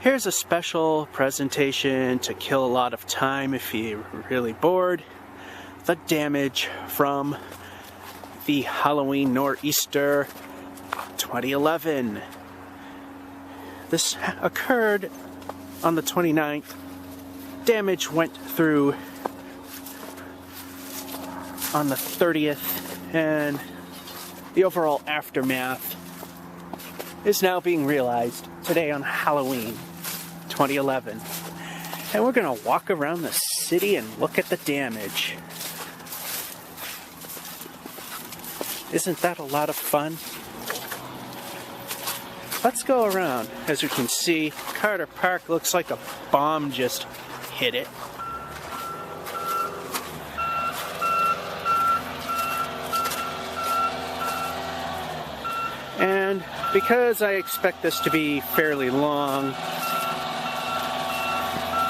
Here's a special presentation to kill a lot of time if you're really bored. The damage from the Halloween nor'easter 2011. This occurred on the 29th. Damage went through on the 30th, and the overall aftermath is now being realized today on Halloween 2011. And we're going to walk around the city and look at the damage. Isn't that a lot of fun? Let's go around. As you can see, Carter Park looks like a bomb just hit it. And because I expect this to be fairly long,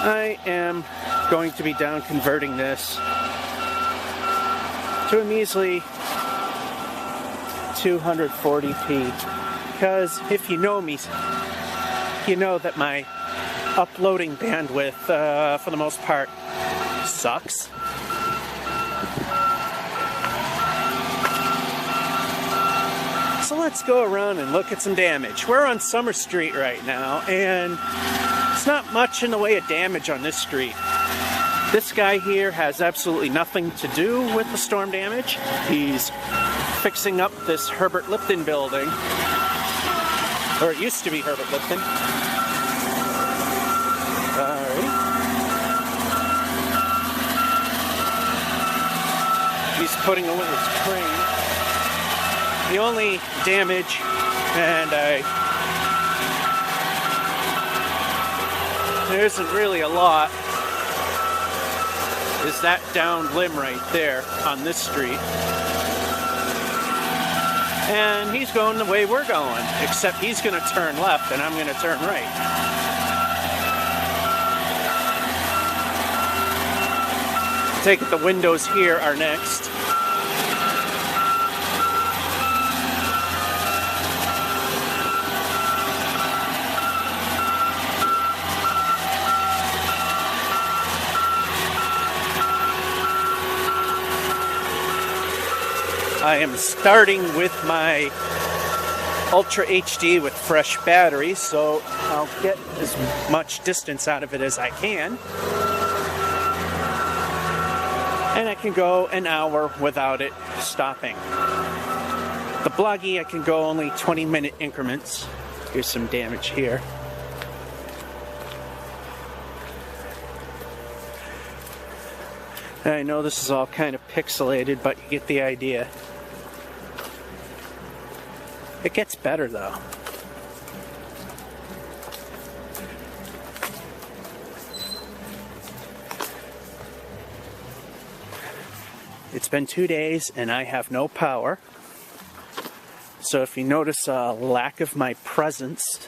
I am going to be down converting this to a measly 240p. Because if you know me, you know that my uploading bandwidth, for the most part, sucks. So let's go around and look at some damage. We're on Summer Street right now, and it's not much in the way of damage on this street. This guy here has absolutely nothing to do with the storm damage. He's fixing up this Herbert Lipton building. Or it used to be Herbert Lipton. Alright. He's putting away his crane. The only damage, and there isn't really a lot, is that downed limb right there on this street. And he's going the way we're going, except he's going to turn left and I'm going to turn right. Take it the windows here are next. I am starting with my UltraHD with fresh batteries, so I'll get as much distance out of it as I can. And I can go an hour without it stopping. The Bloggy, I can go only 20-minute increments. Here's some damage here. I know this is all kind of pixelated, but you get the idea. It gets better though. It's been 2 days and I have no power. So if you notice a lack of my presence,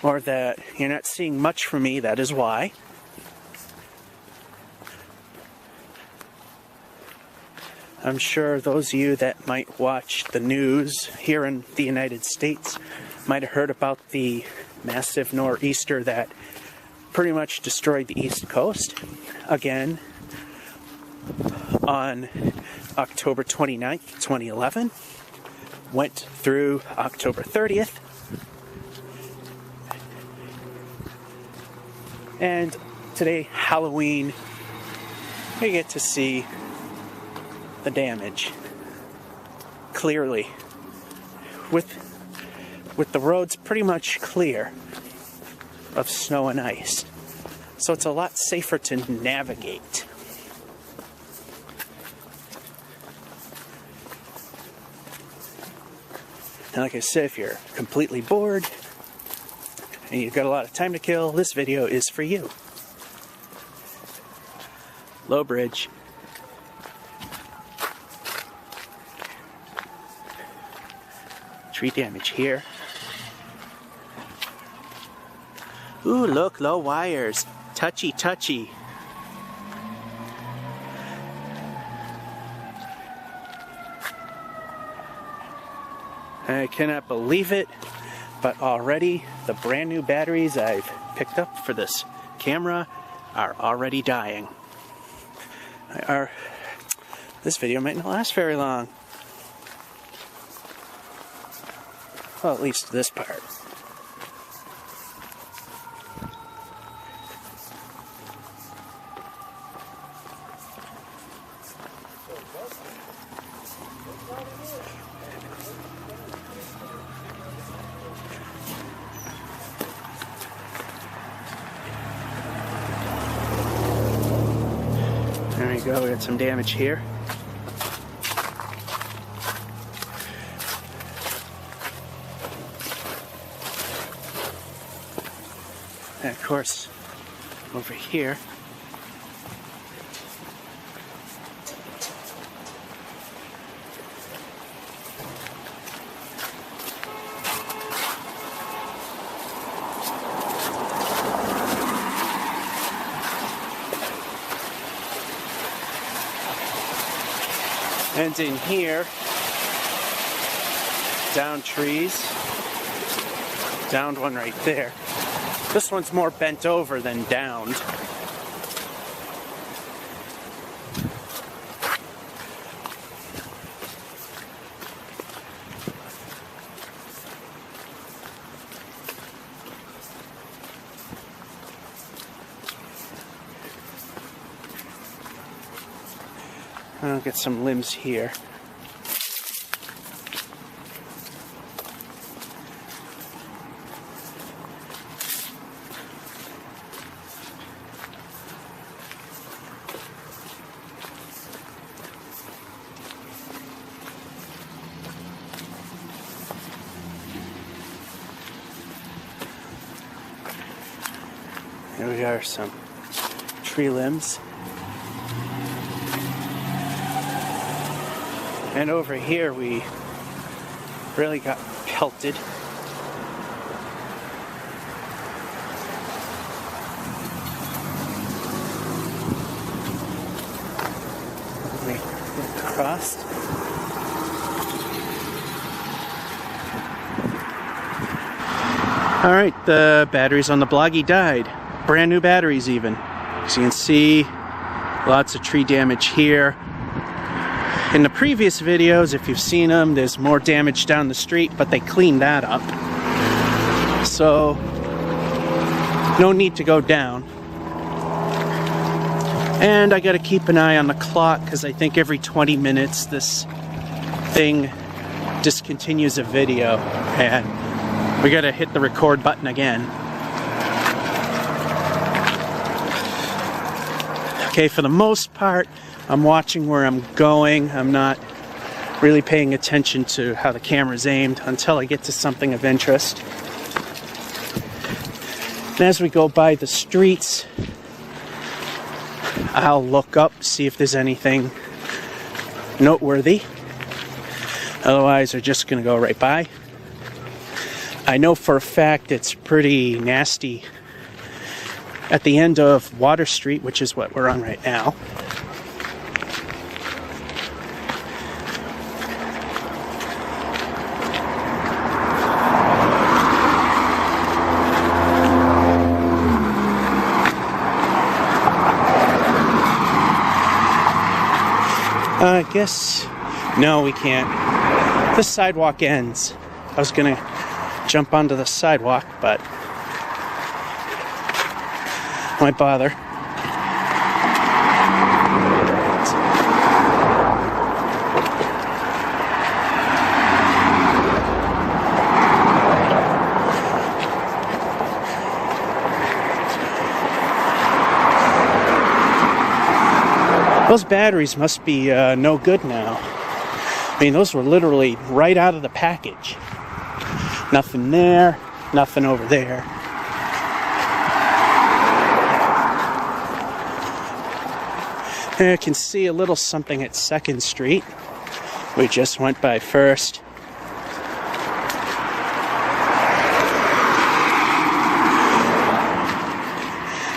or that you're not seeing much from me, that is why. I'm sure those of you that might watch the news here in the United States might have heard about the massive nor'easter that pretty much destroyed the East Coast again on October 29th, 2011. Went through October 30th. And today, Halloween, we get to see the damage clearly, with the roads pretty much clear of snow and ice, so it's a lot safer to navigate. And like I said, if you're completely bored and you've got a lot of time to kill, this video is for you. Low bridge. Tree damage here. Ooh, look, low wires. Touchy, touchy. I cannot believe it. But already the brand new batteries I've picked up for this camera are already dying. This video might not last very long. Well, at least this part. There we go, we got some damage here. And of course, over here, and in here, down trees, downed one right there. This one's more bent over than downed. I'll get some limbs here. Here we are, some tree limbs. And over here we really got pelted. We get across. Alright, the batteries on the Bloggy died. Brand new batteries even. As you can see, lots of tree damage here. In the previous videos, if you've seen them, there's more damage down the street, but they cleaned that up. So, no need to go down. And I gotta keep an eye on the clock, because I think every 20 minutes this thing discontinues a video. And we gotta hit the record button again. Okay, for the most part, I'm watching where I'm going. I'm not really paying attention to how the camera's aimed until I get to something of interest. And as we go by the streets, I'll look up, see if there's anything noteworthy. Otherwise, we're just going to go right by. I know for a fact it's pretty nasty at the end of Water Street, which is what we're on right now. I guess, no, we can't. This sidewalk ends. I was gonna jump onto the sidewalk, but why bother? Those batteries must be no good now. I mean, those were literally right out of the package. Nothing there, nothing over there. And I can see a little something at 2nd Street. We just went by first.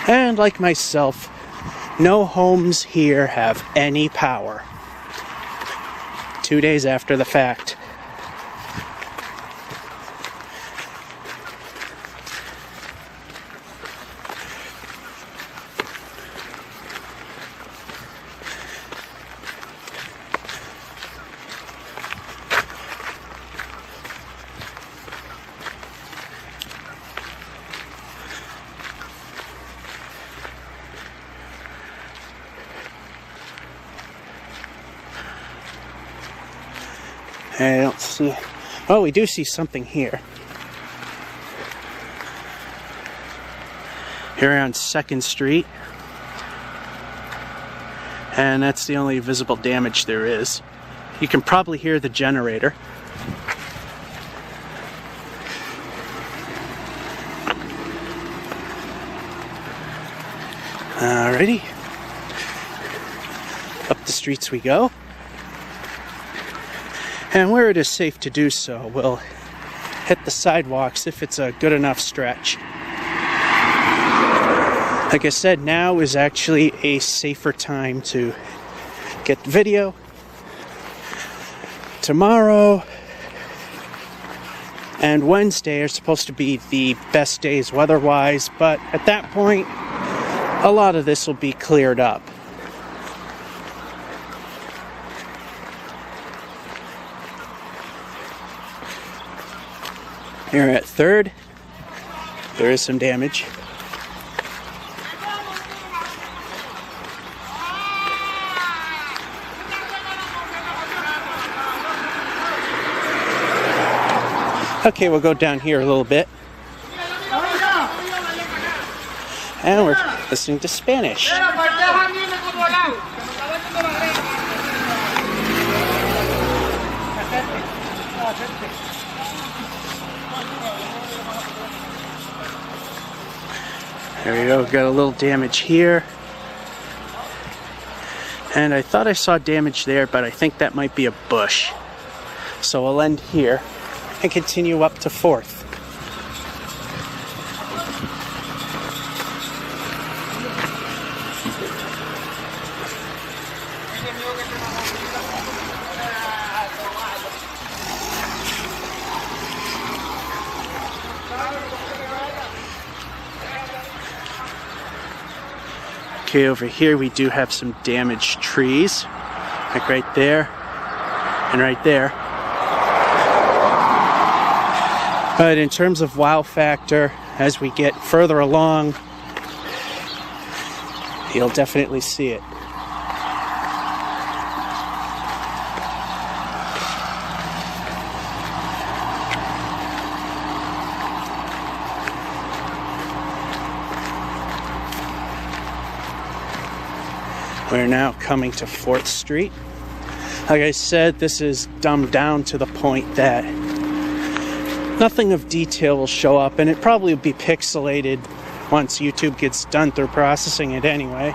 And like myself, no homes here have any power. 2 days after the fact. I don't see... Oh, we do see something here. Here on 2nd Street. And that's the only visible damage there is. You can probably hear the generator. Alrighty. Up the streets we go. And where it is safe to do so, we'll hit the sidewalks if it's a good enough stretch. Like I said, now is actually a safer time to get the video. Tomorrow and Wednesday are supposed to be the best days weather-wise, but at that point, a lot of this will be cleared up. Here at 3rd, there is some damage. Okay, we'll go down here a little bit. And we're listening to Spanish. There we go, got a little damage here. And I thought I saw damage there, but I think that might be a bush. So we'll end here and continue up to 4th. Okay, over here we do have some damaged trees, like right there and right there. But in terms of wow factor, as we get further along, you'll definitely see it. We're now coming to 4th Street. Like I said, this is dumbed down to the point that nothing of detail will show up, and it probably will be pixelated once YouTube gets done through processing it anyway.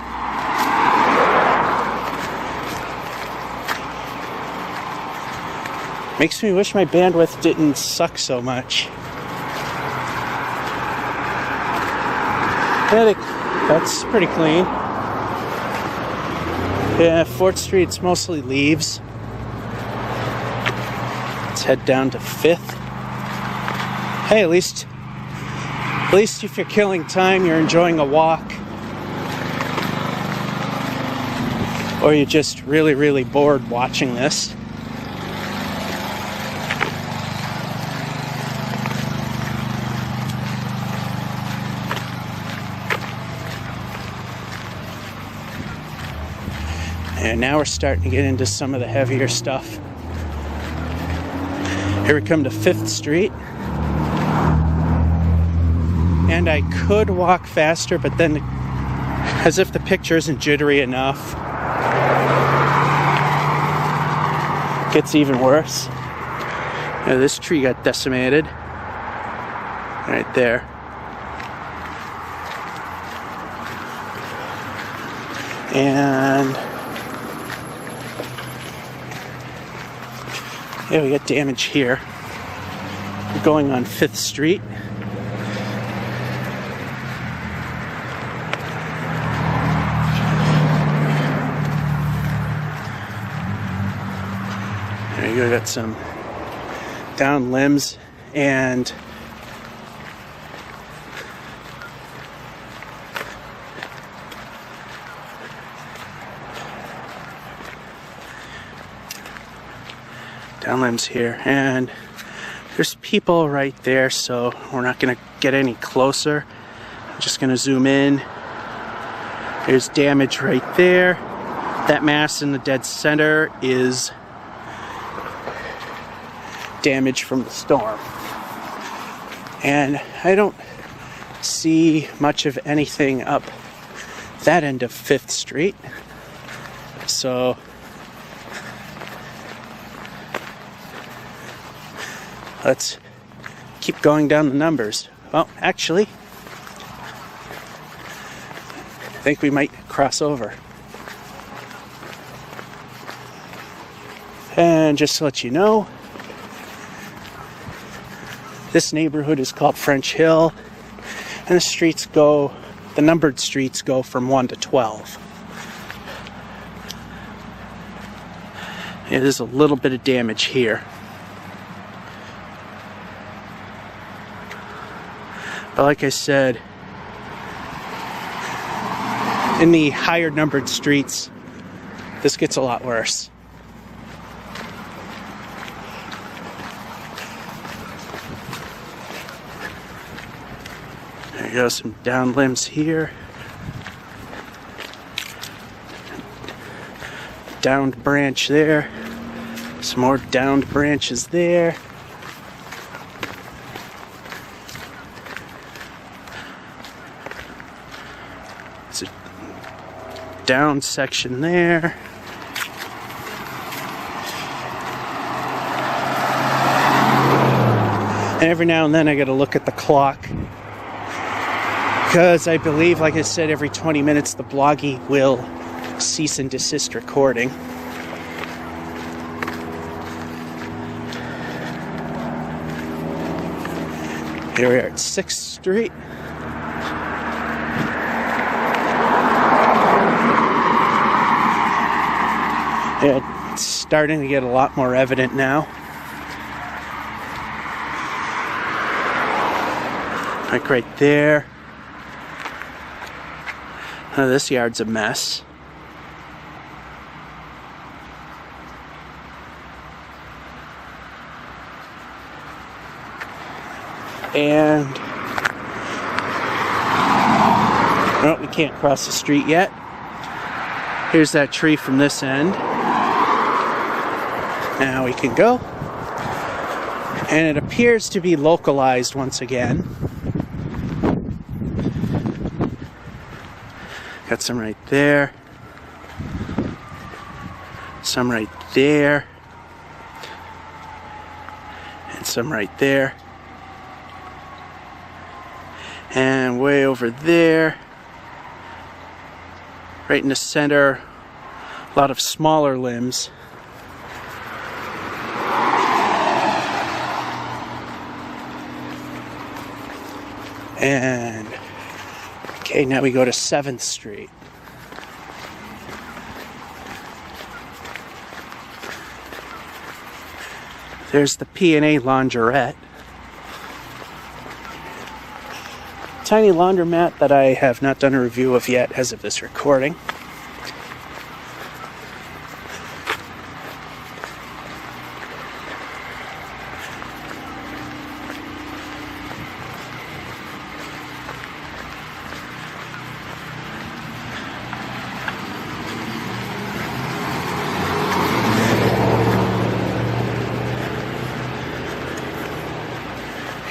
Makes me wish my bandwidth didn't suck so much. Yeah, that's pretty clean. Yeah, 4th Street's mostly leaves. Let's head down to 5th. Hey, at least if you're killing time, you're enjoying a walk. Or you're just really, really bored watching this. And now we're starting to get into some of the heavier stuff. Here we come to 5th Street. And I could walk faster, but then as if the picture isn't jittery enough, it gets even worse. Now, this tree got decimated. Right there. And yeah, we got damage here. We're going on 5th Street. There you go, got some down limbs and down limbs here, and there's people right there, so we're not gonna get any closer. I'm just gonna zoom in. There's damage right there. That mass in the dead center is damage from the storm. And I don't see much of anything up that end of 5th Street. So let's keep going down the numbers. Well, actually, I think we might cross over. And just to let you know, this neighborhood is called French Hill, and the streets go, the numbered streets go from 1 to 12. Yeah, there's a little bit of damage here. But like I said, in the higher numbered streets, this gets a lot worse. There you go, some down limbs here. Downed branch there. Some more downed branches there. It's a down section there. And every now and then I gotta look at the clock, because I believe, like I said, every 20 minutes the bloggy will cease and desist recording. Here we are at 6th Street. Yeah, it's starting to get a lot more evident now. Like right there. Oh, this yard's a mess. And well, we can't cross the street yet. Here's that tree from this end. Now we can go. And it appears to be localized once again. Got some right there. Some right there. And some right there. And way over there, right in the center, a lot of smaller limbs. And okay, now we go to 7th Street. There's the P&A laundrette. Tiny laundromat that I have not done a review of yet as of this recording.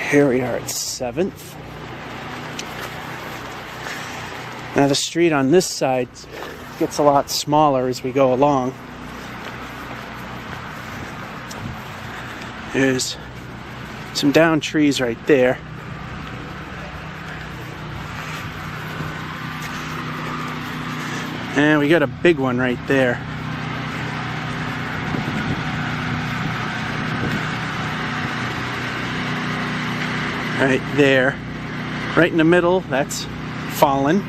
Here we are at 7th. Now the street on this side gets a lot smaller as we go along. There's some down trees right there. And we got a big one right there. Right there. Right in the middle, that's fallen.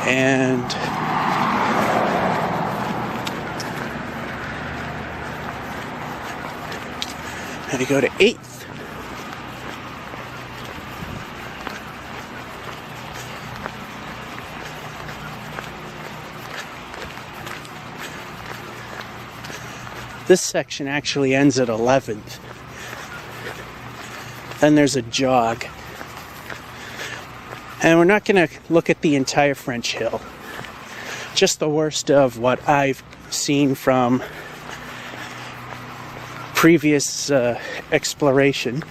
And we go to 8th. This section actually ends at 11th. Then there's a jog. And we're not going to look at the entire French Hill. just the worst of what I've seen from previous exploration.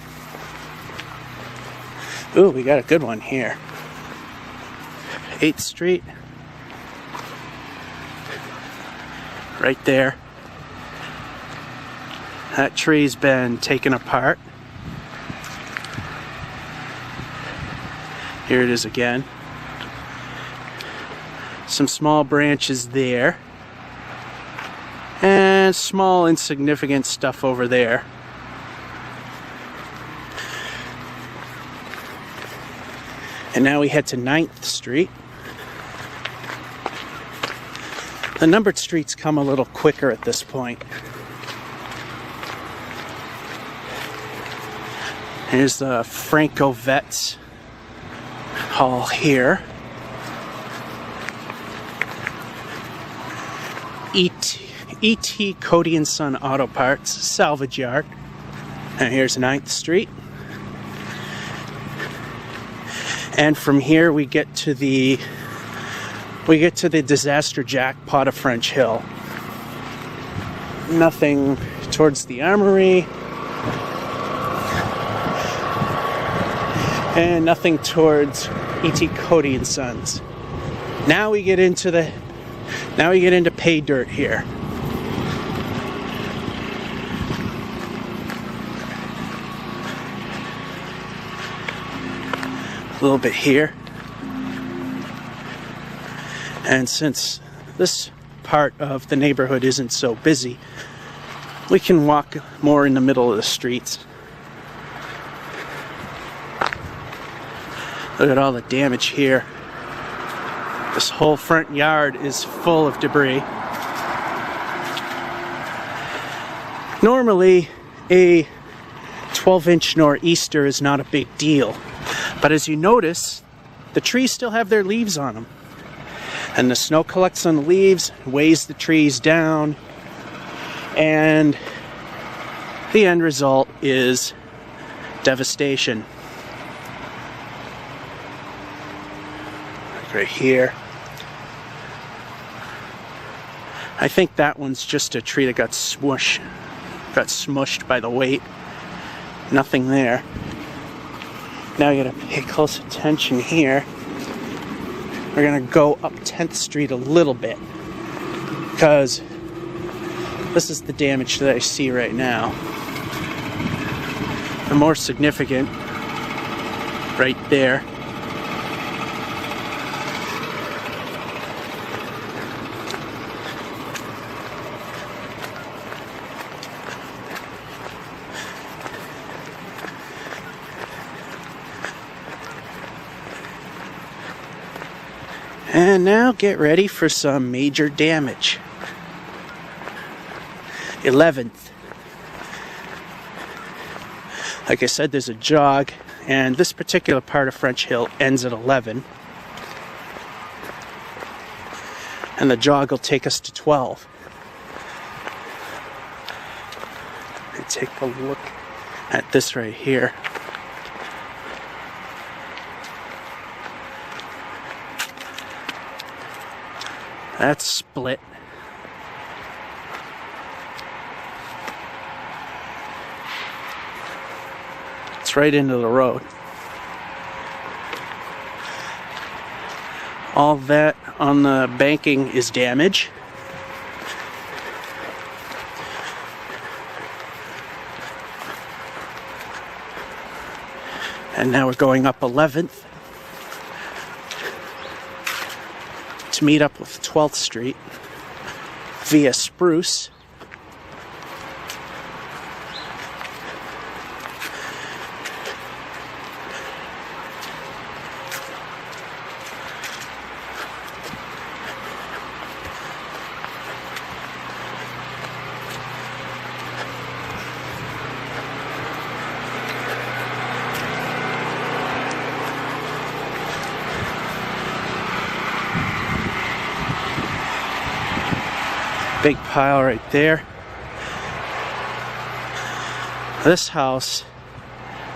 Ooh, we got a good one here. 8th Street. Right there. That tree's been taken apart. Here it is again. Some small branches there. And small insignificant stuff over there. And now we head to 9th Street. The numbered streets come a little quicker at this point. Here's the Franco Vets Hall here. E.T. Cody and Son Auto Parts Salvage Yard. And here's 9th Street. And from here we get to the disaster jackpot of French Hill. Nothing towards the Armory. And nothing towards E.T. Cody and Sons. Now we get into pay dirt here. A little bit here. And since this part of the neighborhood isn't so busy, we can walk more in the middle of the streets. Look at all the damage here. This whole front yard is full of debris. Normally, a 12-inch nor'easter is not a big deal. But as you notice, the trees still have their leaves on them. And the snow collects on the leaves, weighs the trees down, and the end result is devastation. Right here. I think that one's just a tree that got smushed by the weight. Nothing there. Now you gotta pay close attention here. We're gonna go up 10th Street a little bit, because this is the damage that I see right now. The more significant, right there. And now get ready for some major damage. 11th. Like I said, there's a jog, and this particular part of French Hill ends at 11. And the jog will take us to 12. Let's take a look at this right here. That's split. It's right into the road. All that on the banking is damage. And now we're going up 11th. To meet up with 12th Street via Spruce. Big pile right there. This house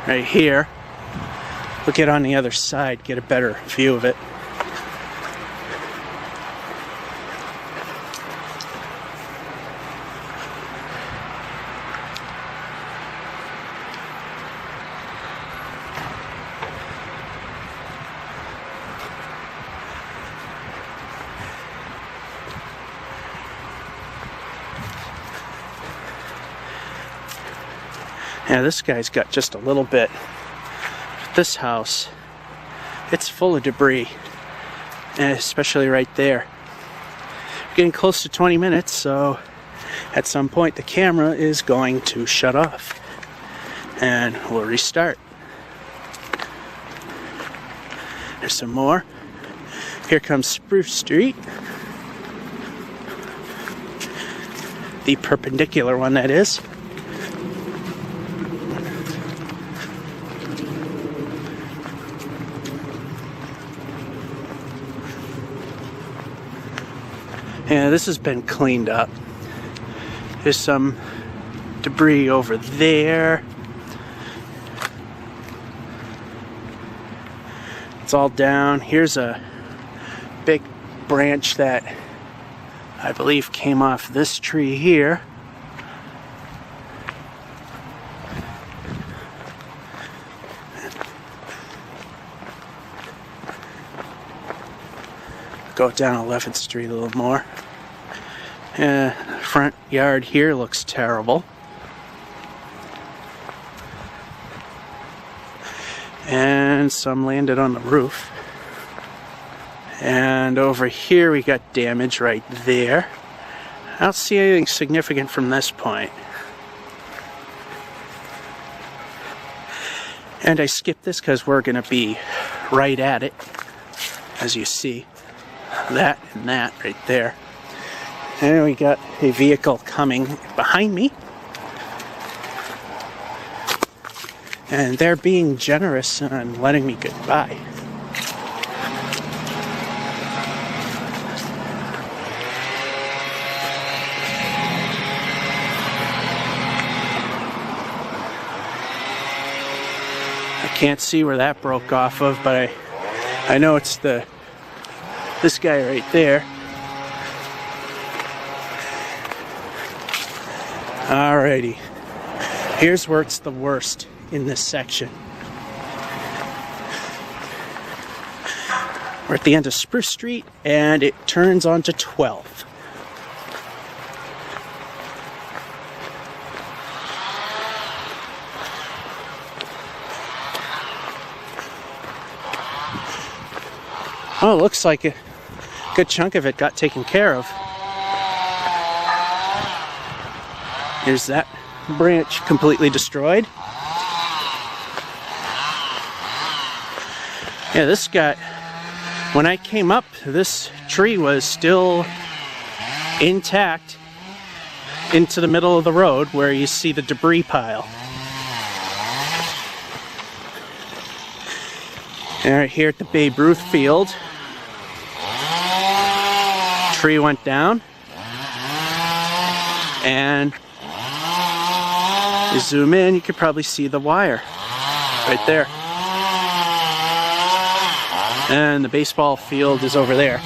right here, we'll get on the other side, get a better view of it. Yeah, this guy's got just a little bit. This house, it's full of debris, and especially right there. Getting close to 20 minutes, so at some point the camera is going to shut off and we'll restart. There's some more. Here comes Spruce Street, the perpendicular one, that is. Yeah, this has been cleaned up. There's some debris over there. It's all down. Here's a big branch that I believe came off this tree here. Go down 11th Street a little more. Front yard here looks terrible. And some landed on the roof. And over here we got damage right there. I don't see anything significant from this point. And I skipped this because we're going to be right at it, as you see. That and that right there. And we got a vehicle coming behind me. And they're being generous and letting me get by. I can't see where that broke off of, but I know it's this guy right there. Alrighty, here's where it's the worst in this section. We're at the end of Spruce Street and it turns onto 12th. Oh, it looks like a good chunk of it got taken care of. Here's that branch completely destroyed. Yeah, this got, when I came up, this tree was still intact into the middle of the road where you see the debris pile. And right here at the Babe Ruth field, tree went down, and you zoom in, you could probably see the wire right there. And the baseball field is over there.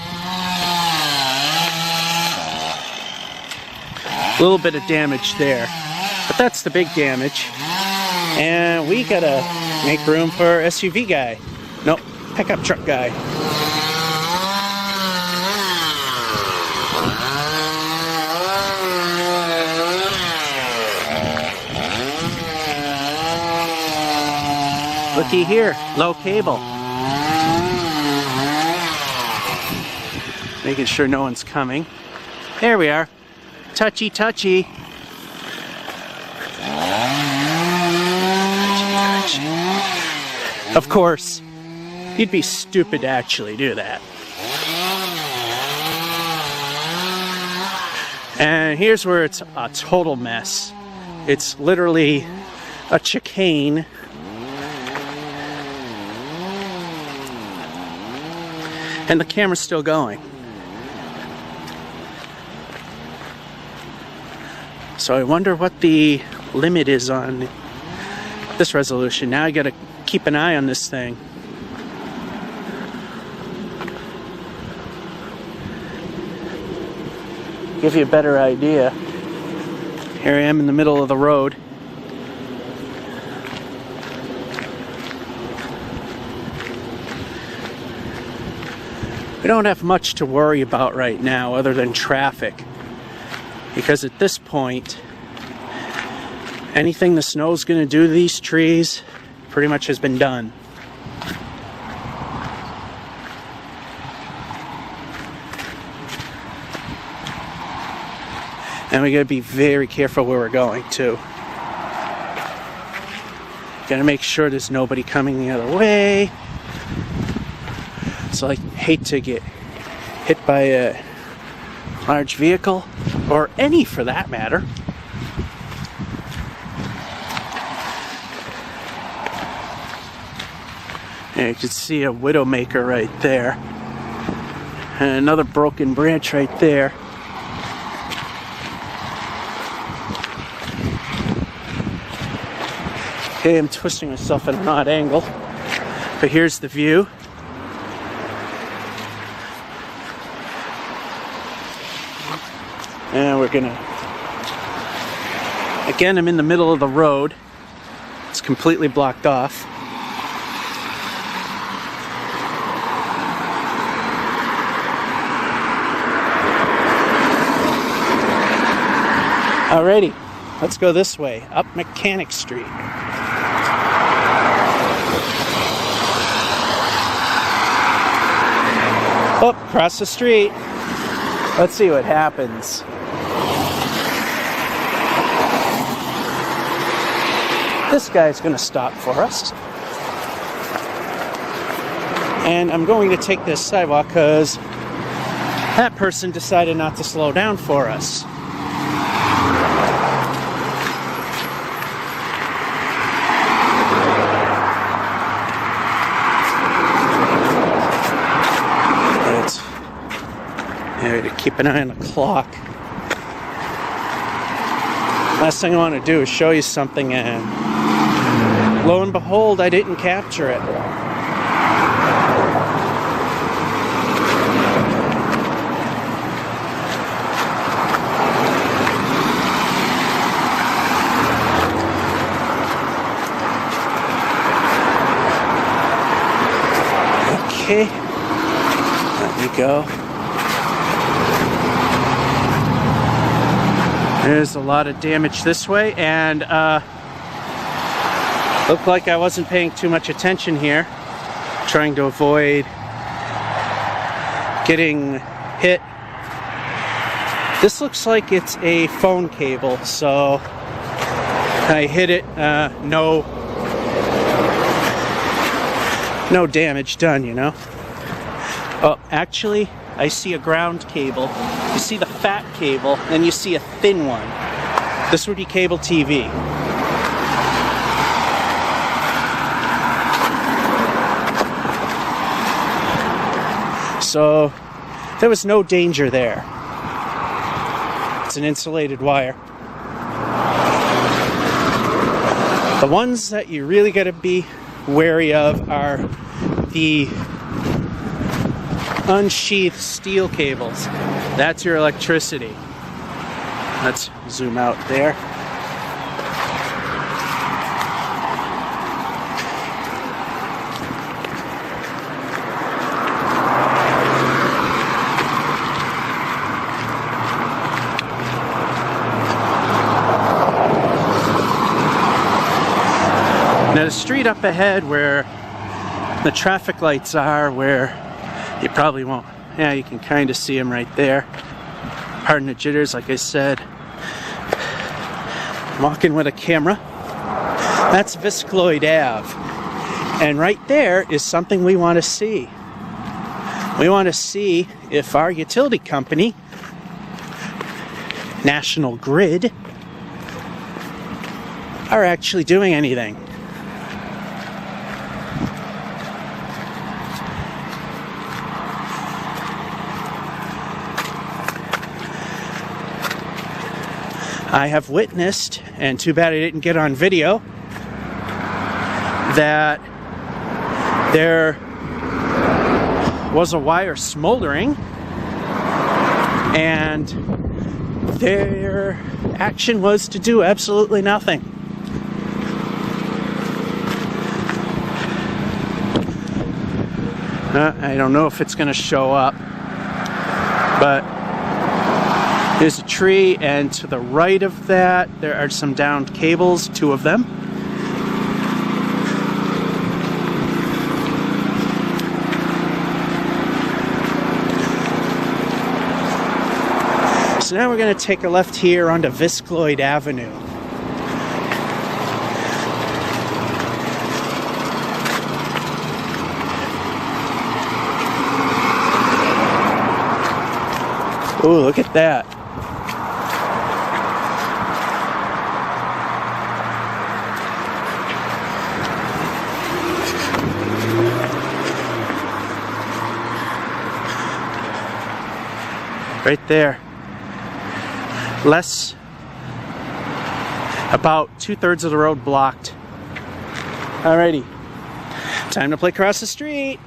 A little bit of damage there, but that's the big damage. And we gotta make room for SUV guy. Nope, pickup truck guy. Looky here, low cable. Making sure no one's coming. There we are. Touchy, touchy. Of course, you'd be stupid to actually do that. And here's where it's a total mess. It's literally a chicane. And the camera's still going. So I wonder what the limit is on this resolution. Now I gotta keep an eye on this thing. Give you a better idea. Here I am in the middle of the road. We don't have much to worry about right now other than traffic, because at this point Anything the snow's going to do to these trees pretty much has been done. And we got to be very careful where we're going too. Got to make sure there's nobody coming the other way. So I hate to get hit by a large vehicle, or any for that matter. And you can see a widowmaker right there. And another broken branch right there. Okay, I'm twisting myself at an odd angle. But here's the view. And we're gonna... Again, I'm in the middle of the road. It's completely blocked off. Alrighty, let's go this way, up Granite Street. Oh, across the street. Let's see what happens. This guy's going to stop for us. And I'm going to take this sidewalk because that person decided not to slow down for us. To keep an eye on the clock. Last thing I want to do is show you something, and lo and behold, I didn't capture it. Okay, there we go. There's a lot of damage this way, and looked like I wasn't paying too much attention here, trying to avoid getting hit. This looks like it's a phone cable, so I hit it. No damage done, you know. Oh, actually, I see a ground cable. You see the fat cable, then you see a thin one. This would be cable TV. So there was no danger there. It's an insulated wire. The ones that you really got to be wary of are the unsheathed steel cables. That's your electricity. Let's zoom out there. Now the street up ahead where the traffic lights are, where you probably won't. Yeah, you can kind of see them right there. Pardon the jitters, like I said. I'm walking with a camera. That's Viscloyd Ave. And right there is something we want to see. We want to see if our utility company, National Grid, are actually doing anything. I have witnessed, and too bad I didn't get on video, that there was a wire smoldering, and their action was to do absolutely nothing. I don't know if it's going to show up, but There's a tree, and to the right of that, there are some downed cables, 2 of them. So now we're going to take a left here onto Viscloyd Avenue. Oh, look at that. Right there. Less, about 2/3 of the road blocked. Alrighty, time to play cross the street.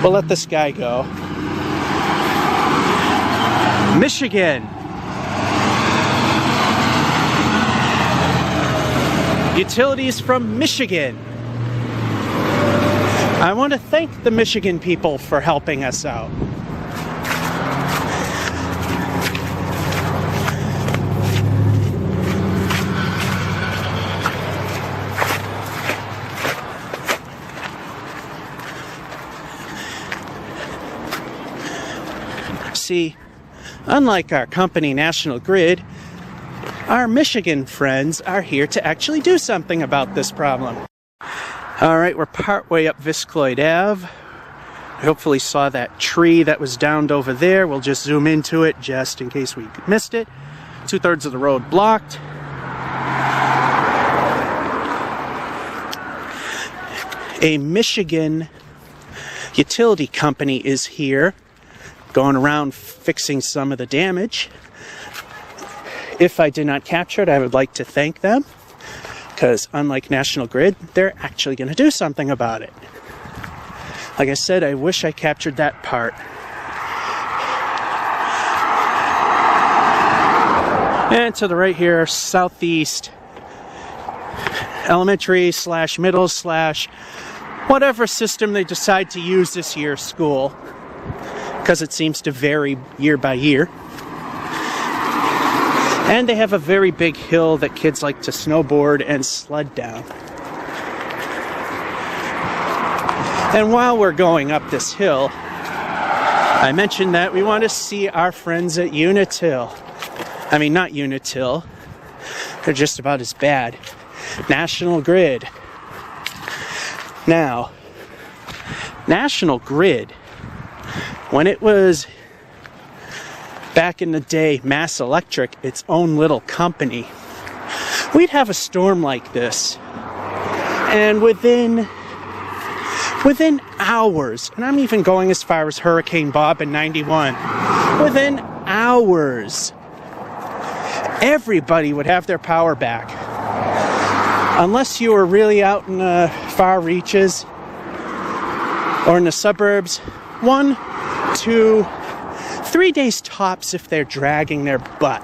We'll let this guy go. Michigan. Utilities from Michigan. I want to thank the Michigan people for helping us out. See, unlike our company, National Grid, our Michigan friends are here to actually do something about this problem. Alright, we're partway up Viscloyd Ave. I hopefully saw that tree that was downed over there. We'll just zoom into it just in case we missed it. 2/3 of the road blocked. A Michigan utility company is here, going around fixing some of the damage. If I did not capture it, I would like to thank them, because unlike National Grid, they're actually going to do something about it. Like I said, I wish I captured that part. And to the right here, southeast, elementary / middle / whatever system they decide to use this year, school, because it seems to vary year by year. And they have a very big hill that kids like to snowboard and sled down. And while we're going up this hill, I mentioned that we want to see our friends at Unitil. I mean, not Unitil. They're just about as bad. National Grid. Now, National Grid, when it was back in the day Mass Electric, its own little company, we'd have a storm like this, and within hours, and I'm even going as far as Hurricane Bob in '91, within hours, everybody would have their power back. Unless you were really out in the far reaches or in the suburbs, 1, 2, 3 days tops if they're dragging their butt.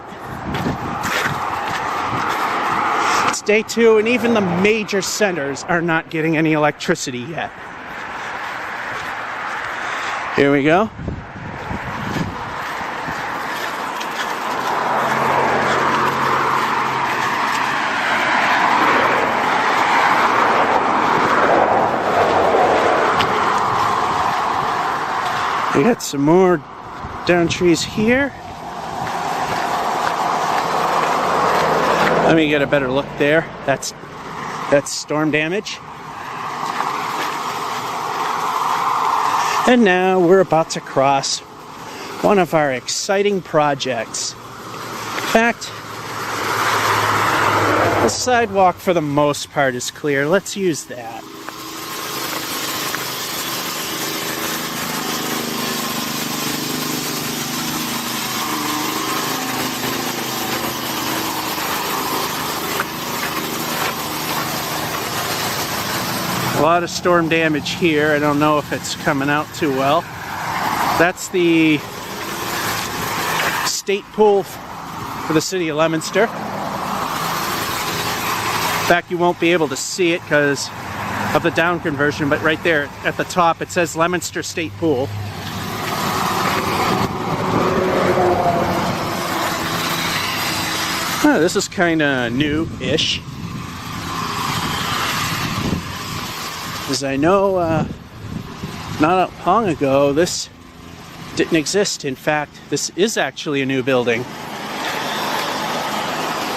It's day 2, and even the major centers are not getting any electricity yet. Here we go. We got some more down trees here. Let me get a better look there. That's storm damage. And now we're about to cross one of our exciting projects. In fact, the sidewalk for the most part is clear. Let's use that. A lot of storm damage here. I don't know if it's coming out too well. That's the state pool for the city of Leominster. In fact, you won't be able to see it because of the down conversion, but right there at the top it says Leominster State Pool. Oh, this is kind of new-ish. As I know, not long ago, this didn't exist. In fact, this is actually a new building.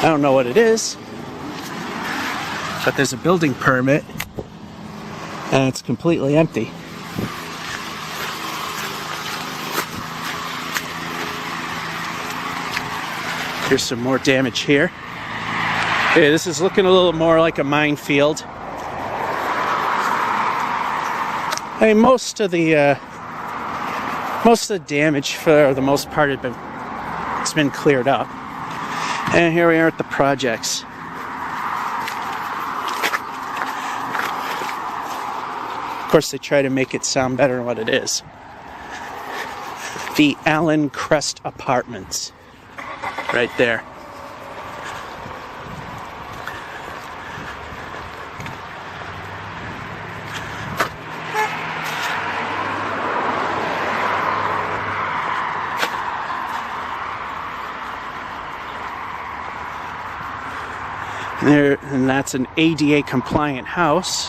I don't know what it is, but there's a building permit, and it's completely empty. Here's some more damage here. Okay, this is looking a little more like a minefield. I mean, most of the damage, for the most part, it's been cleared up. And here we are at the projects. Of course, they try to make it sound better than what it is. The Allen Crest Apartments. Right there. And that's an ADA compliant house.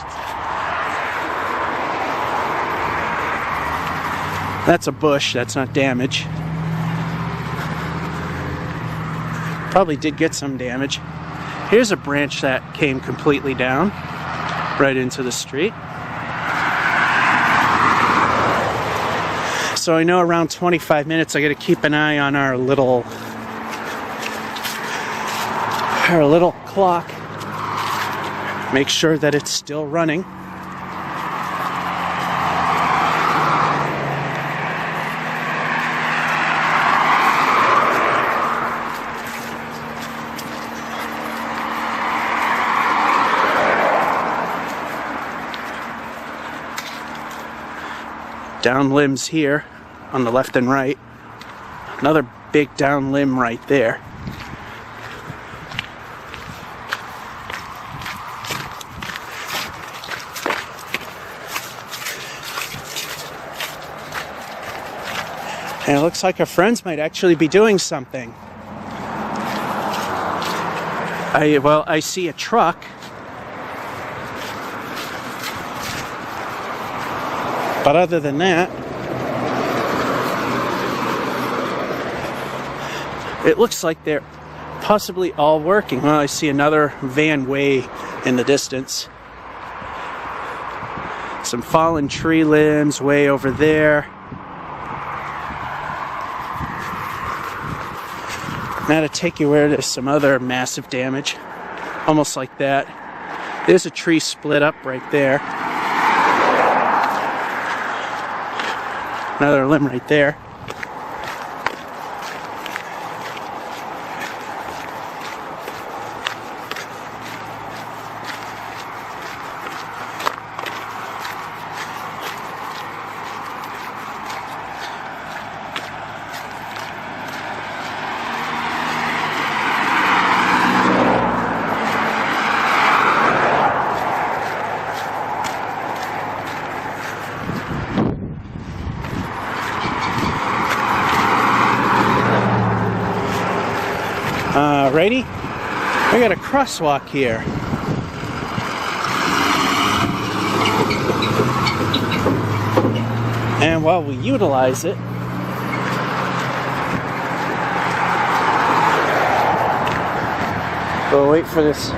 That's a bush, that's not damage. Probably did get some damage. Here's a branch that came completely down right into the street. So I know around 25 minutes I gotta keep an eye on our little clock. Make sure that it's still running. Down limbs here on the left and right. Another big down limb right there. And it looks like our friends might actually be doing something. I see a truck. But other than that, it looks like they're possibly all working. Well, I see another van way in the distance. Some fallen tree limbs way over there. Now to take you where there's some other massive damage. Almost like that. There's a tree split up right there. Another limb right there. Righty, we got a crosswalk here. And while we utilize it, we'll wait for this.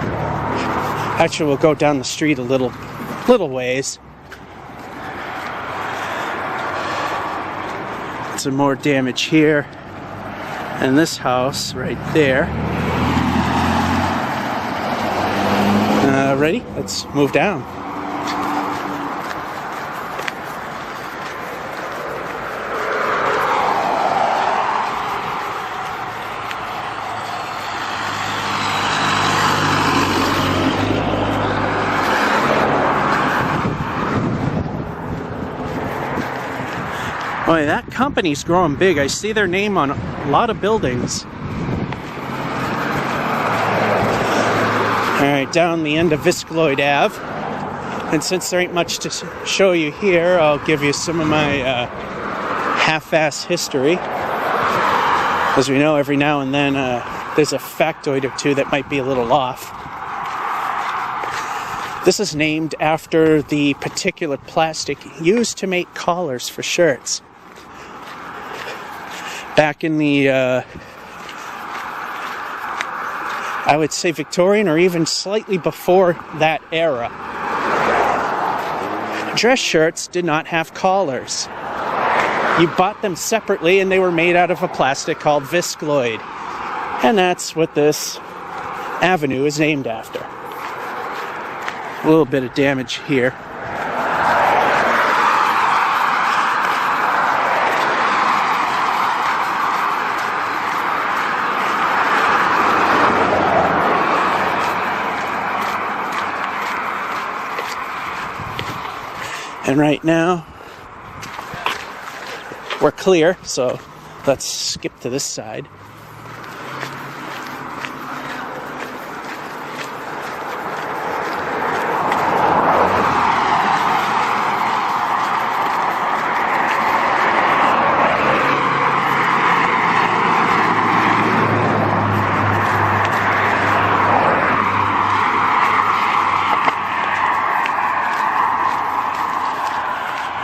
Actually, we'll go down the street a little ways. Some more damage here. And this house right there. Ready? Let's move down. Boy, that company's growing big. I see their name on a lot of buildings. Alright, down the end of Viscaloid Ave. And since there ain't much to show you here, I'll give you some of my half-ass history. As we know, every now and then there's a factoid or two that might be a little off. This is named after the particular plastic used to make collars for shirts. Back in the, I would say Victorian or even slightly before that era, dress shirts did not have collars. You bought them separately and they were made out of a plastic called viscloid. And that's what this avenue is named after. A little bit of damage here. And right now, we're clear, so let's skip to this side.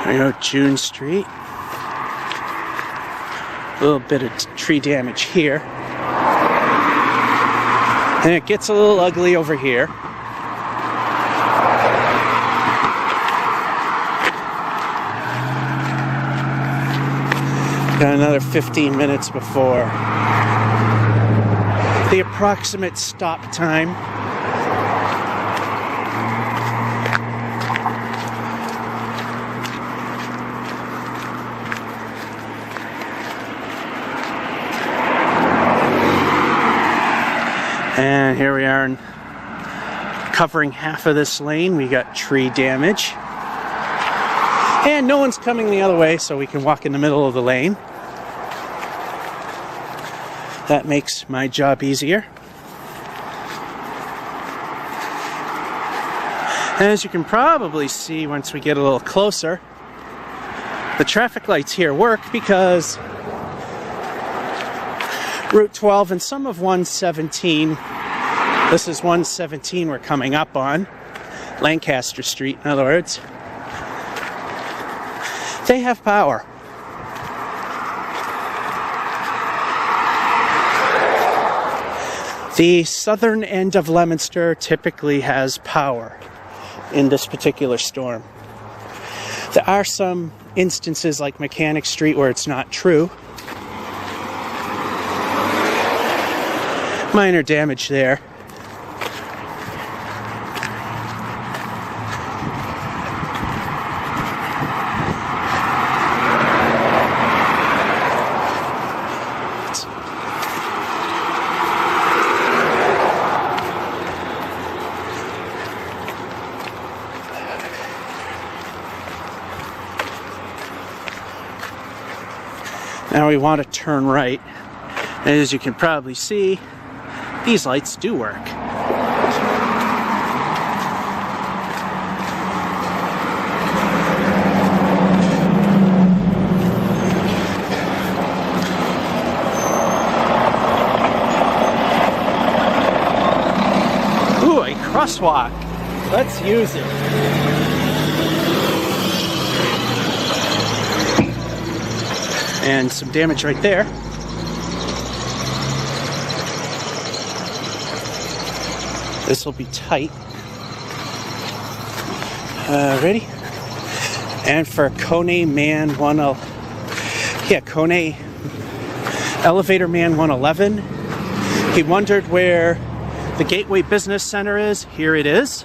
There you go, June Street. A little bit of tree damage here. And it gets a little ugly over here. Got another 15 minutes before the approximate stop time. And here we are, covering half of this lane. We got tree damage. And no one's coming the other way, so we can walk in the middle of the lane. That makes my job easier. And as you can probably see once we get a little closer, the traffic lights here work because Route 12 and some of 117, this is 117 we're coming up on, Lancaster Street in other words, they have power. The southern end of Leominster typically has power in this particular storm. There are some instances like Mechanic Street where it's not true. Minor damage there. Now we want to turn right. And as you can probably see, these lights do work. Ooh, a crosswalk. Let's use it. And some damage right there. This will be tight. Ready? And for Kone Man Kone Elevator Man 111. He wondered where the Gateway Business Center is. Here it is.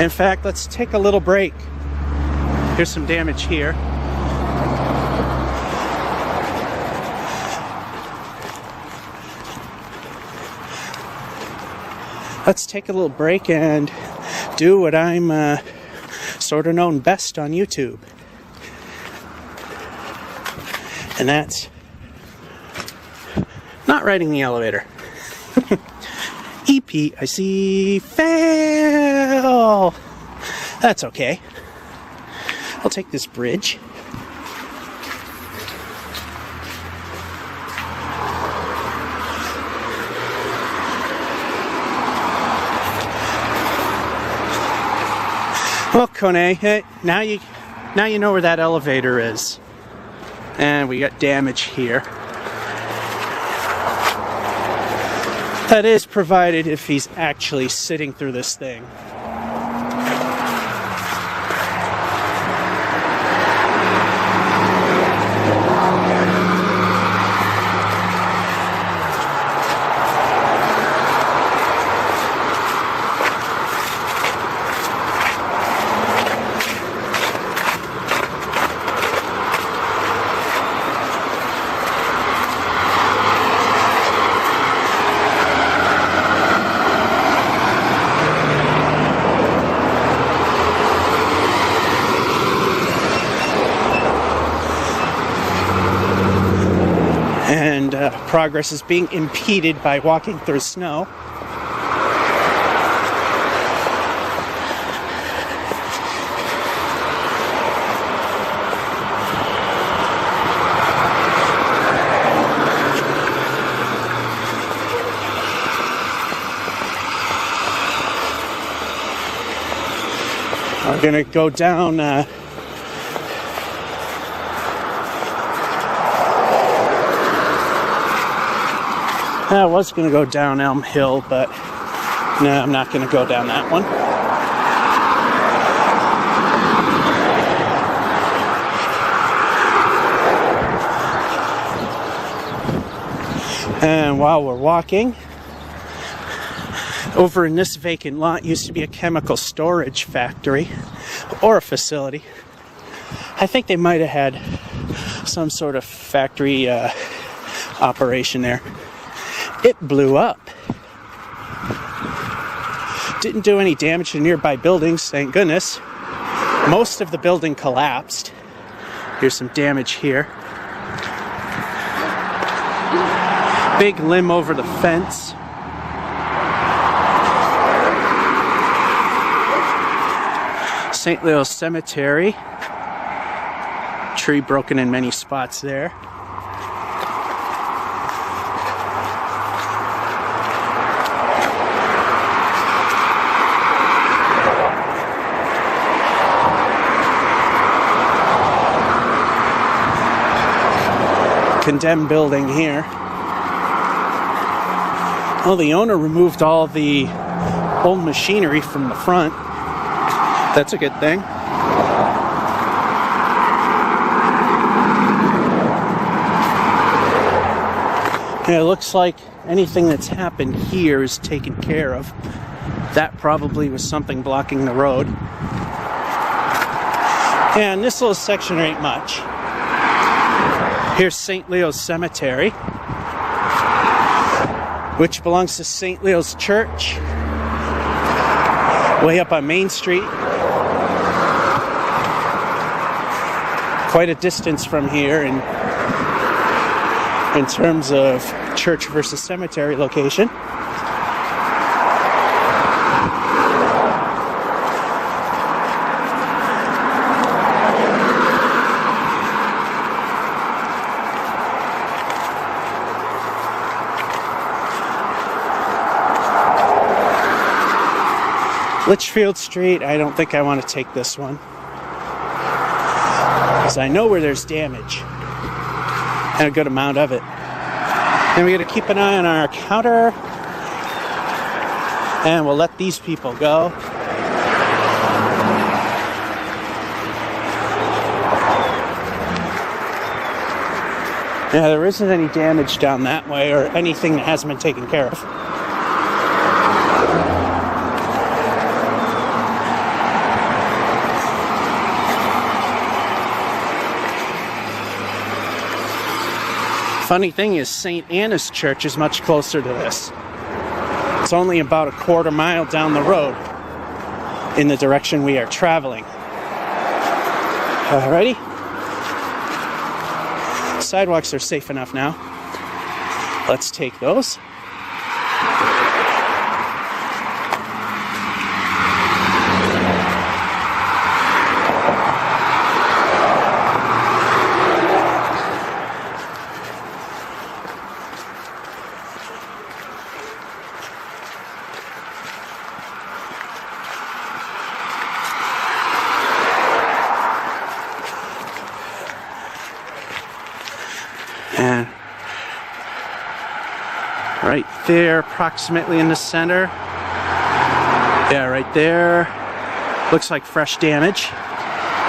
In fact, let's take a little break. Here's some damage here. Let's take a little break and do what I'm sort of known best on YouTube. And that's not riding the elevator. EP, I see, fail! That's okay. I'll take this bridge. Well, Kone, hey, now you know where that elevator is. And we got damage here. That is provided if he's actually sitting through this thing. And progress is being impeded by walking through snow. We're gonna go down I was going to go down Elm Hill, but no, I'm not going to go down that one. And while we're walking, over in this vacant lot used to be a chemical storage factory or a facility. I think they might have had some sort of factory operation there. It blew up. Didn't do any damage to nearby buildings, thank goodness. Most of the building collapsed. Here's some damage here. Big limb over the fence. St. Leo's Cemetery. Tree broken in many spots there. Condemned building here. Well, the owner removed all the old machinery from the front. That's a good thing. Yeah, it looks like anything that's happened here is taken care of. That probably was something blocking the road. And this little section ain't much. Here's St. Leo's Cemetery, which belongs to St. Leo's Church, way up on Main Street. Quite a distance from here in terms of church versus cemetery location. Litchfield Street, I don't think I want to take this one, because I know where there's damage, and a good amount of it. And we got to keep an eye on our counter, and we'll let these people go. Yeah, there isn't any damage down that way, or anything that hasn't been taken care of. Funny thing is, St. Anna's Church is much closer to this. It's only about a quarter mile down the road in the direction we are traveling. Alrighty. sidewalks are safe enough now. Let's take those. And right there, approximately in the center. Yeah, right there. Looks like fresh damage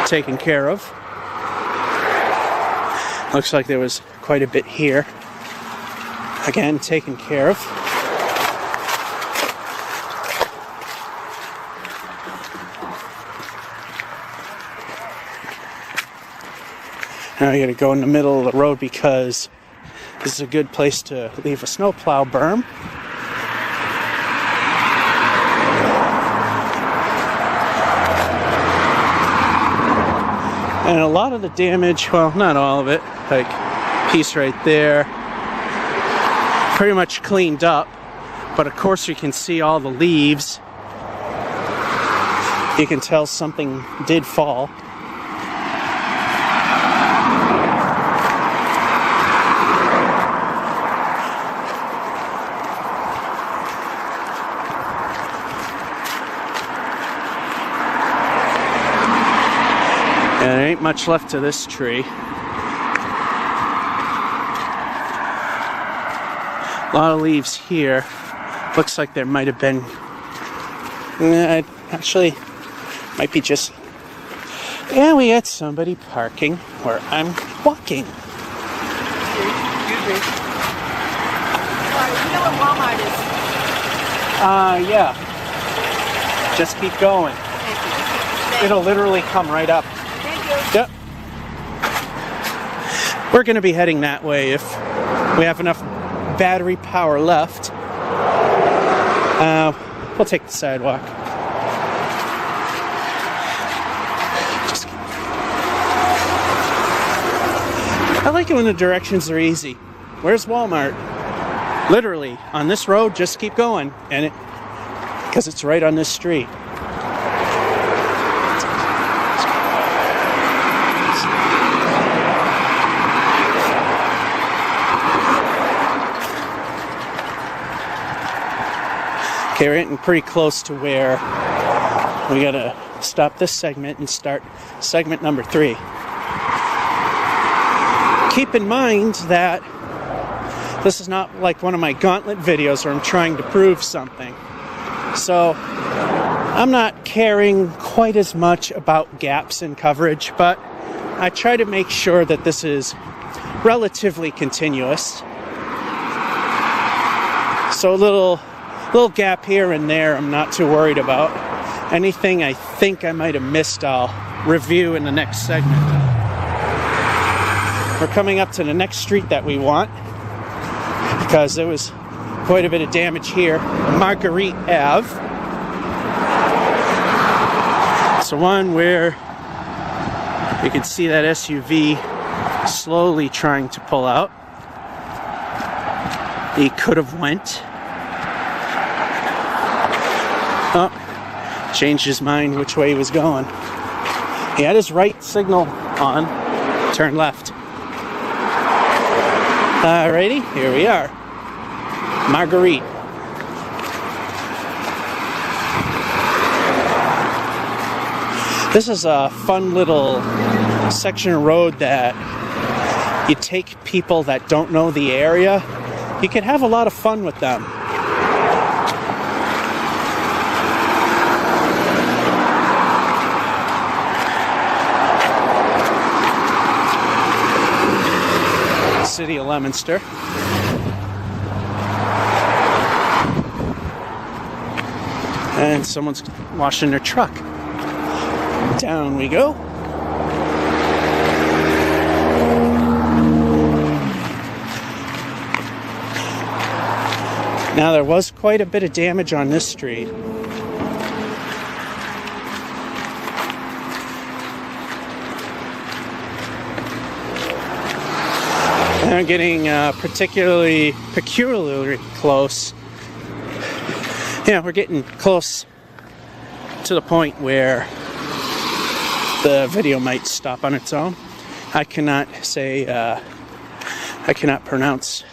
taken care of. Looks like there was quite a bit here. Again, taken care of. Now I gotta go in the middle of the road because this is a good place to leave a snowplow berm. And a lot of the damage, well, not all of it, like piece right there, pretty much cleaned up. But of course you can see all the leaves. You can tell something did fall. And there ain't much left to this tree. A lot of leaves here. Looks like there might have been... actually, might be just... Yeah, we had somebody parking where I'm walking. Excuse me. You know what Walmart is? Yeah. Just keep going. Thank you. It'll literally come right up. Yep. We're going to be heading that way if we have enough battery power left. We'll take the sidewalk. I like it when the directions are easy. Where's Walmart? Literally, on this road, just keep going. And because it's right on this street. Okay, we're getting pretty close to where we gotta stop this segment and start segment number 3. Keep in mind that this is not like one of my gauntlet videos where I'm trying to prove something. So I'm not caring quite as much about gaps in coverage, but I try to make sure that this is relatively continuous. So a little gap here and there I'm not too worried about. Anything I think I might have missed I'll review in the next segment. We're coming up to the next street that we want because there was quite a bit of damage here. Marguerite Ave. It's the one where you can see that SUV slowly trying to pull out. He could have went. Oh, changed his mind which way he was going. He had his right signal on. Turn left. Alrighty, here we are. Marguerite. This is a fun little section of road that you take people that don't know the area. You can have a lot of fun with them. City of Leominster. And someone's washing their truck. Down we go. Now there was quite a bit of damage on this street. I'm getting peculiarly close. Yeah, we're getting close to the point where the video might stop on its own. I cannot say, I cannot pronounce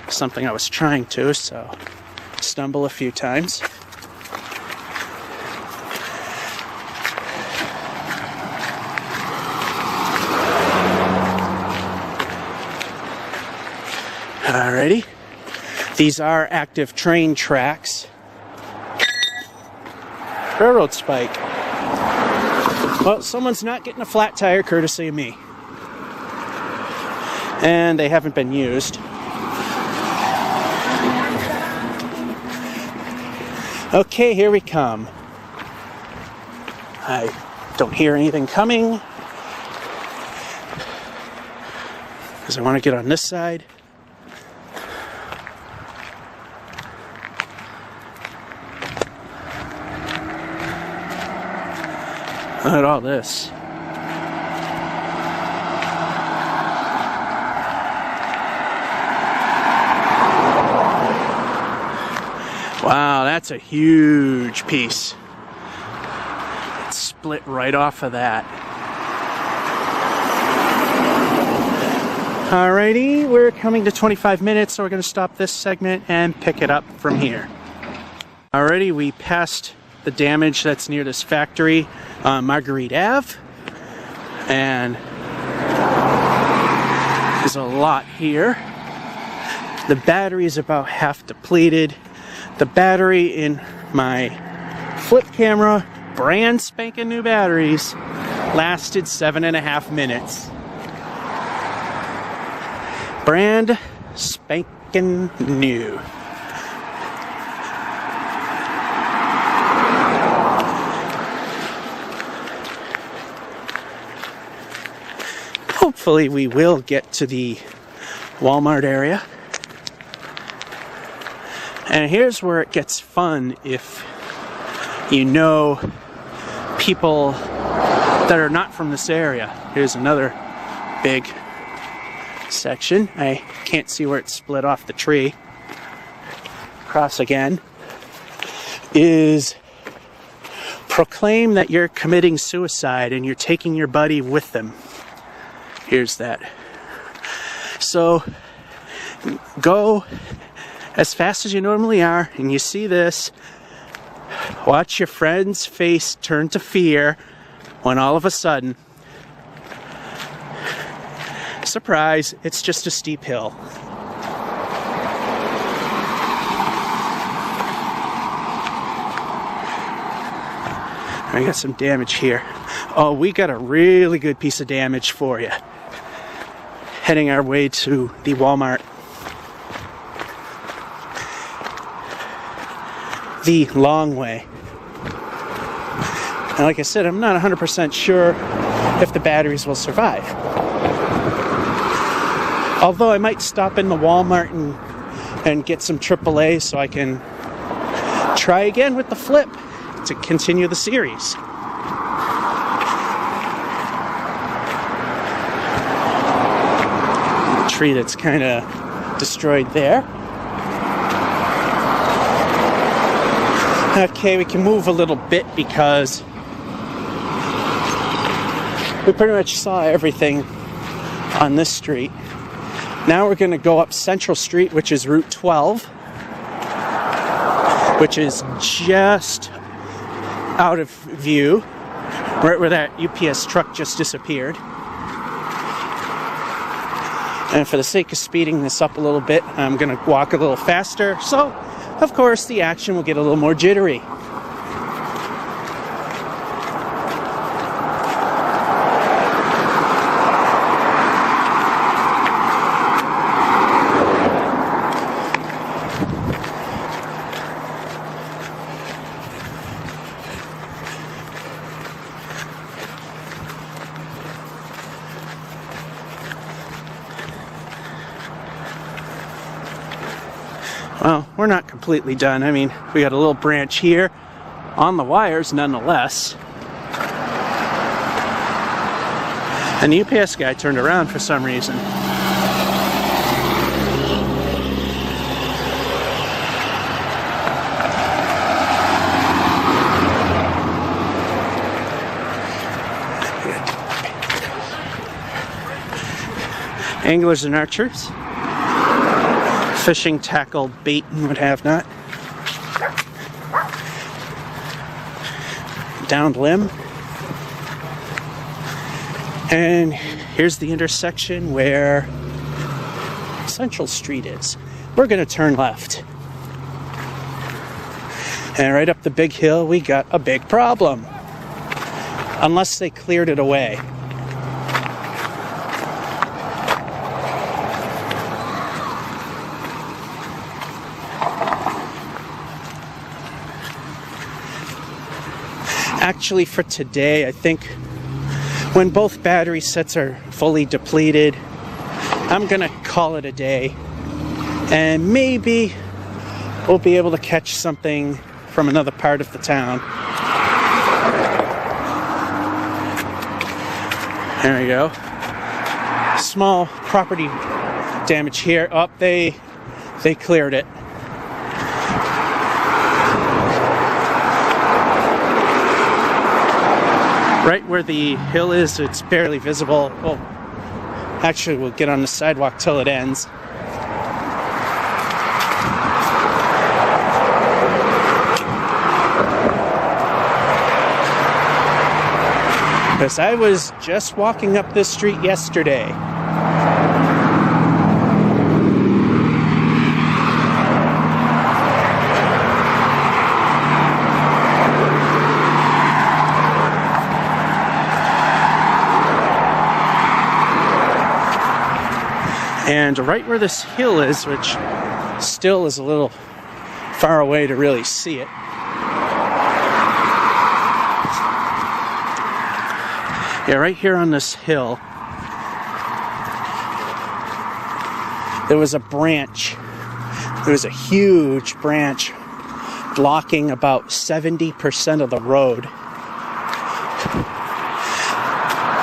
something I was trying to, so stumble a few times. Alrighty, these are active train tracks. Railroad spike. Well, someone's not getting a flat tire courtesy of me. And they haven't been used. Okay, here we come. I don't hear anything coming, because I want to get on this side. Look at all this. Wow, that's a huge piece. It split right off of that. Alrighty, we're coming to 25 minutes, so we're going to stop this segment and pick it up from here. Alrighty, we passed the damage that's near this factory on Marguerite Ave, and there's a lot here. The battery is about half depleted. The battery in my flip camera, brand spanking new batteries, lasted 7.5 minutes. Brand spanking new. Hopefully we will get to the Walmart area. And here's where it gets fun if you know people that are not from this area. Here's another big section. I can't see where it's split off the tree. Cross again. Is proclaim that you're committing suicide and you're taking your buddy with them. Here's that. So go as fast as you normally are, and you see this. Watch your friend's face turn to fear when all of a sudden, surprise, it's just a steep hill. I got some damage here. Oh, we got a really good piece of damage for you. Heading our way to the Walmart. The long way. And like I said, I'm not 100% sure if the batteries will survive. Although I might stop in the Walmart and get some AAA so I can try again with the flip to continue the series. The tree that's kind of destroyed there. Okay, we can move a little bit because we pretty much saw everything on this street. Now we're going to go up Central Street, which is Route 12, which is just out of view, right where that UPS truck just disappeared. And for the sake of speeding this up a little bit, I'm going to walk a little faster, so of course the action will get a little more jittery. Well, we're not completely done. I mean, we got a little branch here on the wires nonetheless. And the UPS guy turned around for some reason. Anglers and archers. Fishing tackle, bait, and what have not. Downed limb. And here's the intersection where Central Street is. We're going to turn left. And right up the big hill, we got a big problem. Unless they cleared it away. Actually, for today, I think when both battery sets are fully depleted, I'm gonna call it a day. And maybe we'll be able to catch something from another part of the town. There we go. Small property damage here. Oh, they cleared it. Right where the hill is, it's barely visible. Well, actually, we'll get on the sidewalk till it ends. Because I was just walking up this street yesterday. And right where this hill is, which still is a little far away to really see it, yeah, right here on this hill, there was a branch. There was a huge branch blocking about 70% of the road.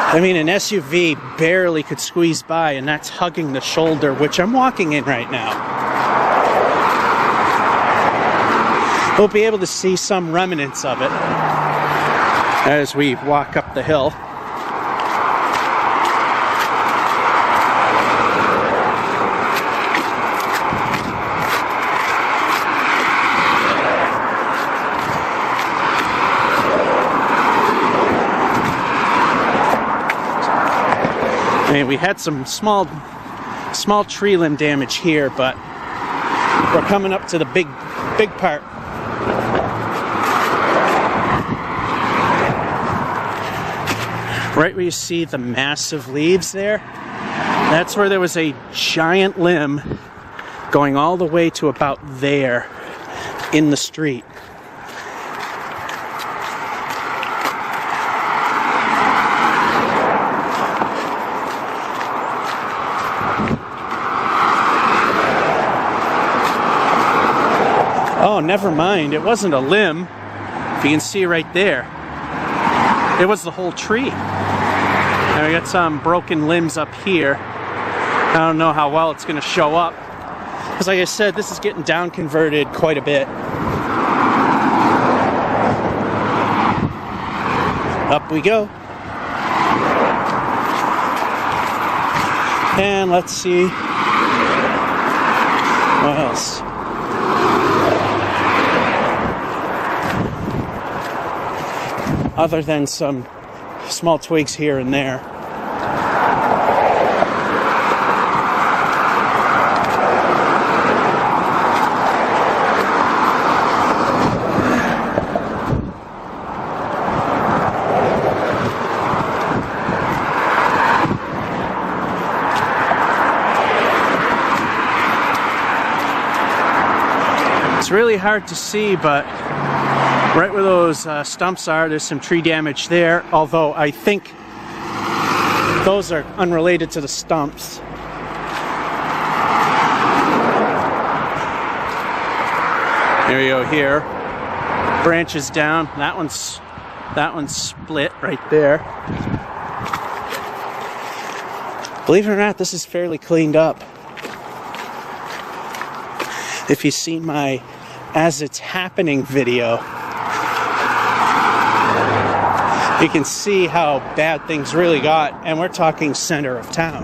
I mean, an SUV barely could squeeze by, and that's hugging the shoulder, which I'm walking in right now. We'll be able to see some remnants of it as we walk up the hill. I mean, we had some small tree limb damage here, but we're coming up to the big part. Right where you see the massive leaves there, that's where there was a giant limb going all the way to about there in the street. Oh, never mind. It wasn't a limb. If you can see right there, it was the whole tree. And we got some broken limbs up here. I don't know how well it's going to show up, because like I said, this is getting down converted quite a bit. Up we go. And let's see what else. Other than some small twigs here and there. It's really hard to see, but right where those stumps are, there's some tree damage there, although I think those are unrelated to the stumps. There we go here. Branches down. That one's split right there. Believe it or not, this is fairly cleaned up. If you've seen my As It's Happening video, you can see how bad things really got, and we're talking center of town.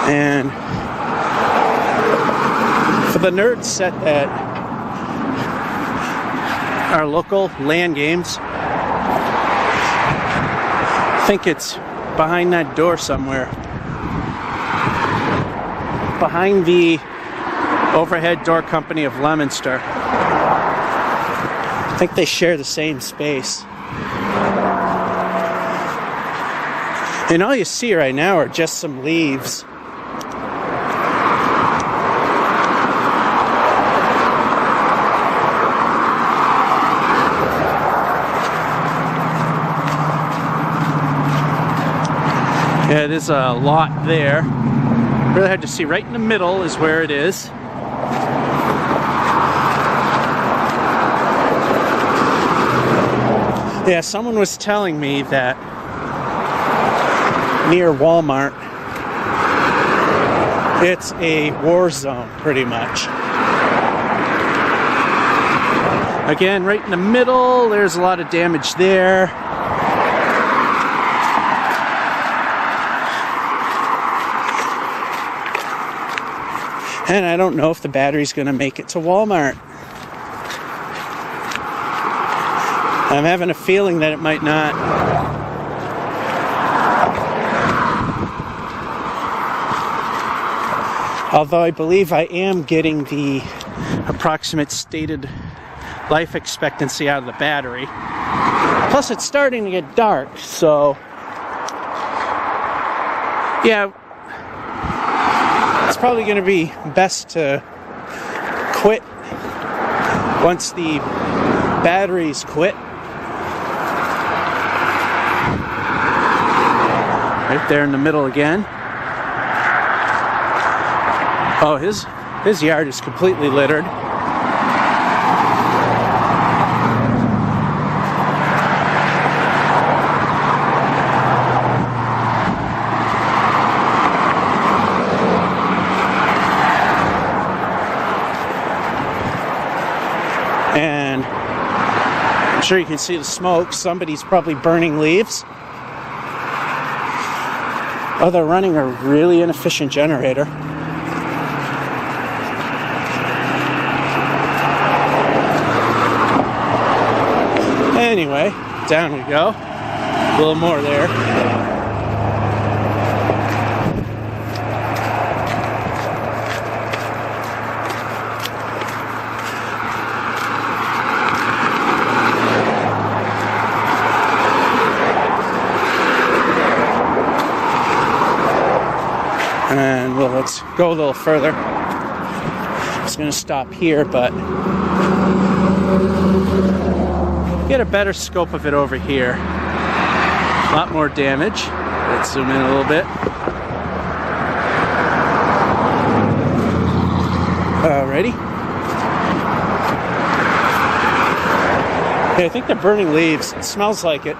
And for the nerd set at our local LAN games, I think it's behind that door somewhere. Behind the overhead door company of Leominster. I think they share the same space. And all you see right now are just some leaves. Yeah, there's a lot there. Really hard to see. Right in the middle is where it is. Yeah, someone was telling me that near Walmart, it's a war zone, pretty much. Again, right in the middle, there's a lot of damage there. And I don't know if the battery's going to make it to Walmart. I'm having a feeling that it might not. Although I believe I am getting the approximate stated life expectancy out of the battery. Plus it's starting to get dark, so yeah, it's probably going to be best to quit once the batteries quit. Right there in the middle again. Oh, his yard is completely littered. And I'm sure you can see the smoke. Somebody's probably burning leaves. Oh, they're running a really inefficient generator. Anyway, down we go. A little more there. And well, let's go a little further. I was going to stop here, but get a better scope of it over here. A lot more damage. Let's zoom in a little bit. Alrighty. Okay, I think they're burning leaves. It smells like it.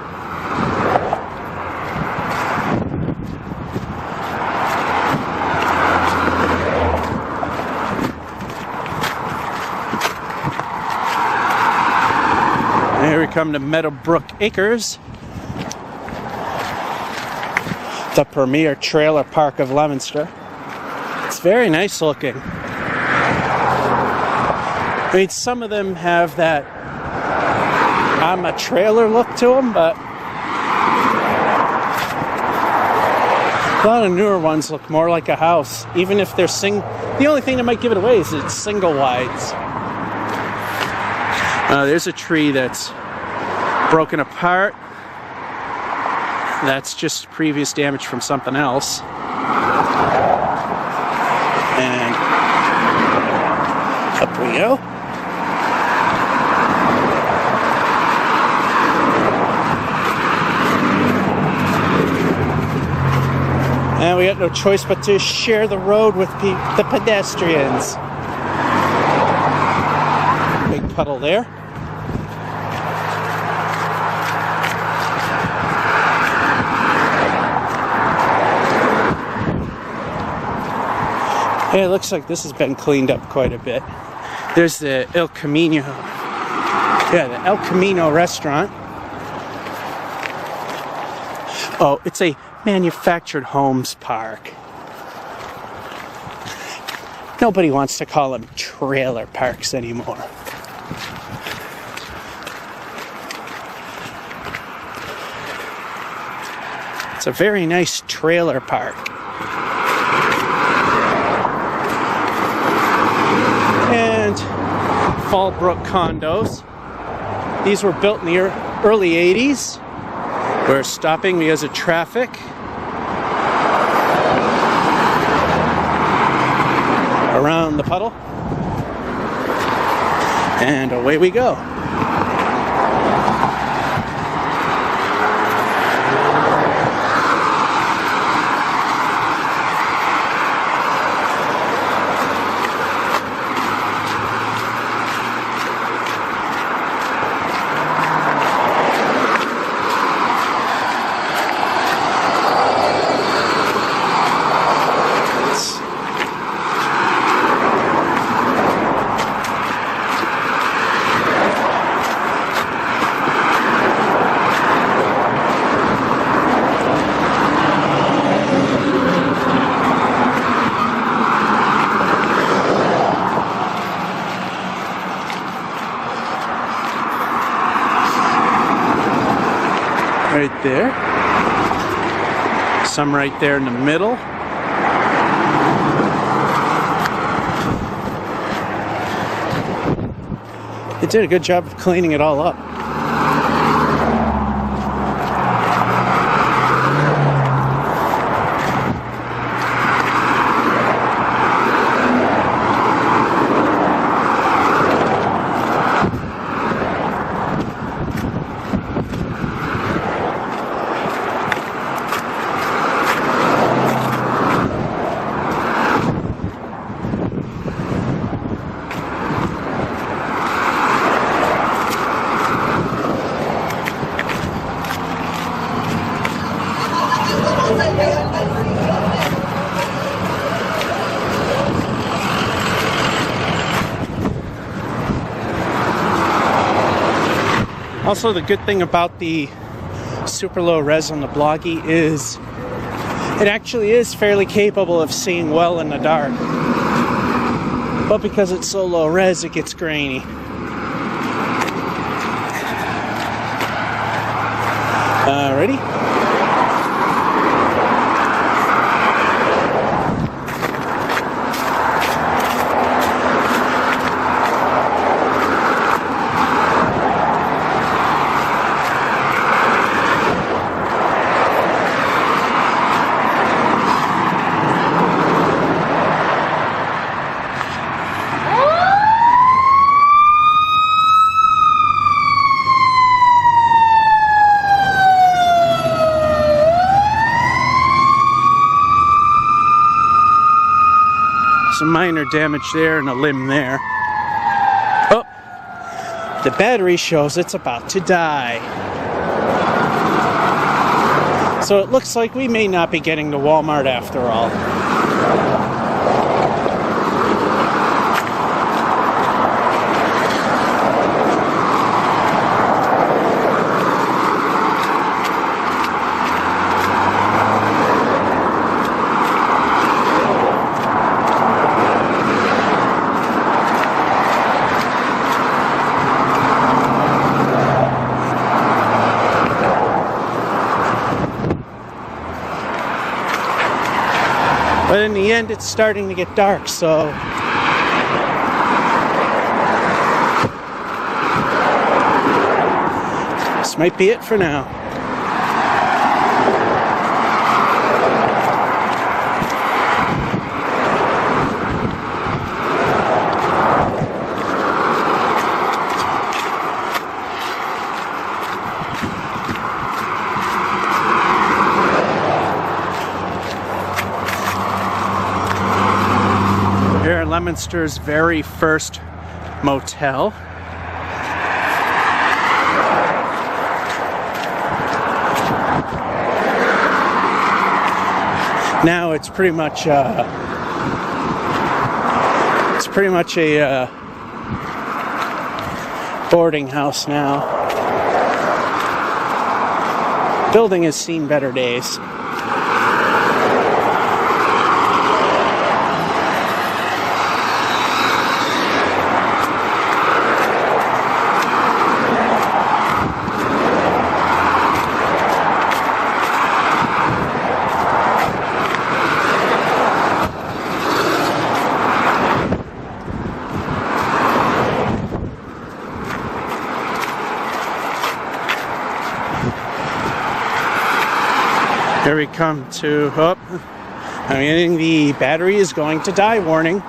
Here we come to Meadowbrook Acres, the premier trailer park of Leominster. It's very nice looking. I mean, some of them have that I'm a trailer look to them, but a lot of newer ones look more like a house, even if they're the only thing that might give it away is it's single wides. There's a tree that's broken apart. That's just previous damage from something else. And up we go. And we got no choice but to share the road with the pedestrians. Big puddle there. Hey, it looks like this has been cleaned up quite a bit. There's the El Camino. Yeah, the El Camino restaurant. Oh, it's a manufactured homes park. Nobody wants to call them trailer parks anymore. It's a very nice trailer park. And Fallbrook condos. These were built in the early 80s. We're stopping because of traffic. Around the puddle. And away we go. Right there. Some right there in the middle. They did a good job of cleaning it all up. Also, the good thing about the super low res on the Bloggy is it actually is fairly capable of seeing well in the dark. But because it's so low res, it gets grainy. Ready? Some minor damage there and a limb there. Oh, the battery shows it's about to die. So it looks like we may not be getting to Walmart after all. But in the end, it's starting to get dark, so this might be it for now. Here in Leominster's very first motel. Now it's pretty much a boarding house now. Building has seen better days. Here we come to, oh, I'm getting the battery is going to die warning.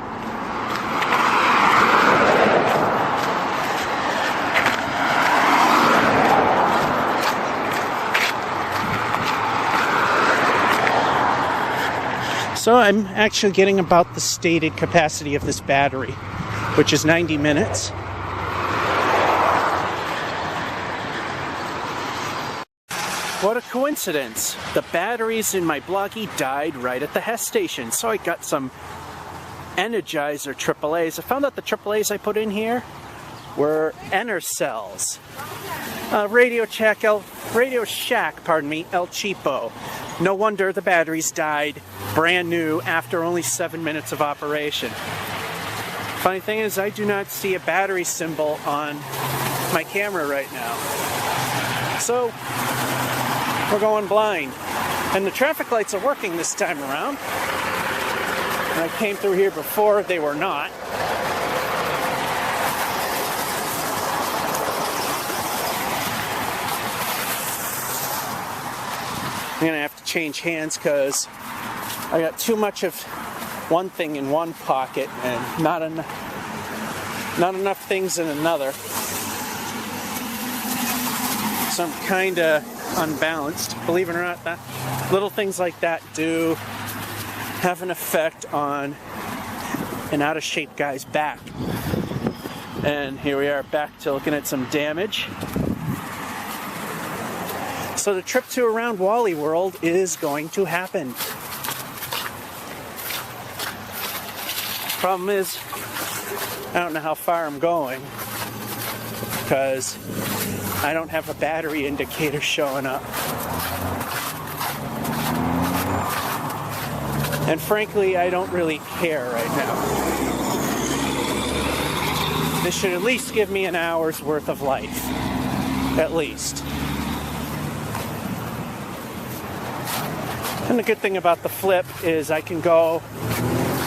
So I'm actually getting about the stated capacity of this battery, which is 90 minutes. What a coincidence. The batteries in my Bloggy died right at the Hess station, so I got some Energizer AAAs. I found out the AAAs I put in here were Ener cells. Radio Shack, El Cheapo. No wonder the batteries died brand new after only 7 minutes of operation. Funny thing is, I do not see a battery symbol on my camera right now. So, we're going blind. And the traffic lights are working this time around. When I came through here before, they were not. I'm gonna have to change hands because I got too much of one thing in one pocket and not enough things in another. So I'm kinda unbalanced. Believe it or not, that little things like that do have an effect on an out of shape guy's back. And here we are back to looking at some damage. So the trip to around Wally World is going to happen. Problem is, I don't know how far I'm going because I don't have a battery indicator showing up. And frankly, I don't really care right now. This should at least give me an hour's worth of life. At least. And the good thing about the Flip is I can go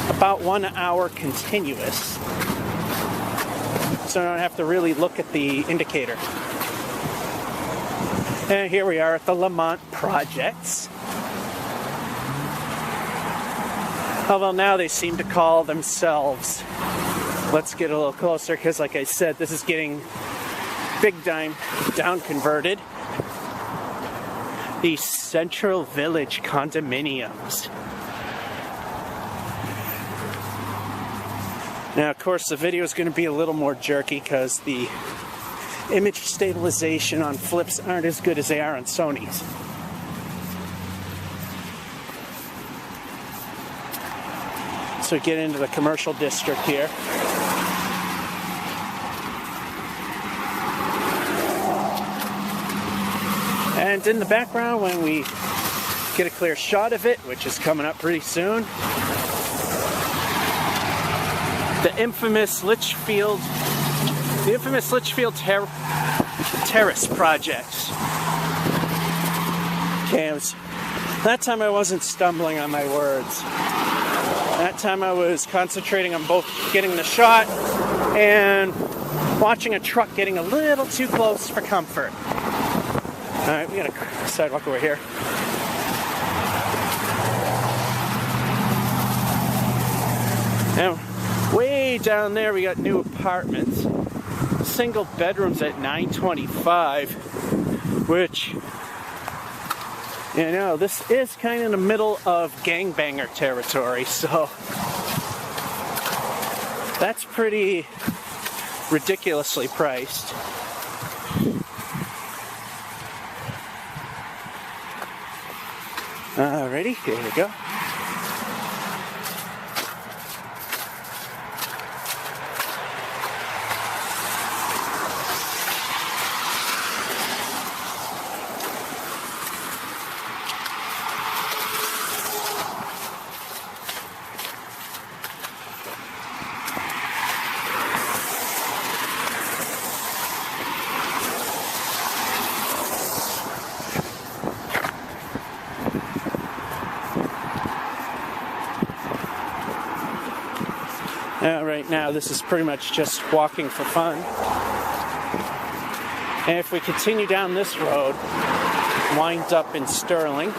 about 1 hour continuous. So I don't have to really look at the indicator. And here we are at the Lamont Projects. Although now they seem to call themselves, let's get a little closer because like I said, this is getting big time down converted. The Central Village condominiums. Now, of course, the video is going to be a little more jerky because the image stabilization on Flips aren't as good as they are on Sony's. So get into the commercial district here. And in the background, when we get a clear shot of it, which is coming up pretty soon, the infamous Litchfield Terrace project. Okay, that time I wasn't stumbling on my words. That time I was concentrating on both getting the shot and watching a truck getting a little too close for comfort. Alright, we got a sidewalk over here. Now, way down there we got new apartments. Single bedrooms at $925, which, you know, this is kind of in the middle of gangbanger territory, so that's pretty ridiculously priced. Alrighty, here we go. Right now, this is pretty much just walking for fun. And if we continue down this road, wind up in Sterling.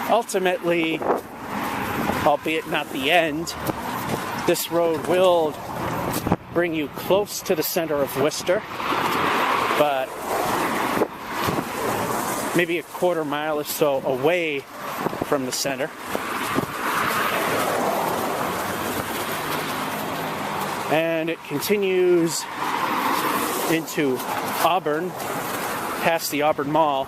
ultimately, albeit not the end, this road will bring you close to the center of Worcester, but maybe a quarter mile or so away from the center. And it continues into Auburn, past the Auburn Mall.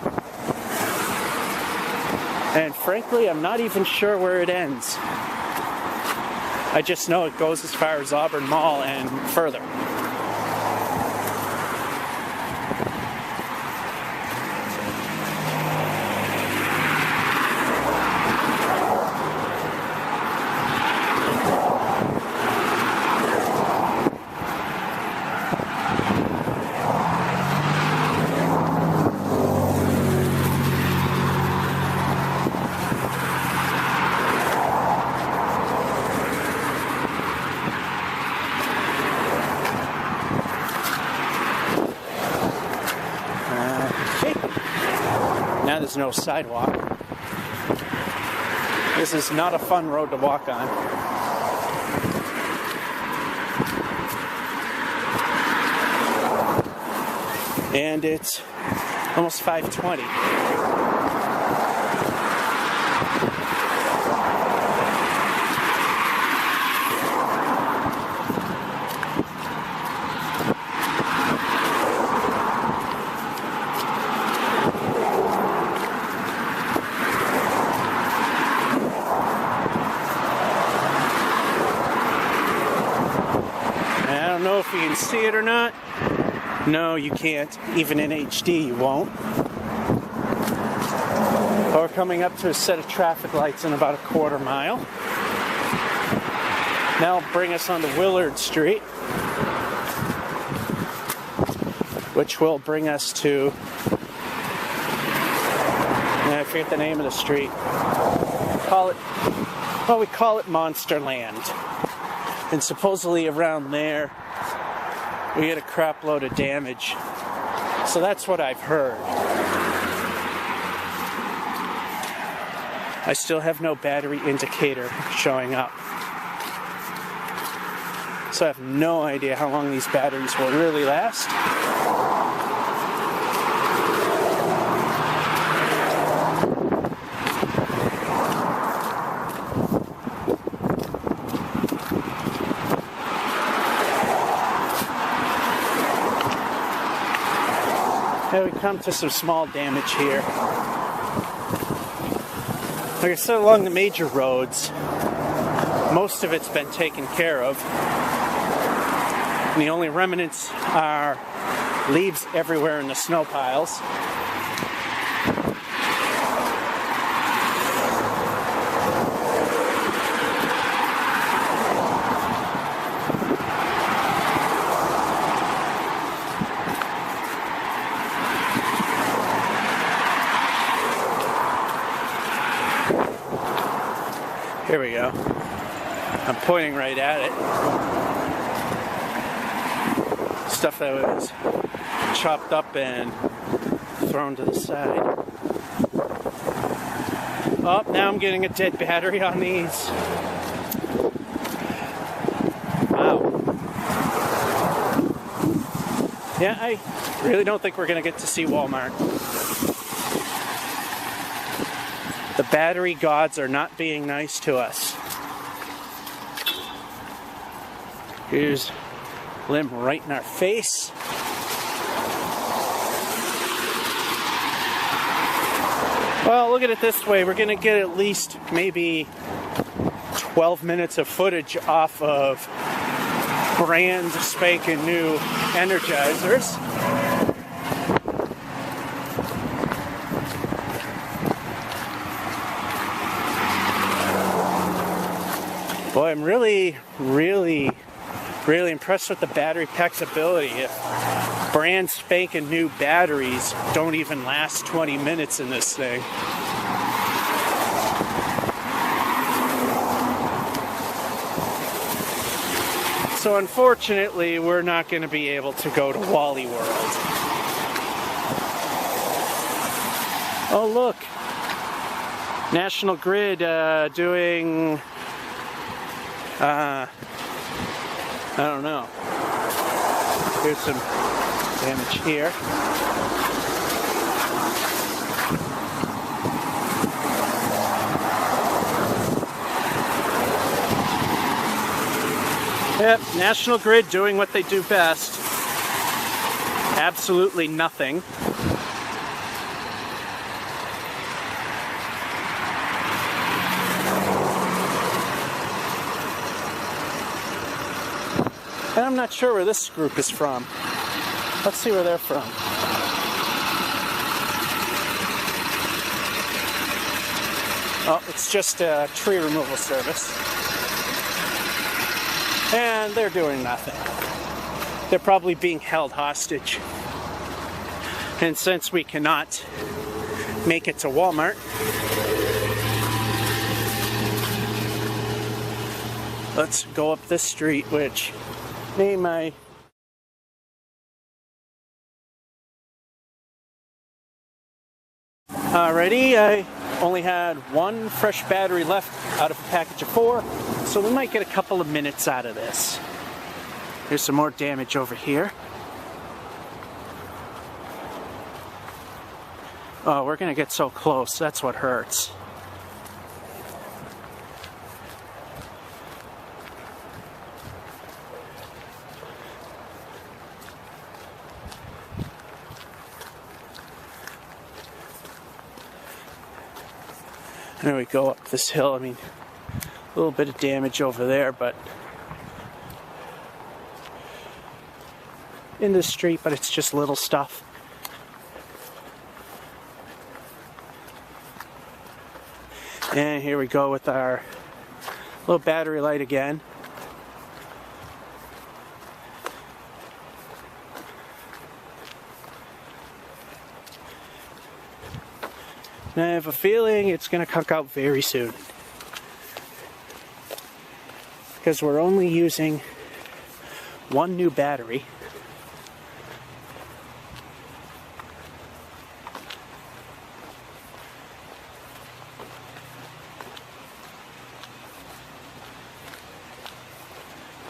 And frankly, I'm not even sure where it ends. I just know it goes as far as Auburn Mall and further. Now there's no sidewalk. This is not a fun road to walk on. And it's almost 5:20. I don't know if you can see it or not. No, you can't. Even in HD, you won't. But we're coming up to a set of traffic lights in about a quarter mile. Now bring us onto Willard Street, which will bring us to, I forget the name of the street. We call it Monsterland. And supposedly around there, we get a crap load of damage. So that's what I've heard. I still have no battery indicator showing up. So I have no idea how long these batteries will really last. Now we come to some small damage here. Like I said, along the major roads, most of it's been taken care of. And the only remnants are leaves everywhere in the snow piles. Here we go. I'm pointing right at it. Stuff that was chopped up and thrown to the side. Oh, now I'm getting a dead battery on these. Wow. Yeah, I really don't think we're going to get to see Walmart. The battery gods are not being nice to us. Here's limb right in our face. Well, look at it this way. We're going to get at least maybe 12 minutes of footage off of brand spanking new Energizers. Boy, I'm really impressed with the battery pack's ability. If brand spanking new batteries don't even last 20 minutes in this thing. So unfortunately, we're not going to be able to go to Wally World. Oh look, National Grid doing, I don't know. Here's some damage here. Yep, National Grid doing what they do best. Absolutely nothing. And I'm not sure where this group is from. Let's see where they're from. Oh, it's just a tree removal service. And they're doing nothing. They're probably being held hostage. And since we cannot make it to Walmart, let's go up this street, which may my... Alrighty, I only had one fresh battery left out of a package of 4, so we might get a couple of minutes out of this. There's some more damage over here. Oh, we're gonna get so close, that's what hurts. There we go up this hill. I mean, a little bit of damage over there, but in the street, but it's just little stuff. And here we go with our little battery light again. And I have a feeling it's going to cook out very soon. Because we're only using one new battery.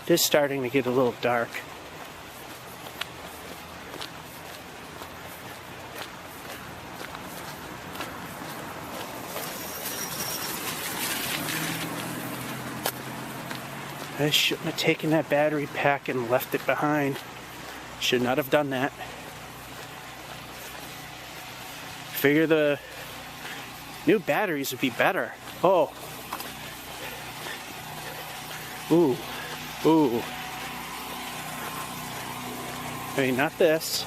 It is starting to get a little dark. I shouldn't have taken that battery pack and left it behind. Should not have done that. Figure the new batteries would be better. Oh. Ooh. Ooh. I mean, not this.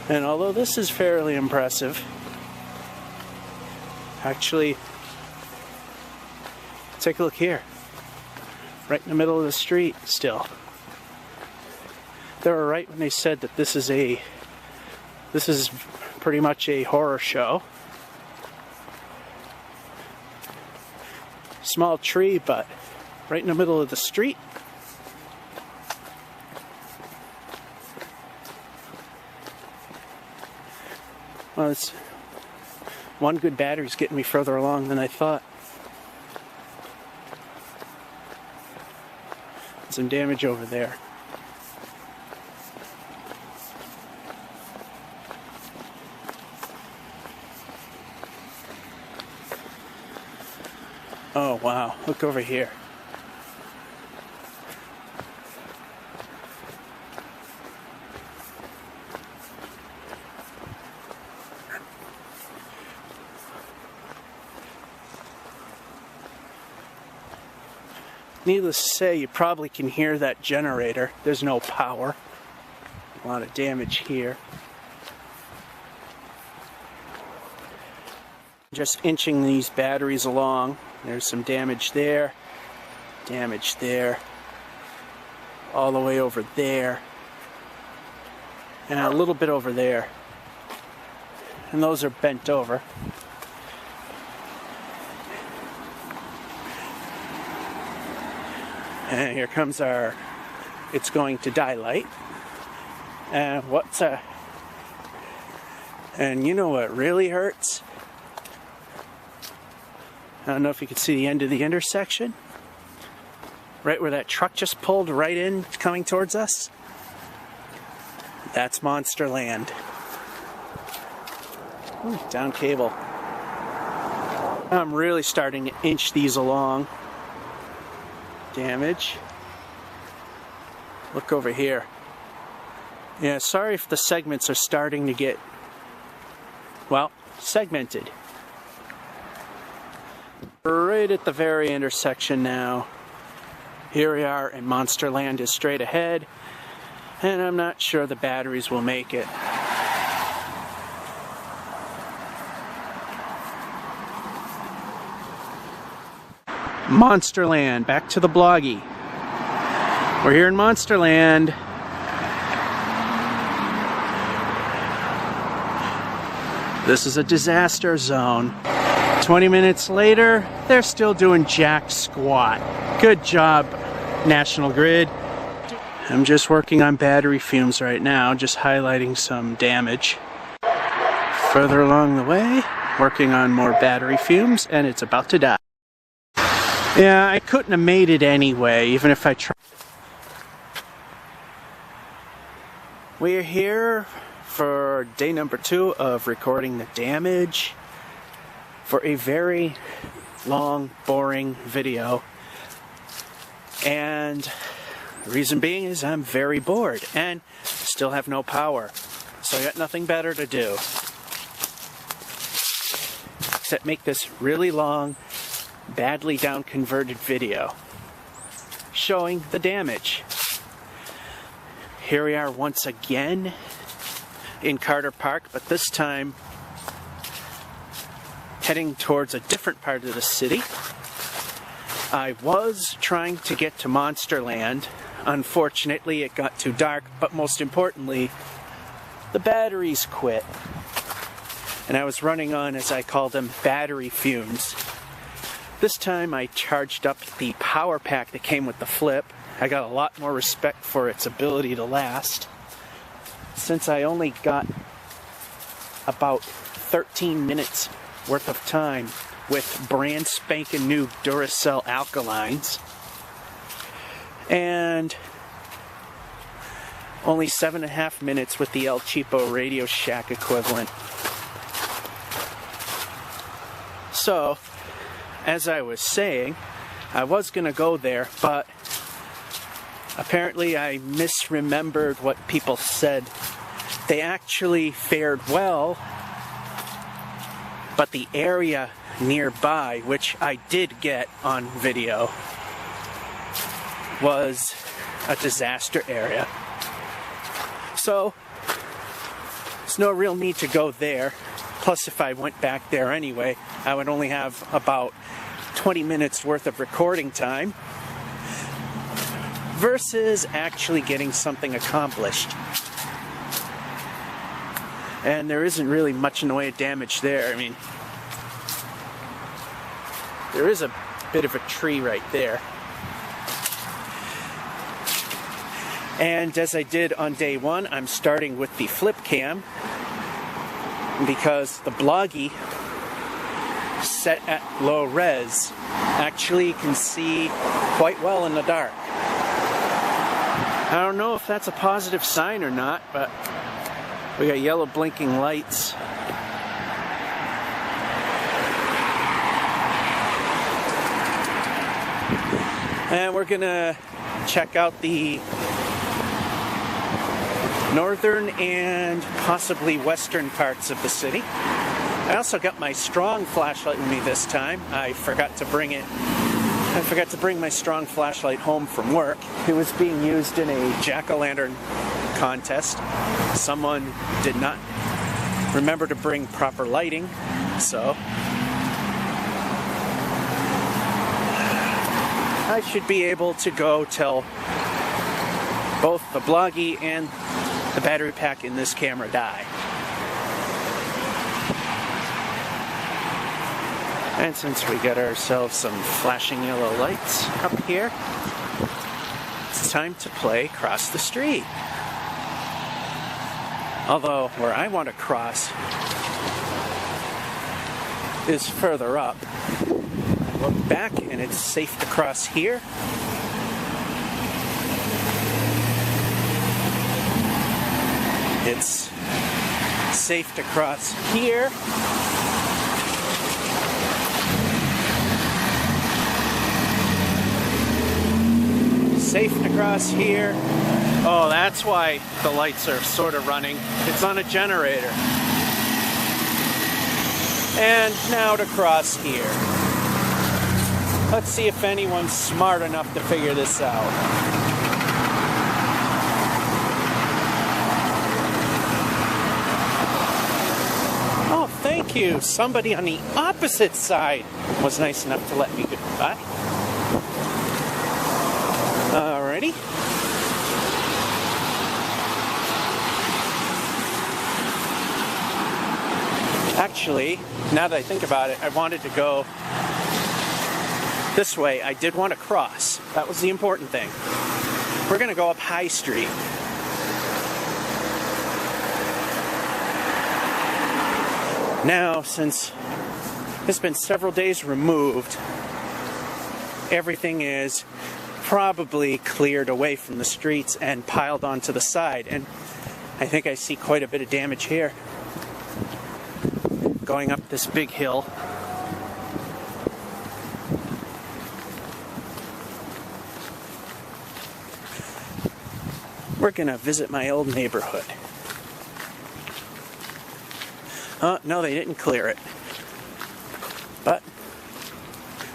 And although this is fairly impressive, actually, take a look here. Right in the middle of the street still. They were right when they said that this is pretty much a horror show. Small tree, but right in the middle of the street. Well, it's one good battery's getting me further along than I thought. Some damage over there. Oh wow, look over here. Needless to say, you probably can hear that generator. There's no power. A lot of damage here. Just inching these batteries along. There's some damage there. Damage there. All the way over there. And a little bit over there. And those are bent over. And here comes our it's going to die light. And and you know what really hurts? I don't know if you can see the end of the intersection. Right where that truck just pulled right in, coming towards us. That's Monsterland. Ooh, down cable. I'm really starting to inch these along. Damage. Look over here. Yeah, sorry if the segments are starting to get, well, segmented. Right at the very intersection now. Here we are, and Monsterland is straight ahead, and I'm not sure the batteries will make it. Monsterland, back to the bloggy. We're here in Monsterland. This is a disaster zone. 20 minutes later, they're still doing jack squat. Good job, National Grid. I'm just working on battery fumes right now, just highlighting some damage. Further along the way, working on more battery fumes, and it's about to die. Yeah, I couldn't have made it anyway, even if I tried. We're here for day number 2 of recording the damage for a very long, boring video. And the reason being is I'm very bored and still have no power. So I got nothing better to do except make this really long, badly down converted video showing the damage. Here we are once again in Carter Park, but this time heading towards a different part of the city. I was trying to get to Monsterland. Unfortunately, it got too dark, but most importantly, the batteries quit. And I was running on, as I call them, battery fumes. This time I charged up the power pack that came with the Flip. I got a lot more respect for its ability to last. Since I only got about 13 minutes worth of time with brand spanking new Duracell alkalines, and only 7.5 minutes with the El Cheapo Radio Shack equivalent. So, as I was saying, I was gonna go there, but apparently I misremembered what people said. They actually fared well, but the area nearby, which I did get on video, was a disaster area. So, there's no real need to go there. Plus, if I went back there anyway, I would only have about 20 minutes worth of recording time versus actually getting something accomplished. And there isn't really much in the way of damage there. I mean, there is a bit of a tree right there. And as I did on day 1, I'm starting with the Flip cam because the bloggy set at low res actually can see quite well in the dark. I don't know if that's a positive sign or not, but we got yellow blinking lights. And we're gonna check out the northern and possibly western parts of the city. I also got my strong flashlight with me this time. I forgot to bring my strong flashlight home from work. It was being used in a jack-o'-lantern contest. Someone did not remember to bring proper lighting, so I should be able to go till both the bloggy and the battery pack in this camera die. And since we got ourselves some flashing yellow lights up here, it's time to play Cross the Street. Although, where I want to cross is further up. look back, and it's safe to cross here. It's safe to cross here. Safe to cross here. Oh, that's why the lights are sort of running. It's on a generator. And now to cross here. Let's see if anyone's smart enough to figure this out. Oh, thank you. Somebody on the opposite side was nice enough to let me go by. Alrighty. Actually, now that I think about it, I wanted to go this way. I did want to cross. That was the important thing. We're going to go up High Street. Now, since it's been several days removed, everything is probably cleared away from the streets and piled onto the side. And I think I see quite a bit of damage here. Going up this big hill. We're gonna visit my old neighborhood. Oh, no, they didn't clear it. But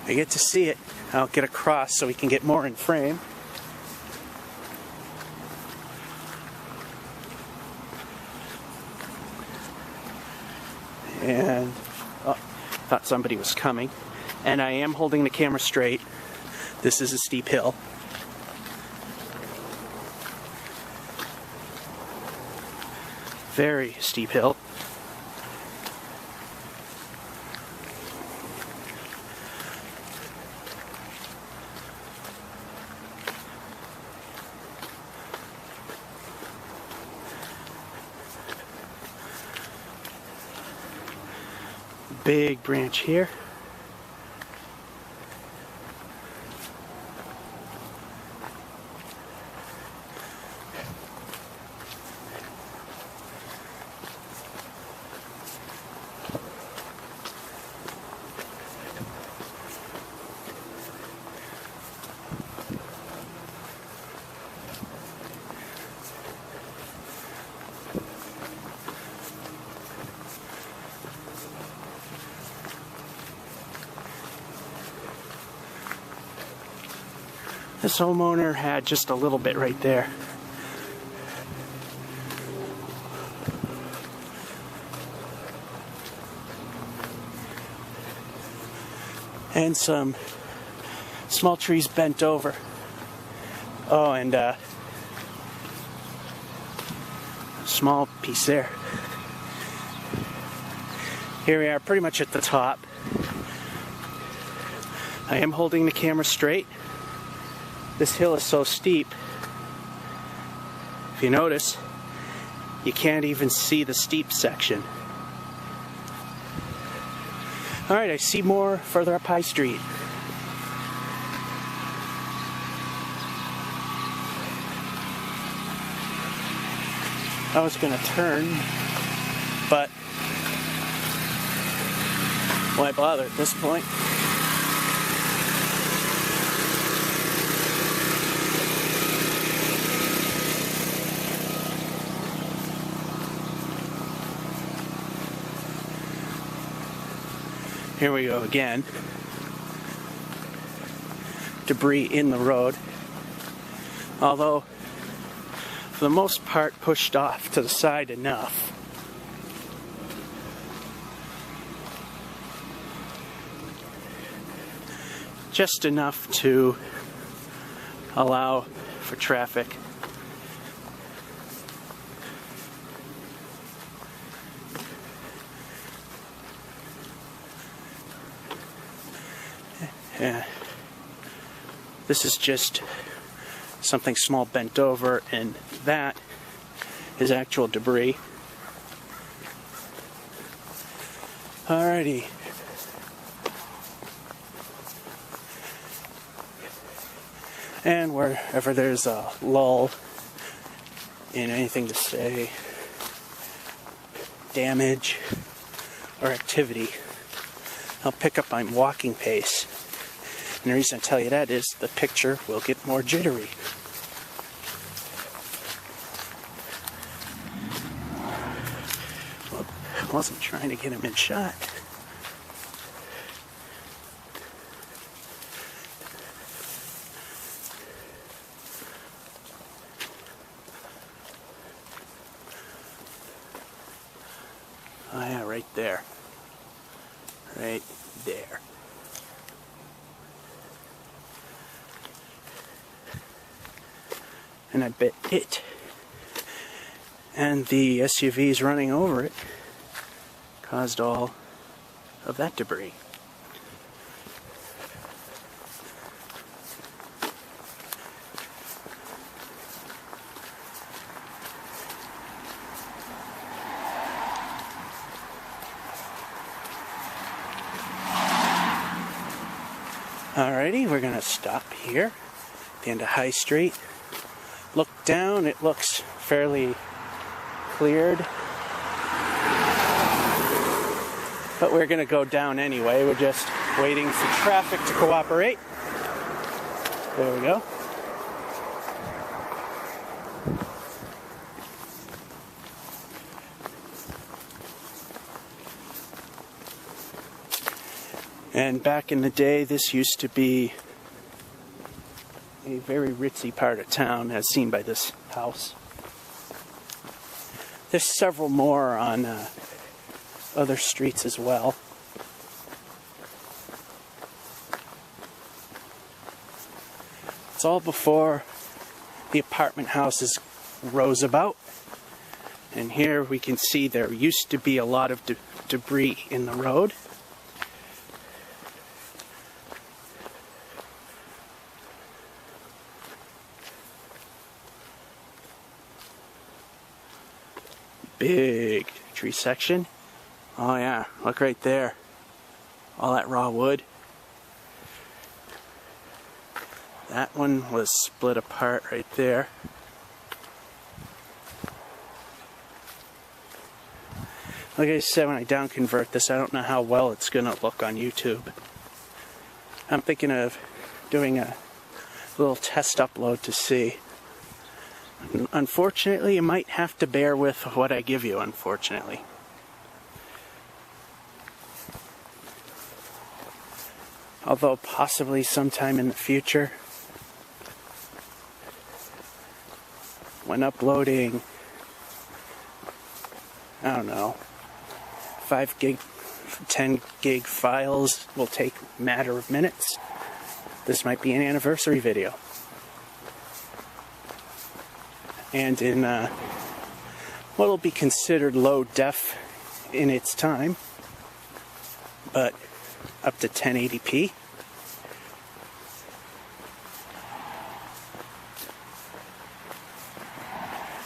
I get to see it. I'll get across so we can get more in frame. And oh, thought somebody was coming. And I am holding the camera straight. This is a steep hill. Very steep hill. Big branch here. This homeowner had just a little bit right there. And some small trees bent over. Oh, and a small piece there. Here we are, pretty much at the top. I am holding the camera straight. This hill is so steep, if you notice, you can't even see the steep section. Alright, I see more further up High Street. I was going to turn, but why bother at this point? Here we go again. Debris in the road. Although, for the most part, pushed off to the side enough. Just enough to allow for traffic. Yeah. This is just something small bent over, and that is actual debris. Alrighty. And wherever there's a lull in anything to say, damage, or activity, I'll pick up my walking pace. And the reason I tell you that is the picture will get more jittery. Well, I wasn't trying to get him in shot. Oh yeah, right there. Right there. And I bet it and the SUVs running over it caused all of that debris. Alrighty, we're gonna stop here at the end of High Street. Look down, it looks fairly cleared. But we're gonna go down anyway. We're just waiting for traffic to cooperate. There we go. And back in the day, this used to be a very ritzy part of town, as seen by this house. There's several more on other streets as well. It's all before the apartment houses rose about. And here we can see there used to be a lot of debris in the road. Big tree section. Oh yeah, look right there. All that raw wood. That one was split apart right there. Like I said, when I down convert this, I don't know how well it's gonna look on YouTube. I'm thinking of doing a little test upload to see. Unfortunately, you might have to bear with what I give you, unfortunately. Although possibly sometime in the future, when uploading, I don't know, 5 gig, 10 gig files will take a matter of minutes. This might be an anniversary video. And in what will be considered low def in its time, but up to 1080p.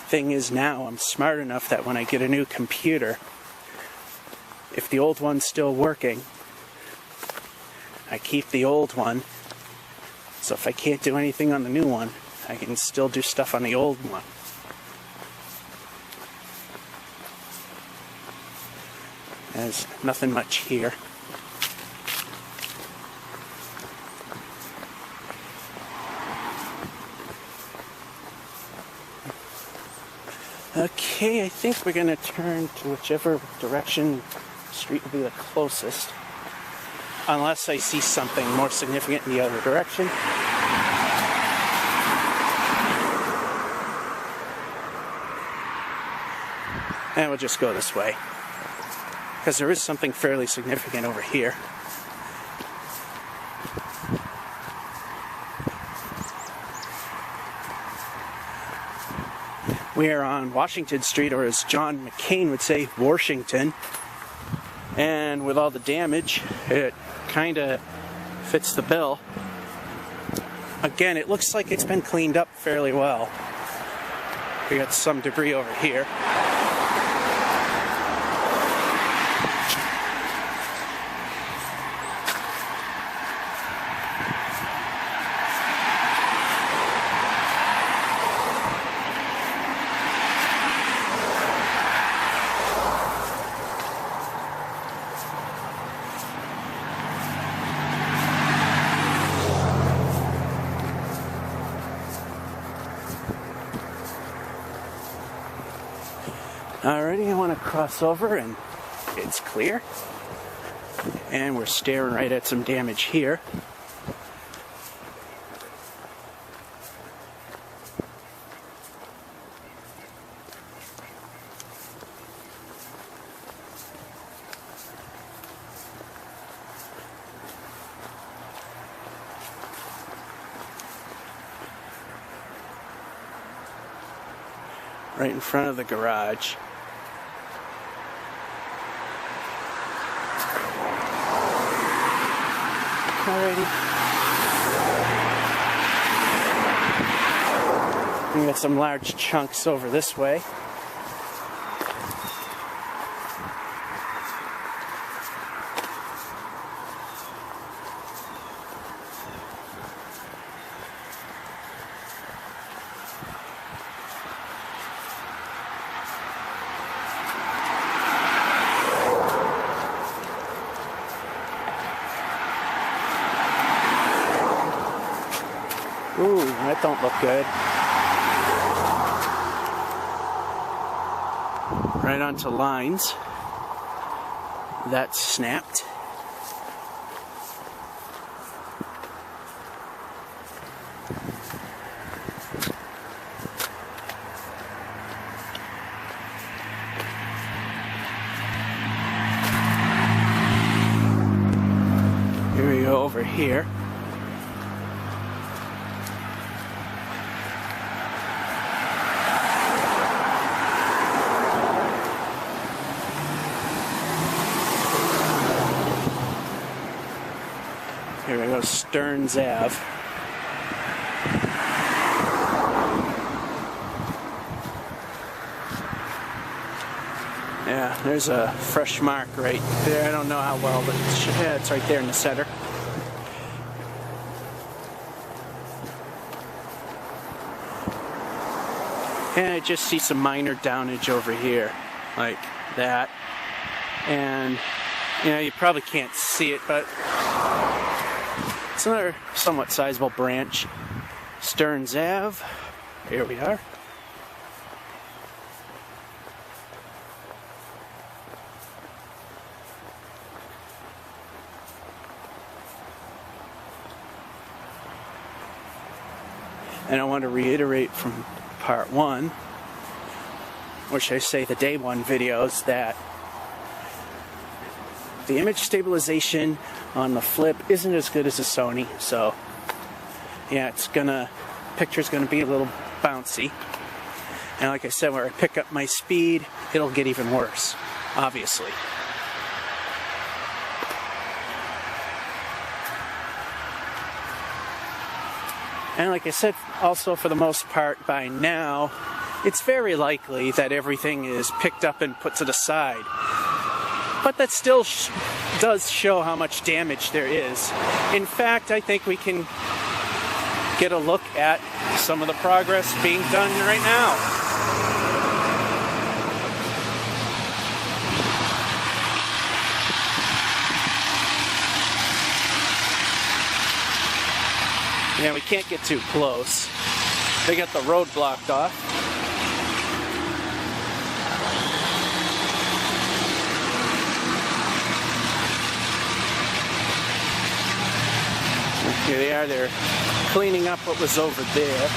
Thing is, now I'm smart enough that when I get a new computer, if the old one's still working, I keep the old one. So if I can't do anything on the new one, I can still do stuff on the old one. There's nothing much here. Okay, I think we're going to turn to whichever direction the street will be the closest. Unless I see something more significant in the other direction. And we'll just go this way. Because there is something fairly significant over here. We are on Washington Street, or as John McCain would say, Washington. And with all the damage, it kind of fits the bill. Again, it looks like it's been cleaned up fairly well. We got some debris over here. Alrighty, I want to cross over and it's clear. And we're staring right at some damage here. Right in front of the garage. Alrighty. We got some large chunks over this way. Ooh, that don't look good. Right onto lines. That's snapped. Here we go over here. Here we go, Stearns Ave. Yeah, there's a fresh mark right there. I don't know how well, but yeah, it's right there in the center. And I just see some minor downage over here, like that. And, you know, you probably can't see it, but it's another somewhat sizable branch. Stearns Ave. Here we are. And I want to reiterate from part one, or should I say the day one videos, that the image stabilization on the Flip isn't as good as the Sony, so yeah, picture's gonna be a little bouncy. And like I said, where I pick up my speed, it'll get even worse, obviously. And like I said, also for the most part by now, it's very likely that everything is picked up and put to the side. But that still does show how much damage there is. In fact, I think we can get a look at some of the progress being done right now. Yeah, we can't get too close. They got the road blocked off. Here they are, they're cleaning up what was over there.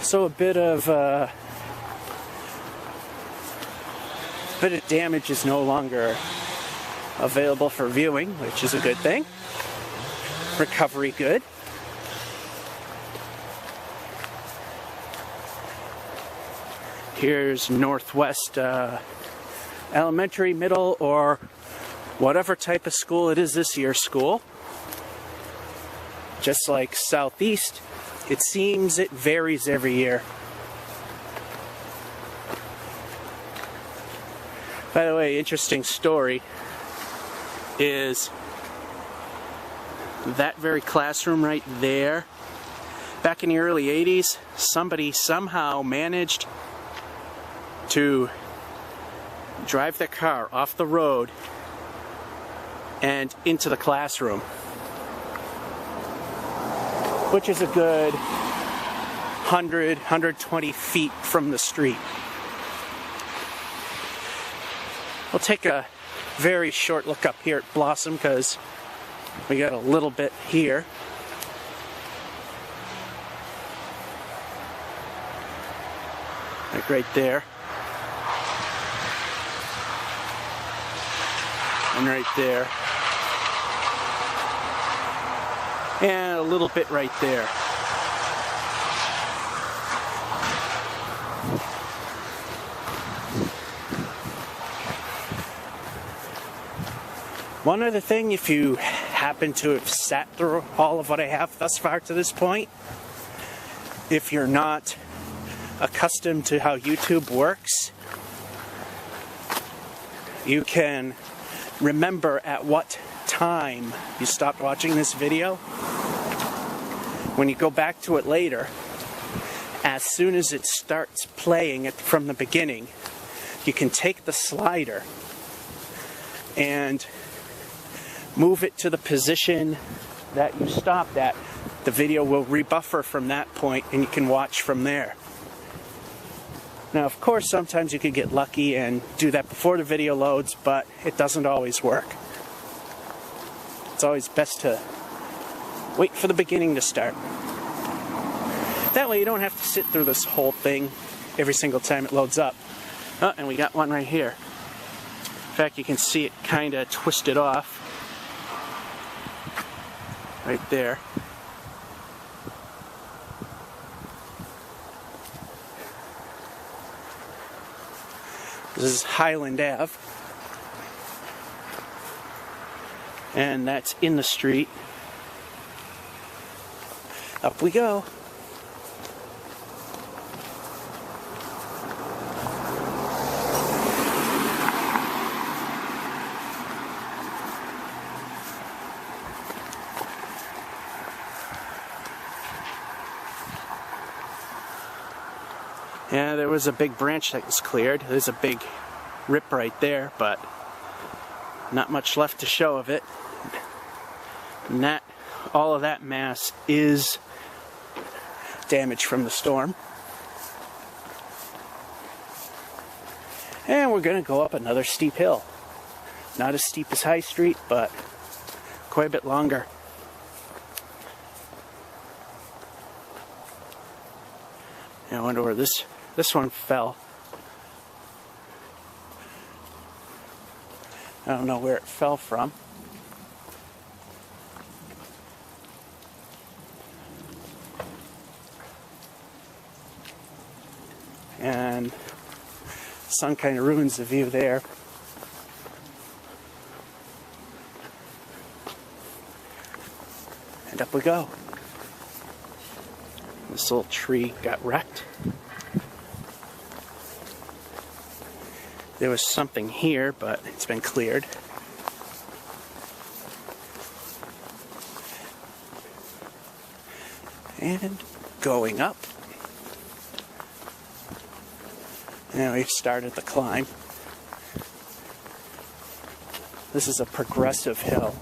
So a bit of damage is no longer available for viewing, which is a good thing. Recovery good. Here's Northwest Elementary, middle, or whatever type of school it is this year's school. Just like Southeast, it seems it varies every year. By the way, interesting story is that very classroom right there. Back in the early 80s, somebody somehow managed to drive their car off the road and into the classroom. which is a good 100, 120 feet from the street. We'll take a very short look up here at Blossom because we got a little bit here. Like right there. And right there. And a little bit right there. One other thing, if you happen to have sat through all of what I have thus far to this point, if you're not accustomed to how YouTube works, you can remember at what time you stopped watching this video. When you go back to it later, as soon as it starts playing it from the beginning, you can take the slider and move it to the position that you stopped at. The video will rebuffer from that point and you can watch from there. Now, of course, sometimes you could get lucky and do that before the video loads, but it doesn't always work. It's always best to wait for the beginning to start. That way you don't have to sit through this whole thing every single time it loads up. Oh, and we got one right here. In fact, you can see it kind of twisted off. Right there. This is Highland Ave. And that's in the street. Up we go. Yeah, there was a big branch that was cleared. There's a big rip right there, but not much left to show of it. And that, all of that mass is damage from the storm. And we're going to go up another steep hill. Not as steep as High Street, but quite a bit longer. And I wonder where this one fell. I don't know where it fell from. And the sun kind of ruins the view there. And up we go. This little tree got wrecked. There was something here, but it's been cleared. And going up. Now we've started the climb. This is a progressive hill.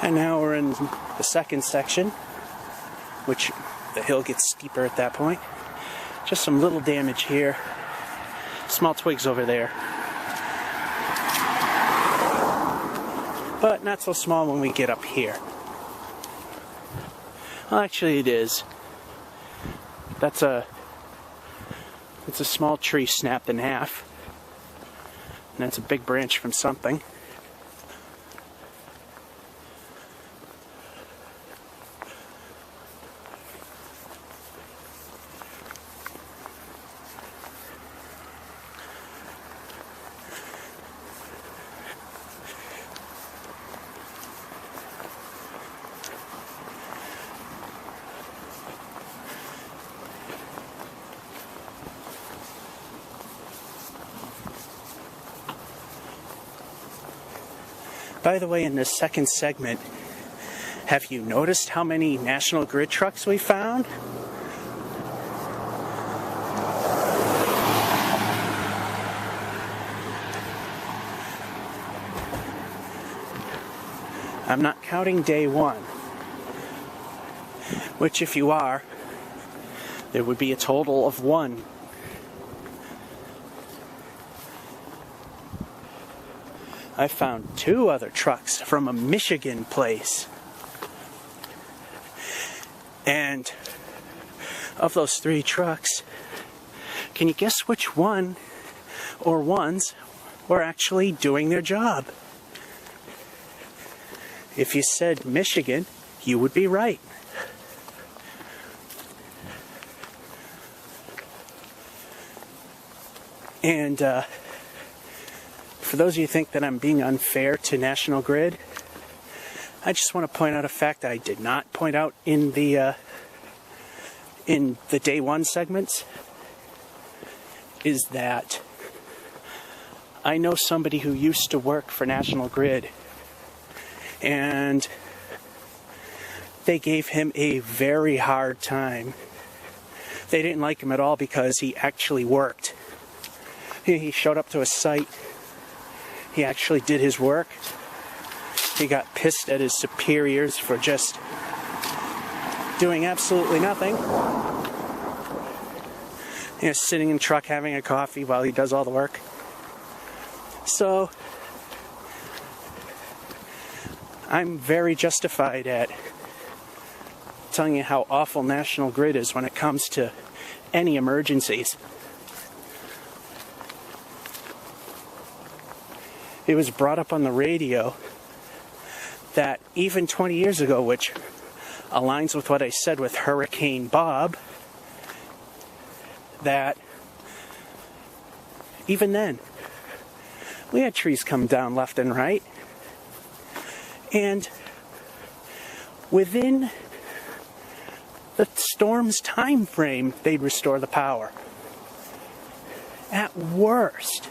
And now we're in the second section, which the hill gets steeper at that point. Just some little damage here. Small twigs over there. But not so small when we get up here. Well, actually it is. It's a small tree snapped in half. And that's a big branch from something. By the way, in this second segment, have you noticed how many National Grid trucks we found? I'm not counting day one, which if you are, there would be a total of 1. I found 2 other trucks from a Michigan place. And of those 3 trucks, can you guess which one or ones were actually doing their job? If you said Michigan, you would be right. And for those of you who think that I'm being unfair to National Grid, I just want to point out a fact I did not point out in the day one segments, is that I know somebody who used to work for National Grid, and they gave him a very hard time. They didn't like him at all because he actually worked. He showed up to a site. He actually did his work. He got pissed at his superiors for just doing absolutely nothing. You know, sitting in the truck having a coffee while he does all the work. So, I'm very justified at telling you how awful National Grid is when it comes to any emergencies. It was brought up on the radio that even 20 years ago, which aligns with what I said with Hurricane Bob, that even then, we had trees come down left and right, and within the storm's time frame, they'd restore the power. At worst.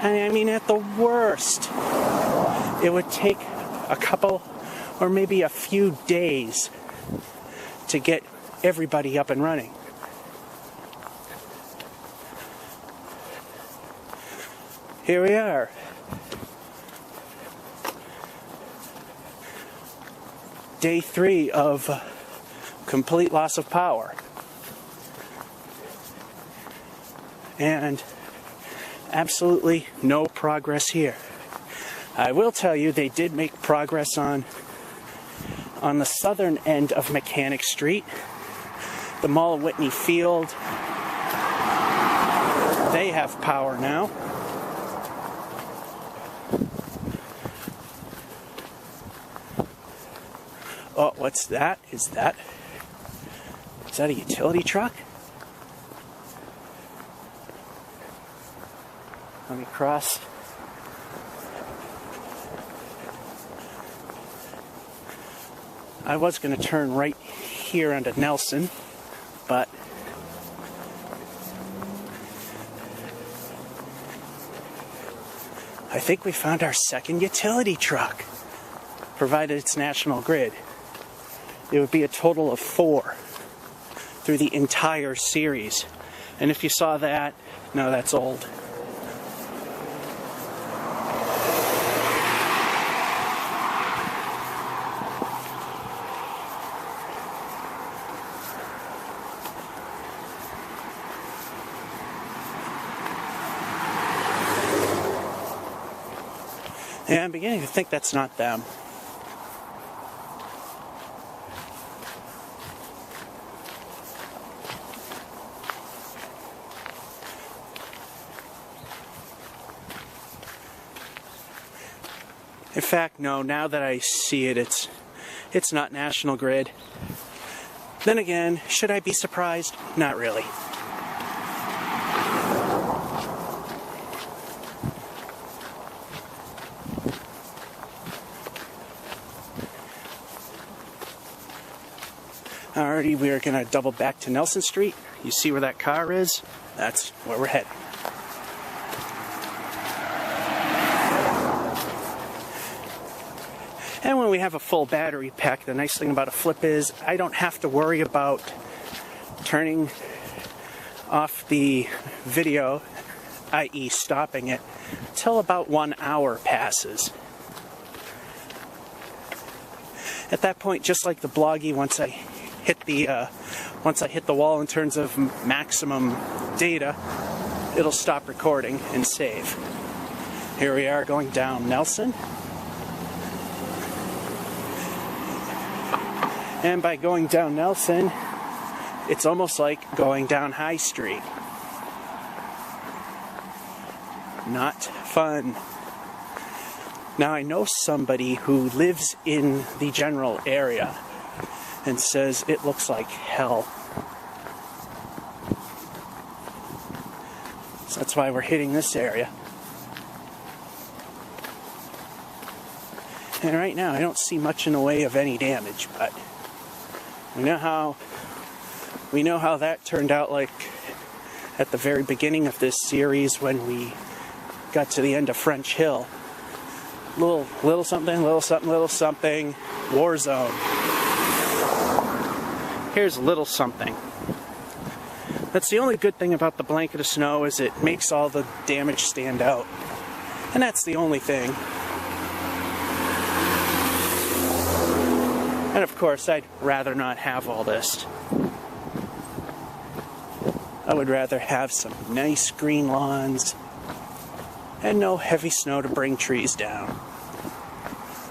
I mean, at the worst, it would take a couple or maybe a few days to get everybody up and running. Here we are. Day 3 of complete loss of power. And absolutely no progress here. I will tell you they did make progress on the southern end of Mechanic Street, the Mall of Whitney Field. They have power now. Oh, what's that? Is that a utility truck? Let me cross. I was going to turn right here onto Nelson, but I think we found our second utility truck, provided it's National Grid. It would be a total of 4 through the entire series. And if you saw that, no, that's old. And I'm beginning to think that's not them. In fact, no, now that I see it, it's not National Grid. Then again, should I be surprised? Not really. Alrighty, we are going to double back to Nelson Street. You see where that car is? That's where we're heading. And when we have a full battery pack, the nice thing about a Flip is I don't have to worry about turning off the video, i.e. stopping it, till about 1 hour passes. At that point, just like the Bloggy, once I hit the wall in terms of maximum data, it'll stop recording and save. Here we are going down Nelson. And by going down Nelson, it's almost like going down High Street. Not fun. Now I know somebody who lives in the general area and says it looks like hell. So that's why we're hitting this area. And right now I don't see much in the way of any damage, but we know how that turned out, like at the very beginning of this series when we got to the end of French Hill. Little something, little something, little something, war zone. Here's little something. That's the only good thing about the blanket of snow, is it makes all the damage stand out. And that's the only thing. And of course, I'd rather not have all this. I would rather have some nice green lawns and no heavy snow to bring trees down,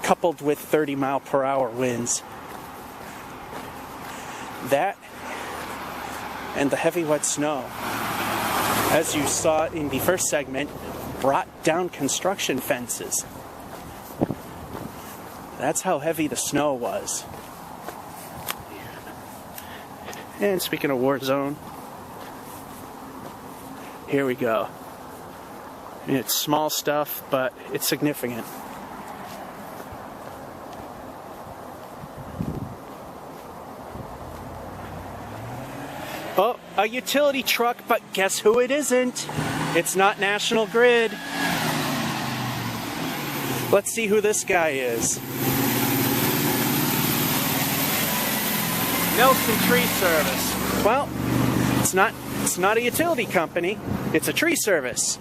coupled with 30-mile-per-hour winds. That and the heavy wet snow, as you saw in the first segment, brought down construction fences. That's how heavy the snow was. And speaking of war zone, here we go. It's small stuff, but it's significant. Oh, a utility truck, but guess who it isn't? It's not National Grid. Let's see who this guy is. Nelson Tree Service. Well, it's not a utility company, it's a tree service.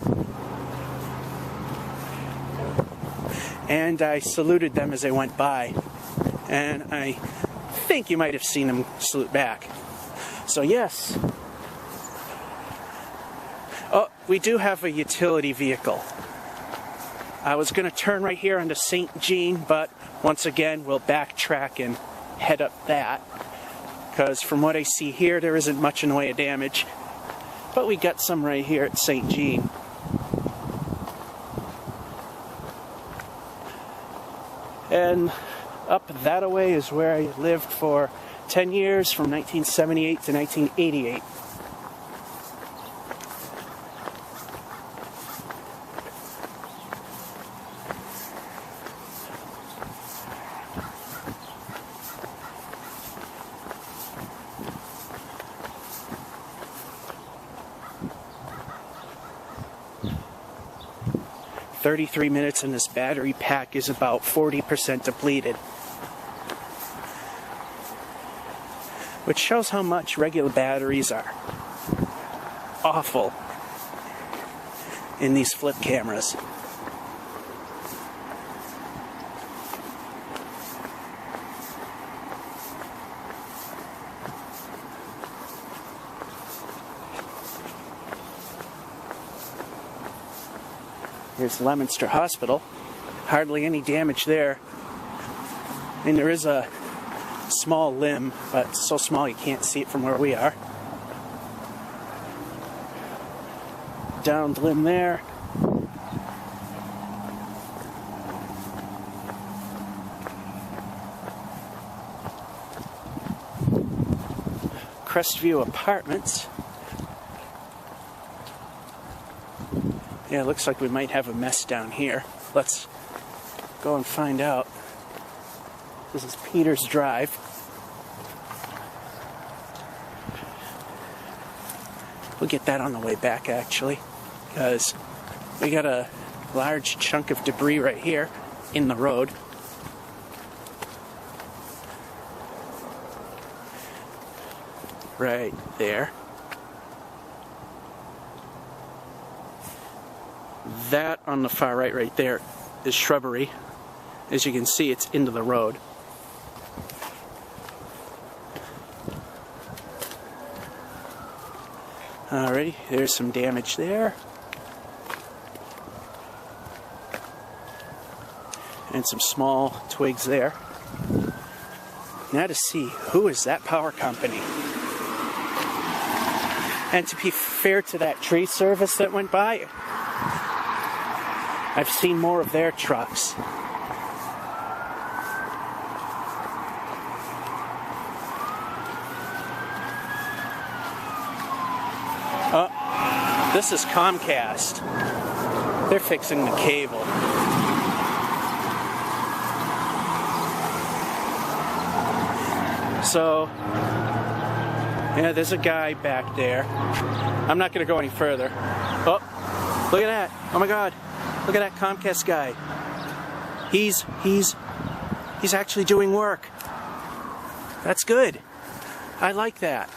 And I saluted them as they went by. And I think you might have seen them salute back. So yes. Oh, we do have a utility vehicle. I was going to turn right here onto St. Jean, but once again, we'll backtrack and head up that. Because from what I see here, there isn't much in the way of damage. But we got some right here at St. Jean. And up that-a-way is where I lived for 10 years, from 1978 to 1988. "33 minutes and this battery pack is about 40% depleted." Which shows how much regular batteries are awful in these Flip cameras. Here's Leominster Hospital. Hardly any damage there. I mean, there is a small limb, but it's so small you can't see it from where we are. Downed limb there. Crestview Apartments. Yeah, it looks like we might have a mess down here. Let's go and find out. This is Peter's Drive. We'll get that on the way back, actually, because we got a large chunk of debris right here in the road. Right there. That on the far right there is shrubbery. As you can see, it's into the road. Alrighty, there's some damage there. And some small twigs there. Now to see, who is that power company? And to be fair to that tree service that went by, I've seen more of their trucks. Oh, this is Comcast. They're fixing the cable. So, yeah, there's a guy back there. I'm not going to go any further. Oh, look at that. Oh my God. Look at that Comcast guy. He's actually doing work. That's good. I like that.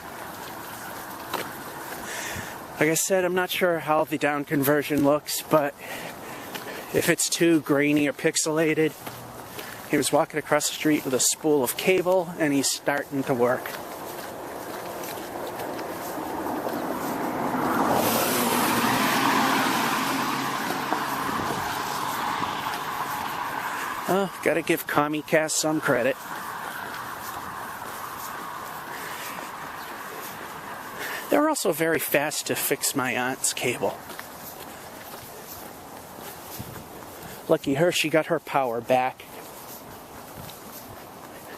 Like I said, I'm not sure how the down conversion looks, but if it's too grainy or pixelated, he was walking across the street with a spool of cable and he's starting to work. Oh, gotta give Comcast some credit. They were also very fast to fix my aunt's cable. Lucky her, she got her power back.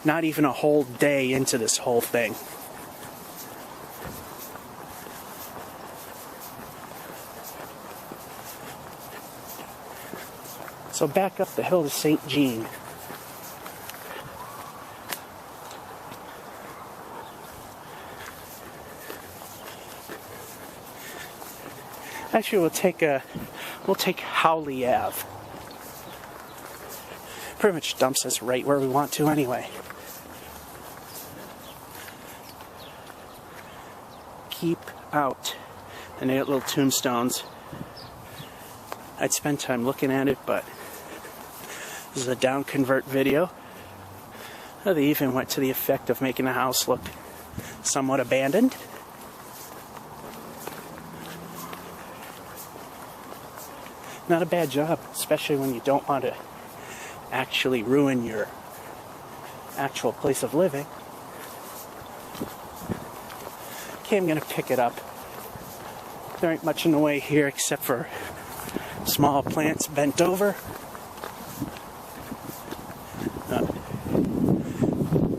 Not even a whole day into this whole thing. So back up the hill to St. Jean. Actually, we'll take Howley Ave. Pretty much dumps us right where we want to anyway. Keep out. And they got little tombstones. I'd spend time looking at it, but this is a down convert video. Oh, they even went to the effect of making the house look somewhat abandoned. Not a bad job, especially when you don't want to actually ruin your actual place of living. Okay, I'm going to pick it up. There ain't much in the way here except for small plants bent over.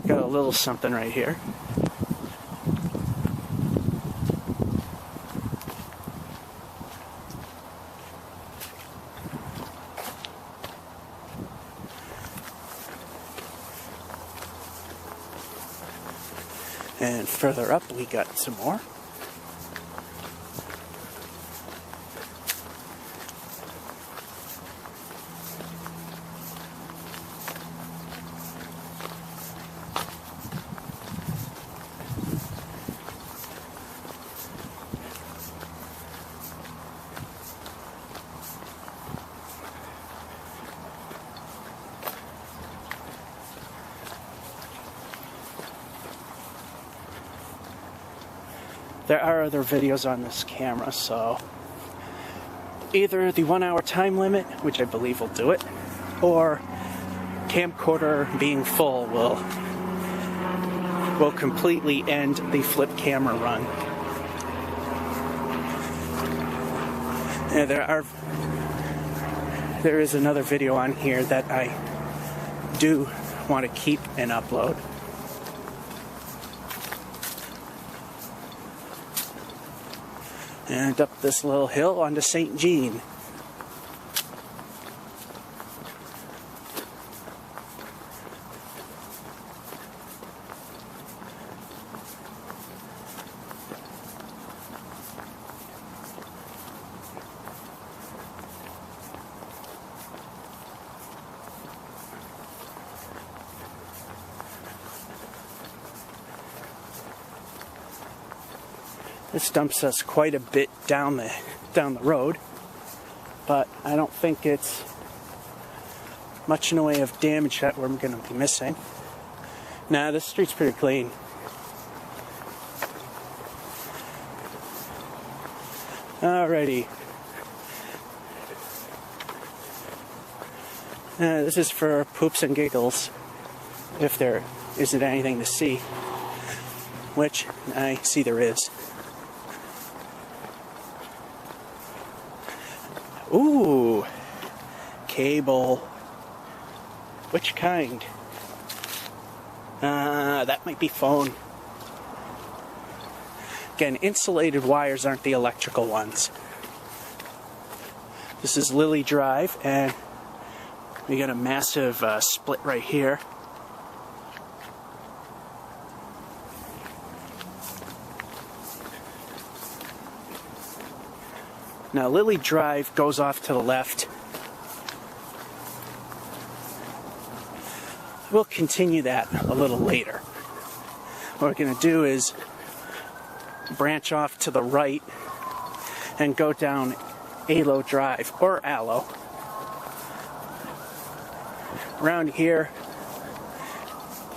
Got a little something right here. And further up, we got some more. There are other videos on this camera, so either the 1 hour time limit, which I believe will do it, or camcorder being full will completely end the flip camera run. And there is another video on here that I do want to keep and upload. And up this little hill onto St. Jean. This dumps us quite a bit down the road, but I don't think it's much in the way of damage that we're going to be missing. Nah, this street's pretty clean. Alrighty. This is for poops and giggles, if there isn't anything to see, which I see there is. Ooh, cable. Which kind? That might be phone. Again, insulated wires aren't the electrical ones. This is Lily Drive, and we got a massive split right here. Now, Lily Drive goes off to the left. We'll continue that a little later. What we're going to do is branch off to the right and go down Aloe Drive, or Aloe. Around here,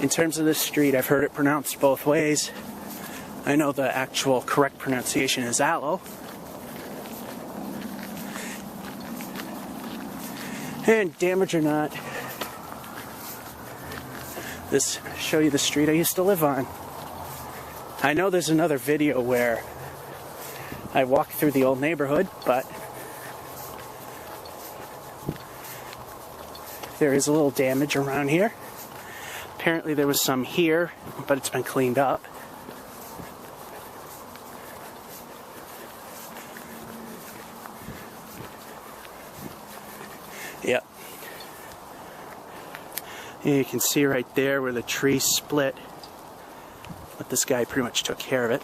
in terms of this street, I've heard it pronounced both ways. I know the actual correct pronunciation is Aloe. And damage or not, this show you the street I used to live on. I know there's another video where I walk through the old neighborhood, but there is a little damage around here. Apparently there was some here, but it's been cleaned up. Yep. And you can see right there where the tree split. But this guy pretty much took care of it.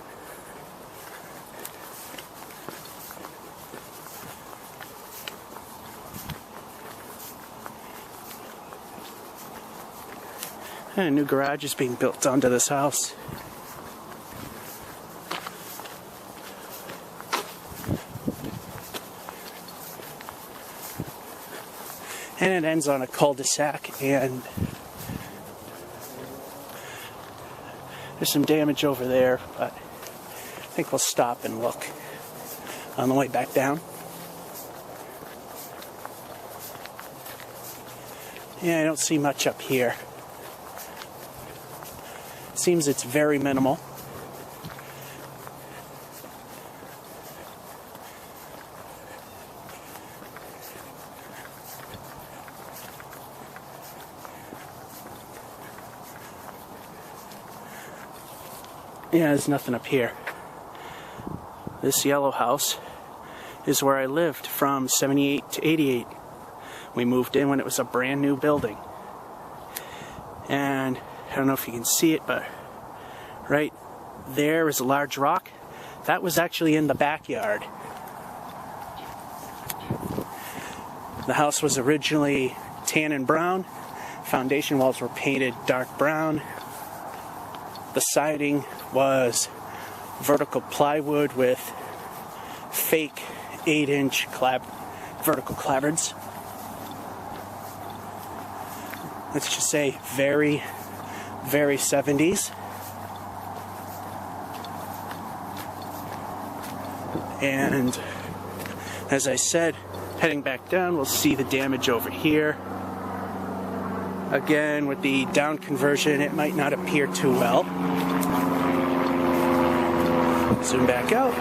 And a new garage is being built onto this house. And it ends on a cul-de-sac, and there's some damage over there, but I think we'll stop and look on the way back down. Yeah, I don't see much up here. Seems it's very minimal. Yeah, there's nothing up here. This yellow house is where I lived from 78 to 88. We moved in when it was a brand new building. And I don't know if you can see it, but right there is a large rock. That was actually in the backyard. The house was originally tan and brown. Foundation walls were painted dark brown. The siding was vertical plywood with fake 8-inch vertical clapboards. Let's just say very, very 70s. And as I said, heading back down, we'll see the damage over here. Again, with the down conversion, it might not appear too well. Zoom back out.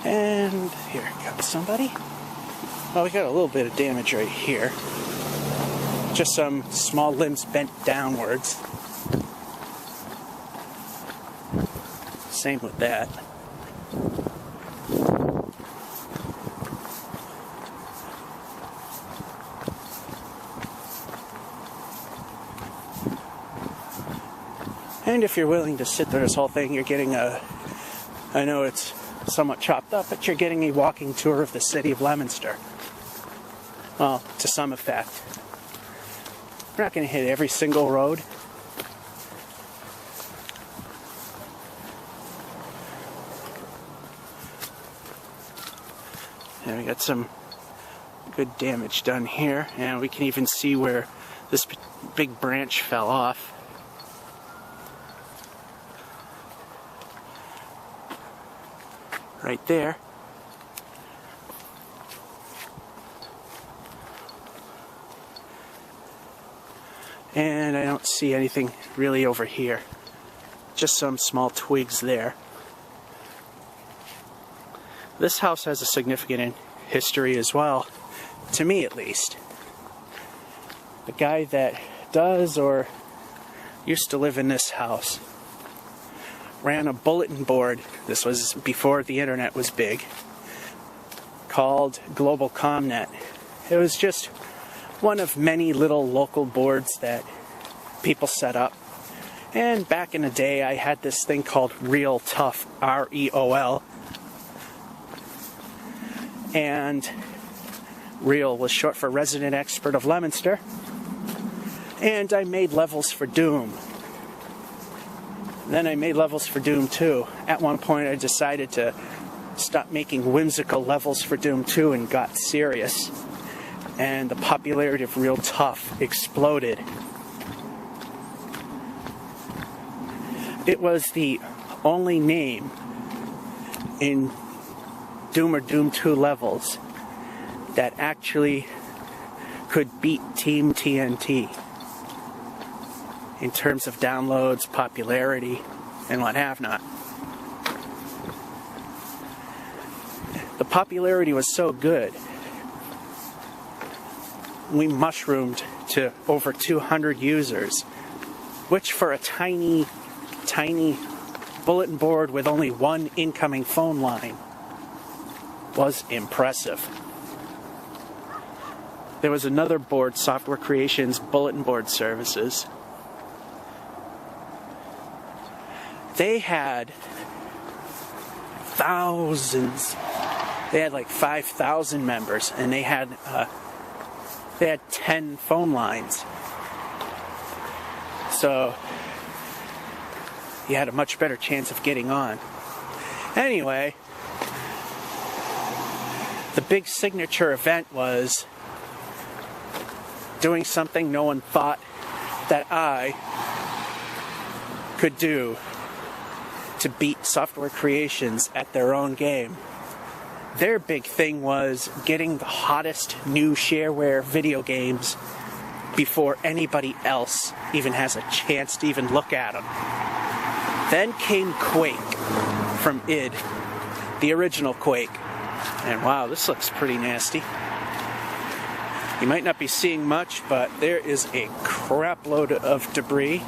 And here comes somebody. Well, we got a little bit of damage right here. Just some small limbs bent downwards. Same with that. And if you're willing to sit through this whole thing, you're getting a, I know it's somewhat chopped up, but you're getting a walking tour of the city of Leominster. Well, to some effect. We're not going to hit every single road. And we got some good damage done here, and we can even see where this big branch fell off. Right there. And I don't see anything really over here. Just some small twigs there. This house has a significant history as well, to me at least. The guy that does or used to live in this house ran a bulletin board. This was before the internet was big, called Global ComNet. It was just one of many little local boards that people set up. And back in the day, I had this thing called Real Tough, R-E-O-L. And Real was short for Resident Expert of Leominster. And I made levels for Doom. Then I made levels for Doom 2. At one point I decided to stop making whimsical levels for Doom 2 and got serious. And the popularity of Real Tough exploded. It was the only name in Doom or Doom 2 levels that actually could beat Team TNT in terms of downloads, popularity, and what have not. The popularity was so good, we mushroomed to over 200 users, which for a tiny bulletin board with only one incoming phone line was impressive. There was another board, Software Creations Bulletin Board Services. They had thousands. They had like 5,000 members, and they had 10 phone lines. So you had a much better chance of getting on. Anyway, the big signature event was doing something no one thought that I could do to beat Software Creations at their own game. Their big thing was getting the hottest new shareware video games before anybody else even has a chance to even look at them. Then came Quake from id, the original Quake. And wow, this looks pretty nasty. You might not be seeing much, but there is a crap load of debris.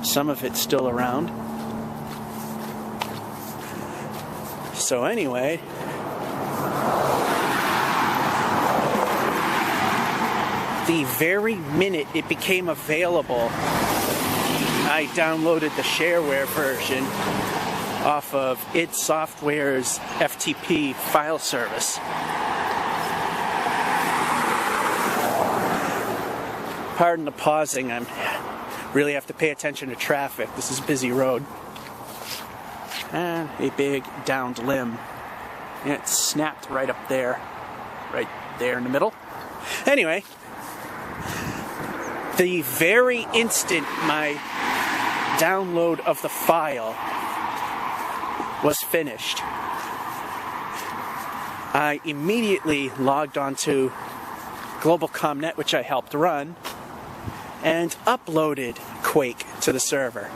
Some of it's still around. So anyway, the very minute it became available, I downloaded the shareware version off of id Software's FTP file service. Pardon the pausing, I really have to pay attention to traffic. This is a busy road. And a big downed limb. And it snapped right up there. Right there in the middle. Anyway, the very instant my download of the file was finished, I immediately logged onto GlobalComNet, which I helped run, and uploaded Quake to the server.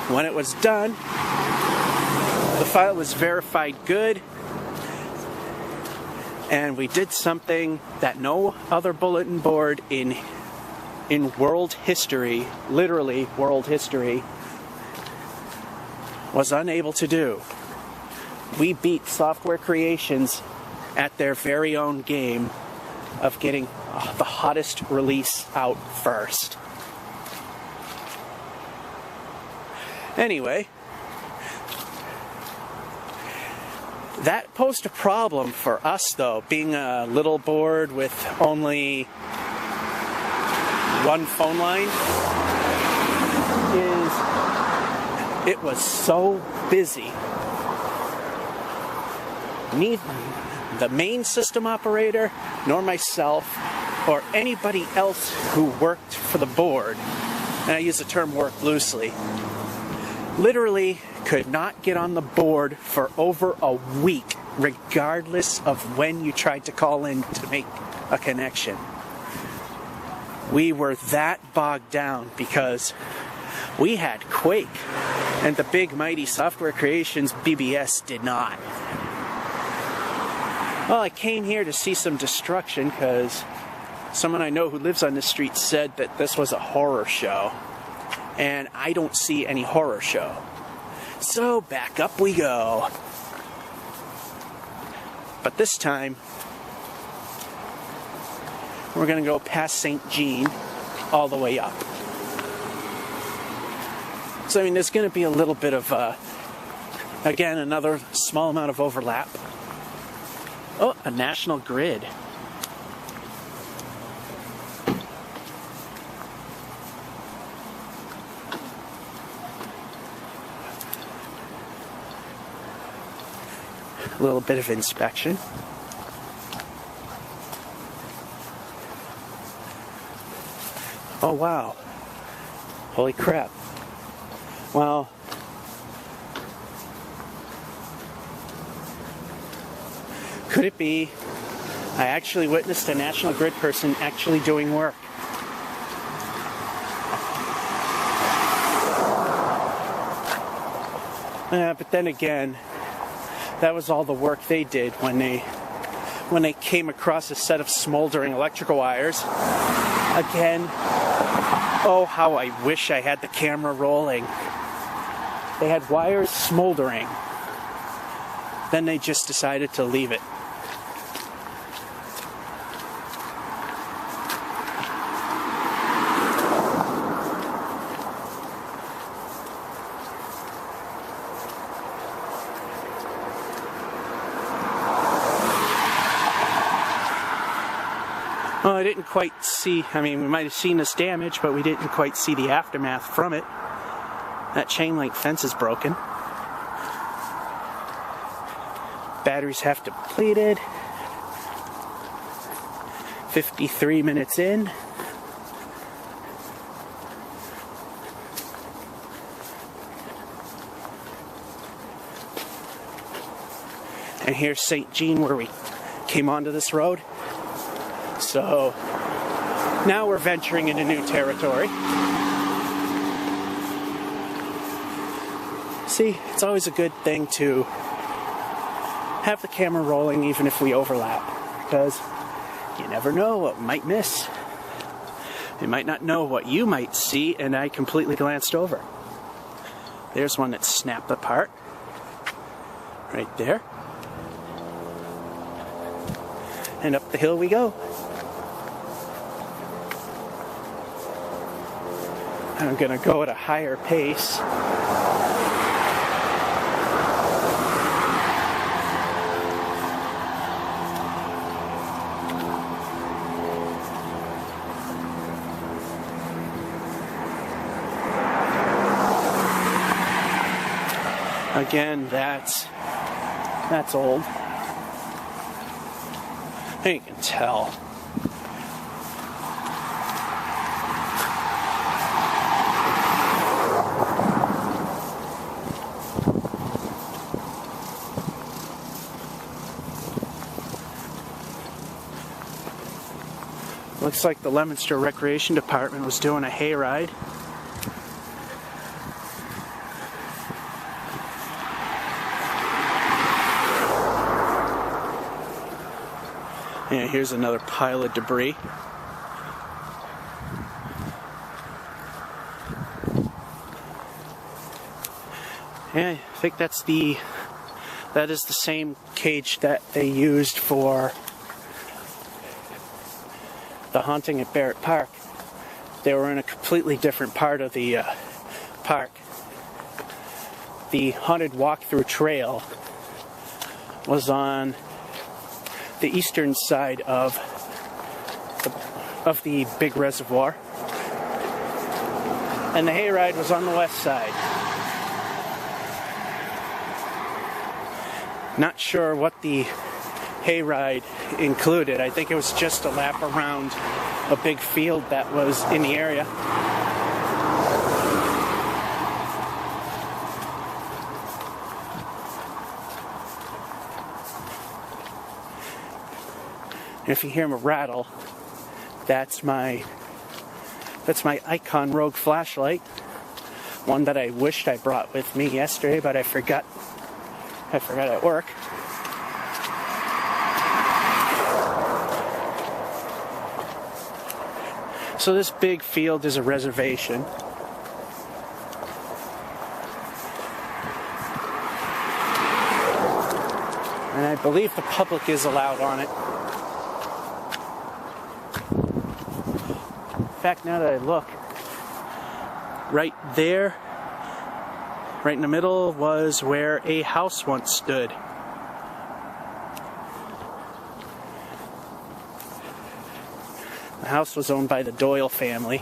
When it was done, the file was verified good, and we did something that no other bulletin board in world history, literally world history, was unable to do. We beat Software Creations at their very own game of getting the hottest release out first. Anyway, that posed a problem for us, though, being a little board with only one phone line. It was so busy. Neither the main system operator, nor myself, or anybody else who worked for the board, and I use the term work loosely, literally could not get on the board for over a week, regardless of when you tried to call in to make a connection. We were that bogged down because we had Quake, and the big mighty Software Creations BBS did not. Well, I came here to see some destruction because someone I know who lives on this street said that this was a horror show. And I don't see any horror show. So back up we go. But this time, we're going to go past St. Jean all the way up. So I mean, there's going to be a little bit of, again, another small amount of overlap. Oh, a National Grid. A little bit of inspection. Oh wow. Holy crap. Well, could it be I actually witnessed a National Grid person actually doing work? But then again, that was all the work they did when they came across a set of smoldering electrical wires. Again, oh how I wish I had the camera rolling. They had wires smoldering. Then they just decided to leave it. Well, I didn't quite see, I mean, we might have seen this damage, but we didn't quite see the aftermath from it. That chain link fence is broken. Batteries have depleted. 53 minutes in. And here's St. Jean where we came onto this road. So now we're venturing into new territory. See, it's always a good thing to have the camera rolling even if we overlap, because you never know what we might miss. You might not know what you might see, and I completely glanced over. There's one that snapped apart. Right there. And up the hill we go. I'm gonna go at a higher pace. Again, that's old. And you can tell Looks like the Leominster Recreation Department was doing a hayride. And here's another pile of debris. Yeah, I think that is the same cage that they used for the haunting at Barrett Park. They were in a completely different part of the park. The haunted walkthrough trail was on the eastern side of the big reservoir, and the hayride was on the west side. Not sure what the hayride included. I think it was just a lap around a big field that was in the area. And if you hear them rattle, that's my Icon Rogue flashlight. One that I wished I brought with me yesterday, but I forgot at work. So this big field is a reservation. And I believe the public is allowed on it. In fact, now that I look, right there, right in the middle, was where a house once stood. The house was owned by the Doyle family,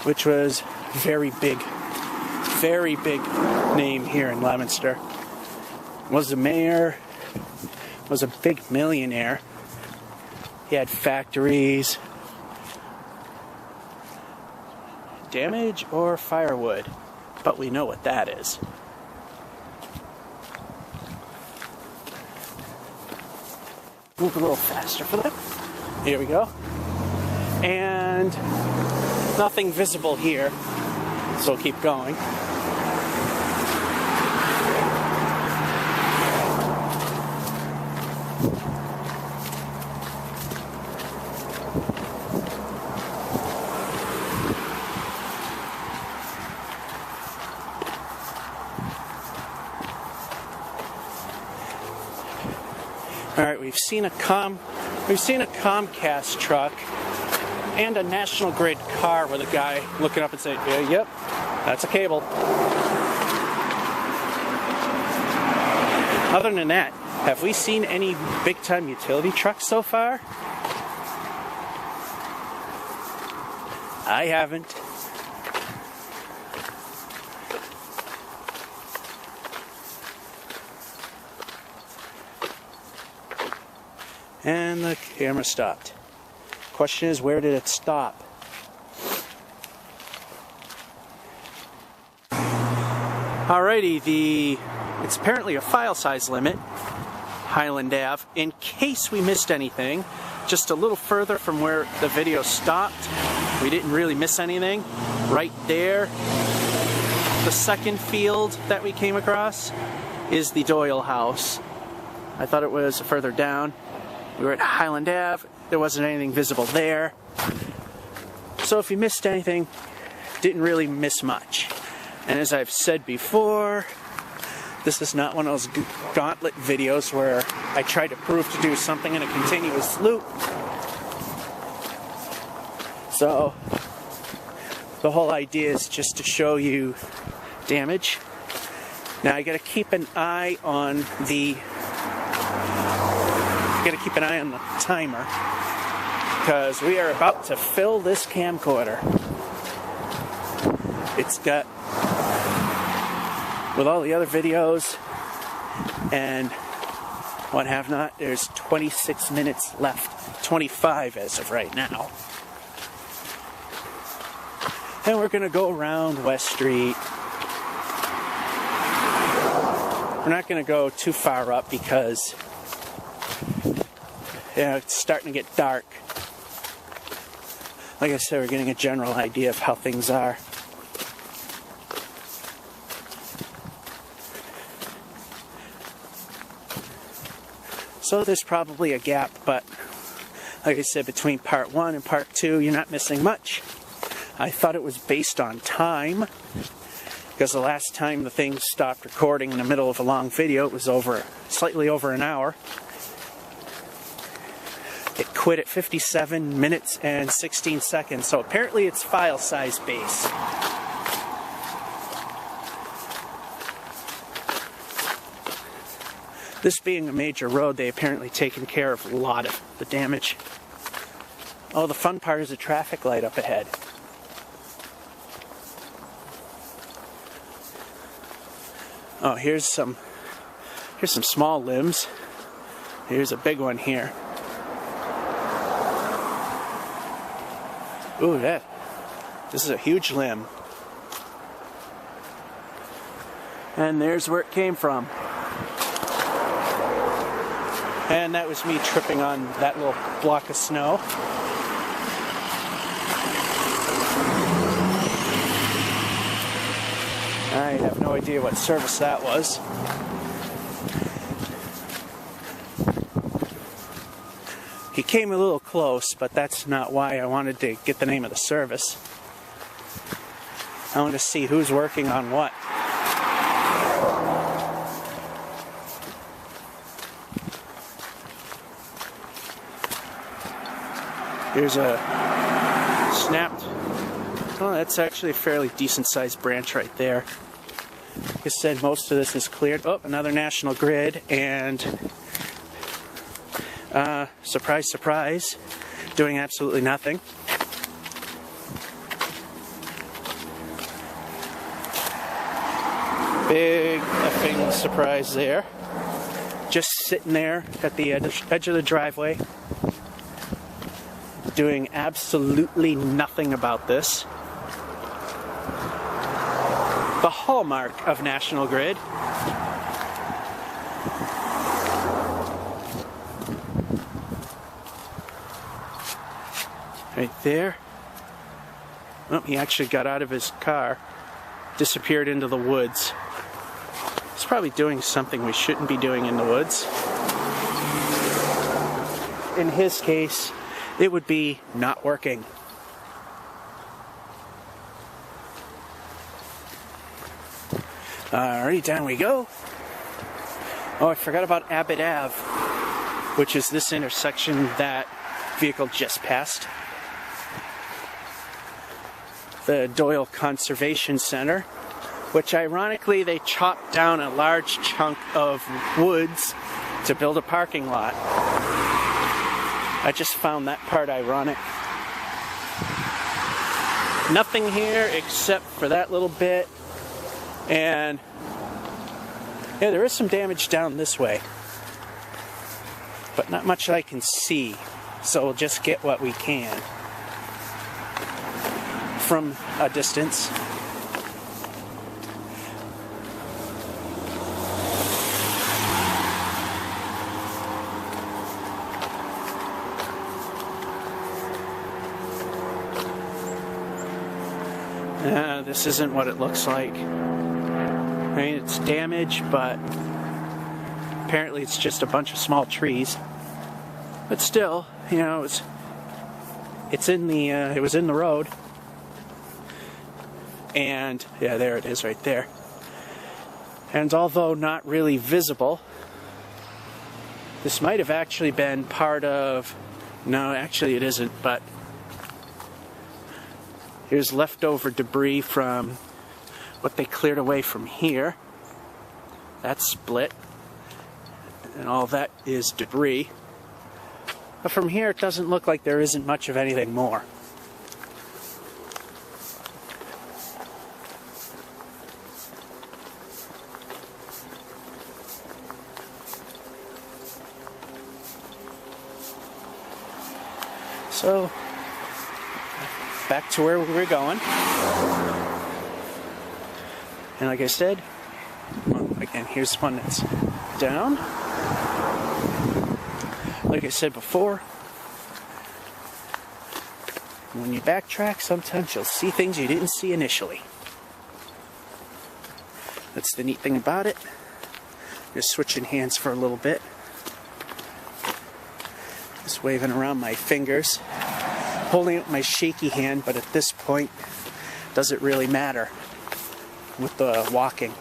which was very big name here in Leominster. Was the mayor, was a big millionaire. He had factories. Damage or firewood, but we know what that is. Move a little faster for that. Here we go. And nothing visible here, so keep going. All right, we've seen a Comcast truck and a National Grid car with a guy looking up and saying, yeah, yep, that's a cable. Other than that, have we seen any big-time utility trucks so far? I haven't. And the camera stopped. Question is, where did it stop? Alrighty, it's apparently a file size limit, Highland Ave. In case we missed anything, just a little further from where the video stopped, we didn't really miss anything. Right there, the second field that we came across is the Doyle house. I thought it was further down. We were at Highland Ave, there wasn't anything visible there. So if you missed anything, didn't really miss much. And as I've said before, this is not one of those gauntlet videos where I try to prove to do something in a continuous loop. So the whole idea is just to show you damage. Now I gotta keep an eye on the timer, because we are about to fill this camcorder. It's got, with all the other videos and what have not, there's 26 minutes left, 25 as of right now. And we're gonna go around West Street. We're not gonna go too far up because Yeah, it's starting to get dark. Like I said, we're getting a general idea of how things are. So there's probably a gap, but like I said, between part 1 and part 2, you're not missing much. I thought it was based on time, because the last time the thing stopped recording in the middle of a long video, it was slightly over an hour. It quit at 57 minutes and 16 seconds, so apparently it's file size based. This being a major road, they apparently taken care of a lot of the damage. Oh, the fun part is a traffic light up ahead. Oh, here's some small limbs. Here's a big one here. Ooh, this is a huge limb. And there's where it came from. And that was me tripping on that little block of snow. I have no idea what service that was. He came a little close, but that's not why I wanted to get the name of the service. I wanted to see who's working on what. Here's a snapped. Oh, that's actually a fairly decent sized branch right there. Like I said, most of this is cleared. Oh, another National Grid, and surprise, surprise, doing absolutely nothing. Big effing surprise there. Just sitting there at the edge of the driveway, doing absolutely nothing about this. The hallmark of National Grid. Right there. Oh, he actually got out of his car, disappeared into the woods. He's probably doing something we shouldn't be doing in the woods. In his case, it would be not working. Alright, down we go. Oh, I forgot about Abbott Ave, which is this intersection that vehicle just passed. The Doyle Conservation Center, which ironically they chopped down a large chunk of woods to build a parking lot. I just found that part ironic. Nothing here except for that little bit. And yeah, there is some damage down this way, but not much I can see, so we'll just get what we can from a distance. This isn't what it looks like. I mean, it's damaged, but apparently it's just a bunch of small trees. But still, you know, it was in the road. And yeah, there it is right there. And although not really visible, this might have actually been part of, no, actually it isn't, but here's leftover debris from what they cleared away from here. That's split, and all that is debris. But from here it doesn't look like there isn't much of anything more. So, back to where we were going. And like I said, well, again, here's one that's down. Like I said before, when you backtrack, sometimes you'll see things you didn't see initially. That's the neat thing about it. Just switching hands for a little bit. Just waving around my fingers. Holding up my shaky hand, but at this point, does it really matter with the walking?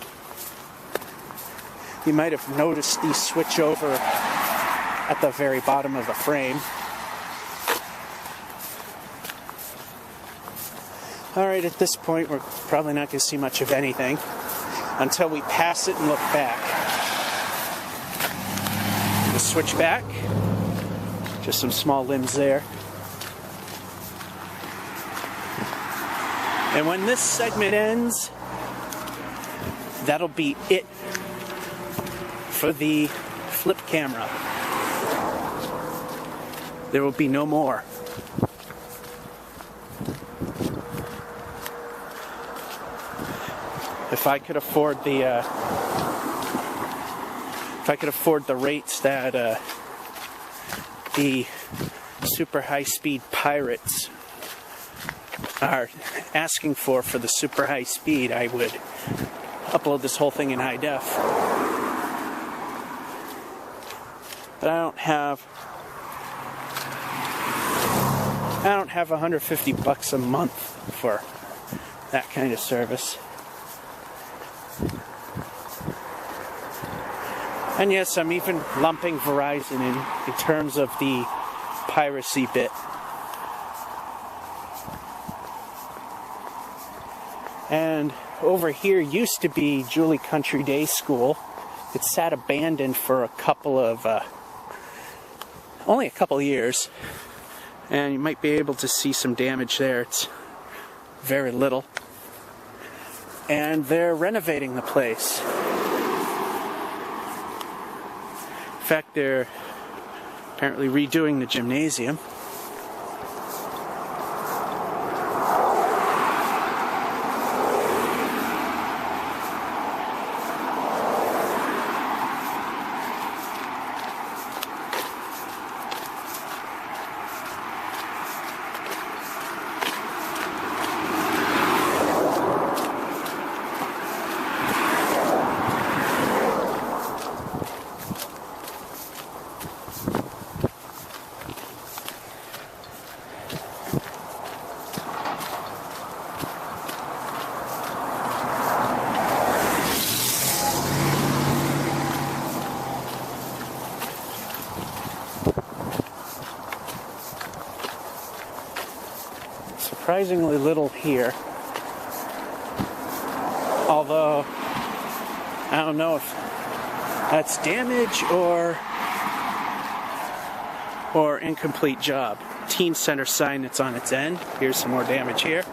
You might have noticed the switch over at the very bottom of the frame. Alright, at this point we're probably not going to see much of anything until we pass it and look back. The switch back, just some small limbs there. And when this segment ends, that'll be it for the flip camera. There will be no more. If I could afford the rates that the super high-speed pirates are asking for the super high speed, I would upload this whole thing in high def. But I don't have $150 a month for that kind of service. And yes, I'm even lumping Verizon in terms of the piracy bit. And over here used to be Julie Country Day School. It sat abandoned for only a couple years. And you might be able to see some damage there. It's very little. And they're renovating the place. In fact, they're apparently redoing the gymnasium. Surprisingly little here, although I don't know if that's damage or incomplete job. Teen Center sign that's on its end. Here's some more damage here.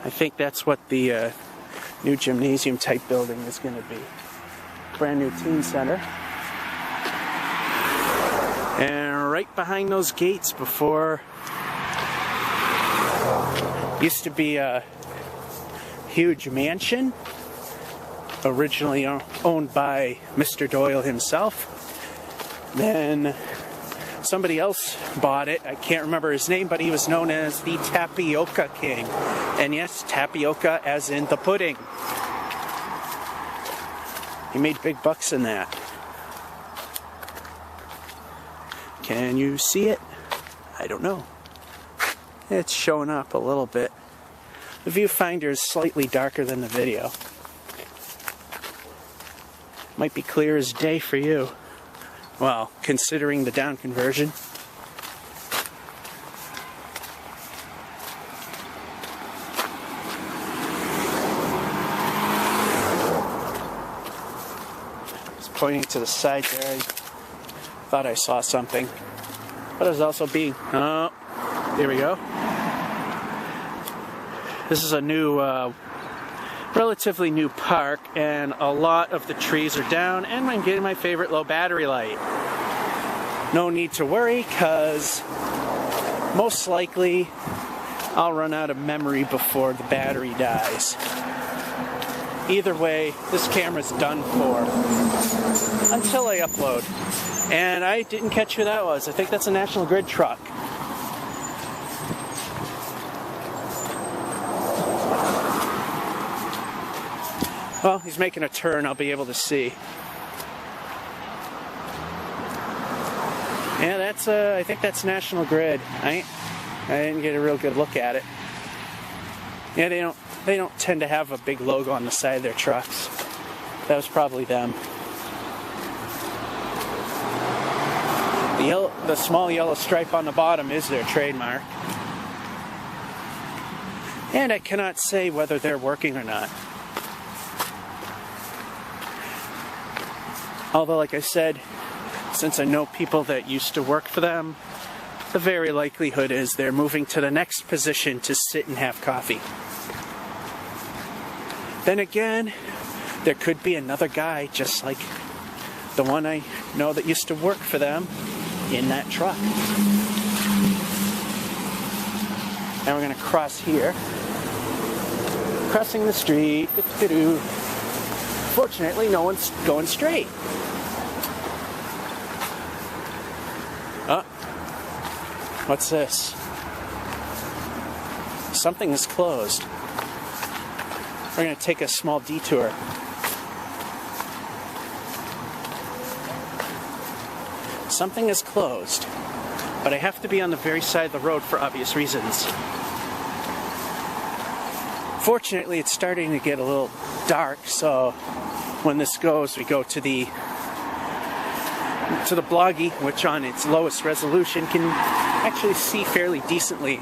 I think that's what the new gymnasium type building is going to be. Brand new teen center. And right behind those gates before used to be a huge mansion, originally owned by Mr. Doyle himself. Then somebody else bought it. I can't remember his name, but he was known as the Tapioca King. And yes, tapioca as in the pudding. He made big bucks in that. Can you see it? I don't know. It's showing up a little bit. The viewfinder is slightly darker than the video. Might be clear as day for you. Well, considering the down conversion. Pointing to the side there, I thought I saw something, but I was also being, oh, there we go. This is a new, relatively new park, and a lot of the trees are down, and I'm getting my favorite low battery light. No need to worry, because most likely I'll run out of memory before the battery dies. Either way, this camera's done for until I upload. And I didn't catch who that was. I think that's a National Grid truck. Well, he's making a turn, I'll be able to see. Yeah, that's I think that's National Grid. I didn't get a real good look at it. Yeah, they don't tend to have a big logo on the side of their trucks. That was probably them. The small yellow stripe on the bottom is their trademark. And I cannot say whether they're working or not. Although, like I said, since I know people that used to work for them, the very likelihood is they're moving to the next position to sit and have coffee. Then again, there could be another guy just like the one I know that used to work for them in that truck. Now we're going to cross here. Crossing the street. Fortunately, no one's going straight. Oh, what's this? Something is closed. We're going to take a small detour. Something is closed, but I have to be on the very side of the road for obvious reasons. Fortunately, it's starting to get a little dark, so when this goes, we go to the Bloggy, which on its lowest resolution can actually see fairly decently.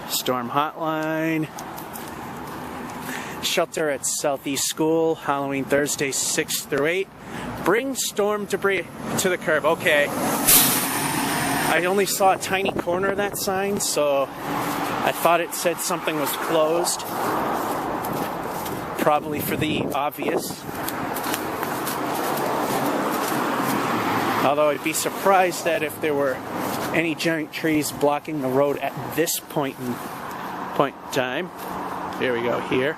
Storm hotline. Shelter at Southeast School, Halloween Thursday 6 through 8. Bring storm debris to the curb. Okay. I only saw a tiny corner of that sign, so I thought it said something was closed. Probably for the obvious. Although I'd be surprised that if there were any giant trees blocking the road at this point in time. Here we go, here.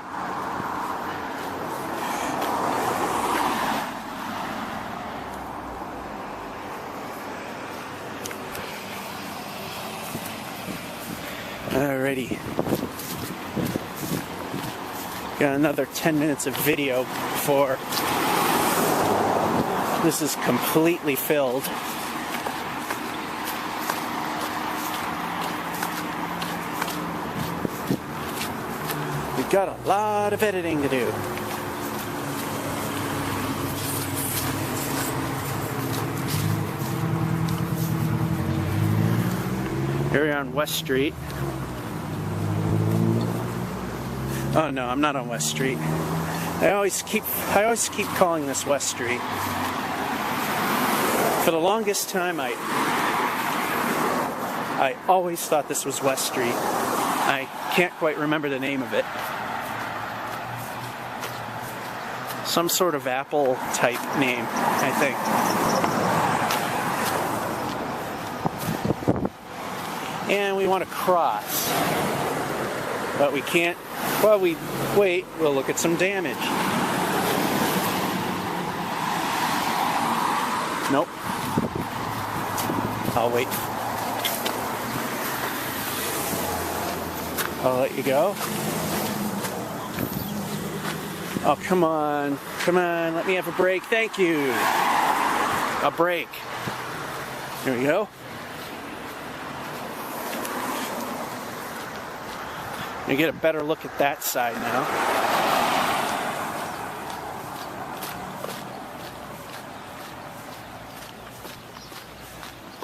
Alrighty. Got another 10 minutes of video before this is completely filled. We've got a lot of editing to do. Here we are on West Street. Oh no, I'm not on West Street. I always keep calling this West Street. For the longest time, I always thought this was West Street. I can't quite remember the name of it. Some sort of Apple type name, I think. And we want to cross. But we can't. While we wait, we'll look at some damage. Nope. I'll wait. I'll let you go. Oh, come on. Come on, let me have a break. Thank you. A break. Here we go. You get a better look at that side now.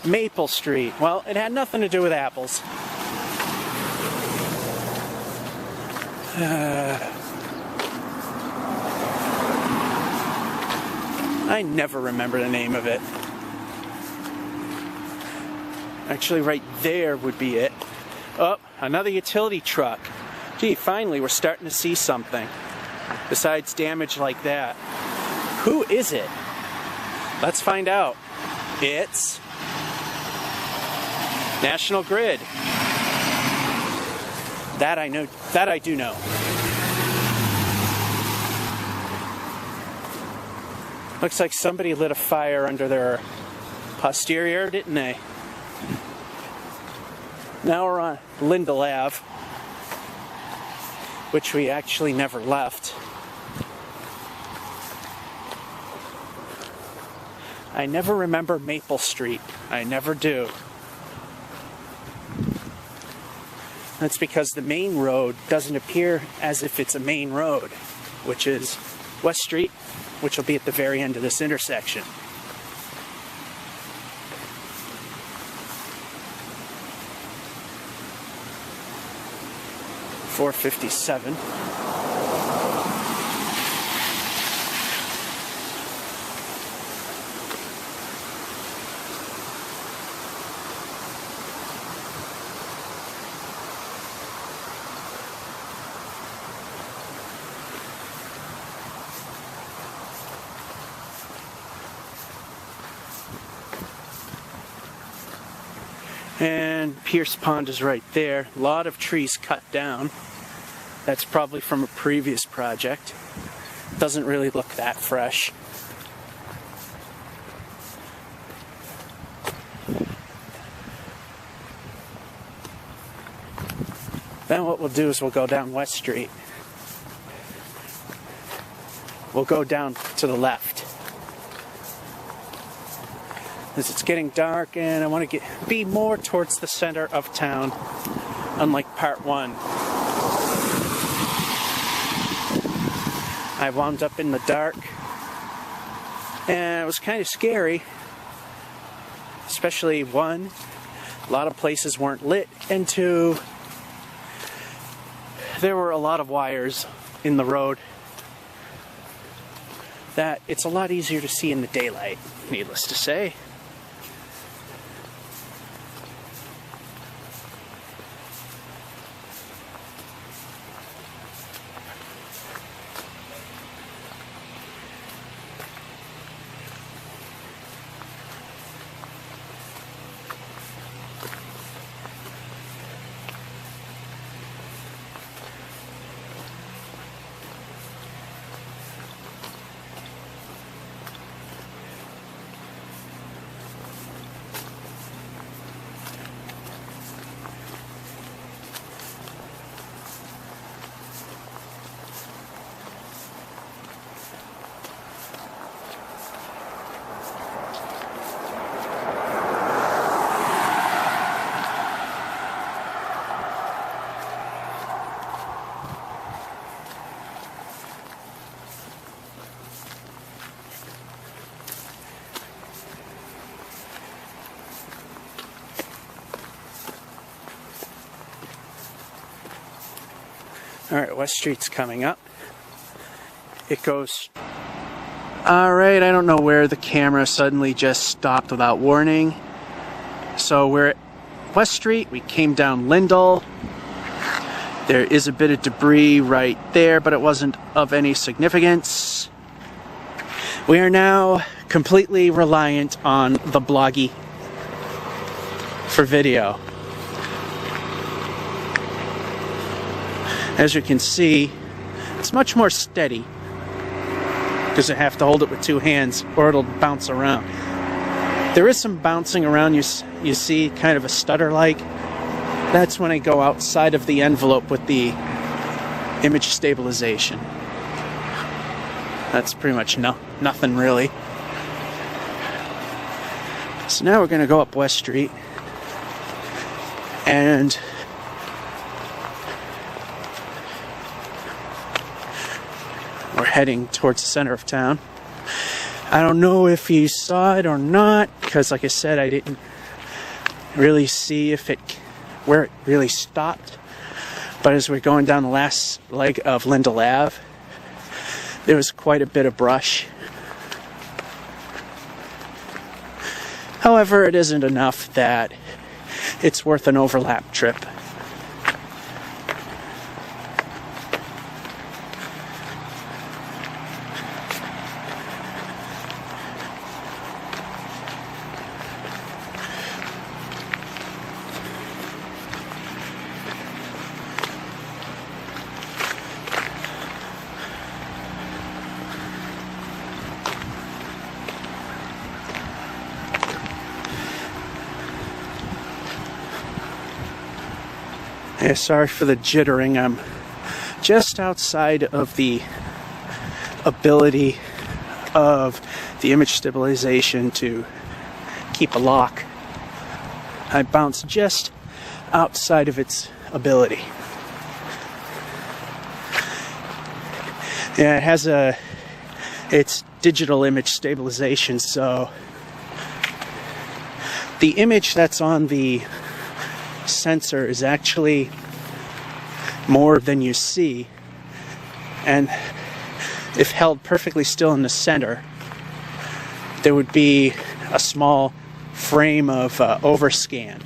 Maple Street. Well, it had nothing to do with apples. I never remember the name of it. Actually, right there would be it. Oh, another utility truck. Gee, finally we're starting to see something. Besides damage like that. Who is it? Let's find out. It's National Grid. That I know. That I do know. Looks like somebody lit a fire under their posterior, didn't they? Now we're on Lindell Ave, which we actually never left. I never remember Maple Street. I never do. That's because the main road doesn't appear as if it's a main road, which is West Street, which will be at the very end of this intersection. .457. And Pierce Pond is right there. A lot of trees cut down. That's probably from a previous project. Doesn't really look that fresh. Then what we'll do is we'll go down West Street. We'll go down to the left. As it's getting dark and I want to be more towards the center of town, unlike part one. I wound up in the dark and it was kind of scary, especially one, a lot of places weren't lit, and two, there were a lot of wires in the road that it's a lot easier to see in the daylight, needless to say. Alright, West Street's coming up. It goes... Alright, I don't know where the camera suddenly just stopped without warning. So we're at West Street. We came down Lindell. There is a bit of debris right there, but it wasn't of any significance. We are now completely reliant on the Bloggy for video. As you can see, it's much more steady because I have to hold it with two hands or it'll bounce around. There is some bouncing around, you see, kind of a stutter like. That's when I go outside of the envelope with the image stabilization. That's pretty much nothing really. So now we're going to go up West Street and we're heading towards the center of town. I don't know if you saw it or not, because like I said, I didn't really see where it really stopped. But as we're going down the last leg of Lindell Ave, there was quite a bit of brush. However, it isn't enough that it's worth an overlap trip. Yeah, sorry for the jittering. I'm just outside of the ability of the image stabilization to keep a lock. I bounce just outside of its ability. Yeah, it has it's digital image stabilization, so the image that's on the sensor is actually more than you see, and if held perfectly still in the center, there would be a small frame of overscan.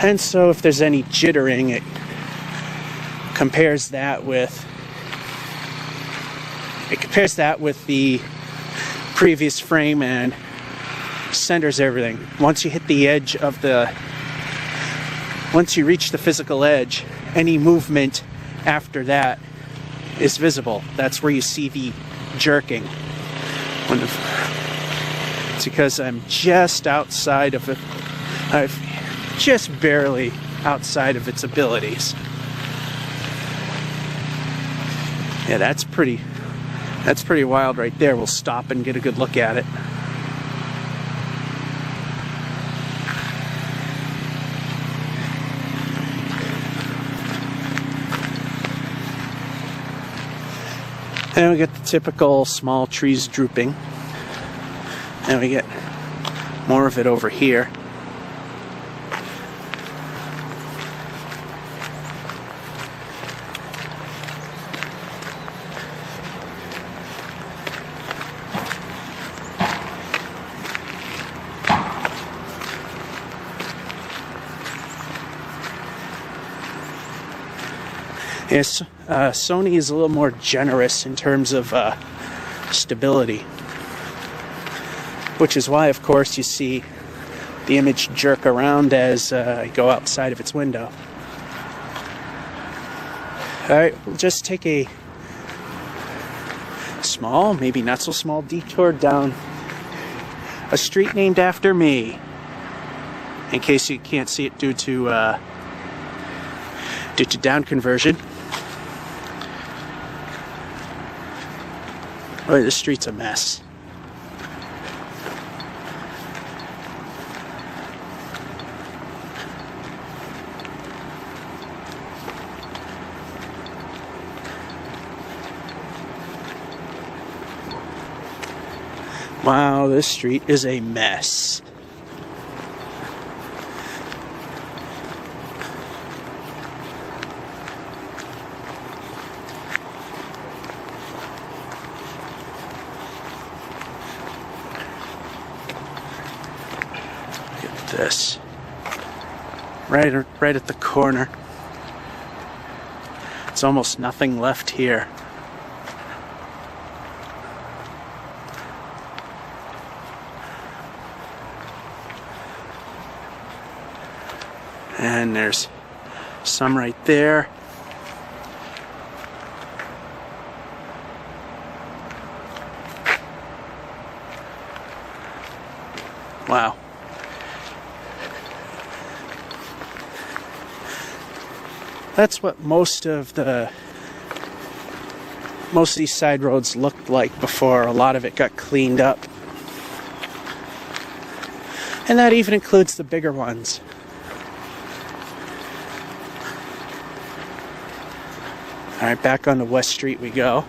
And so if there's any jittering, it compares that with the previous frame and centers everything. Once you hit the edge of once you reach the physical edge, any movement after that is visible. That's where you see the jerking. It's because I'm just outside of it. I'm just barely outside of its abilities. Yeah, that's pretty wild right there. We'll stop and get a good look at it. And we get the typical small trees drooping. And we get more of it over here. Yes, Sony is a little more generous in terms of stability, which is why, of course, you see the image jerk around as I go outside of its window. Alright, we'll just take a small, maybe not so small detour down a street named after me, in case you can't see it due to down conversion. Oh, this street's a mess. Wow, this street is a mess. This right at the corner. It's almost nothing left here. And there's some right there. Wow. That's what most of these side roads looked like before a lot of it got cleaned up. And that even includes the bigger ones. Alright, back on to West Street we go.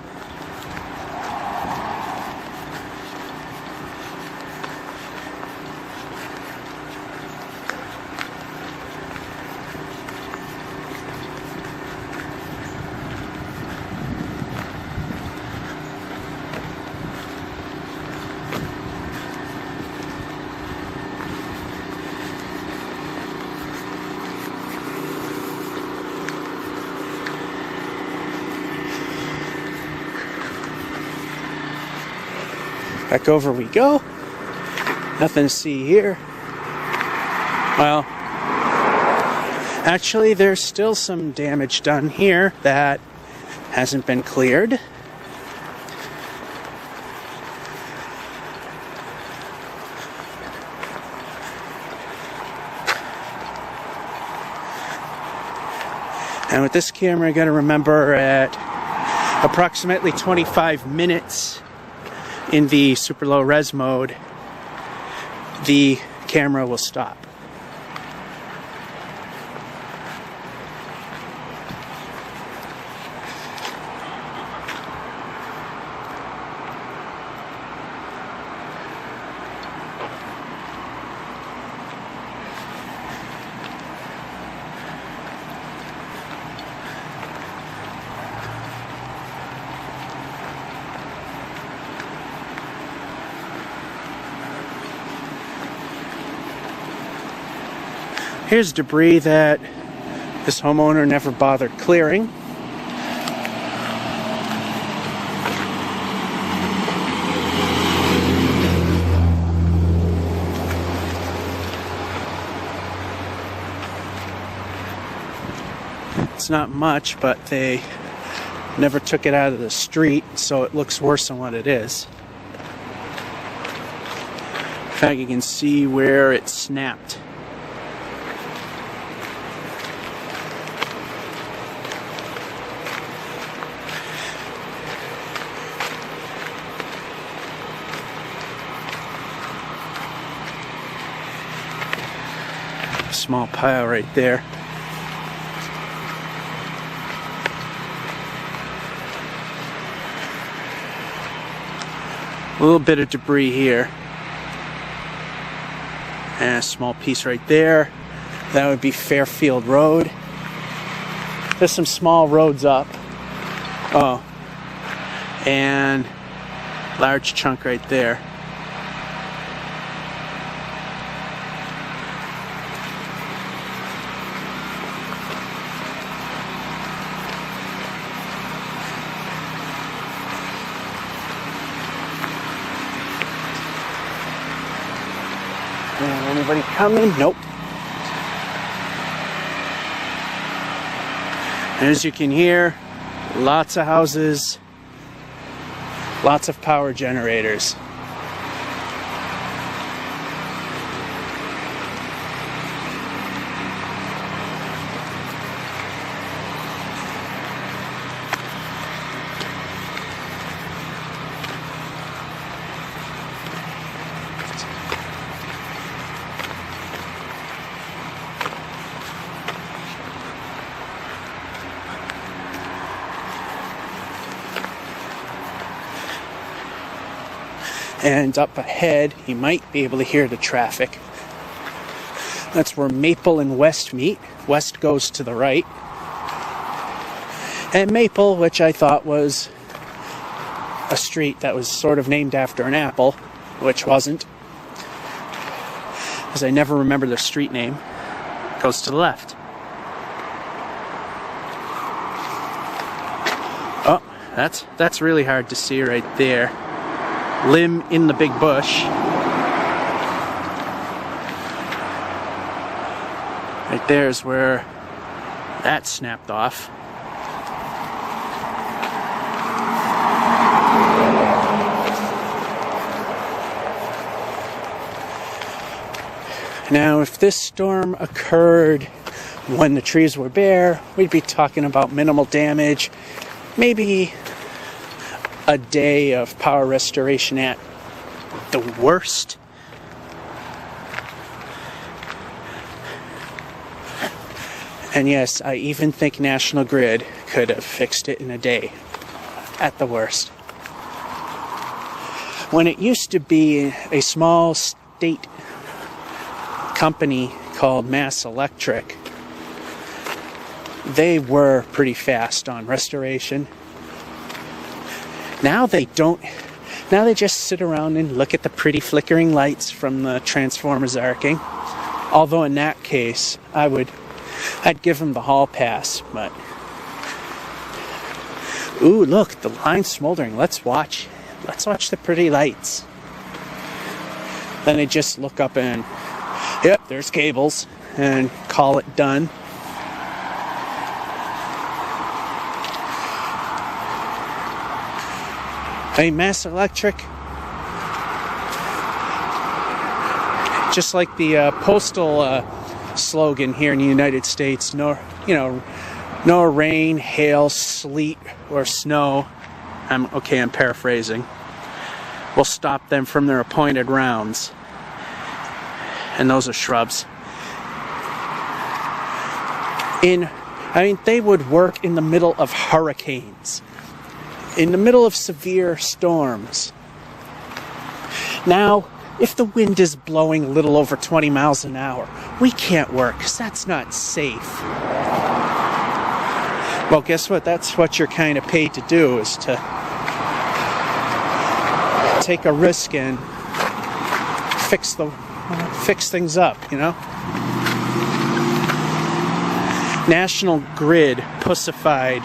Back over we go. Nothing to see here. Well, actually there's still some damage done here that hasn't been cleared. And with this camera, I gotta remember at approximately 25 minutes in the super low res mode, the camera will stop. Here's debris that this homeowner never bothered clearing. It's not much, but they never took it out of the street, so it looks worse than what it is. In fact, you can see where it snapped. Small pile right there. A little bit of debris here. And a small piece right there. That would be Fairfield Road. There's some small roads up. Oh. And large chunk right there. And anybody coming? Nope. And as you can hear, lots of houses, lots of power generators. And up ahead, you might be able to hear the traffic. That's where Maple and West meet. West goes to the right. And Maple, which I thought was a street that was sort of named after an apple, which wasn't, because I never remember the street name, goes to the left. Oh, that's really hard to see right there. Limb in the big bush. Right there's where that snapped off. Now, if this storm occurred when the trees were bare, we'd be talking about minimal damage, maybe a day of power restoration at the worst. And yes, I even think National Grid could have fixed it in a day at the worst. When it used to be a small state company called Mass Electric, they were pretty fast on restoration. Now they don't. Now they just sit around and look at the pretty flickering lights from the transformers arcing. Although in that case, I'd give them the hall pass, but... Ooh, look, the line's smoldering. Let's watch the pretty lights. Then they just look up and, yep, there's cables, and call it done. Hey, Mass Electric, just like the postal slogan here in the United States, No rain, hail, sleet, or snow, I'm paraphrasing, will stop them from their appointed rounds. And those are shrubs. They would work in the middle of hurricanes, in the middle of severe storms. Now, if the wind is blowing a little over 20 miles an hour, we can't work because that's not safe. Well, guess what? That's what you're kind of paid to do, is to take a risk and fix things up, you know? National Grid pussified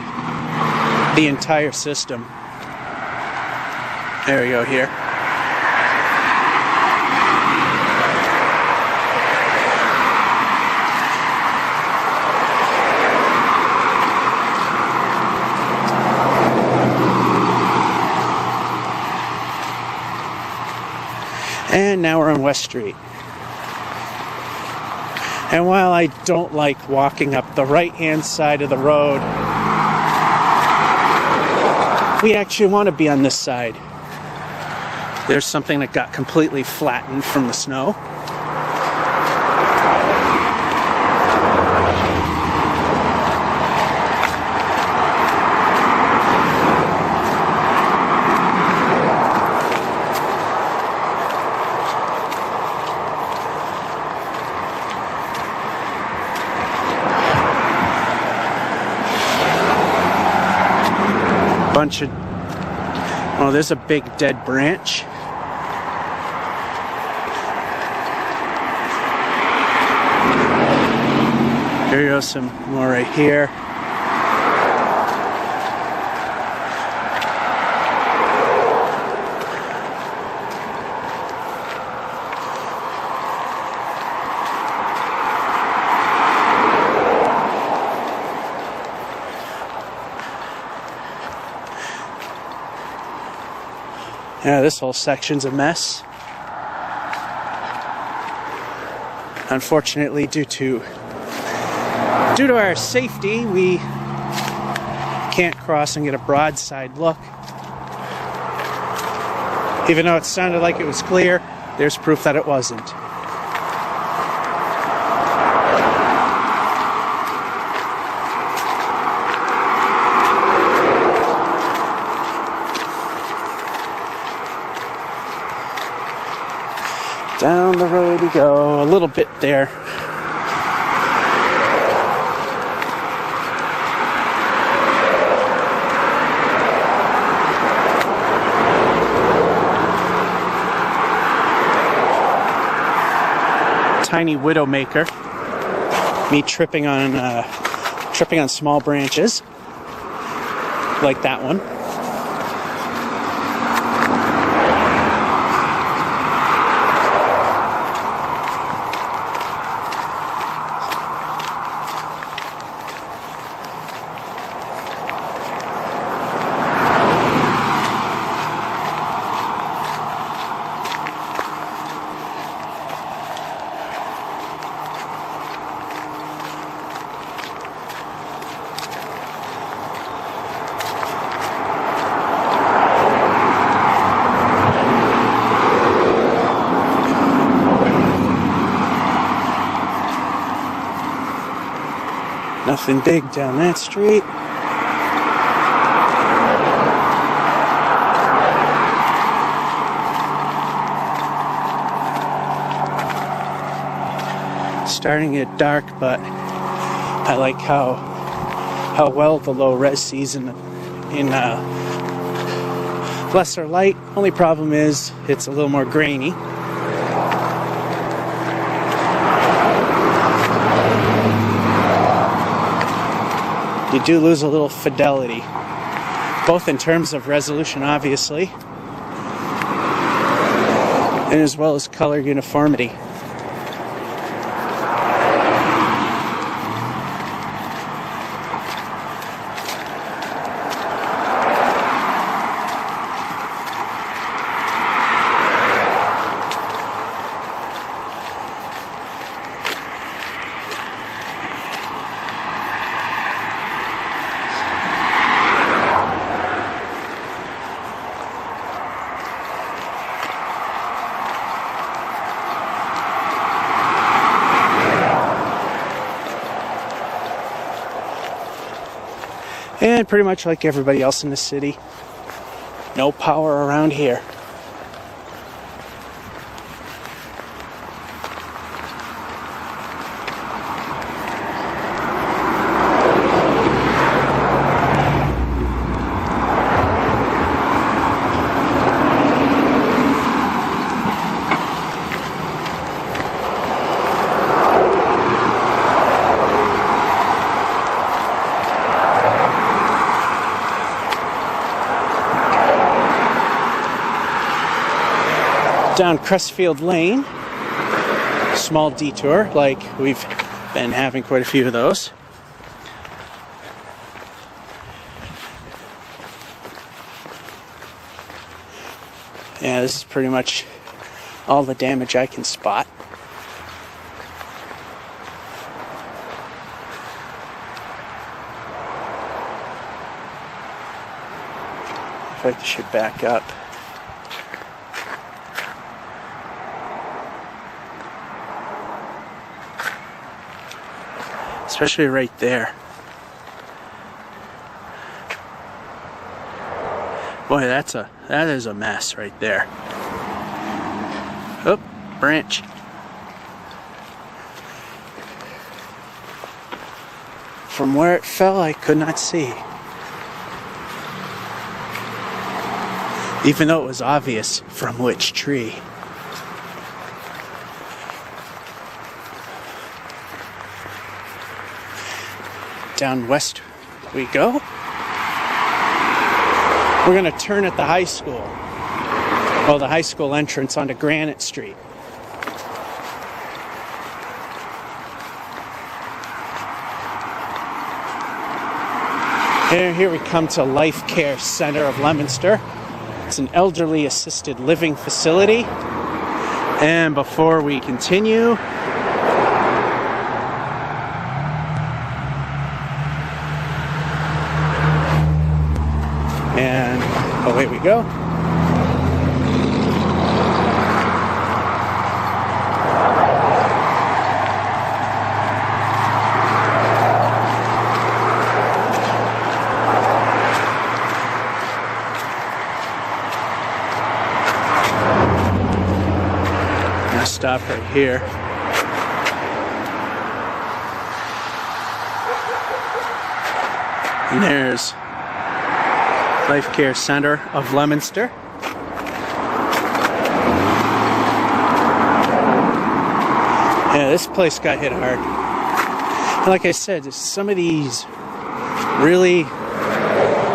the entire system. There we go here. And now we're on West Street. And while I don't like walking up the right-hand side of the road, we actually want to be on this side. There's something that got completely flattened from the snow. Oh, there's a big dead branch. Here goes some more right here. Yeah, this whole section's a mess. Unfortunately, due to our safety, we can't cross and get a broadside look. Even though it sounded like it was clear, there's proof that it wasn't. Down the road we go, a little bit there. Tiny widowmaker. Me tripping on small branches, like that one. Nothing big down that street. Starting to get dark, but I like how well the low res sees in lesser light. Only problem is it's a little more grainy. You do lose a little fidelity, both in terms of resolution, obviously, and as well as color uniformity. And pretty much like everybody else in the city, no power around here. Down Crestfield Lane, small detour, like we've been having quite a few of those. Yeah, this is pretty much all the damage I can spot. In fact, I should back up. Especially right there. Boy, that is a mess right there. Oh, branch. From where it fell, I could not see. Even though it was obvious from which tree. Down west we go. We're going to turn at the high school. Well, the high school entrance onto Granite Street. Here we come to Life Care Center of Leominster. It's an elderly assisted living facility. And before we continue, away we go. I'm gonna stop right here. And there's Life Care Center of Leominster. Yeah, this place got hit hard. And like I said, some of these really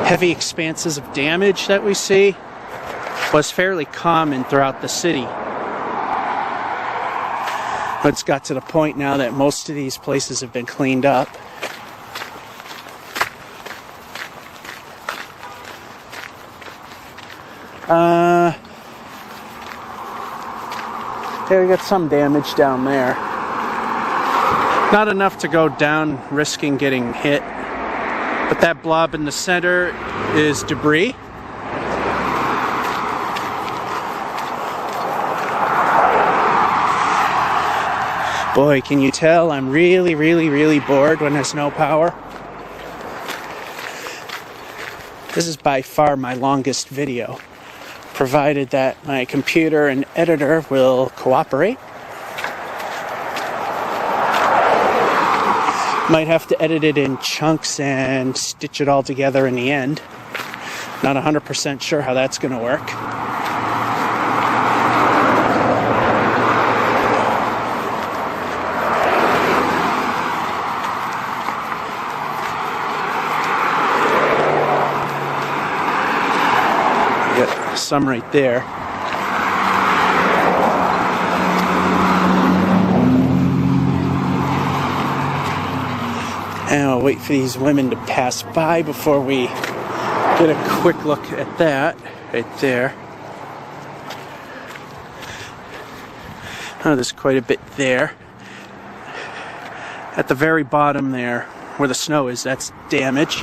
heavy expanses of damage that we see was fairly common throughout the city. But it's got to the point now that most of these places have been cleaned up. Yeah, we got some damage down there. Not enough to go down risking getting hit. But that blob in the center is debris. Boy, can you tell I'm really bored when there's no power? This is by far my longest video, provided that my computer and editor will cooperate. Might have to edit it in chunks and stitch it all together in the end. Not 100% sure how that's going to work. Got some right there. And I'll wait for these women to pass by before we get a quick look at that right there. Oh, there's quite a bit there. At the very bottom there, where the snow is, that's damage.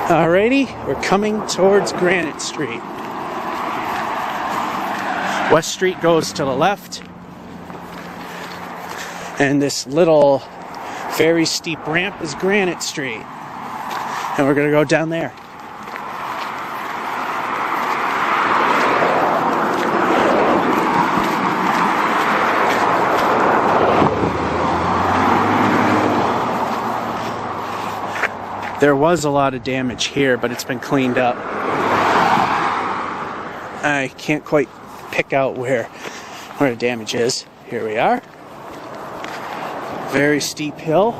Alrighty, we're coming towards Granite Street. West Street goes to the left. And this little, very steep ramp is Granite Street. And we're going to go down there. There was a lot of damage here, but it's been cleaned up. I can't quite pick out where the damage is. Here we are. Very steep hill.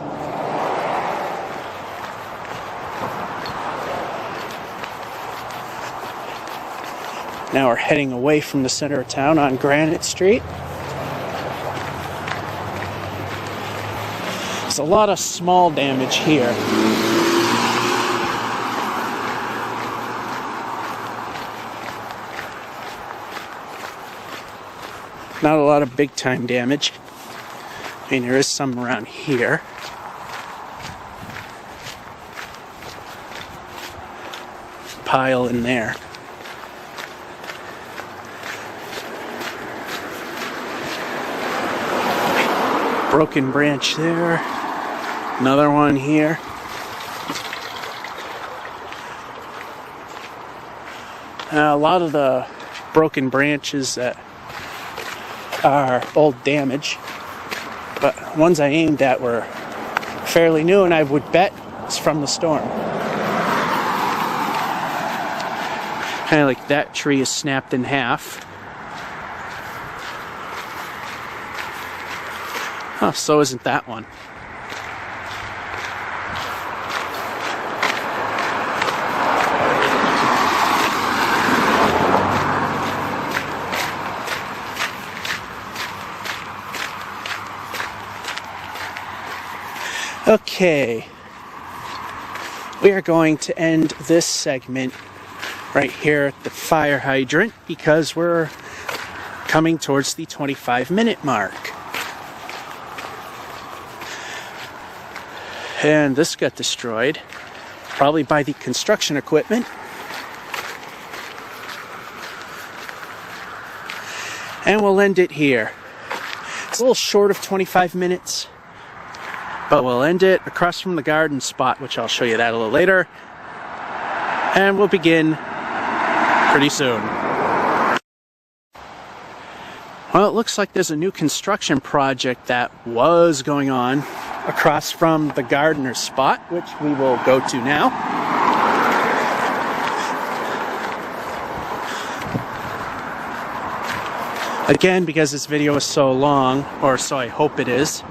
Now we're heading away from the center of town on Granite Street. There's a lot of small damage here. Not a lot of big time damage. I mean, there is some around here. Pile in there. Broken branch there. Another one here. A lot of the broken branches that are old damage, but ones I aimed at were fairly new, and I would bet it's from the storm. Kind of like that tree is snapped in half. Oh, so isn't that one. Okay, we are going to end this segment right here at the fire hydrant because we're coming towards the 25-minute mark. And this got destroyed, probably by the construction equipment. And we'll end it here. It's a little short of 25 minutes. But we'll end it across from the garden spot, which I'll show you that a little later. And we'll begin pretty soon. Well, it looks like there's a new construction project that was going on across from the gardener's spot, which we will go to now. Again, because this video is so long, or so I hope it is,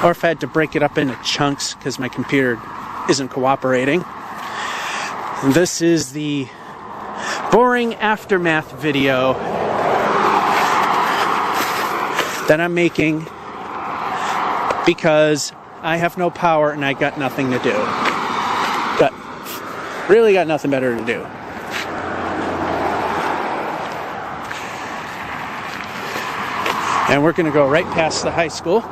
or if I had to break it up into chunks because my computer isn't cooperating. This is the boring aftermath video that I'm making because I have no power and I got nothing to do. Really got nothing better to do. And we're going to go right past the high school.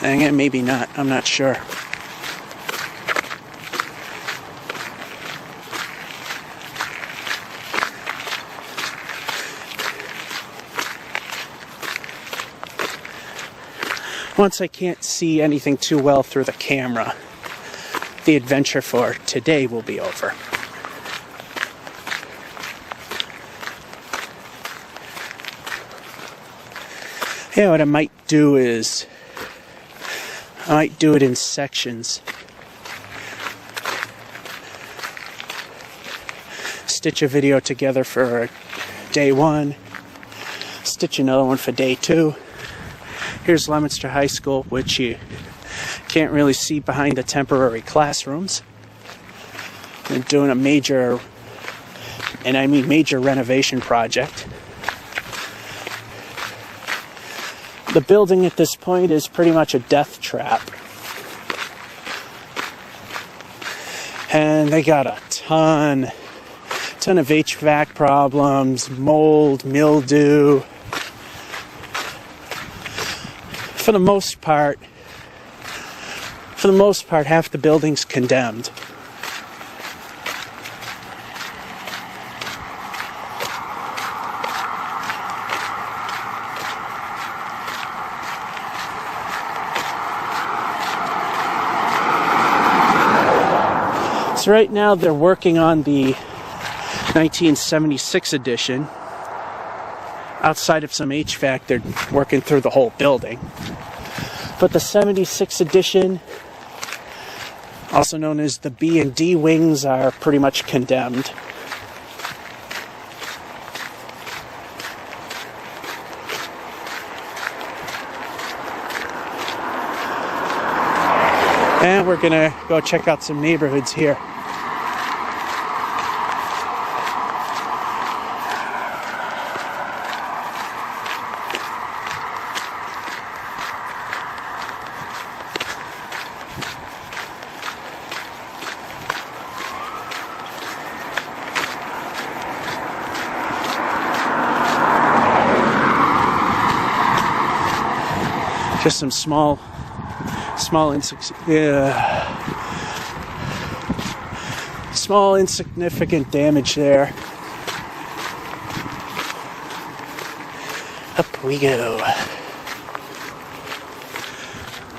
And maybe not, I'm not sure. Once I can't see anything too well through the camera, the adventure for today will be over. Yeah, what I might do is I might do it in sections. Stitch a video together for day one, stitch another one for day two. Here's Leominster High School, which you can't really see behind the temporary classrooms. They're doing a major, and I mean major, renovation project. The building at this point is pretty much a death trap. And they got a ton of HVAC problems, mold, mildew. For the most part, for the most part, half the building's condemned. So right now they're working on the 1976 edition. Outside of some HVAC, they're working through the whole building. But the 76 edition, also known as the B and D wings, are pretty much condemned. And we're gonna go check out some neighborhoods here. Just some small insignificant damage there. Up we go. A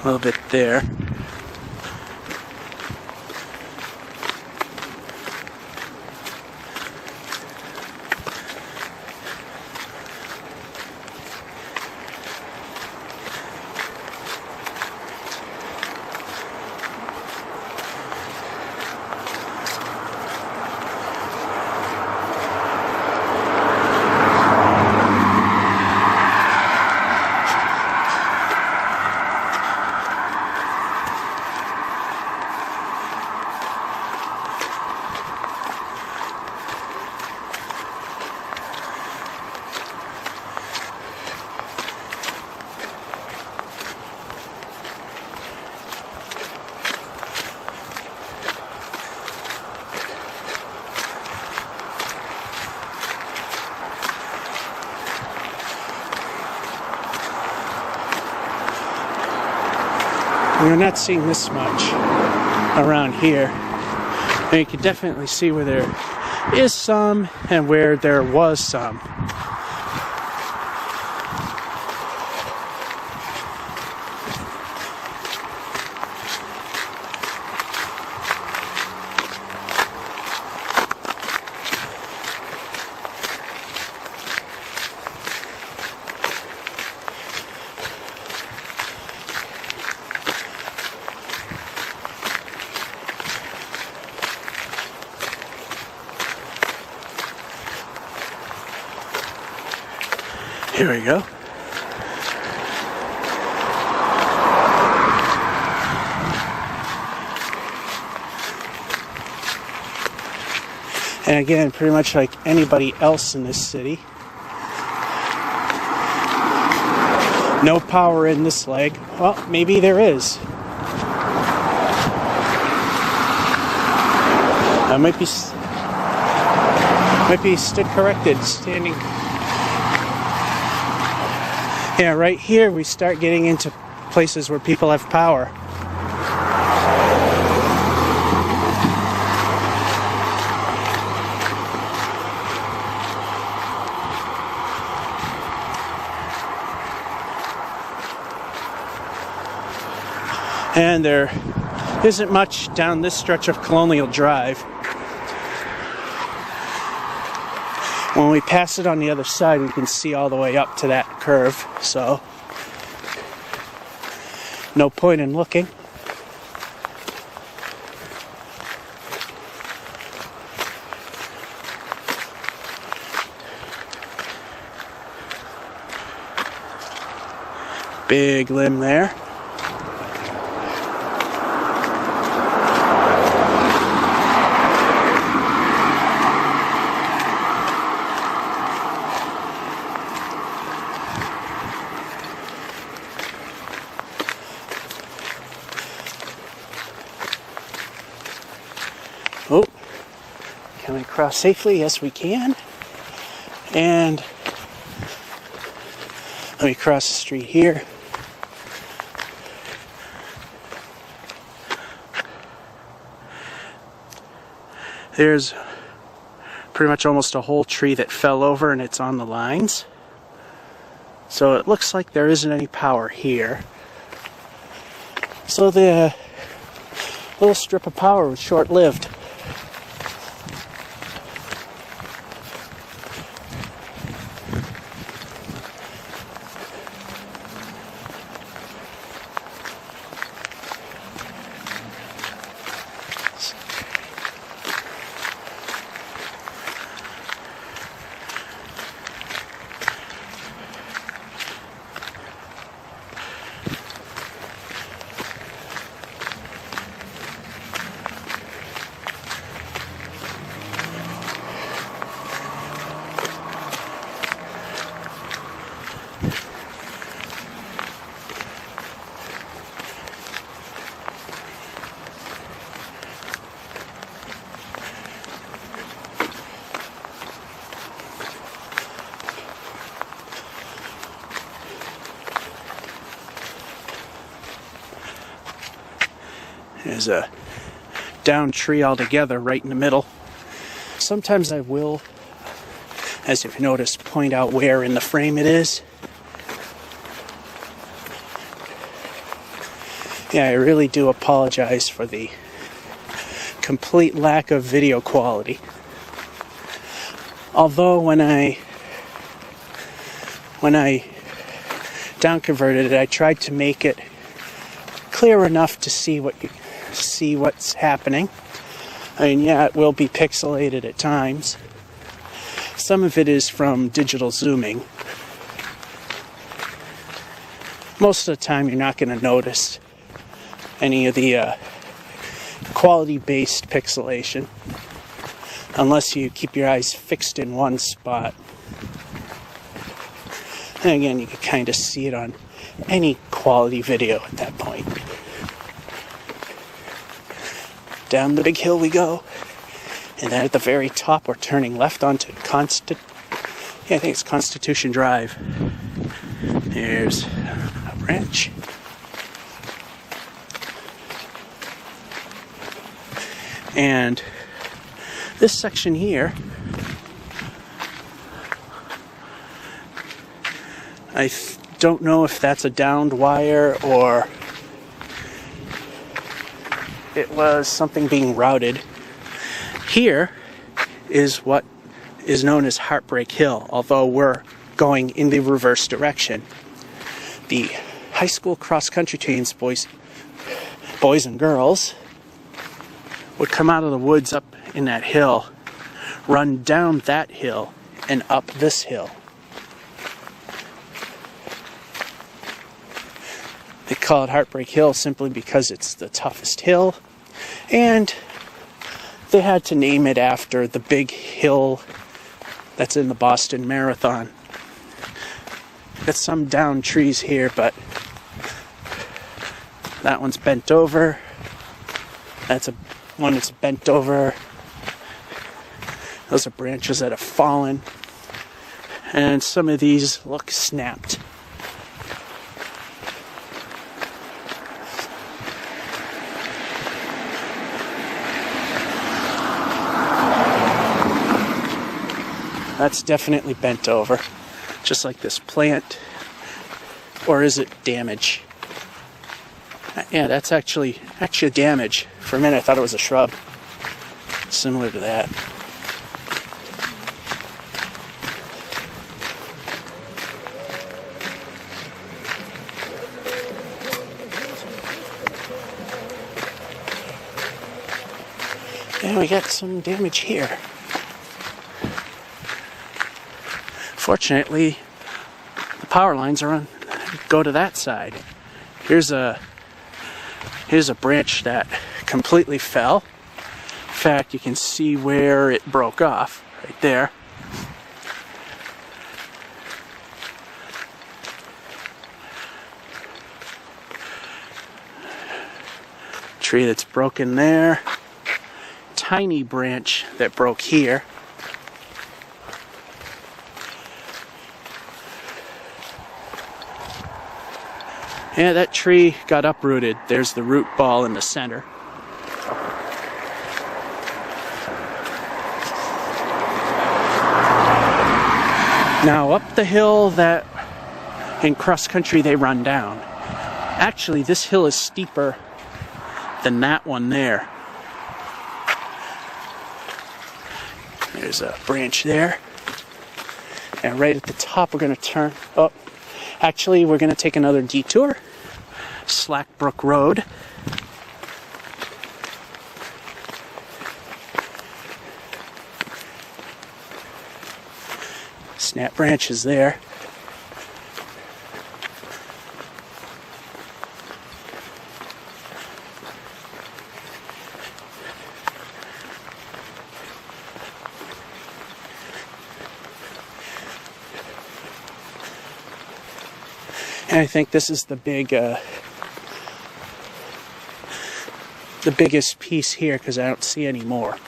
little bit there. We're not seeing this much around here. And you can definitely see where there is some and where there was some. Here we go. And again, pretty much like anybody else in this city, no power in this leg. Well, maybe there is. I might be stick corrected, standing. Yeah, right here we start getting into places where people have power. And there isn't much down this stretch of Colonial Drive. When we pass it on the other side, we can see all the way up to that curve, so no point in looking. Big limb there. Oh, can we cross safely? Yes, we can. And let me cross the street here. There's pretty much almost a whole tree that fell over and it's on the lines. So it looks like there isn't any power here. So the little strip of power was short-lived. There's a downed tree altogether right in the middle. Sometimes I will, as you've noticed, point out where in the frame it is. Yeah, I really do apologize for the complete lack of video quality. Although when I downconverted it, I tried to make it clear enough to see what's happening. I mean, yeah, it will be pixelated at times. Some of it is from digital zooming. Most of the time, you're not going to notice any of the quality-based pixelation unless you keep your eyes fixed in one spot. And again, you can kind of see it on any quality video at that point. Down the big hill we go, and then at the very top we're turning left onto I think it's Constitution Drive. There's a branch. And this section here, I don't know if that's a downed wire or it was something being routed. Here is what is known as Heartbreak Hill, although we're going in the reverse direction. The high school cross-country teams, boys and girls, would come out of the woods up in that hill, run down that hill, and up this hill. They call it Heartbreak Hill simply because it's the toughest hill, and they had to name it after the big hill that's in the Boston Marathon. Got some downed trees here, but that one's bent over. That's one that's bent over. Those are branches that have fallen. And some of these look snapped. That's definitely bent over, just like this plant. Or is it damage? Yeah, that's actually damage. For a minute I thought it was a shrub. Similar to that. And we got some damage here. Fortunately, the power lines go to that side. Here's a branch that completely fell. In fact, you can see where it broke off right there. Tree that's broken there. Tiny branch that broke here. Yeah, that tree got uprooted. There's the root ball in the center. Now up the hill that in cross country they run down. Actually, this hill is steeper than that one there. There's a branch there. And right at the top we're going to turn. Oh, actually we're going to take another detour. Slackbrook Road. Snap branches there. And I think this is the biggest piece here because I don't see any more.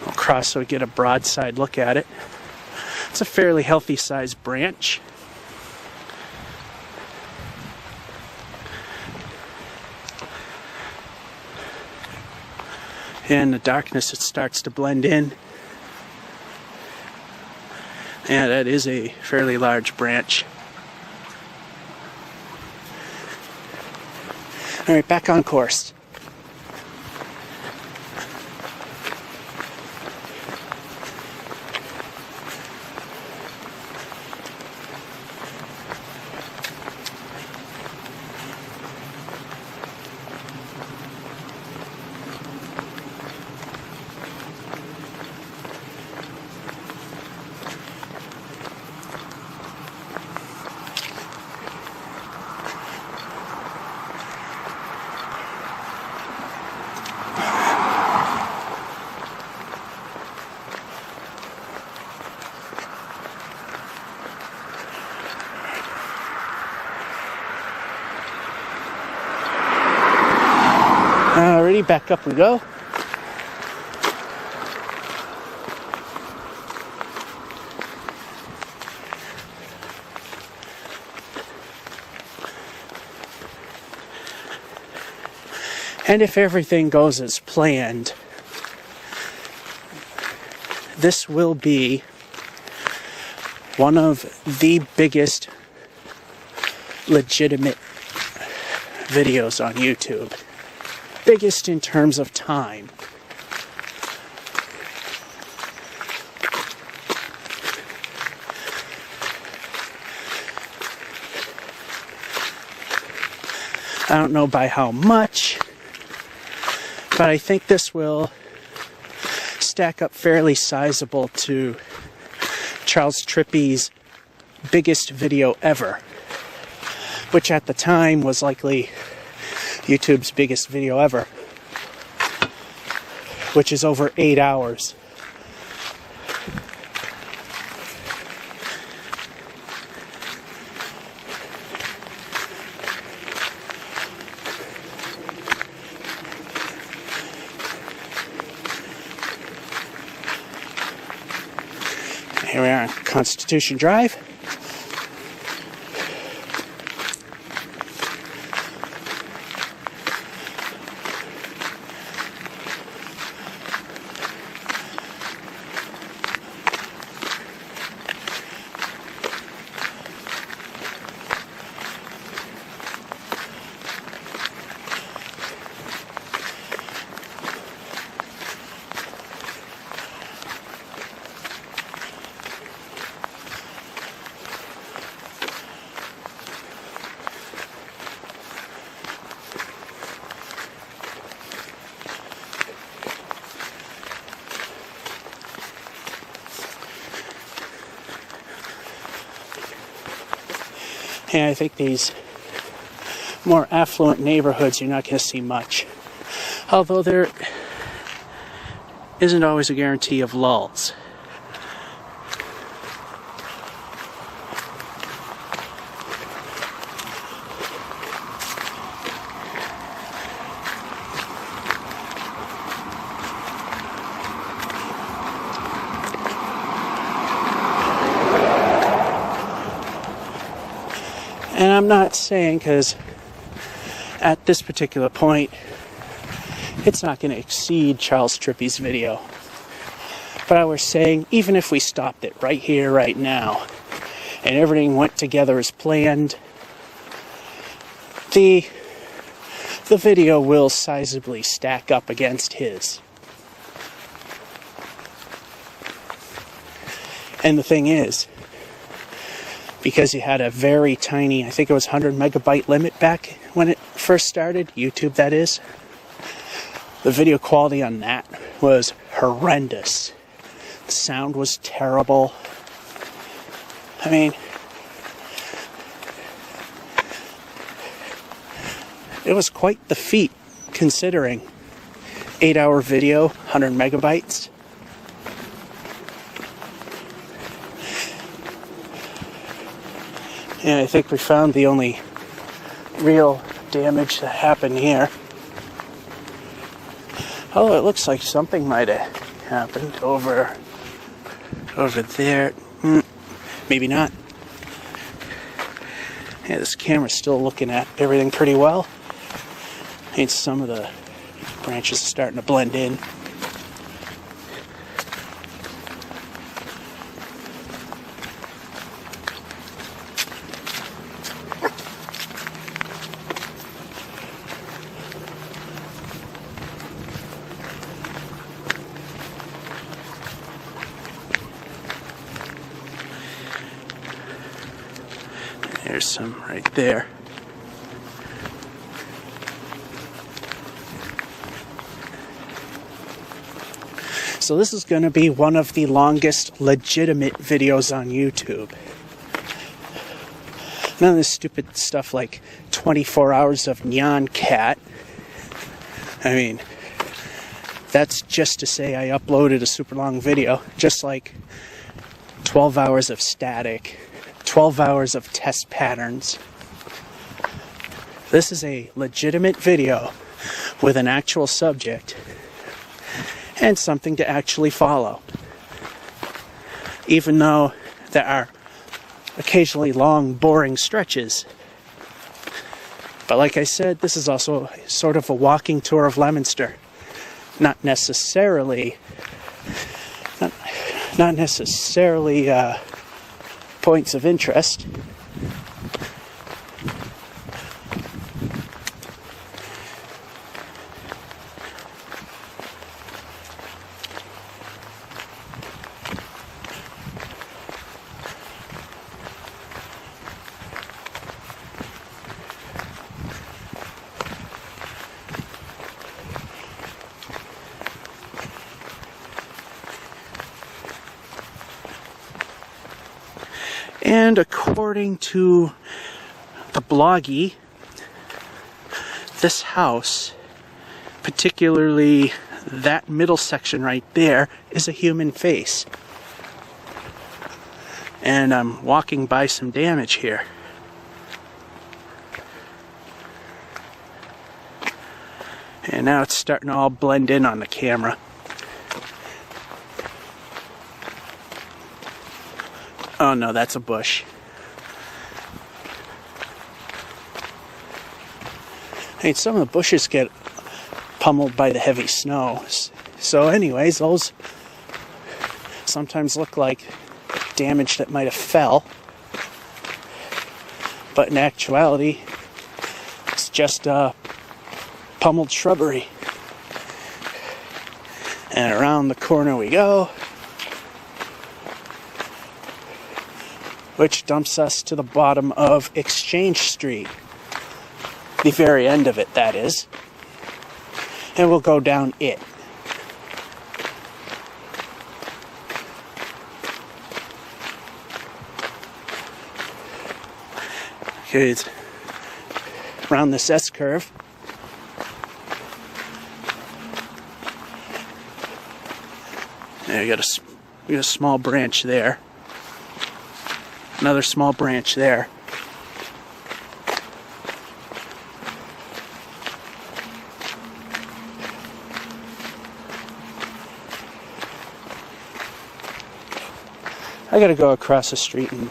I'll cross so we get a broadside look at it. It's a fairly healthy sized branch. In the darkness it starts to blend in. And that is a fairly large branch. Alright, back on course. Alrighty, back up we go. And if everything goes as planned, this will be one of the biggest legitimate videos on YouTube. Biggest in terms of time. I don't know by how much, but I think this will stack up fairly sizable to Charles Trippy's biggest video ever, which at the time was likely YouTube's biggest video ever, which is over 8 hours. Here we are on Constitution Drive. And I think these more affluent neighborhoods, you're not going to see much. Although there isn't always a guarantee of lulls. And I'm not saying, because at this particular point it's not going to exceed Charles Trippy's video. But I was saying, even if we stopped it right here, right now, and everything went together as planned, the video will sizably stack up against his. And the thing is, because you had a very tiny, I think it was 100 megabyte limit back when it first started, YouTube that is, the video quality on that was horrendous. The sound was terrible. I mean, it was quite the feat considering 8-hour video, 100 megabytes. And I think we found the only real damage that happened here. Oh, it looks like something might have happened over there. Maybe not. Yeah, this camera's still looking at everything pretty well. And some of the branches are starting to blend in. There's some right there. So this is going to be one of the longest legitimate videos on YouTube. None of this stupid stuff like 24 hours of Nyan Cat. I mean, that's just to say I uploaded a super long video, just like 12 hours of static, 12 hours of test patterns. This is a legitimate video with an actual subject and something to actually follow. Even though there are occasionally long, boring stretches. But like I said, this is also sort of a walking tour of Leominster. Not necessarily points of interest. And according to the bloggy, this house, particularly that middle section right there, is a human face. And I'm walking by some damage here. And now it's starting to all blend in on the camera. Oh no, that's a bush. Hey, some of the bushes get pummeled by the heavy snows. So anyways, those sometimes look like damage that might have fell. But in actuality, it's just pummeled shrubbery. And around the corner we go, which dumps us to the bottom of Exchange Street. The very end of it, that is. And we'll go down it. Okay, it's around this S-curve. There, we got a small branch there. Another small branch there. I gotta go across the street and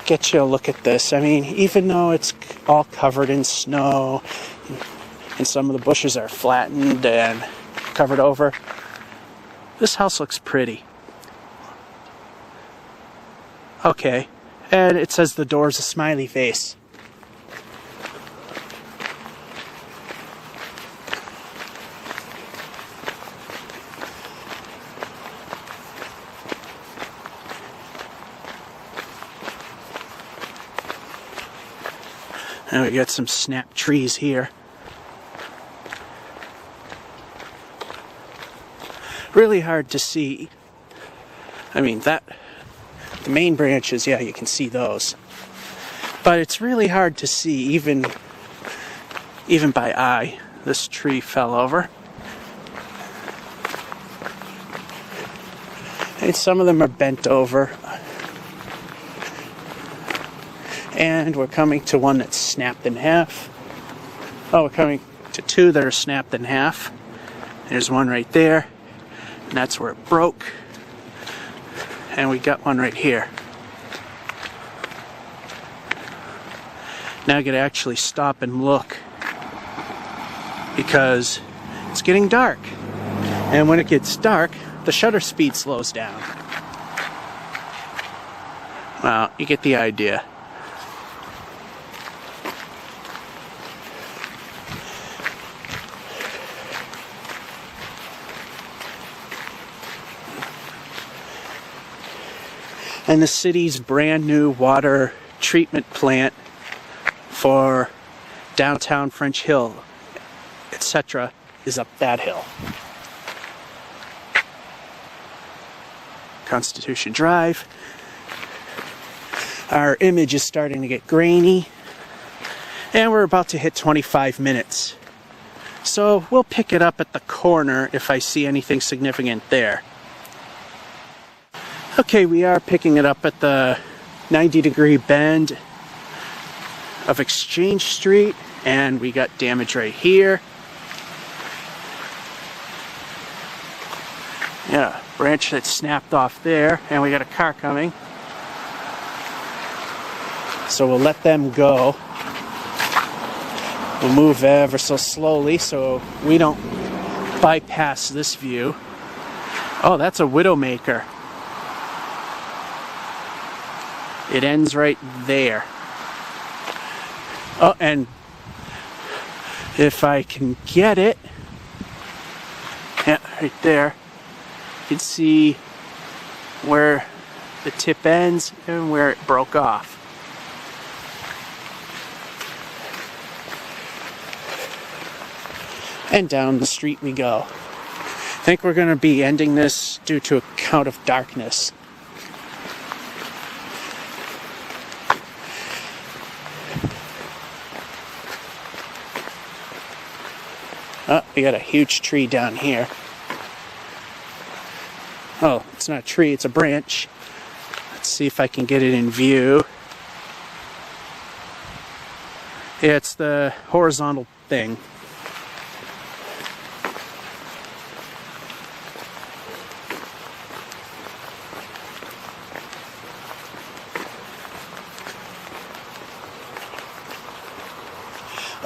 get you a look at this. I mean, even though it's all covered in snow, and some of the bushes are flattened and covered over. This house looks pretty. Okay, and it says the door's a smiley face. And we got some snap trees here. Really hard to see. I mean, the main branches, yeah, you can see those. But it's really hard to see, even by eye. This tree fell over. And some of them are bent over. And we're coming to one that's snapped in half. Oh, we're coming to two that are snapped in half. There's one right there, and that's where it broke. And we got one right here. Now I gotta actually stop and look, because it's getting dark. And when it gets dark, the shutter speed slows down. Well, you get the idea. And the city's brand new water treatment plant for downtown French Hill, etc., is up that hill. Constitution Drive. Our image is starting to get grainy, and we're about to hit 25 minutes. So we'll pick it up at the corner if I see anything significant there. Okay, we are picking it up at the 90-degree bend of Exchange Street, and we got damage right here. Yeah, branch that snapped off there, and we got a car coming. So we'll let them go. We'll move ever so slowly so we don't bypass this view. Oh, that's a Widowmaker. It ends right there. Oh, and if I can get it, yeah, right there, you can see where the tip ends and where it broke off. And down the street we go. I think we're going to be ending this due to a count of darkness. Oh, we got a huge tree down here. Oh, it's not a tree, it's a branch. Let's see if I can get it in view. Yeah, it's the horizontal thing.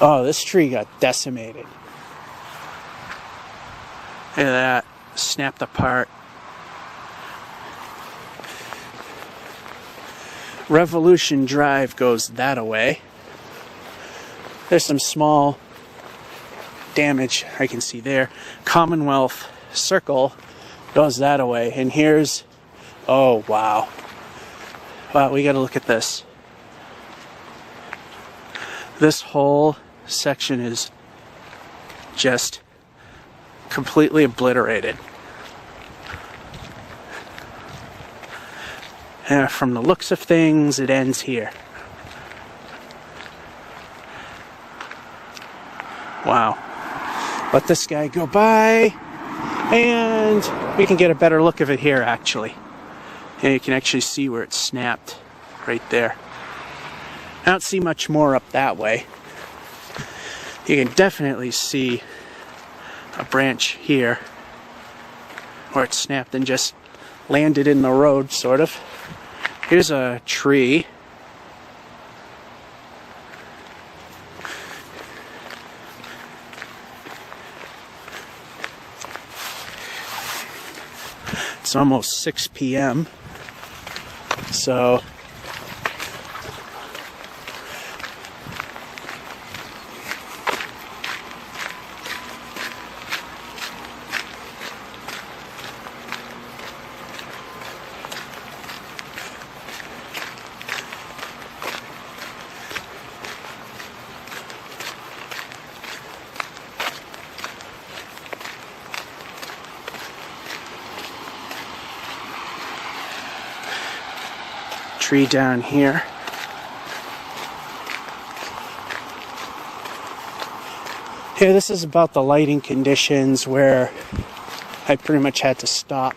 Oh, this tree got decimated. Look at that, snapped apart. Revolution Drive goes that way. There's some small damage I can see there. Commonwealth Circle goes that way. And here's, oh wow. Wow, we gotta look at this. This whole section is just completely obliterated. And from the looks of things, it ends here. Wow. Let this guy go by, and we can get a better look of it here, actually. And you can actually see where it snapped right there. I don't see much more up that way. You can definitely see a branch here where it snapped and just landed in the road, sort of. Here's a tree. It's almost 6 p.m. So tree down here. Here, this is about the lighting conditions where I pretty much had to stop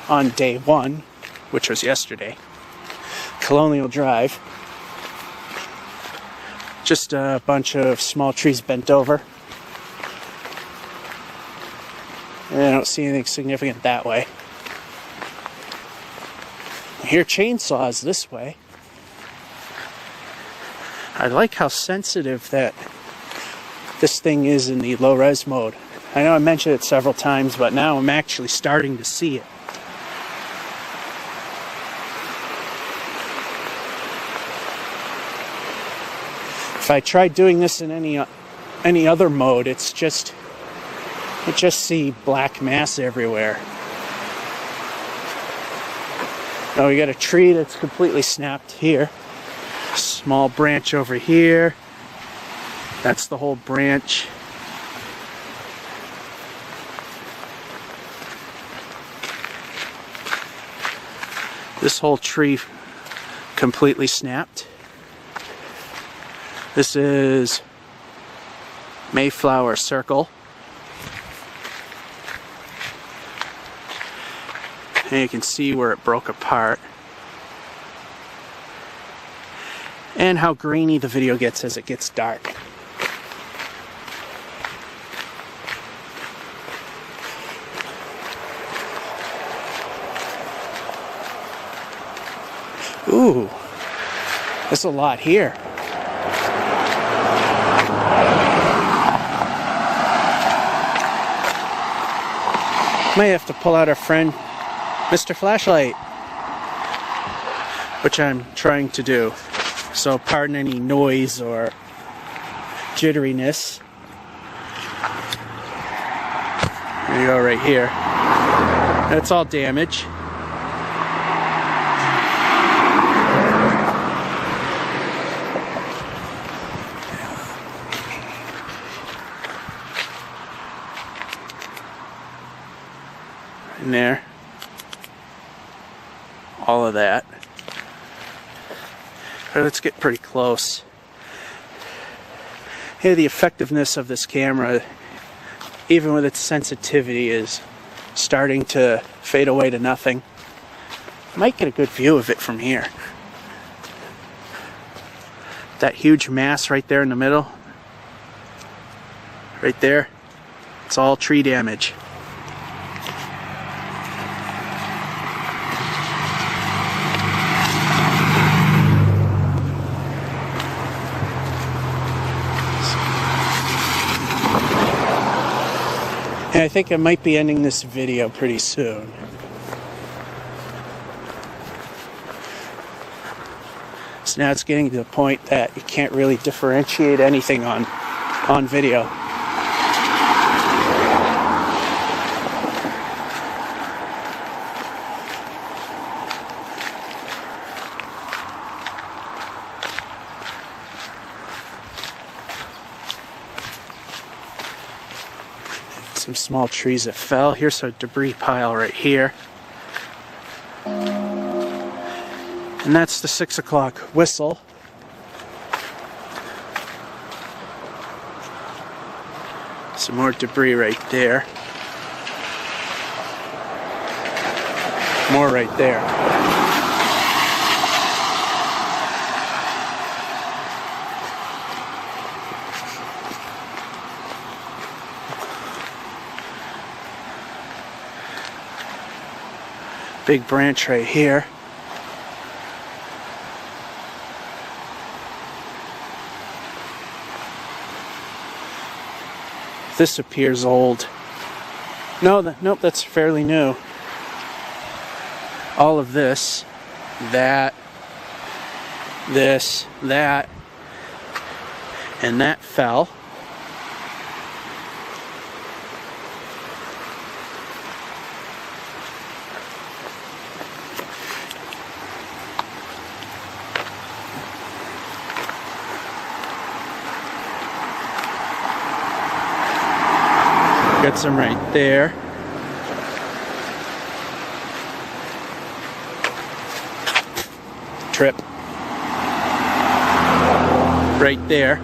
on day one, which was yesterday. Colonial Drive. Just a bunch of small trees bent over. And I don't see anything significant that way. I hear chainsaws this way. I like how sensitive that this thing is in the low-res mode. I know I mentioned it several times, but now I'm actually starting to see it. If I tried doing this in any other mode, I just see black mass everywhere. Now we got a tree that's completely snapped here. Small branch over here. That's the whole branch. This whole tree completely snapped. This is Mayflower Circle. And you can see where it broke apart. And how grainy the video gets as it gets dark. Ooh, there's a lot here. Might have to pull out our friend Mr. Flashlight, which I'm trying to do. So pardon any noise or jitteriness. There you go, right here. That's all damage. In there. All of that. But let's get pretty close. Here, the effectiveness of this camera, even with its sensitivity, is starting to fade away to nothing. I might get a good view of it from here. That huge mass right there in the middle, right there, it's all tree damage. And I think I might be ending this video pretty soon. So now it's getting to the point that you can't really differentiate anything on video. Some small trees that fell. Here's a debris pile right here. And that's the 6 o'clock whistle. Some more debris right there. More right there. Big branch right here. This appears old. No, nope, that's fairly new. All of this, that, this, that, and that fell. Got some right there. Trip. Right there.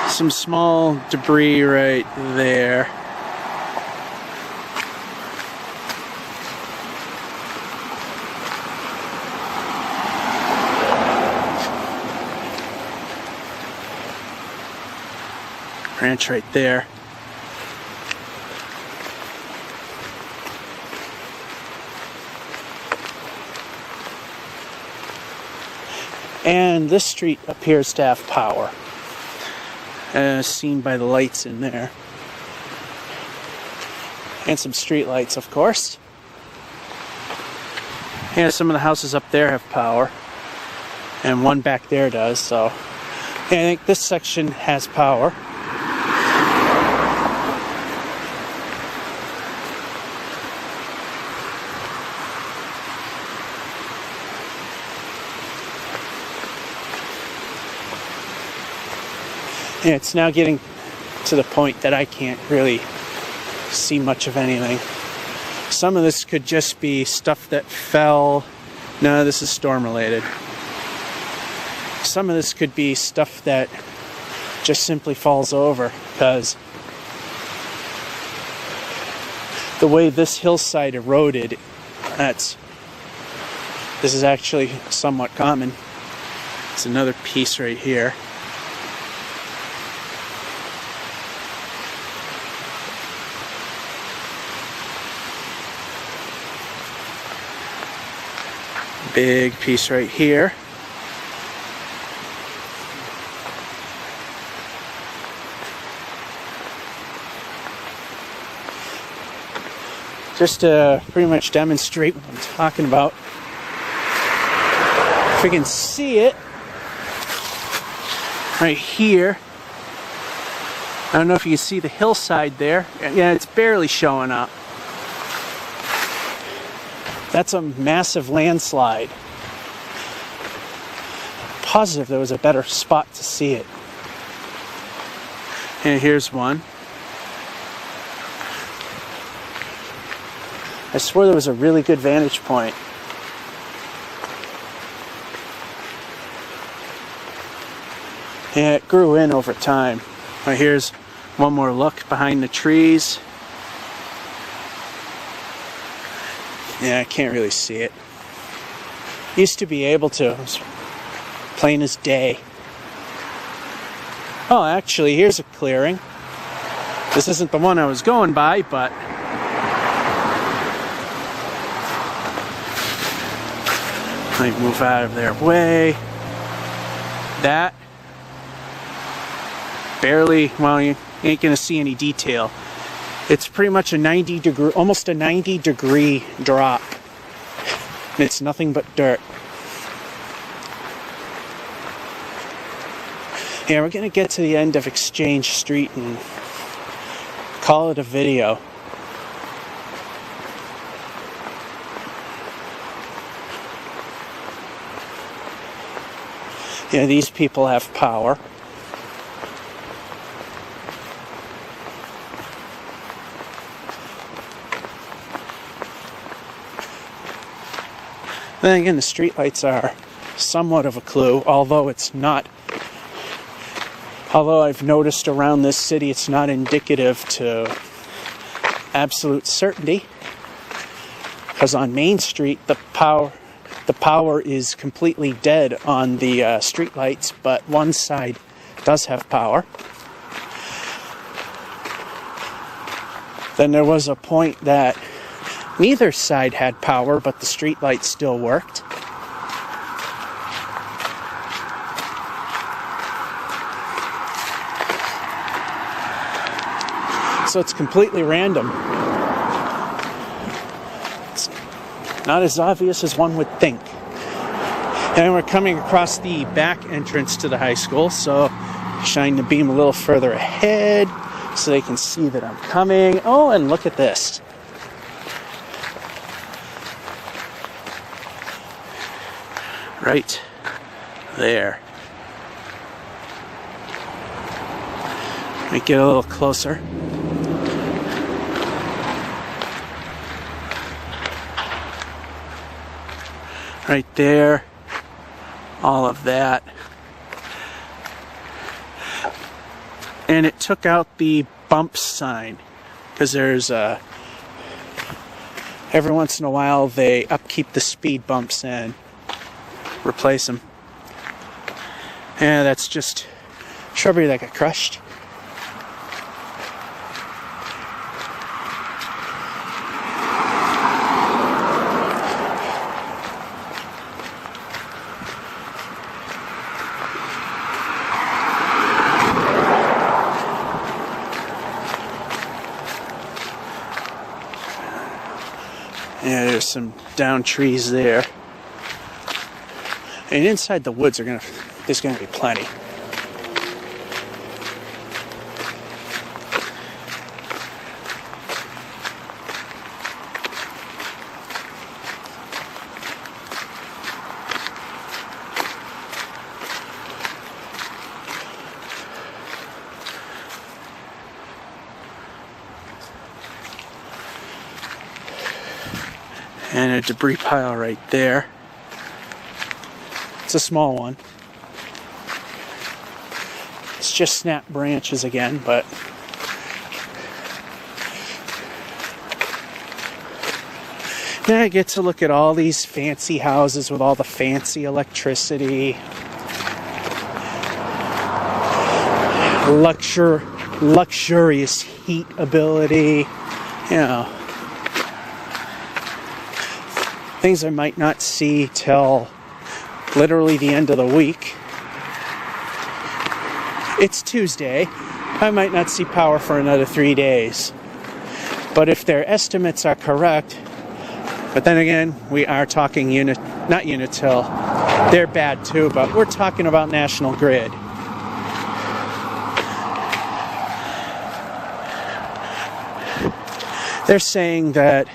Some small debris right there. Branch right there. And this street appears to have power, as seen by the lights in there. And some street lights, of course. And some of the houses up there have power. And one back there does, so I think this section has power. And it's now getting to the point that I can't really see much of anything. Some of this could just be stuff that fell. No, this is storm related. Some of this could be stuff that just simply falls over, because the way this hillside eroded, this is actually somewhat common. It's another piece right here. Big piece right here. Just to pretty much demonstrate what I'm talking about. If we can see it right here. I don't know if you can see the hillside there. Yeah, it's barely showing up. That's a massive landslide. Positive there was a better spot to see it. And here's one. I swear there was a really good vantage point. And it grew in over time. Right, here's one more look behind the trees. Yeah, I can't really see it. Used to be able to. It was plain as day. Oh, actually, here's a clearing. This isn't the one I was going by, but let me move out of their way. That barely, well, you ain't gonna see any detail. It's pretty much a 90 degree, almost a 90 degree drop. And it's nothing but dirt. Yeah, we're gonna get to the end of Exchange Street and call it a video. Yeah, these people have power. Then again, the streetlights are somewhat of a clue, although it's not. Although I've noticed around this city, it's not indicative to absolute certainty. Because on Main Street, the power is completely dead on the streetlights, but one side does have power. Then there was a point that Neither side had power, but the street light still worked. So it's completely random. It's not as obvious as one would think. And we're coming across the back entrance to the high school, so shine the beam a little further ahead so they can see that I'm coming. Oh, and look at this. Right there. Let me get a little closer. Right there. All of that. And it took out the bump sign because there's every once in a while they upkeep the speed bumps and replace them. And that's just shrubbery that got crushed. Yeah, there's some down trees there. And inside the woods there's gonna be plenty. And a debris pile right there. It's a small one. It's just snapped branches again, but then I get to look at all these fancy houses with all the fancy electricity, luxurious heat ability, you know. Things I might not see till literally the end of the week. It's Tuesday. I might not see power for another 3 days. But if their estimates are correct, but then again, we are talking not Unitil. They're bad too, but we're talking about National Grid. They're saying that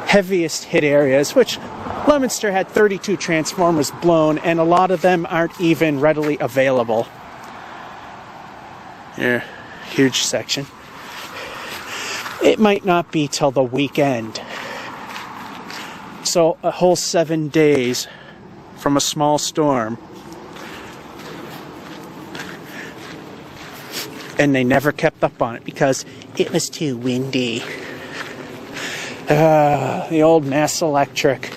heaviest hit areas, which Leominster had 32 transformers blown, and a lot of them aren't even readily available. Yeah, huge section. It might not be till the weekend. So a whole 7 days from a small storm. And they never kept up on it because it was too windy. The old Mass Electric.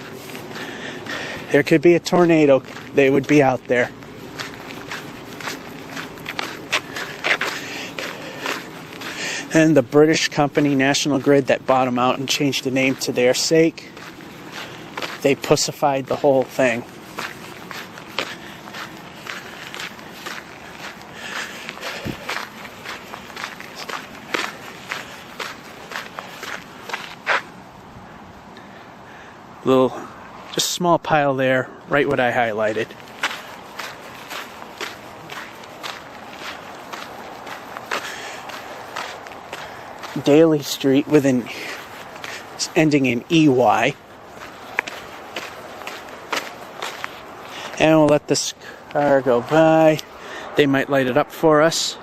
There could be a tornado, they would be out there. And the British company, National Grid, that bought them out and changed the name to their sake, they pussified the whole thing. Just small pile there, right what I highlighted. Daly Street with an ending in EY. And we'll let this car go by. They might light it up for us.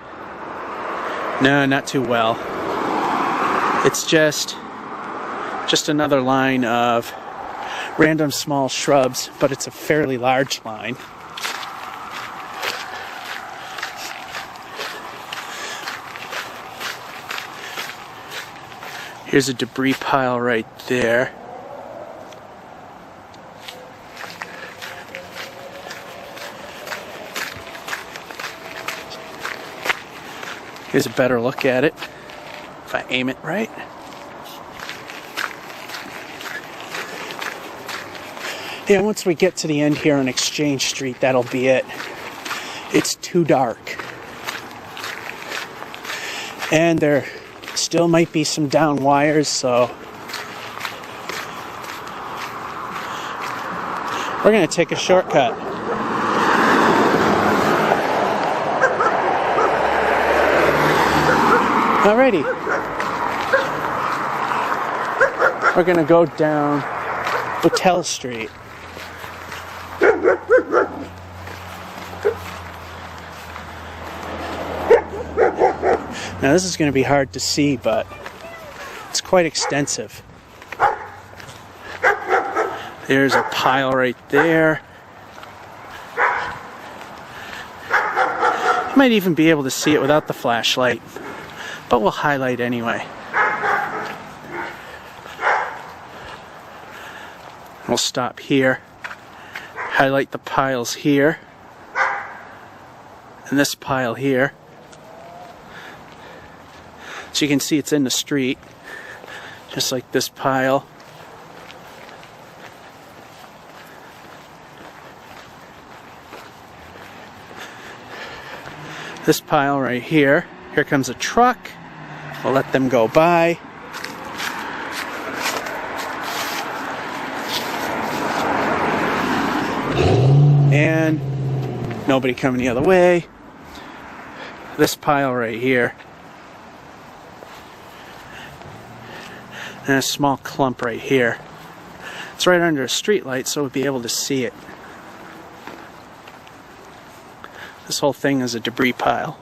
No, not too well. It's just another line of random small shrubs, but it's a fairly large line. Here's a debris pile right there. Here's a better look at it, if I aim it right. Yeah, once we get to the end here on Exchange Street, that'll be it. It's too dark. And there still might be some down wires, so we're going to take a shortcut. Alrighty. We're going to go down Hotel Street. Now this is going to be hard to see, but it's quite extensive. There's a pile right there. You might even be able to see it without the flashlight, but we'll highlight anyway. We'll stop here, highlight the piles here, and this pile here. So you can see it's in the street, just like this pile. This pile right here. Here comes a truck. We'll let them go by. And nobody coming the other way. This pile right here. And a small clump right here. It's right under a street light, so we'll be able to see it. This whole thing is a debris pile.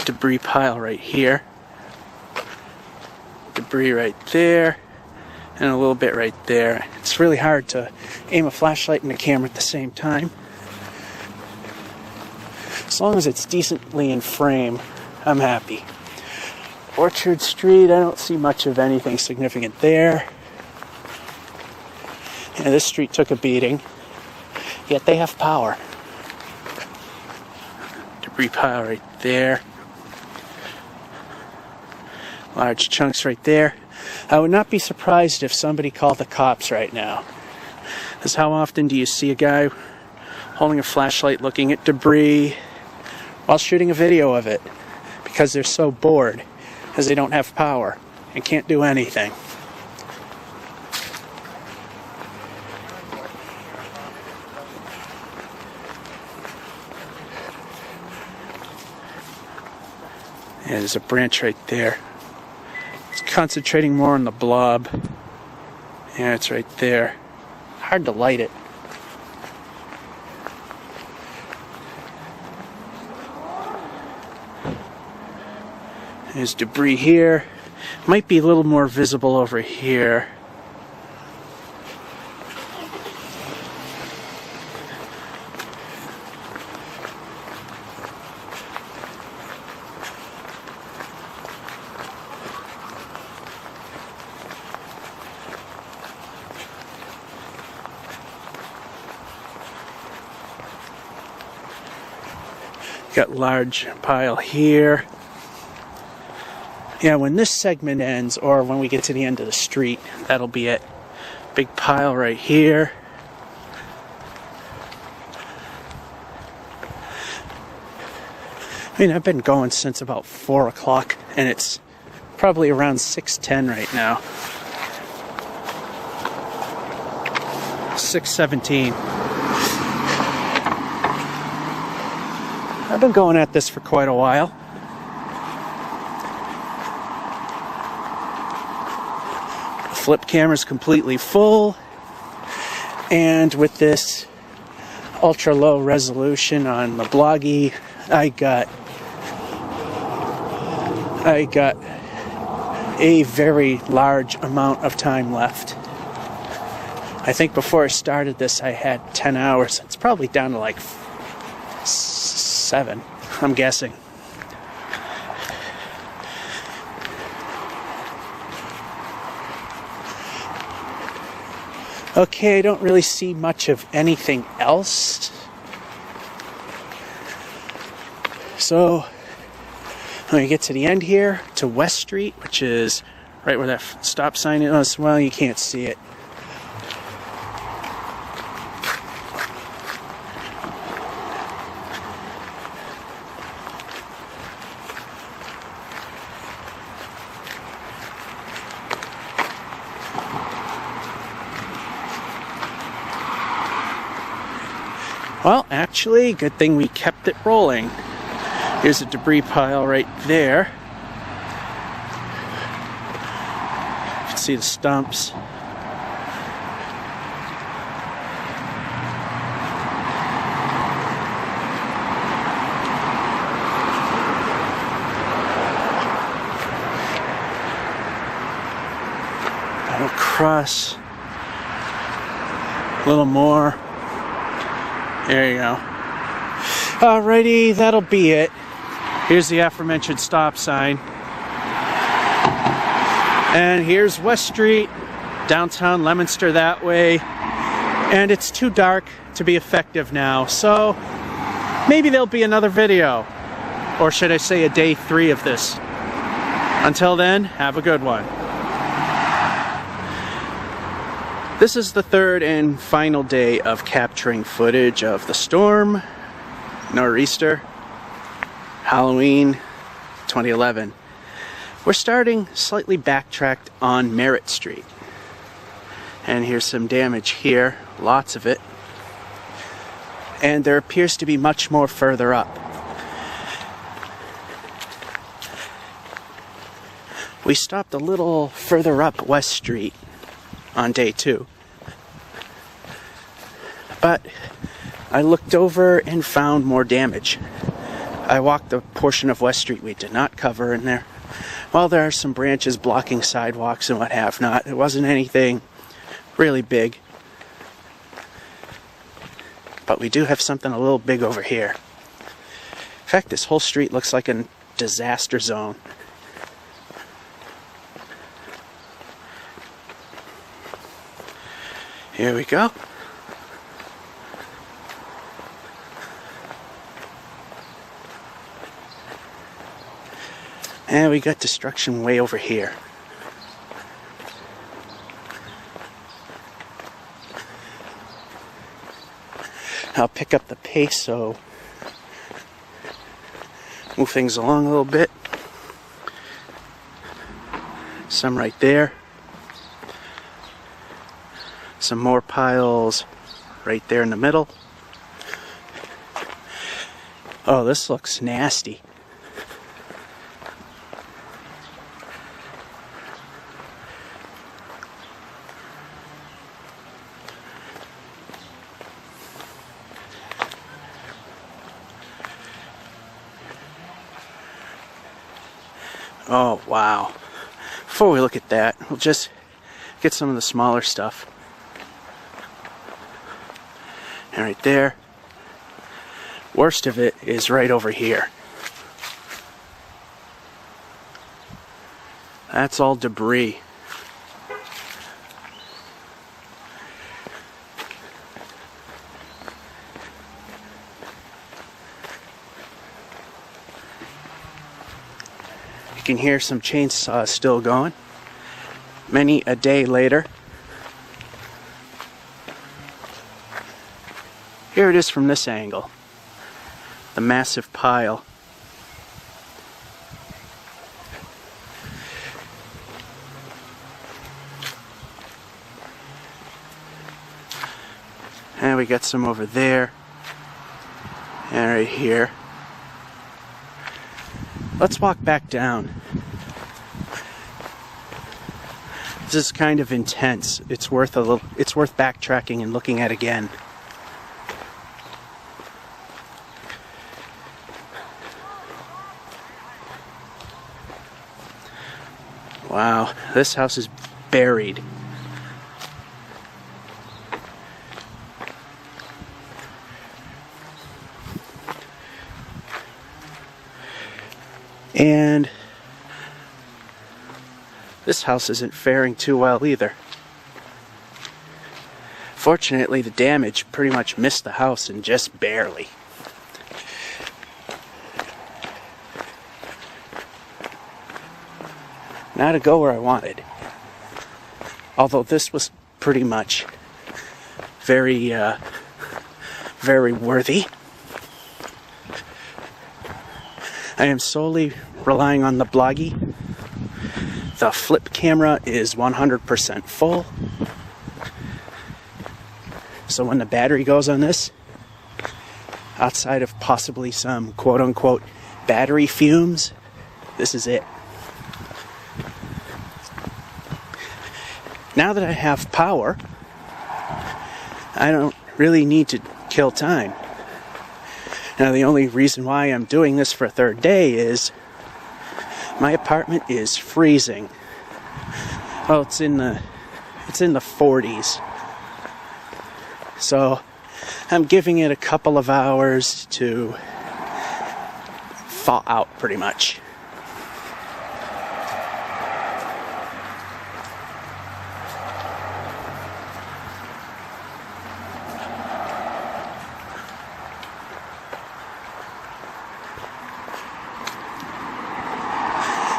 Debris pile right here, debris right there, and a little bit right there. It's really hard to aim a flashlight and a camera at the same time. As long as it's decently in frame, I'm happy. Orchard Street, I don't see much of anything significant there. Yeah, this street took a beating, yet they have power. Debris pile right there. Large chunks right there. I would not be surprised if somebody called the cops right now. Because how often do you see a guy holding a flashlight looking at debris while shooting a video of it? Because they're so bored, because they don't have power and can't do anything. Yeah, there's a branch right there. It's concentrating more on the blob. Yeah, it's right there. Hard to light it. There's debris here. Might be a little more visible over here. Got large pile here. Yeah, when this segment ends, or when we get to the end of the street, that'll be it. Big pile right here. I mean, I've been going since about 4 o'clock, and it's probably around 6:10 right now. 6:17. I've been going at this for quite a while. flip camera's completely full, and with this ultra low resolution on the Bloggy, I got a very large amount of time left. I think before I started this I had 10 hours. It's probably down to like 7, I'm guessing. Okay, I don't really see much of anything else. So, when you get to the end here, to West Street, which is right where that stop sign is, well, you can't see it. Well, actually, good thing we kept it rolling. Here's a debris pile right there. You can see the stumps. I'll cross a little more. There you go. Alrighty, that'll be it. Here's the aforementioned stop sign. And here's West Street, downtown Leominster that way. And it's too dark to be effective now, so maybe there'll be another video. Or should I say a day 3 of this. Until then, have a good one. This is the 3rd and final day of capturing footage of the storm, nor'easter, Halloween 2011. We're starting slightly backtracked on Granite Street. And here's some damage here, lots of it. And there appears to be much more further up. We stopped a little further up West Street on day 2. But I looked over and found more damage. I walked the portion of West Street we did not cover in there. While there are some branches blocking sidewalks and what have not, it wasn't anything really big. But we do have something a little big over here. In fact, this whole street looks like a disaster zone. Here we go. And we got destruction way over here. I'll pick up the pace, so move things along a little bit. Some right there. Some more piles right there in the middle. Oh, this looks nasty. Oh, wow. Before we look at that, we'll just get some of the smaller stuff. And right there. Worst of it is right over here. That's all debris. You can hear some chainsaws still going. Many a day later. Here it is from this angle. The massive pile. And we got some over there. And right here. Let's walk back down. This is kind of intense. It's worth backtracking and looking at again. Wow, this house is buried. And this house isn't faring too well either. Fortunately, the damage pretty much missed the house and just barely. Now to go where I wanted. Although this was pretty much very worthy. I am solely relying on the bloggy. The flip camera is 100% full. So when the battery goes on this, outside of possibly some quote-unquote battery fumes, this is it. Now that I have power, I don't really need to kill time. Now the only reason why I'm doing this for a third day is my apartment is freezing. Oh, it's in the 40s. So I'm giving it a couple of hours to thaw out pretty much.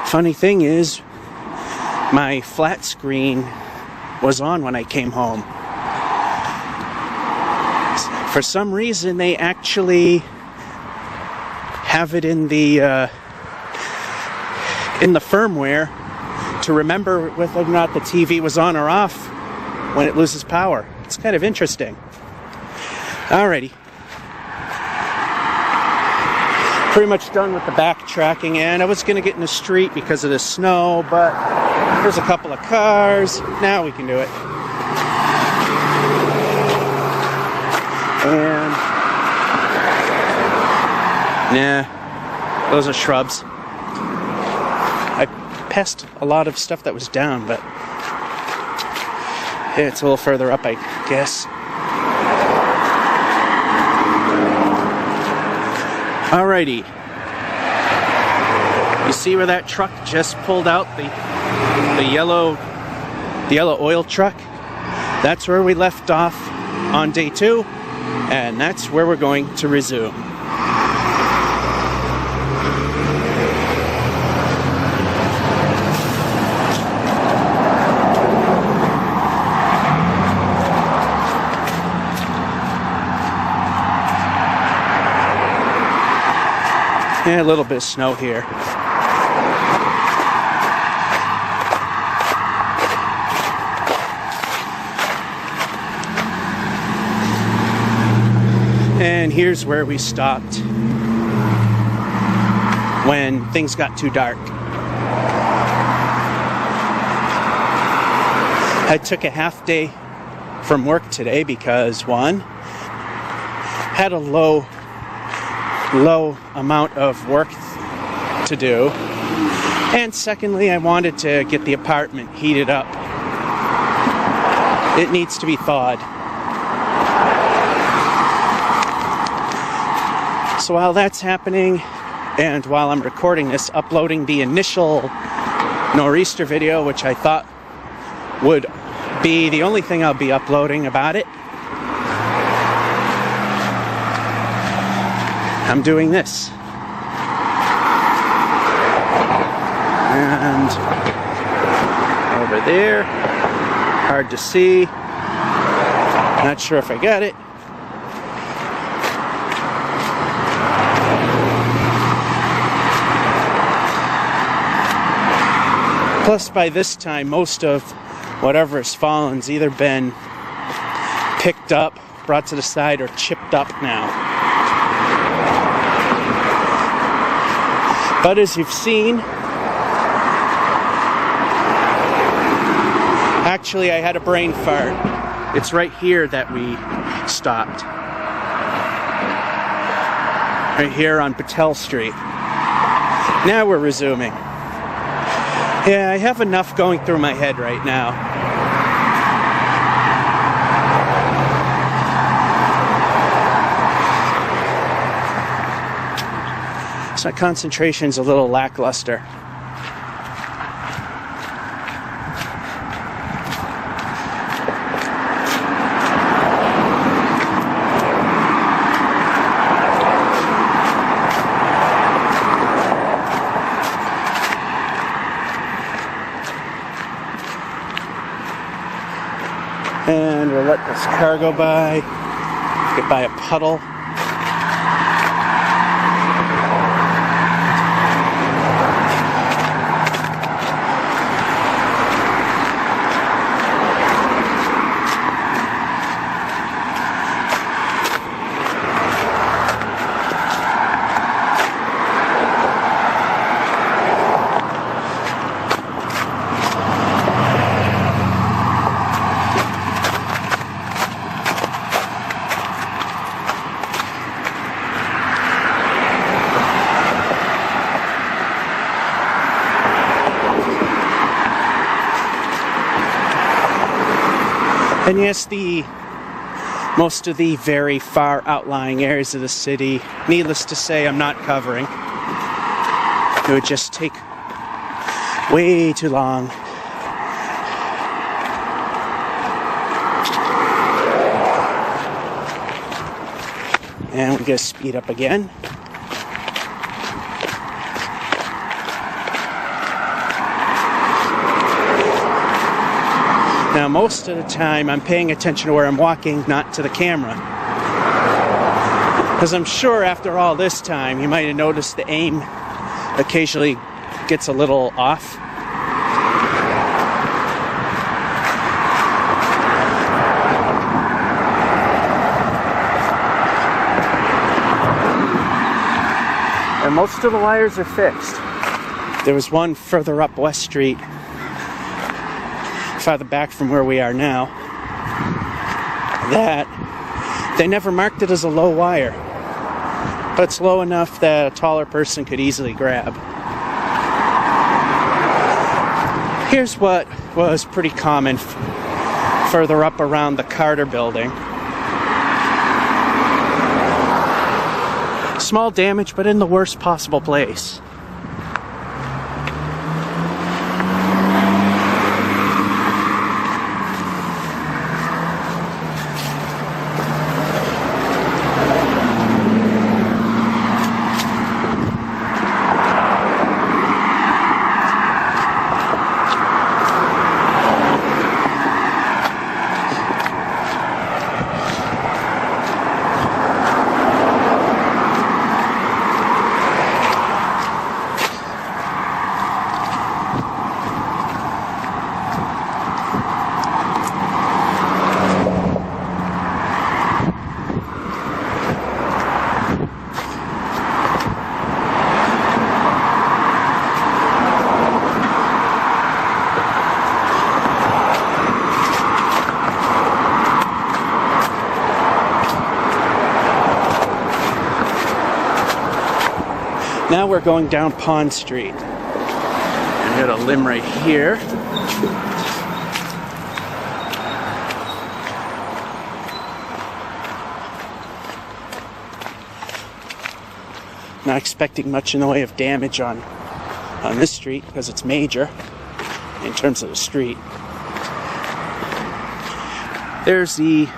Funny thing is, my flat screen was on when I came home. For some reason, they actually have it in the firmware to remember whether or not the TV was on or off when it loses power. It's kind of interesting. Alrighty. Pretty much done with the backtracking, and I was going to get in the street because of the snow, but there's a couple of cars. Now we can do it. And nah, those are shrubs. I passed a lot of stuff that was down, but yeah, it's a little further up, I guess. Alrighty. You see where that truck just pulled out, the yellow oil truck? That's where we left off on day 2, and that's where we're going to resume. Yeah, a little bit of snow here. And here's where we stopped when things got too dark. I took a half day from work today because, one, had a low amount of work to do, and secondly, I wanted to get the apartment heated up. It needs to be thawed. So while that's happening, and while I'm recording this, uploading the initial nor'easter video, which I thought would be the only thing I'll be uploading about it, I'm doing this. And over there, hard to see. Not sure if I got it. Plus, by this time, most of whatever has fallen's either been picked up, brought to the side, or chipped up now. But as you've seen, Actually, I had a brain fart. It's right here that we stopped. Right here on Patel Street. Now we're resuming. Yeah, I have enough going through my head right now. So my concentration's a little lackluster. And we'll let this car go by, get by a puddle. And yes, most of the very far outlying areas of the city, needless to say, I'm not covering. It would just take way too long. And we gotta speed up again. Now, most of the time, I'm paying attention to where I'm walking, not to the camera. Because I'm sure after all this time, you might have noticed the aim occasionally gets a little off. And most of the wires are fixed. There was one further up West Street, farther back from where we are now, that they never marked it as a low wire, but it's low enough that a taller person could easily grab. Here's what was pretty common further up around the Carter building. Small damage, but in the worst possible place. Now we're going down Pond Street. We got a limb right here. Not expecting much in the way of damage on this street because it's major in terms of the street. There's the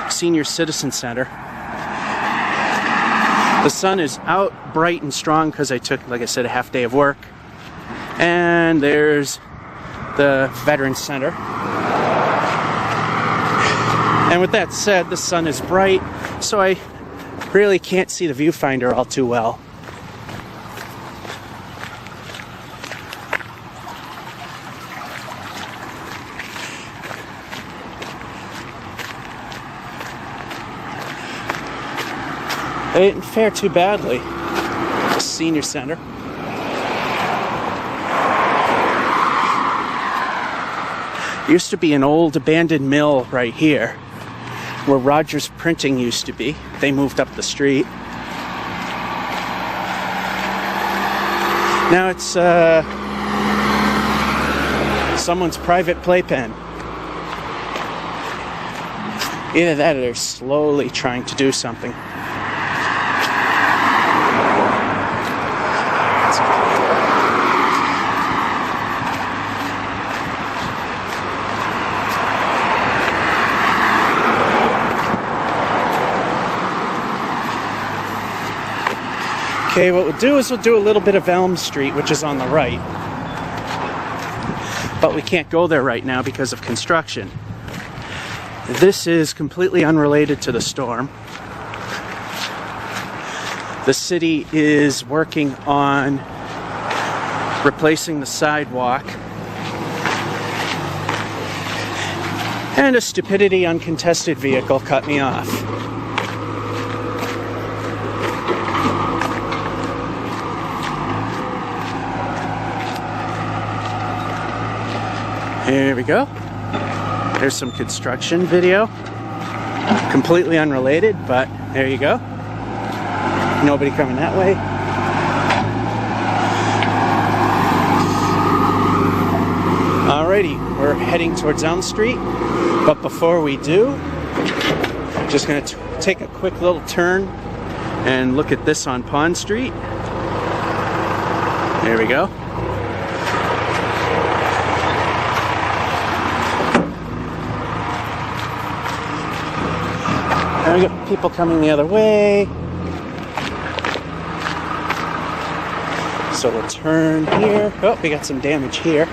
Senior Citizen Center. The sun is out bright and strong because I took, like I said, a half day of work. And there's the Veterans Center. And with that said, the sun is bright, so I really can't see the viewfinder all too well. It didn't fare too badly. The Senior Center. Used to be an old abandoned mill right here, where Rogers Printing used to be. They moved up the street. Now it's someone's private playpen. Either that or they're slowly trying to do something. Okay, what we'll do is we'll do a little bit of Elm Street, which is on the right. But we can't go there right now because of construction. This is completely unrelated to the storm. The city is working on replacing the sidewalk. And a stupidity uncontested vehicle cut me off. Here we go. There's some construction video. Completely unrelated, but there you go. Nobody coming that way. Alrighty, we're heading towards Elm Street. But before we do, just going to take a quick little turn and look at this on Pond Street. There we go. And we got people coming the other way. So we'll turn here. Oh, we got some damage here.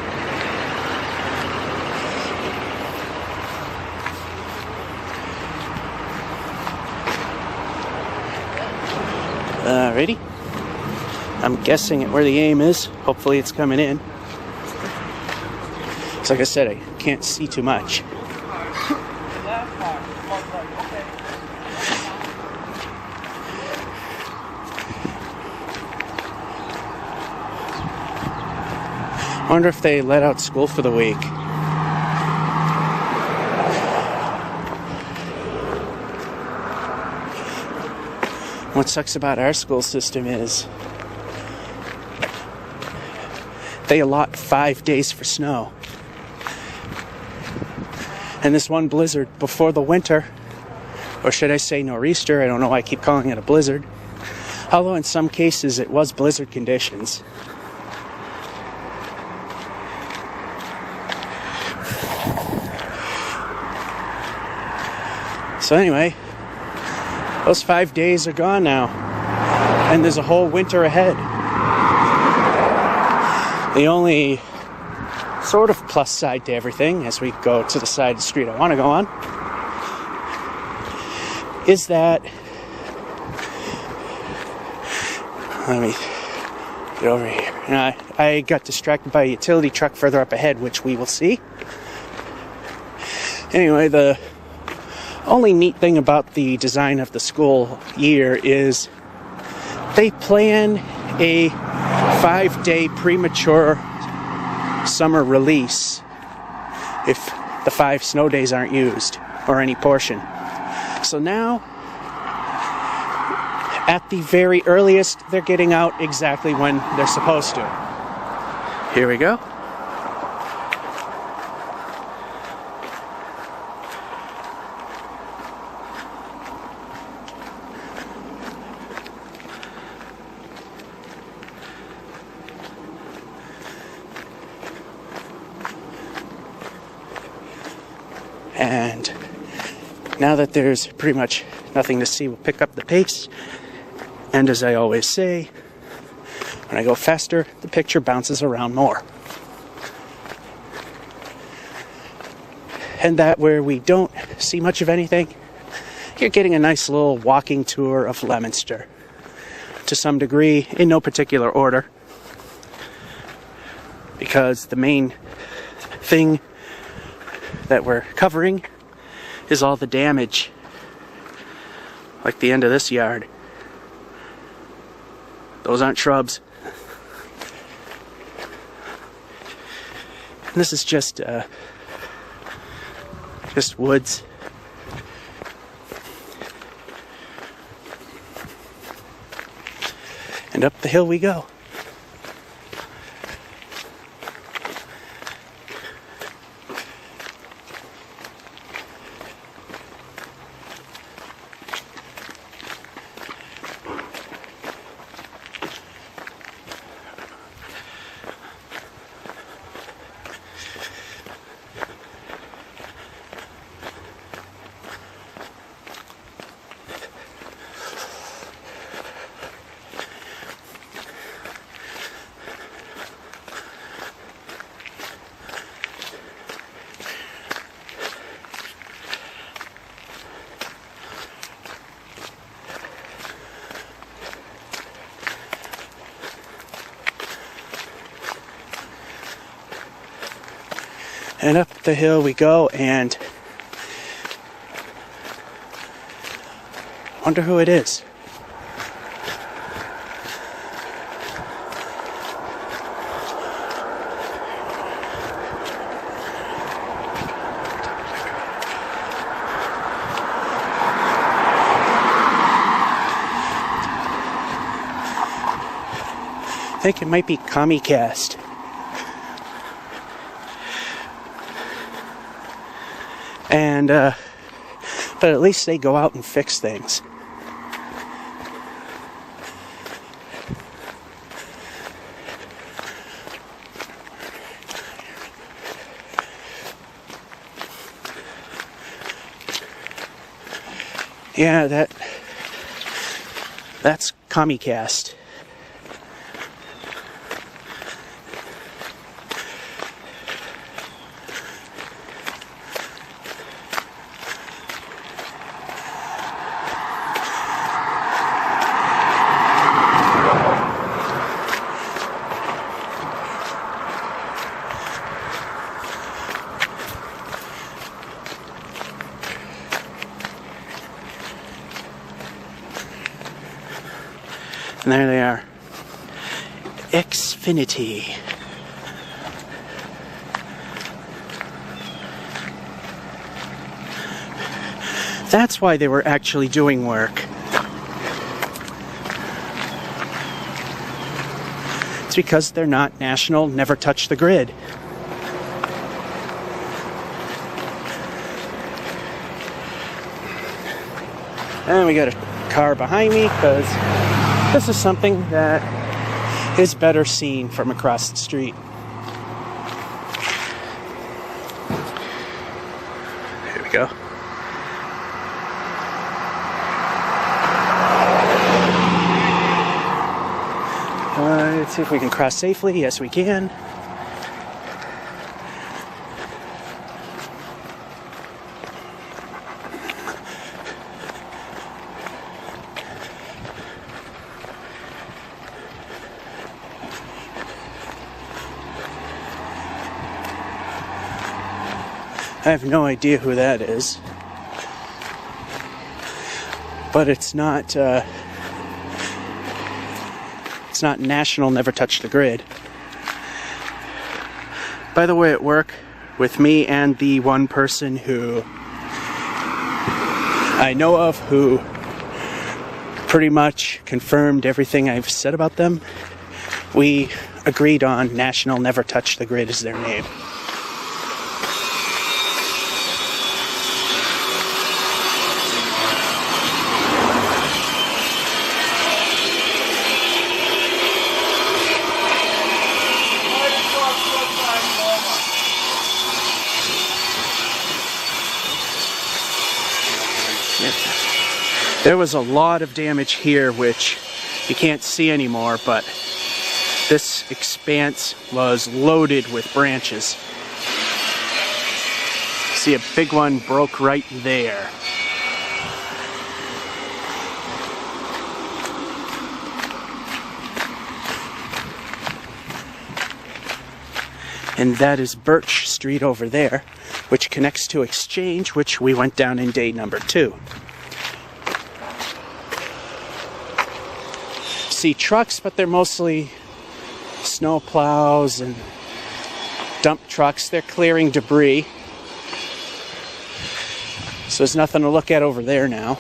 Alrighty. I'm guessing at where the aim is. Hopefully it's coming in. So like I said, I can't see too much. I wonder if they let out school for the week. What sucks about our school system is they allot 5 days for snow. And this one blizzard before the winter, or should I say nor'easter, I don't know why I keep calling it a blizzard. Although in some cases it was blizzard conditions. So anyway, those 5 days are gone now, and there's a whole winter ahead. The only sort of plus side to everything, as we go to the side of the street I want to go on, is that, let me get over here. I got distracted by a utility truck further up ahead, which we will see. Anyway, the only neat thing about the design of the school year is they plan a 5-day premature summer release if the 5 snow days aren't used, or any portion. So now, at the very earliest, they're getting out exactly when they're supposed to. Here we go. And now that there's pretty much nothing to see, we'll pick up the pace. And as I always say, when I go faster, the picture bounces around more. And that where we don't see much of anything, you're getting a nice little walking tour of Leominster. To some degree, in no particular order. Because the main thing that we're covering is all the damage, like the end of this yard. Those aren't shrubs. And this is just Just woods. And up the hill we go. And up the hill we go, and wonder who it is. I think it might be Comicast. And, but at least they go out and fix things. Yeah, that's Comicast. And there they are. Xfinity. That's why they were actually doing work. It's because they're not national, never touch the grid. And we got a car behind me because this is something that is better seen from across the street. Here we go. Let's see if we can cross safely. Yes, we can. I have no idea who that is, but it's not national, never touch the grid. By the way, at work, with me and the one person who I know of who pretty much confirmed everything I've said about them, we agreed on national, never touch the grid as their name. There was a lot of damage here, which you can't see anymore, but this expanse was loaded with branches. See, a big one broke right there. And that is Birch Street over there, which connects to Exchange, which we went down in day number 2. See trucks, but they're mostly snow plows and dump trucks. They're clearing debris. So there's nothing to look at over there now.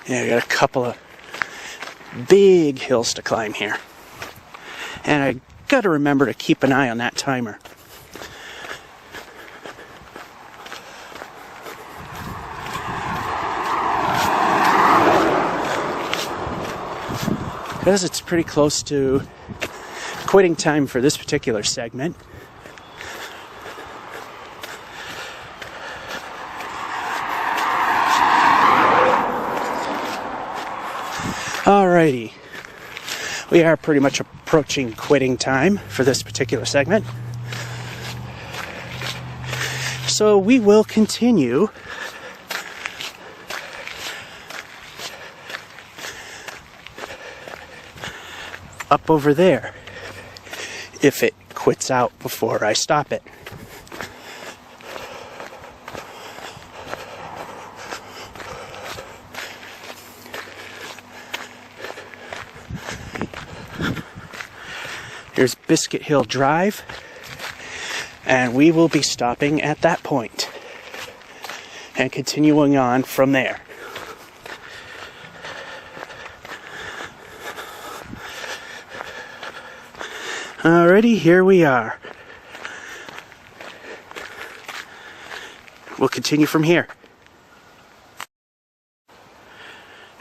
Yeah, we got a couple of big hills to climb here. And I gotta remember to keep an eye on that timer. Because it's pretty close to quitting time for this particular segment. Alrighty, we are pretty much approaching quitting time for this particular segment. So we will continue up over there if it quits out before I stop it. Here's Biscuit Hill Drive, and we will be stopping at that point and continuing on from there. Alrighty, here we are. We'll continue from here.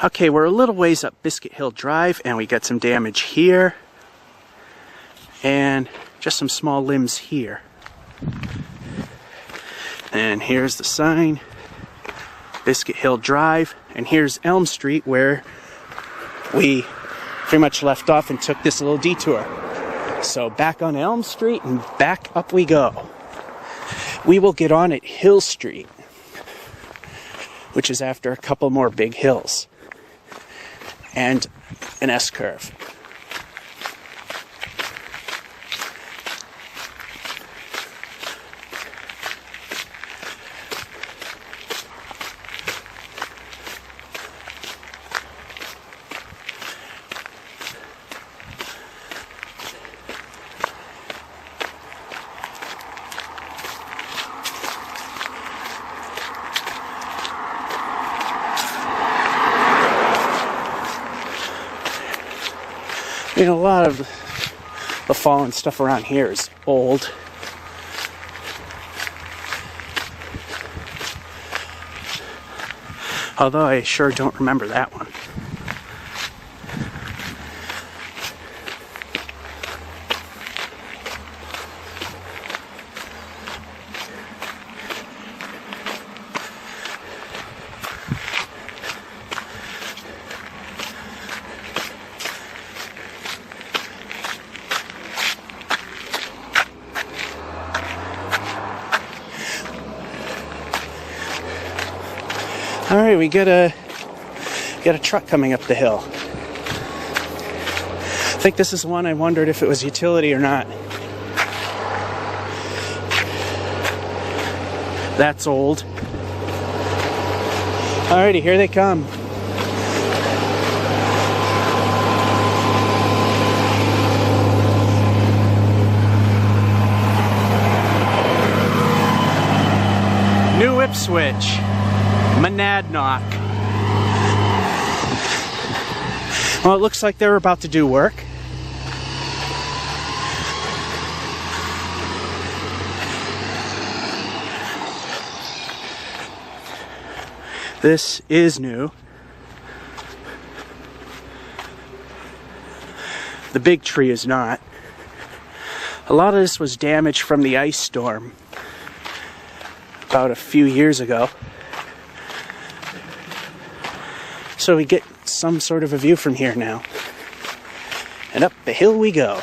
Okay, we're a little ways up Biscuit Hill Drive, and we got some damage here. And just some small limbs here. And here's the sign, Biscuit Hill Drive, and here's Elm Street where we pretty much left off and took this little detour. So back on Elm Street and back up we go. We will get on at Hill Street, which is after a couple more big hills and an S-curve. I mean, a lot of the fallen stuff around here is old. Although I sure don't remember that one. Alright, we got a truck coming up the hill. I think this is one I wondered if it was utility or not. That's old. Alrighty, here they come. New Ipswich. Monadnock. Well, it looks like they're about to do work. This is new. The big tree is not. A lot of this was damaged from the ice storm about a few years ago. So we get some sort of a view from here now. And up the hill we go.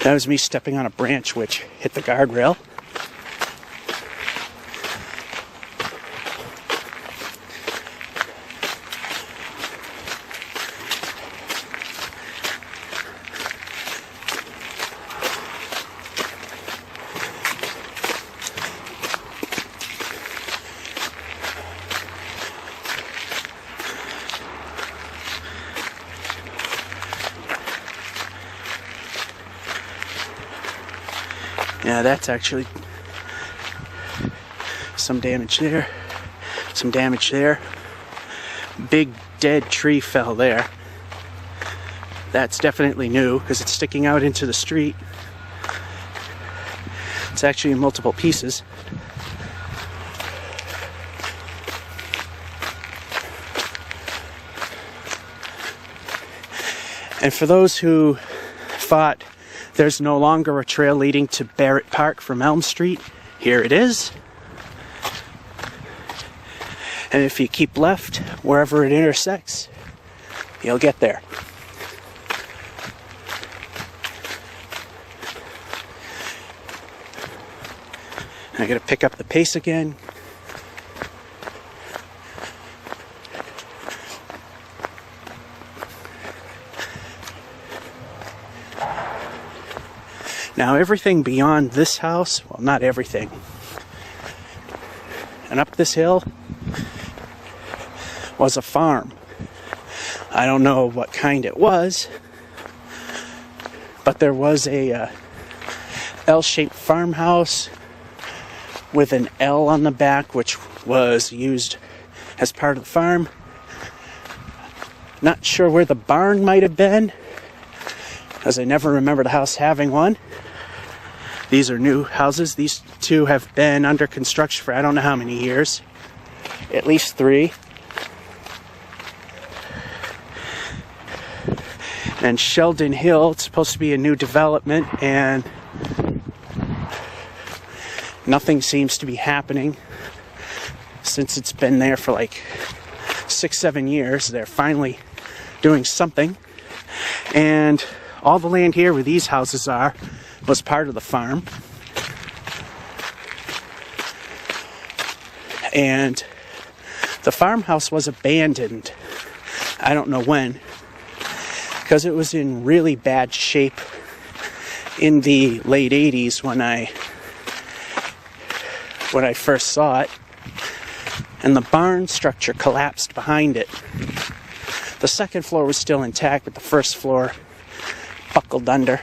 That was me stepping on a branch which hit the guardrail. Yeah, that's actually some damage there, some damage there. Big dead tree fell there. That's definitely new because it's sticking out into the street. It's actually in multiple pieces. And for those who thought there's no longer a trail leading to Barrett Park from Elm Street, here it is. And if you keep left, wherever it intersects, you'll get there. I gotta pick up the pace again. Now everything beyond this house, well, not everything, and up this hill was a farm. I don't know what kind it was, but there was a L-shaped farmhouse with an L on the back, which was used as part of the farm. Not sure where the barn might have been, as I never remember the house having one. These are new houses. These two have been under construction for I don't know how many years. At least 3. And Sheldon Hill, it's supposed to be a new development, and nothing seems to be happening since it's been there for like 6-7 years. They're finally doing something. And all the land here where these houses are was part of the farm. And the farmhouse was abandoned. I don't know when, because it was in really bad shape in the late 80s when I first saw it. And the barn structure collapsed behind it. The second floor was still intact, but the first floor buckled under.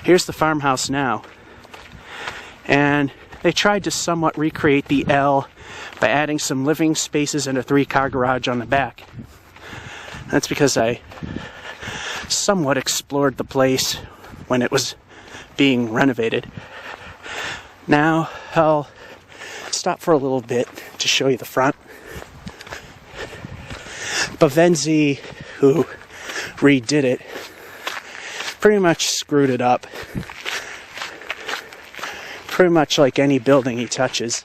Here's the farmhouse now. And they tried to somewhat recreate the L by adding some living spaces and a 3-car garage on the back. That's because I somewhat explored the place when it was being renovated. Now I'll stop for a little bit to show you the front. Bavenzi, who redid it, pretty much screwed it up. Pretty much like any building he touches.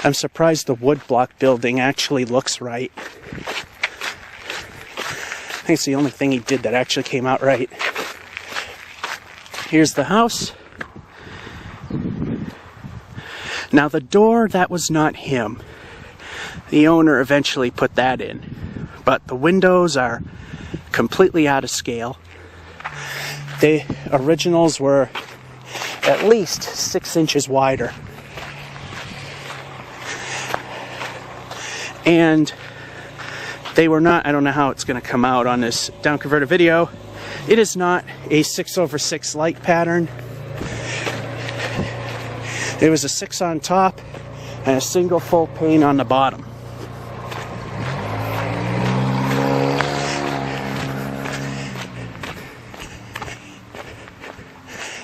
I'm surprised the woodblock building actually looks right. I think it's the only thing he did that actually came out right. Here's the house. Now the door, that was not him. The owner eventually put that in. But the windows are completely out of scale. The originals were at least 6 inches wider. And they were not, I don't know how it's going to come out on this down-converted video. It is not a 6/6 light pattern. There was a 6 on top and a single full pane on the bottom.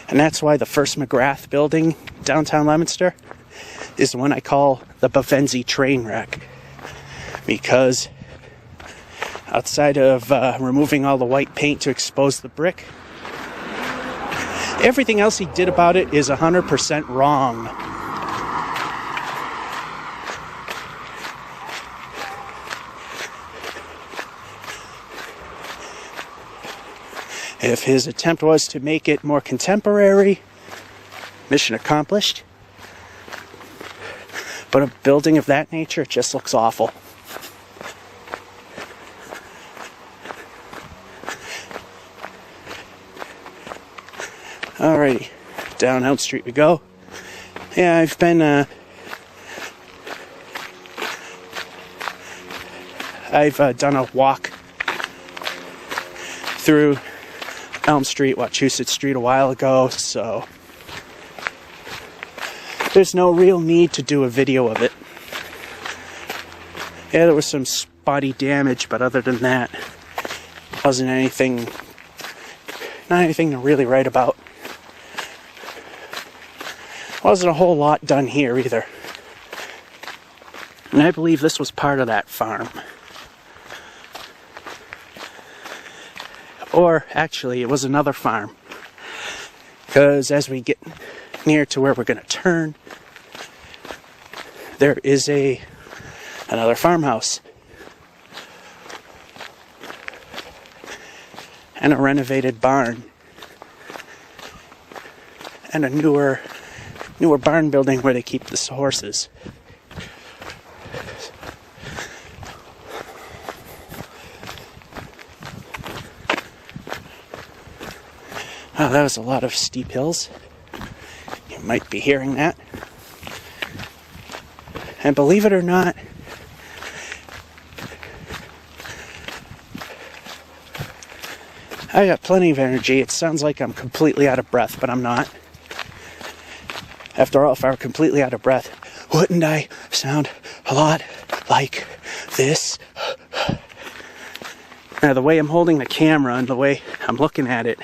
And that's why the first McGrath building, downtown Leominster, is the one I call the Bavenzi train wreck. Because outside of removing all the white paint to expose the brick, everything else he did about it is 100% wrong. If his attempt was to make it more contemporary, mission accomplished. But a building of that nature just looks awful. Alrighty, down Elm Street we go. Yeah, I've been done a walk through Elm Street, Wachusett Street a while ago, so there's no real need to do a video of it. Yeah, there was some spotty damage, but other than that, wasn't anything, not anything to really write about. Wasn't a whole lot done here either. And I believe this was part of that farm. Or actually, it was another farm. Because as we get near to where we're going to turn, there is another farmhouse. And a renovated barn. And a newer barn building where they keep the horses. Oh, that was a lot of steep hills. You might be hearing that. And believe it or not, I got plenty of energy. It sounds like I'm completely out of breath, but I'm not. After all, if I were completely out of breath, wouldn't I sound a lot like this? Now, the way I'm holding the camera and the way I'm looking at it,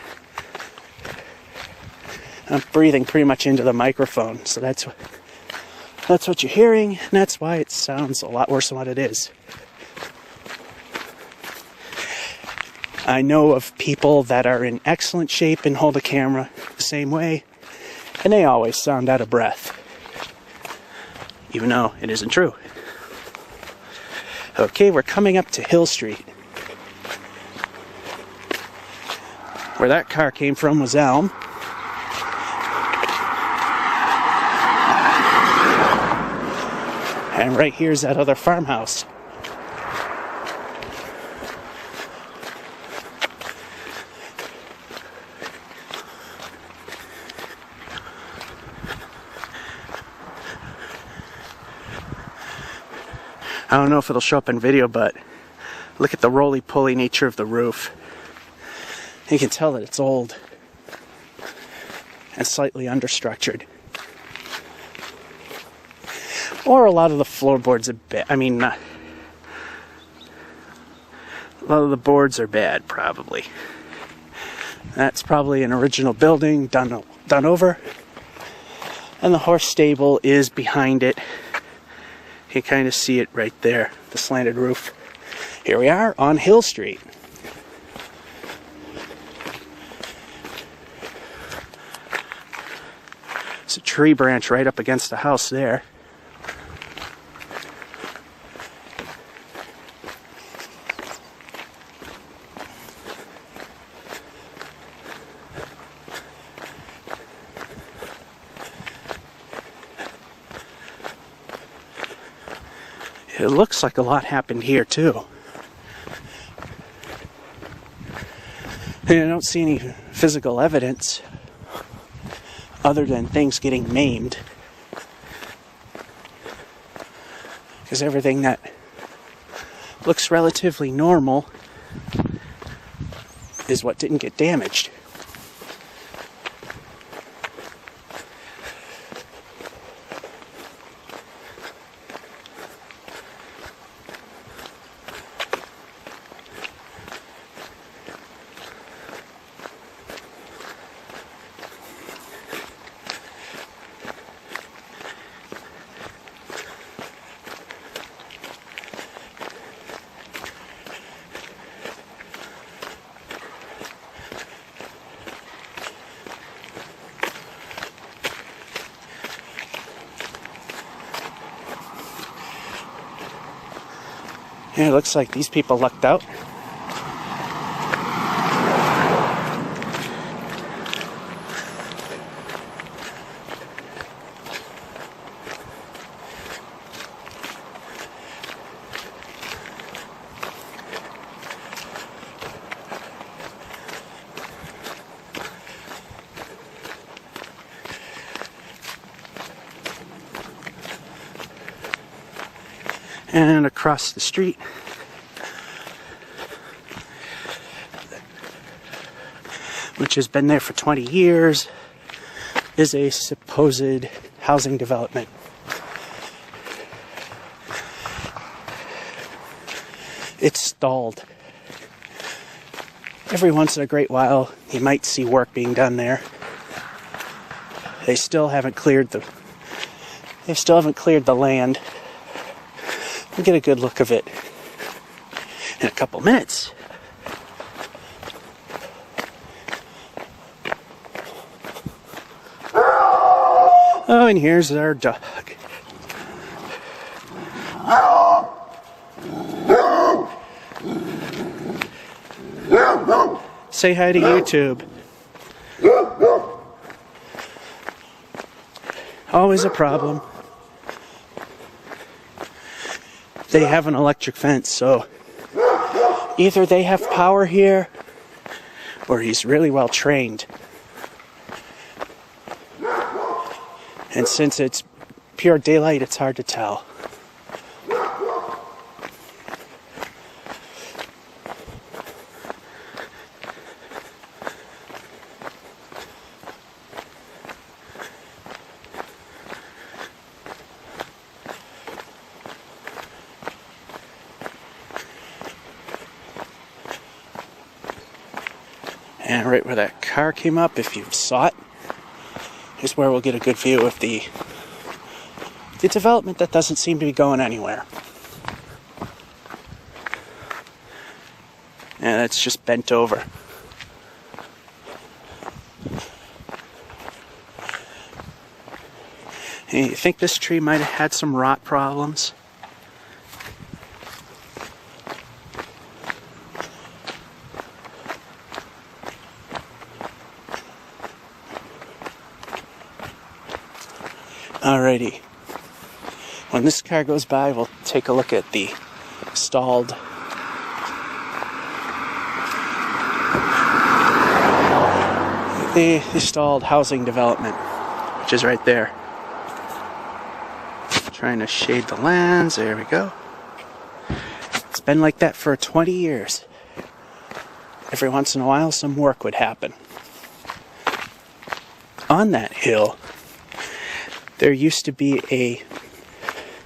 I'm breathing pretty much into the microphone, so that's what you're hearing, and that's why it sounds a lot worse than what it is. I know of people that are in excellent shape and hold a camera the same way, and they always sound out of breath, even though it isn't true. Okay, we're coming up to Hill Street. Where that car came from was Elm. And right here's that other farmhouse. I don't know if it'll show up in video, but look at the roly-poly nature of the roof. You can tell that it's old and slightly understructured. Or a lot of the floorboards are bad. I mean, a lot of the boards are bad, probably. That's probably an original building done over. And the horse stable is behind it. You kind of see it right there, the slanted roof. Here we are on Hill Street. There's a tree branch right up against the house there. It looks like a lot happened here too. And I don't see any physical evidence other than things getting maimed. Because everything that looks relatively normal is what didn't get damaged. Yeah, it looks like these people lucked out. And across the street, which has been there for 20 years, is a supposed housing development. It's stalled. Every once in a great while, you might see work being done there. They still haven't cleared the land. We'll get a good look of it in a couple minutes. Oh, and here's our dog. Say hi to YouTube. Always a problem. They have an electric fence, so either they have power here or he's really well trained. And since it's pure daylight, it's hard to tell. And right where that car came up, if you saw it, is where we'll get a good view of the development that doesn't seem to be going anywhere. And it's just bent over. And you think this tree might have had some rot problems? Alrighty. When this car goes by, we'll take a look at the stalled housing development, which is right there. Trying to shade the lens. There we go. It's been like that for 20 years. Every once in a while, some work would happen. On that hill, there used to be a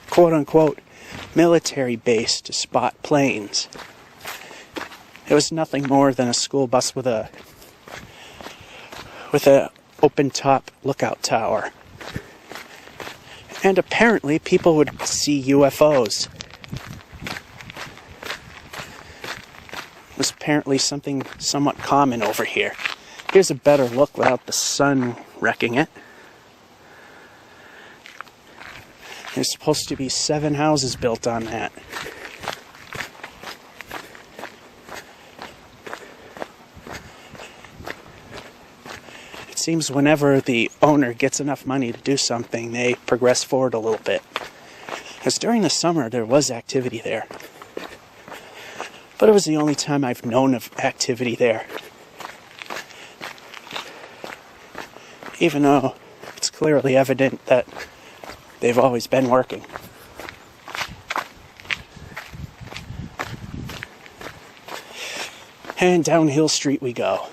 quote-unquote military base to spot planes. It was nothing more than a school bus with a open-top lookout tower. And apparently people would see UFOs. It was apparently something somewhat common over here. Here's a better look without the sun wrecking it. There's supposed to be 7 houses built on that. It seems whenever the owner gets enough money to do something, they progress forward a little bit. Because during the summer, there was activity there. But it was the only time I've known of activity there. Even though it's clearly evident that they've always been working. And down Hill Street we go.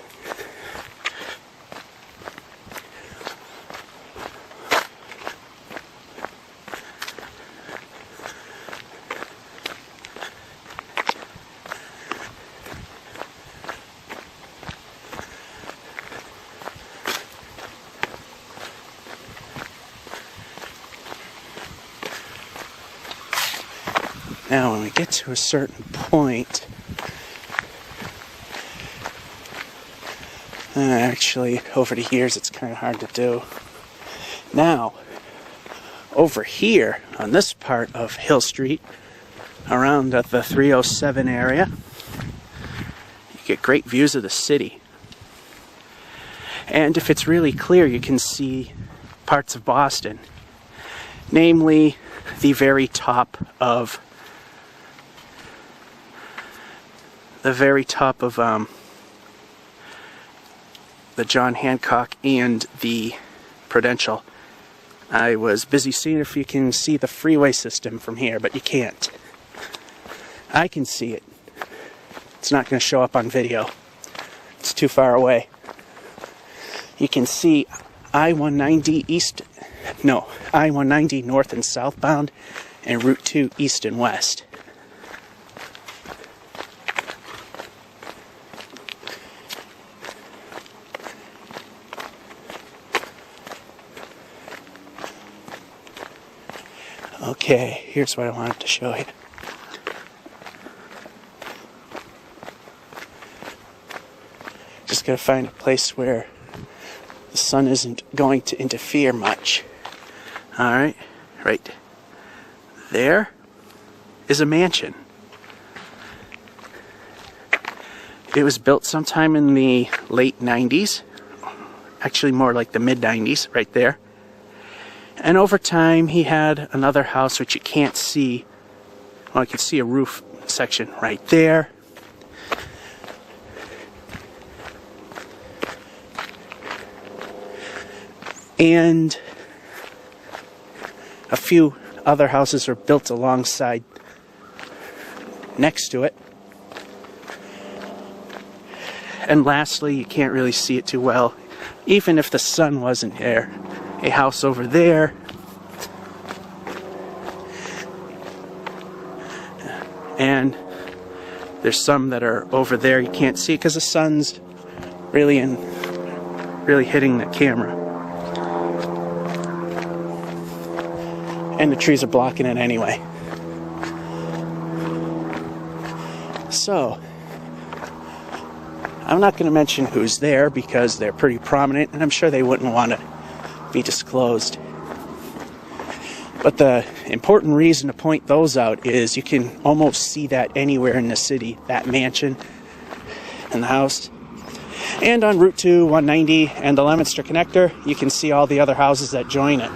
Now, when we get to a certain point, actually, over the years, it's kind of hard to do. Now, over here, on this part of Hill Street, around the 307 area, you get great views of the city. And if it's really clear, you can see parts of Boston. Namely, the very top of the John Hancock and the Prudential. I was busy seeing if you can see the freeway system from here, but you can't. I can see it. It's not going to show up on video. It's too far away. You can see I-190 I-190 north and southbound, and Route 2 east and west. Okay, here's what I wanted to show you. Just gotta find a place where the sun isn't going to interfere much. Alright, right there is a mansion. It was built sometime in the late 90s, actually more like the mid 90s, right there. And over time he had another house which you can't see. Well, I can see a roof section right there. And a few other houses are built alongside, next to it. And lastly, you can't really see it too well, even if the sun wasn't there. A house over there. And there's some that are over there you can't see because the sun's really hitting the camera. And the trees are blocking it anyway. So, I'm not going to mention who's there because they're pretty prominent and I'm sure they wouldn't want to be disclosed. But the important reason to point those out is you can almost see that anywhere in the city, that mansion and the house. And on Route 2, 190 and the Leominster connector, you can see all the other houses that join it.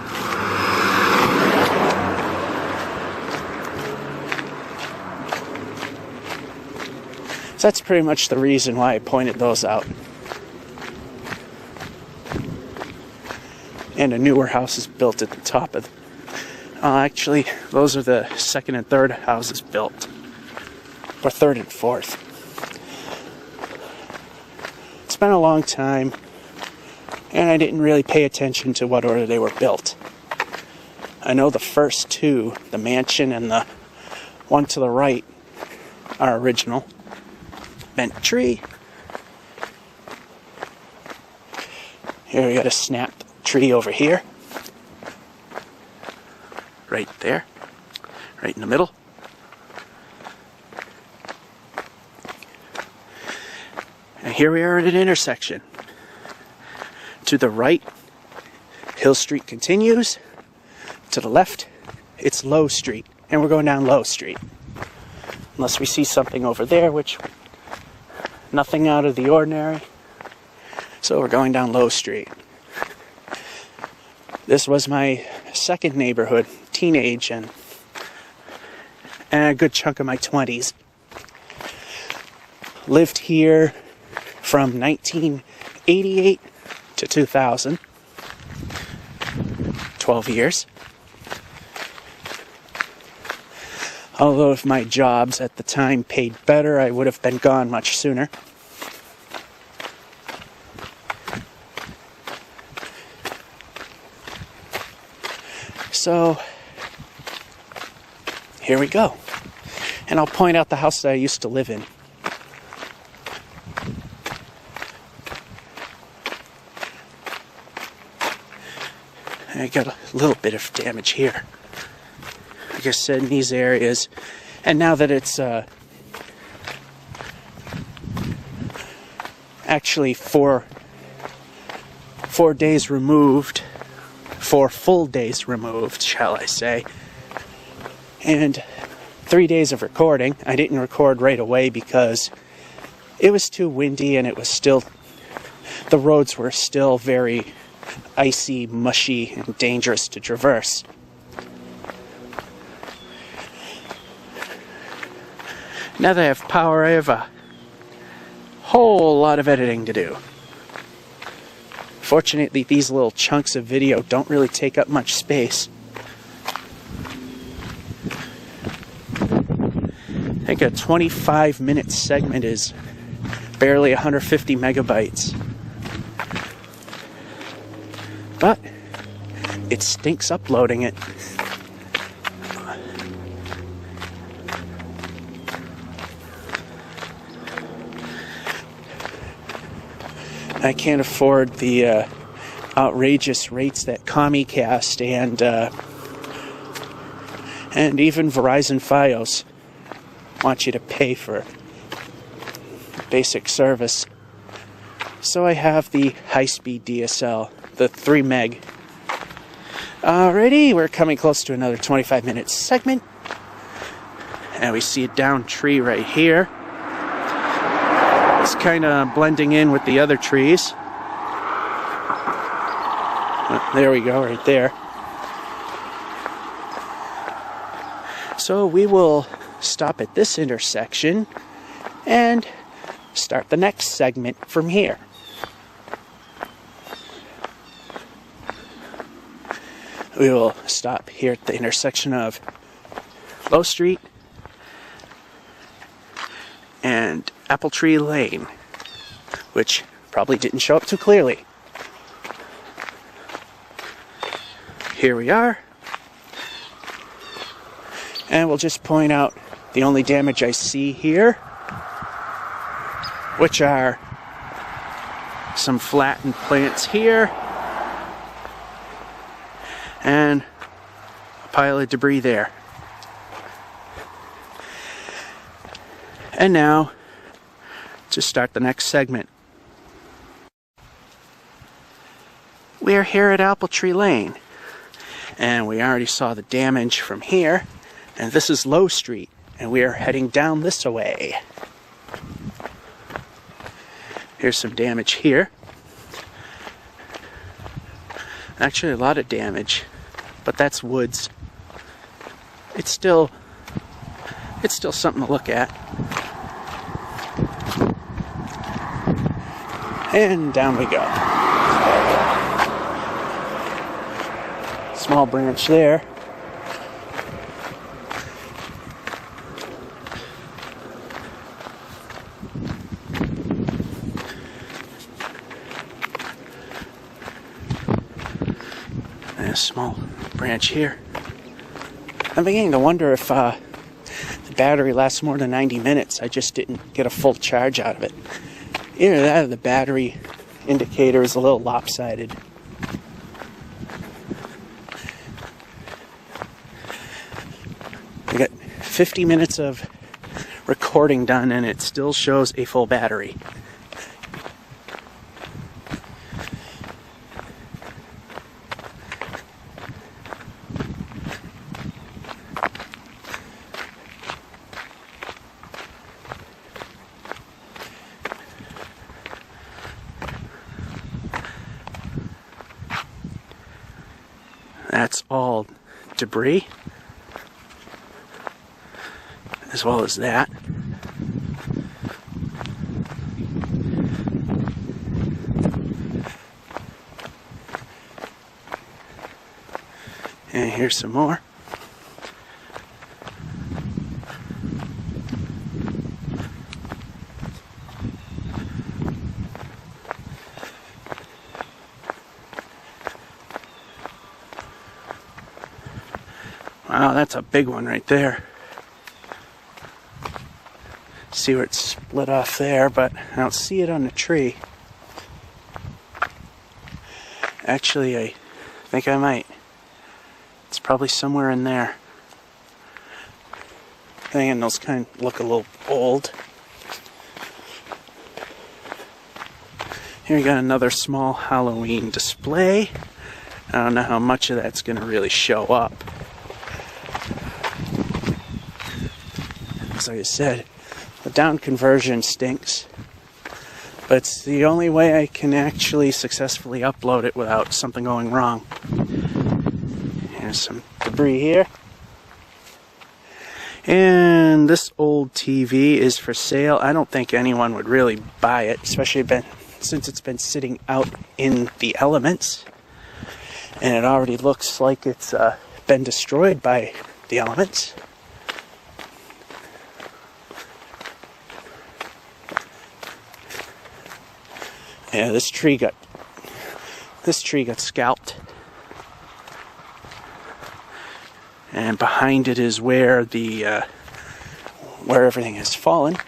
So that's pretty much the reason why I pointed those out. And a newer house is built at the top of actually, those are the second and third houses built. Or third and fourth. It's been a long time, and I didn't really pay attention to what order they were built. I know the first two, the mansion and the one to the right, are original. Bent tree. Here we got a snapped tree over here. Right there. Right in the middle. And here we are at an intersection. To the right, Hill Street continues. To the left, it's Low Street. And we're going down Low Street. Unless we see something over there, which... nothing out of the ordinary. So we're going down Low Street. This was my second neighborhood, teenage and a good chunk of my 20s. Lived here from 1988 to 2000. 12 years. Although if my jobs at the time paid better, I would have been gone much sooner. So, here we go. And I'll point out the house that I used to live in. I got a little bit of damage here. Like I said, in these areas. And now that it's actually four days removed, 4 full days removed, shall I say, and 3 days of recording. I didn't record right away because it was too windy and it was still, the roads were still very icy, mushy, and dangerous to traverse. Now that I have power, I have a whole lot of editing to do. Fortunately, these little chunks of video don't really take up much space. think a 25-minute segment is barely 150 megabytes. But it stinks uploading it. I can't afford the outrageous rates that Comcast and even Verizon Fios want you to pay for basic service. So I have the high-speed DSL, the 3 meg. Alrighty, we're coming close to another 25-minute segment. And we see a downed tree right here. It's kind of blending in with the other trees. There we go, right there. So we will stop at this intersection and start the next segment from here. We will stop here at the intersection of Low Street and Apple Tree Lane, which probably didn't show up too clearly. Here we are. And we'll just point out the only damage I see here, which are some flattened plants here and a pile of debris there. And now, to start the next segment. We're here at Apple Tree Lane, and we already saw the damage from here, and this is Low Street, and we are heading down this way. Here's some damage here. Actually, a lot of damage, but that's woods. It's still something to look at. And down we go. Small branch there. And a small branch here. I'm beginning to wonder if the battery lasts more than 90 minutes. I just didn't get a full charge out of it. Either that or the battery indicator is a little lopsided. I got 50 minutes of recording done and it still shows a full battery. That's all debris, as well as that. And here's some more. Wow, that's a big one right there. See where it's split off there, but I don't see it on the tree. Actually, I think I might. It's probably somewhere in there. And those kind of look a little old. Here we got another small Halloween display. I don't know how much of that's going to really show up. As I said, the down conversion stinks, but it's the only way I can actually successfully upload it without something going wrong. Here's some debris here. And this old TV is for sale. I don't think anyone would really buy it, especially since it's been sitting out in the elements. And it already looks like it's been destroyed by the elements. Yeah, this tree got scalped. And behind it is where the where everything has fallen. In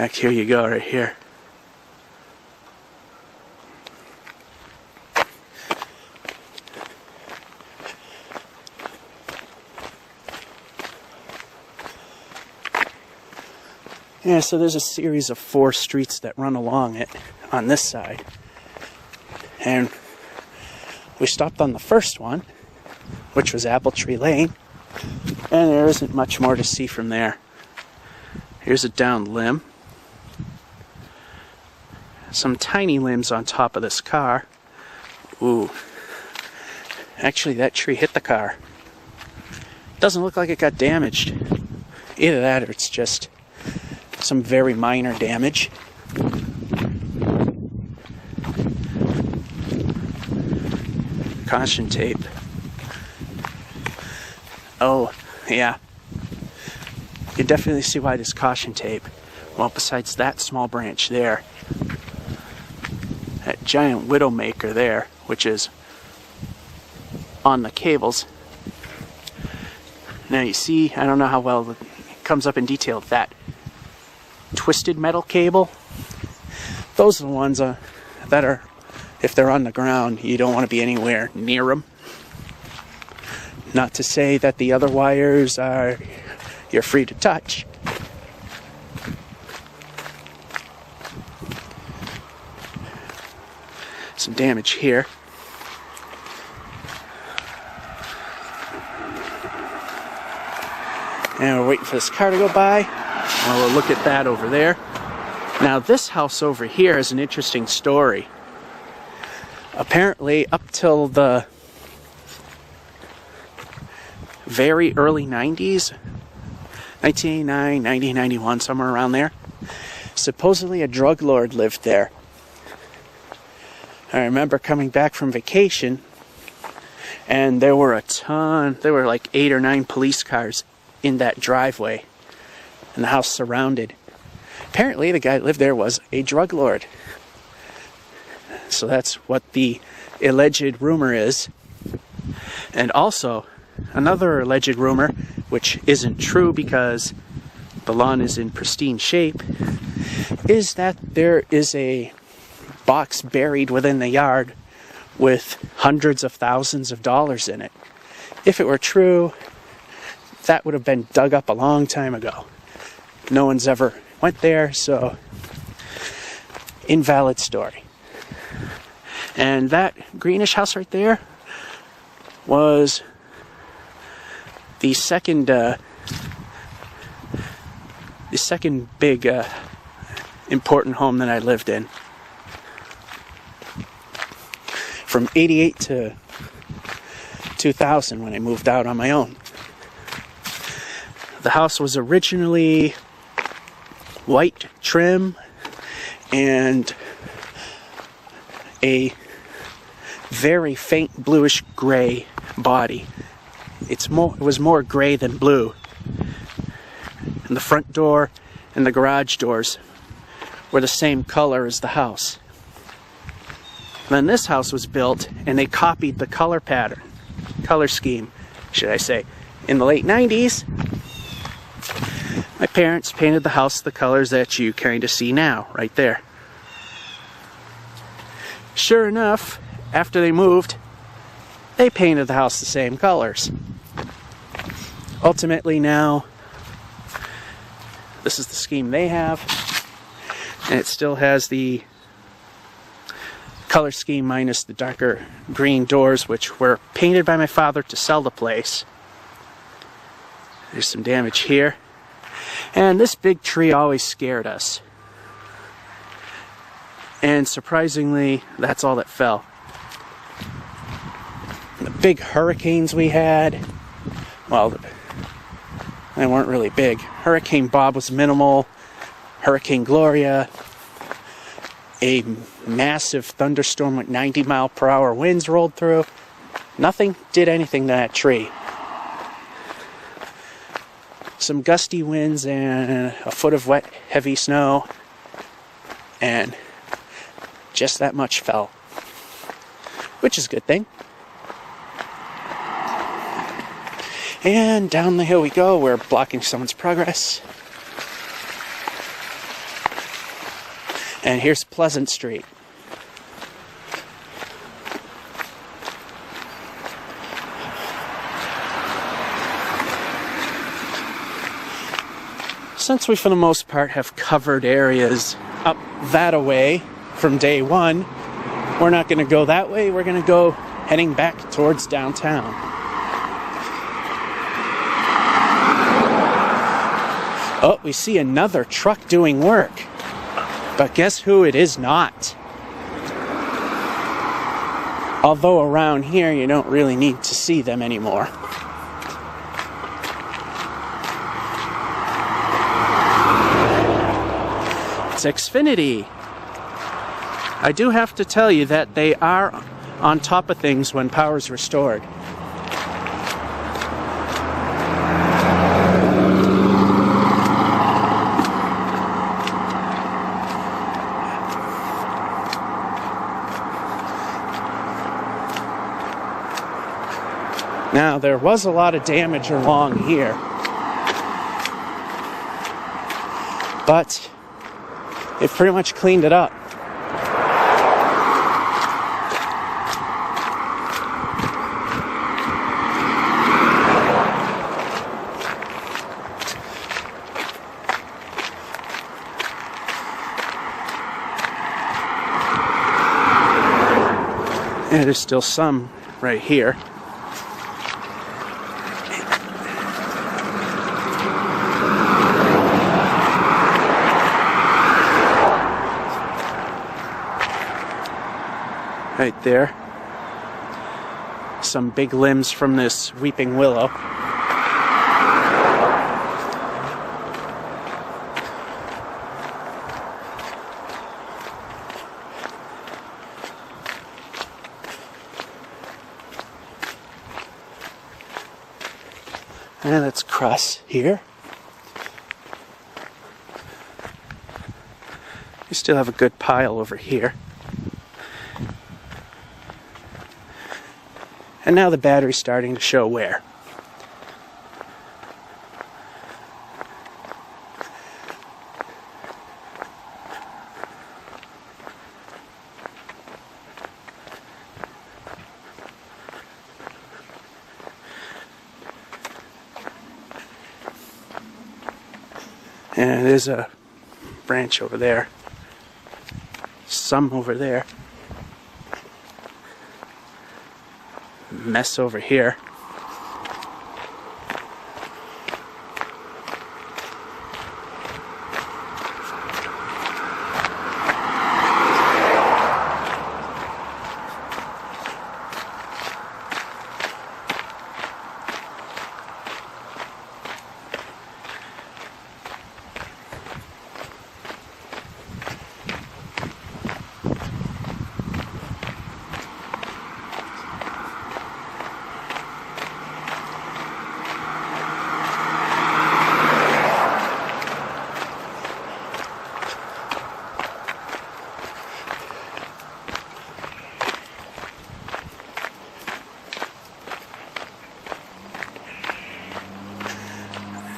fact, here you go, right here. Yeah, so there's a series of 4 streets that run along it on this side. And we stopped on the first one, which was Apple Tree Lane, and there isn't much more to see from there. Here's a downed limb. Some tiny limbs on top of this car. Ooh. Actually, that tree hit the car. Doesn't look like it got damaged. Either that or it's just some very minor damage. Caution tape. Oh, yeah. You definitely see why there's caution tape. Well, besides that small branch there, that giant widowmaker there, which is on the cables. Now you see, I don't know how well it comes up in detail, that twisted metal cable. Those are the ones that are, if they're on the ground, you don't want to be anywhere near them. Not to say that the other wires are, you're free to touch. Some damage here. And we're waiting for this car to go by. Well, we'll look at that over there. Now this house over here has an interesting story. Apparently up till the very early 90s, 1989, 1991, somewhere around there, supposedly a drug lord lived there. I remember coming back from vacation and there were there were like 8 or 9 police cars in that driveway and the house surrounded. Apparently the guy that lived there was a drug lord. So that's what the alleged rumor is. And also, another alleged rumor, which isn't true because the lawn is in pristine shape, is that there is a box buried within the yard with hundreds of thousands of dollars in it. If it were true, that would have been dug up a long time ago. No one's ever went there, so invalid story. And that greenish house right there was the second big important home that I lived in. From 88 to 2000 when I moved out on my own. The house was originally white trim and a very faint bluish gray body. It was more gray than blue. And the front door and the garage doors were the same color as the house. Then this house was built and they copied the color pattern, color scheme, should I say. In the late 90s, my parents painted the house the colors that you kind of see now, right there. Sure enough, after they moved, they painted the house the same colors. Ultimately now, this is the scheme they have, and it still has the color scheme minus the darker green doors, which were painted by my father to sell the place. There's some damage here. And this big tree always scared us. And surprisingly, that's all that fell. The big hurricanes we had, well, they weren't really big. Hurricane Bob was minimal. Hurricane Gloria, a massive thunderstorm with 90-mile-per-hour winds rolled through. Nothing did anything to that tree. some gusty winds and a foot of wet, heavy snow, and just that much fell, which is a good thing. And down the hill we go. We're blocking someone's progress. And here's Pleasant Street. Since we, for the most part, have covered areas up that away from day one, we're not going to go that way. We're going to go heading back towards downtown. Oh, we see another truck doing work. But guess who it is not? Although around here you don't really need to see them anymore. It's Xfinity. I do have to tell you that they are on top of things when power's restored. Now, there was a lot of damage along here, but it pretty much cleaned it up. And there's still some right here. Right there. Some big limbs from this weeping willow. And let's cross here. We still have a good pile over here. And now the battery's starting to show wear. And there's a branch over there. Some over there. Mess over here.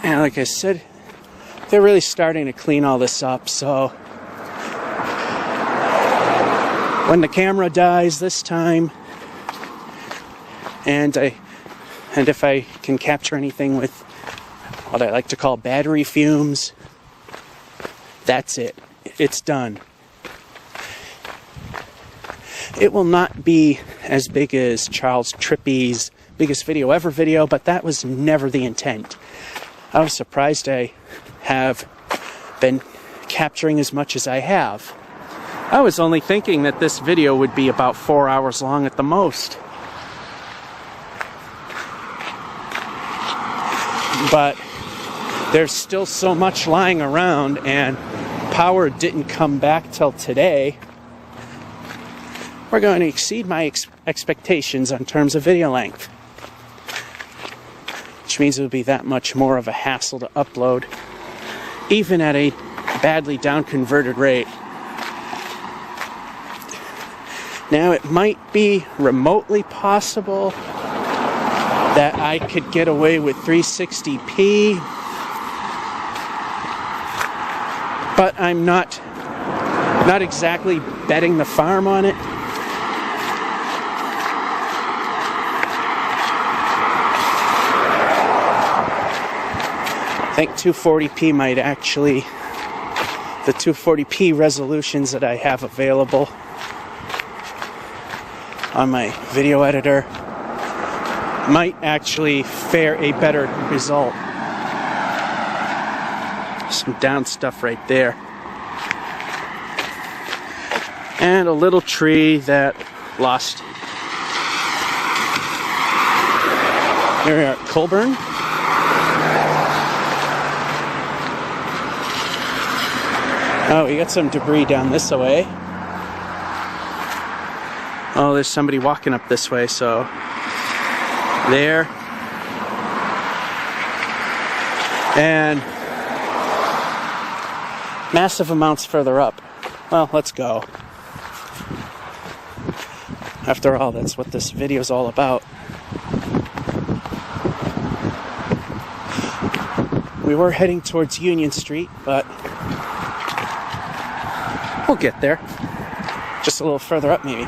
And like I said, they're really starting to clean all this up, so when the camera dies this time, and if I can capture anything with what I like to call battery fumes, that's it. It's done. It will not be as big as Charles Trippy's biggest video ever video, but that was never the intent. I was surprised I have been capturing as much as I have. I was only thinking that this video would be about 4 hours long at the most. But there's still so much lying around, and power didn't come back till today. We're going to exceed my expectations in terms of video length. which means it would be that much more of a hassle to upload, even at a badly down-converted rate. Now, it might be remotely possible that I could get away with 360p, but I'm not exactly betting the farm on it. I think 240p might actually, the 240p resolutions that I have available on my video editor might actually fare a better result. Some down stuff right there. And a little tree that lost. Here we are at Colburn. Oh, we got some debris down this way. Oh, there's somebody walking up this way, so there. And massive amounts further up. Well, let's go. After all, that's what this video is all about. We were heading towards Union Street, but we'll get there. Just a little further up, maybe.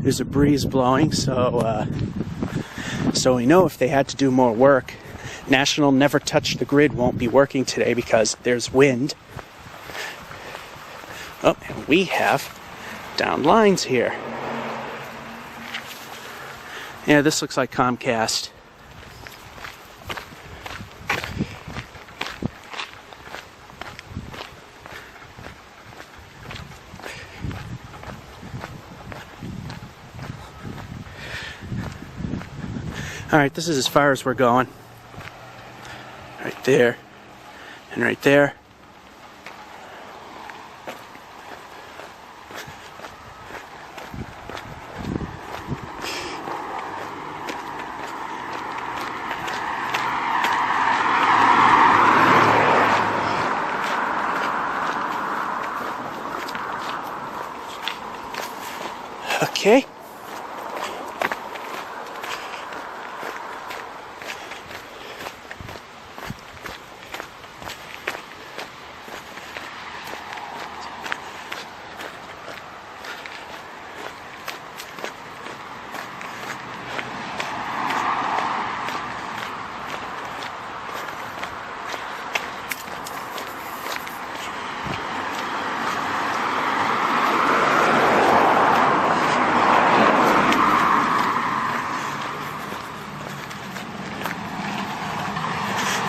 There's a breeze blowing, so we know if they had to do more work. National Never Touch the Grid won't be working today because there's wind. Oh, and we have down lines here. Yeah, this looks like Comcast. Alright, this is as far as we're going. Right there. And right there. Okay.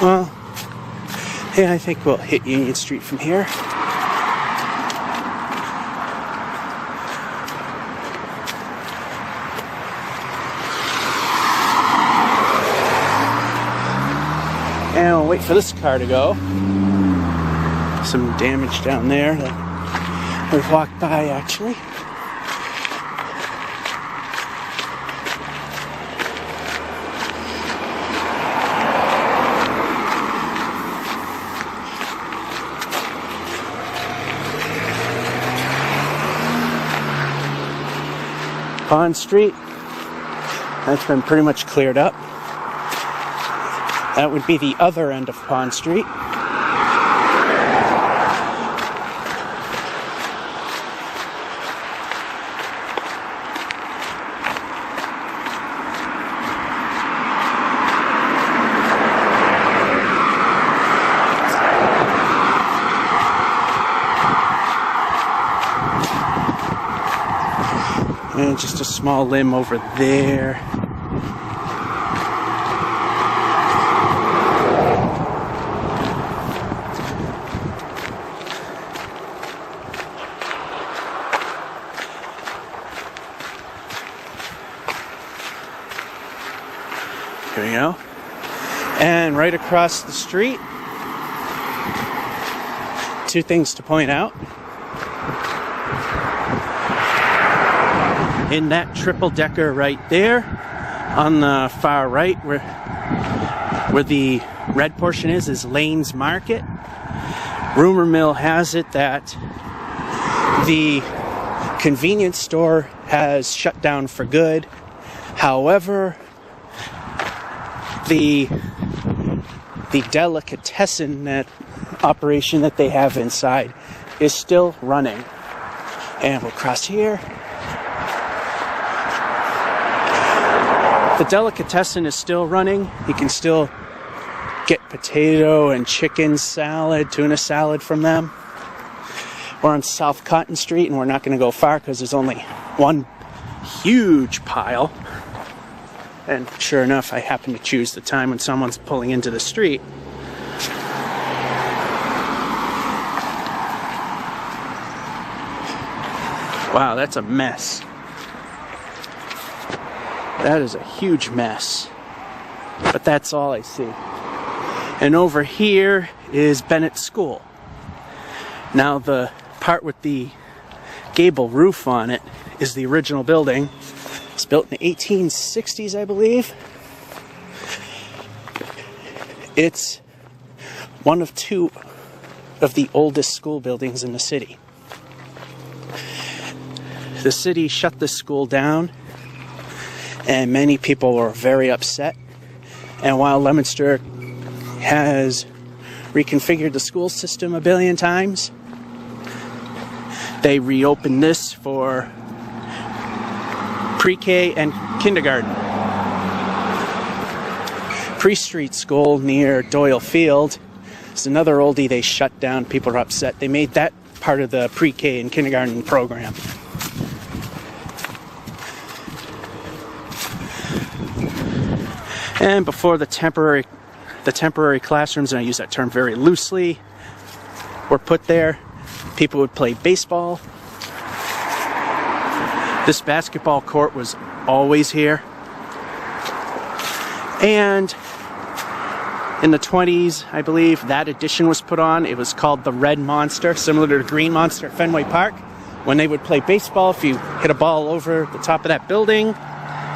Well, yeah, I think we'll hit Union Street from here. And we'll wait for this car to go. Some damage down there that we've walked by, actually. Pond Street, that's been pretty much cleared up. That would be the other end of Pond Street. And just a small limb over there. we go. And right across the street, two things to point out. In that triple decker right there, on the far right, where the red portion is Lane's Market. Rumor mill has it that the convenience store has shut down for good. However, the delicatessen operation that they have inside is still running. And we'll cross here. The delicatessen is still running. You can still get potato and chicken salad, tuna salad from them. We're on South Cotton Street, and we're not going to go far because there's only one huge pile. And sure enough, I happen to choose the time when someone's pulling into the street. Wow, that's a mess. That is a huge mess. But that's all I see. And over here is Bennett School. Now the part with the gable roof on it is the original building. It's built in the 1860s, I believe. It's one of two of the oldest school buildings in the city. The city shut the school down, and many people were very upset. And while Leominster has reconfigured the school system a billion times, they reopened this for pre-K and kindergarten. Spruce Street School near Doyle Field is another oldie they shut down. People are upset. They made that part of the pre-K and kindergarten program. And before the temporary classrooms, and I use that term very loosely, were put there, people would play baseball. This basketball court was always here. And in the 20s, I believe, that addition was put on. It was called the Red Monster, similar to the Green Monster at Fenway Park. When they would play baseball, if you hit a ball over the top of that building,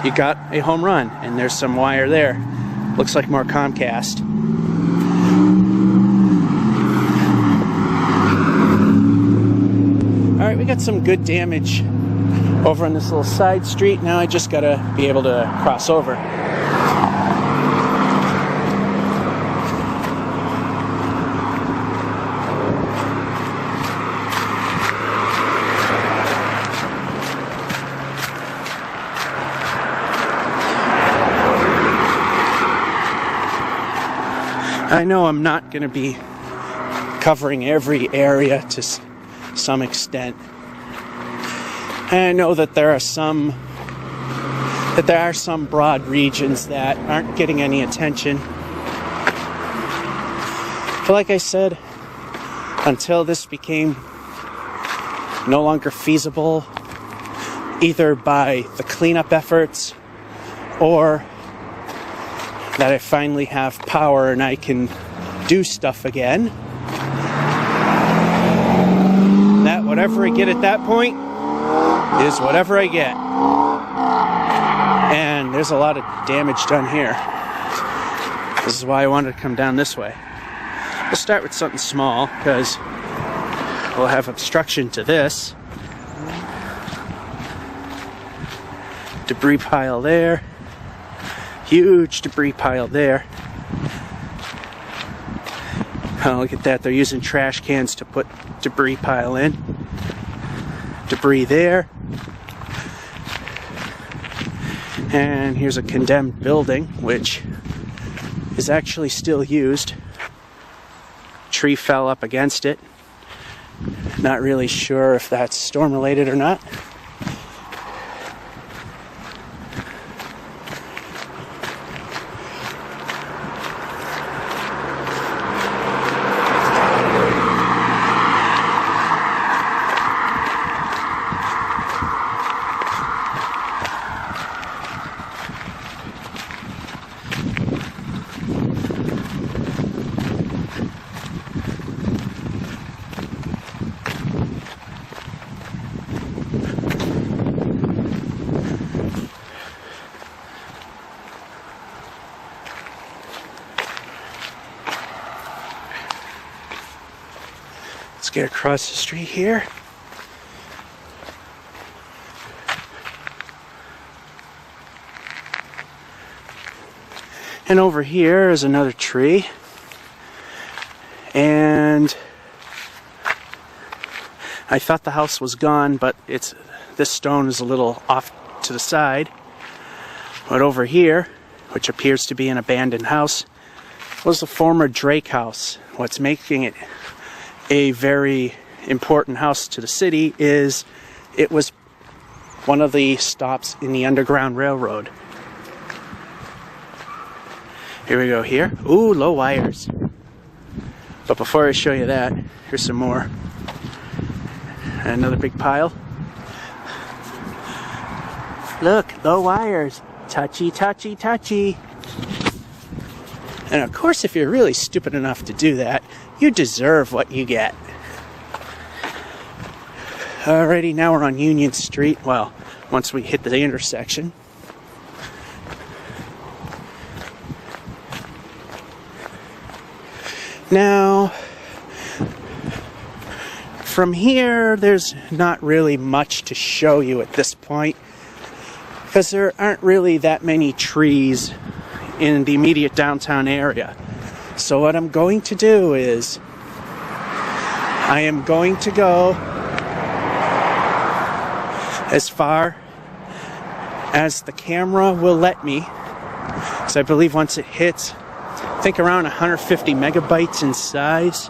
you got a home run. And there's some wire there. Looks like more Comcast. Alright, we got some good damage over on this little side street. Now I just gotta be able to cross over. I know I'm not going to be covering every area to some extent. And I know that there are some broad regions that aren't getting any attention. But like I said, until this became no longer feasible, either by the cleanup efforts or that I finally have power and I can do stuff again, that whatever I get at that point is whatever I get. And there's a lot of damage done here. This is why I wanted to come down this way. We'll start with something small because we'll have obstruction to this. Debris pile there. Huge debris pile there. Oh, look at that. They're using trash cans to put debris pile in. Debris there. And here's a condemned building, which is actually still used. Tree fell up against it. Not really sure if that's storm related or not. get across the street here. And over here is another tree. And I thought the house was gone, but this stone is a little off to the side. But over here, which appears to be an abandoned house, was the former Drake house. What's making it a very important house to the city is it was one of the stops in the Underground Railroad. Here we go here. Ooh, low wires. But before I show you that, here's some more. Another big pile. Look, low wires. Touchy, touchy, touchy. And of course, if you're really stupid enough to do that, you deserve what you get. Alrighty, now we're on Union Street. Well, once we hit the intersection. Now, from here, there's not really much to show you at this point, because there aren't really that many trees in the immediate downtown area. So what I'm going to do is, I am going to go as far as the camera will let me, because I believe once it hits, I think around 150 megabytes in size.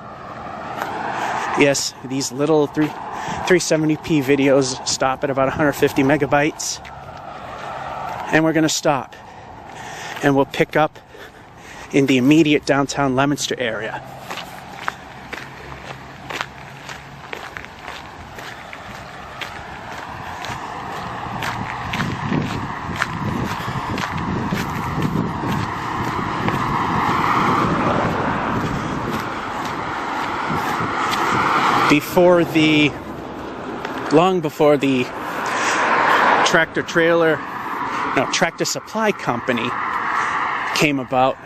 Yes, these little 370p videos stop at about 150 megabytes. And we're going to stop. And we'll pick up in the immediate downtown Leominster area. Long before the tractor supply company came about,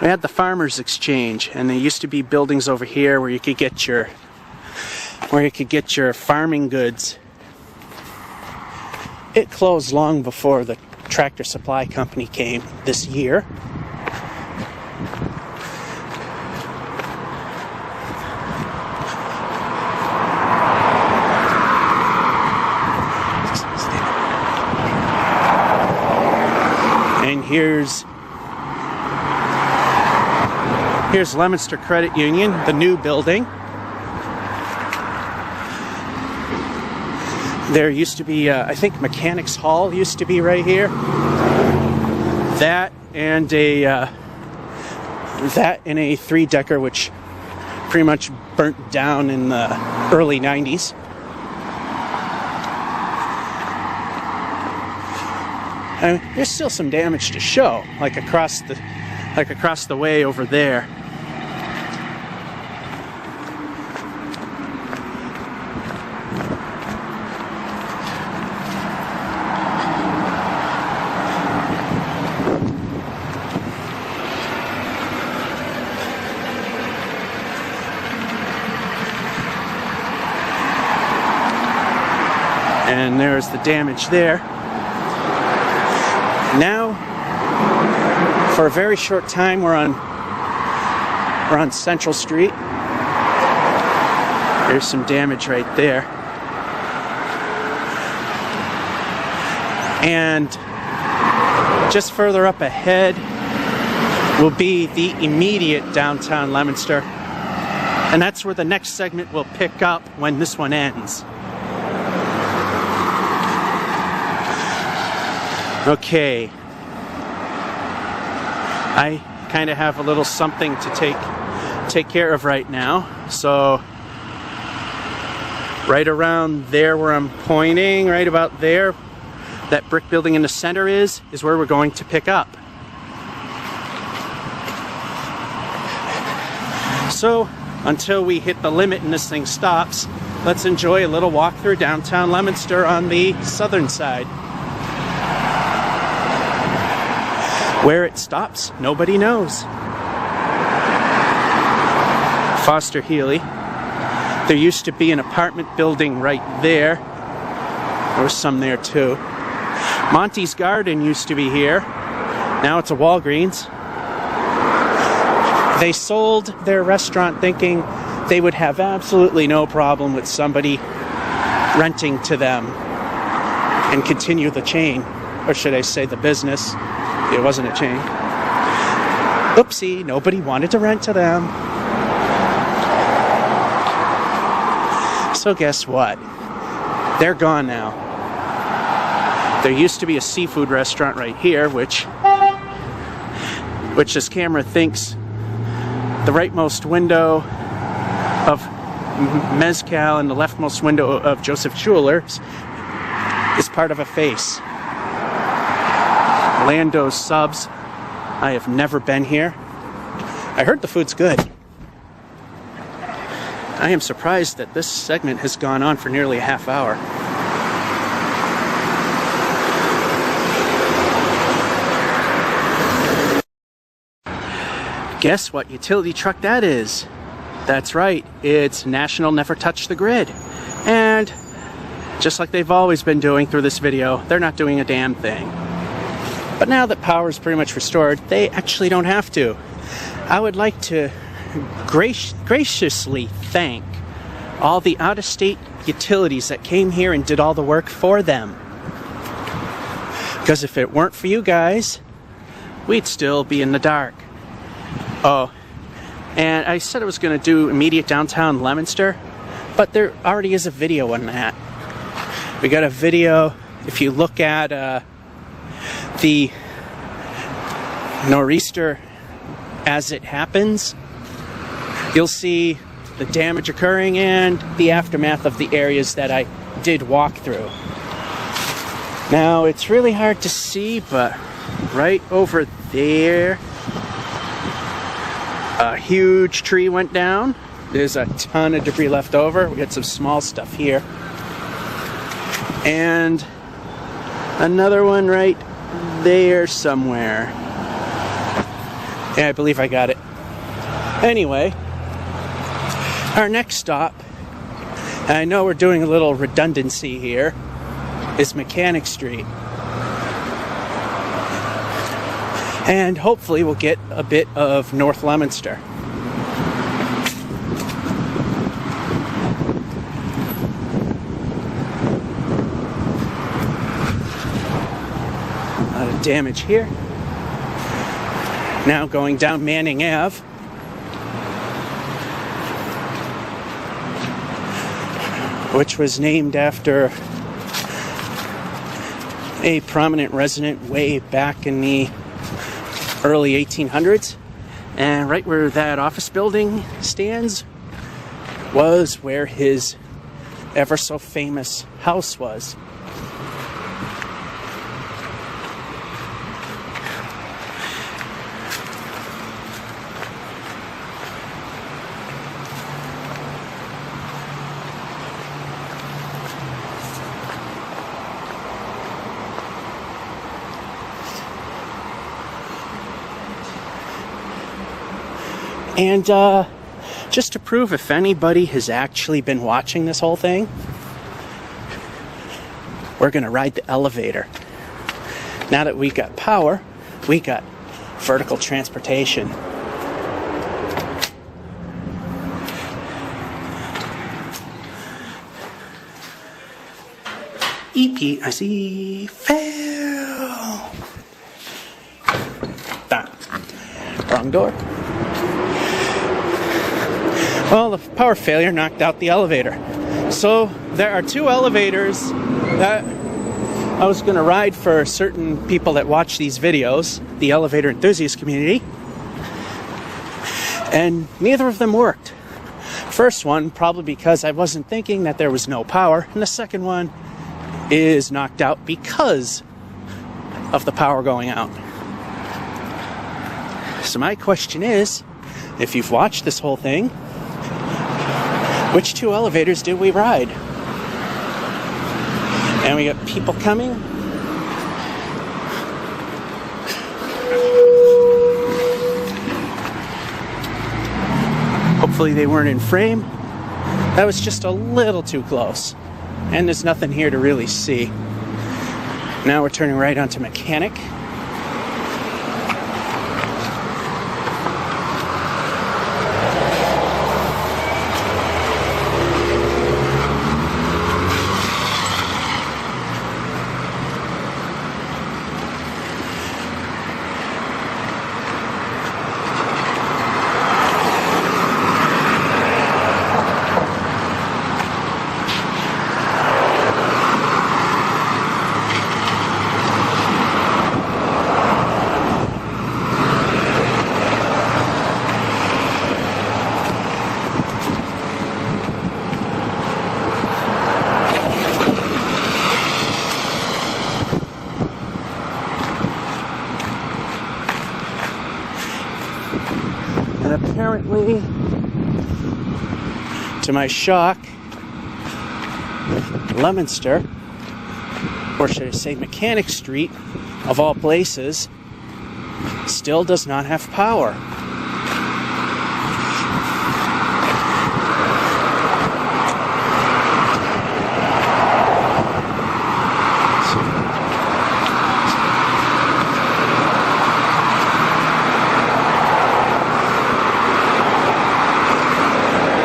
we had the Farmers Exchange, and there used to be buildings over here where you could get your farming goods. It closed long before the tractor supply company came this year. And here's Leominster Credit Union, the new building. There used to be, I think Mechanics Hall used to be right here. That and a 3-decker which pretty much burnt down in the early 90s. And there's still some damage to show, like across the way over there. And there's the damage there. Now, for a very short time, we're on Central Street. There's some damage right there. And just further up ahead will be the immediate downtown Leominster. And that's where the next segment will pick up when this one ends. Okay, I kind of have a little something to take care of right now. So right around there where I'm pointing, right about there, that brick building in the center is where we're going to pick up. So until we hit the limit and this thing stops, let's enjoy a little walk through downtown Leominster on the southern side. Where it stops, nobody knows. Foster Healy. There used to be an apartment building right there. There was some there too. Monty's Garden used to be here. Now it's a Walgreens. They sold their restaurant thinking they would have absolutely no problem with somebody renting to them and continue the chain. Or should I say the business. It wasn't a chain. Oopsie, nobody wanted to rent to them. So guess what? They're gone now. There used to be a seafood restaurant right here, which this camera thinks the rightmost window of Mezcal and the leftmost window of Joseph Jewelers is part of a face. Lando's Subs. I have never been here. I heard the food's good. I am surprised that this segment has gone on for nearly a half hour. Guess what utility truck that is? That's right, it's National Never Touch the Grid. And just like they've always been doing through this video, they're not doing a damn thing. But now that power is pretty much restored, they actually don't have to. I would like to graciously thank all the out-of-state utilities that came here and did all the work for them. Because if it weren't for you guys, we'd still be in the dark. Oh, and I said I was going to do immediate downtown Leominster, but there already is a video on that. We got a video, if you look at the nor'easter as it happens, you'll see the damage occurring and the aftermath of the areas that I did walk through. Now, it's really hard to see, but right over there, a huge tree went down. There's a ton of debris left over. We got some small stuff here. And another one right there somewhere. Yeah, I believe I got it. Anyway, our next stop, and I know we're doing a little redundancy here, is Granite Street. And hopefully we'll get a bit of North Leominster. A lot of damage here. Now going down Manning Ave. Which was named after a prominent resident way back in the early 1800s. And right where that office building stands was where his ever so famous house was. And just to prove if anybody has actually been watching this whole thing, we're going to ride the elevator. Now that we got power, we got vertical transportation. EPIC fail. Wrong door. Well, the power failure knocked out the elevator. So there are two elevators that I was going to ride for certain people that watch these videos, the elevator enthusiast community, and neither of them worked. First one, probably because I wasn't thinking that there was no power, and the second one is knocked out because of the power going out. So my question is, if you've watched this whole thing, which two elevators did we ride? And we got people coming. Hopefully they weren't in frame. That was just a little too close. And there's nothing here to really see. Now we're turning right onto Mechanic. And apparently, to my shock, Leominster, or should I say Mechanic Street, of all places, still does not have power.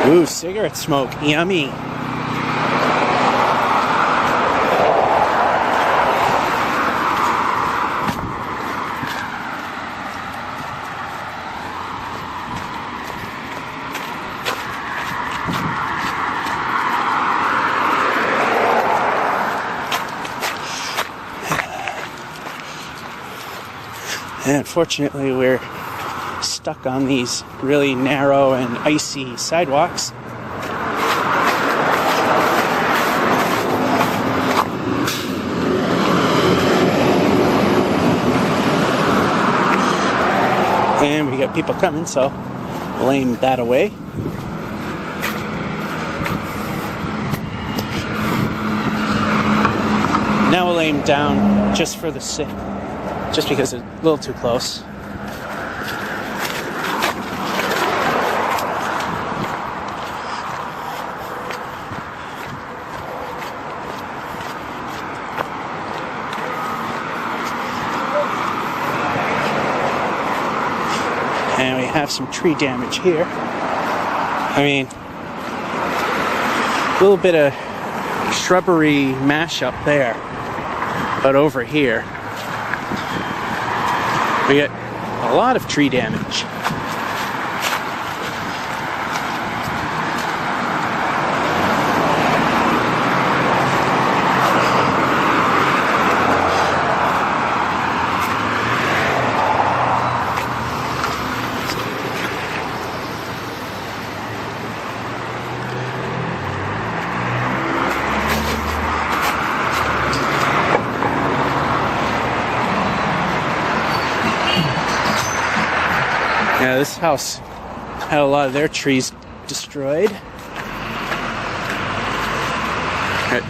Ooh, cigarette smoke, yummy. And unfortunately, we're stuck on these really narrow and icy sidewalks. And we got people coming, so we'll aim that away. Now we'll aim down just for the just because it's a little too close. And we have some tree damage here. I mean, a little bit of shrubbery mashup there. But over here, we get a lot of tree damage. Yeah, this house had a lot of their trees destroyed. Got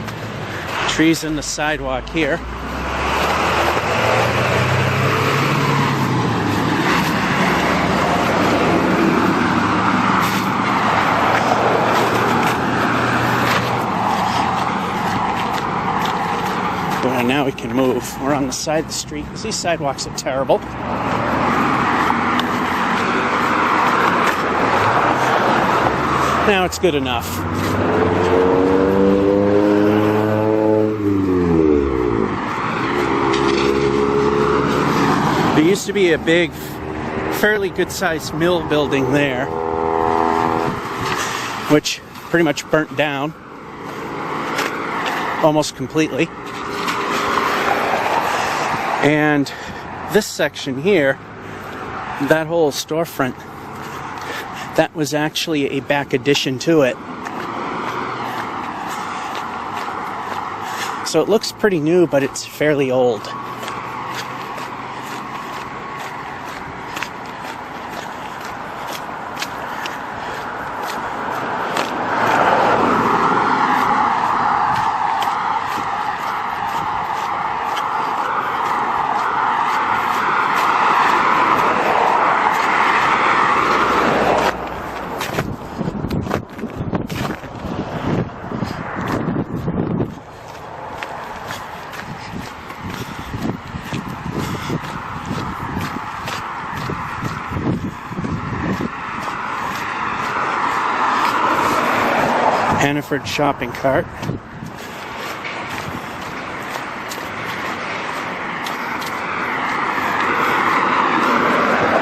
trees in the sidewalk here. But now we can move. We're on the side of the street because these sidewalks are terrible. Now it's good enough. There used to be a big, fairly good-sized mill building there, which pretty much burnt down almost completely. And this section here, that whole storefront, that was actually a back addition to it. So it looks pretty new, but it's fairly old. Hannaford shopping cart.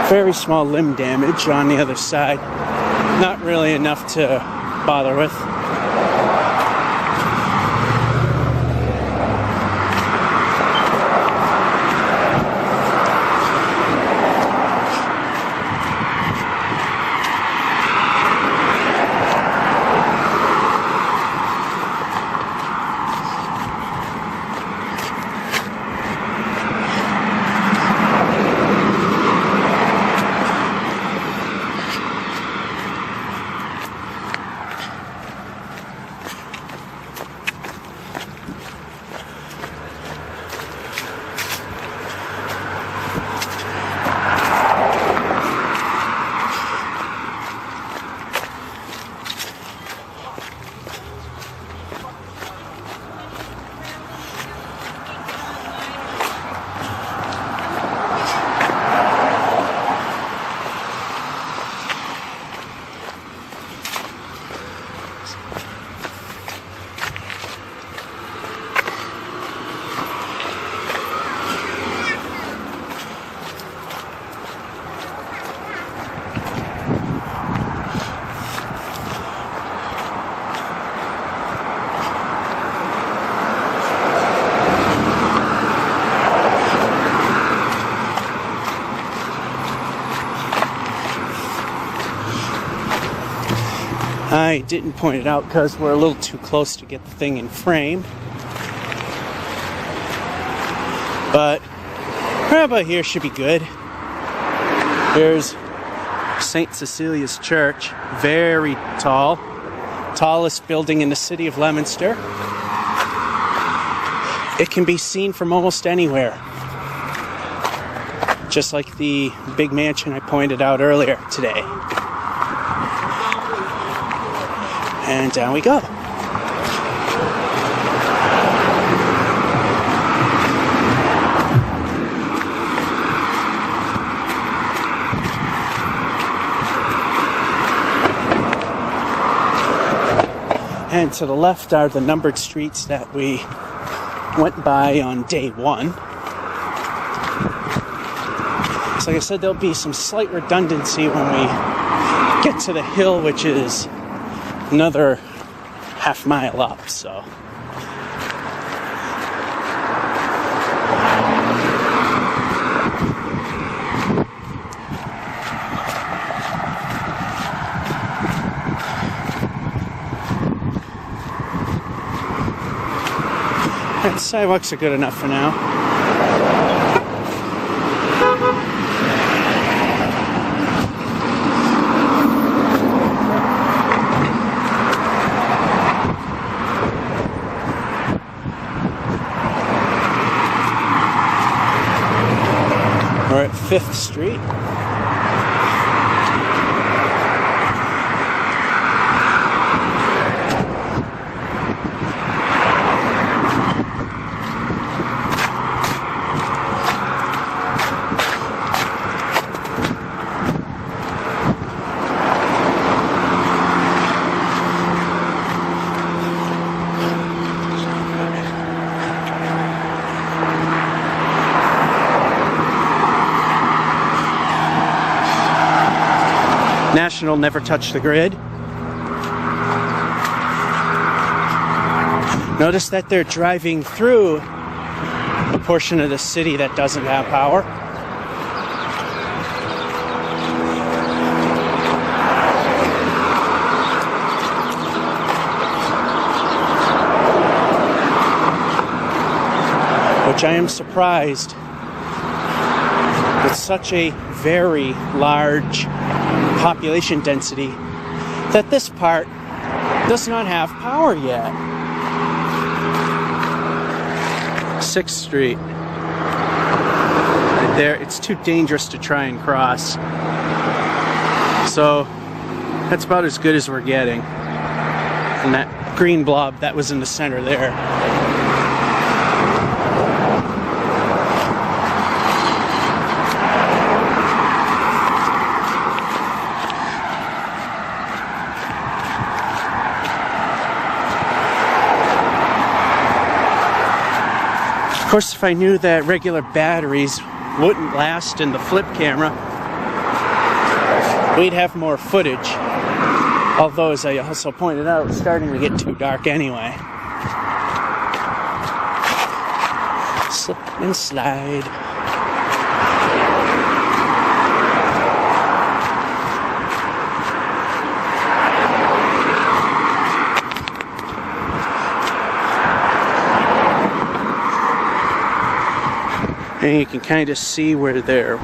Very small limb damage on the other side. Not really enough to bother with. I didn't point it out because we're a little too close to get the thing in frame. But right about here should be good. There's St. Cecilia's Church, very tall. Tallest building in the city of Leominster. It can be seen from almost anywhere. Just like the big mansion I pointed out earlier today. And down we go. And to the left are the numbered streets that we went by on day one. So like I said, there'll be some slight redundancy when we get to the hill, which is another half mile up, so. And sidewalks are good enough for now. We're at 5th Street. National never touch the grid. Notice that they're driving through a portion of the city that doesn't have power. Which I am surprised with such a very large population density that this part does not have power yet. 6th Street. Right there, it's too dangerous to try and cross. So that's about as good as we're getting. And that green blob that was in the center there. Of course, if I knew that regular batteries wouldn't last in the flip camera, we'd have more footage. Although, as I also pointed out, it's starting to get too dark anyway. Slip and slide. And you can kind of see where there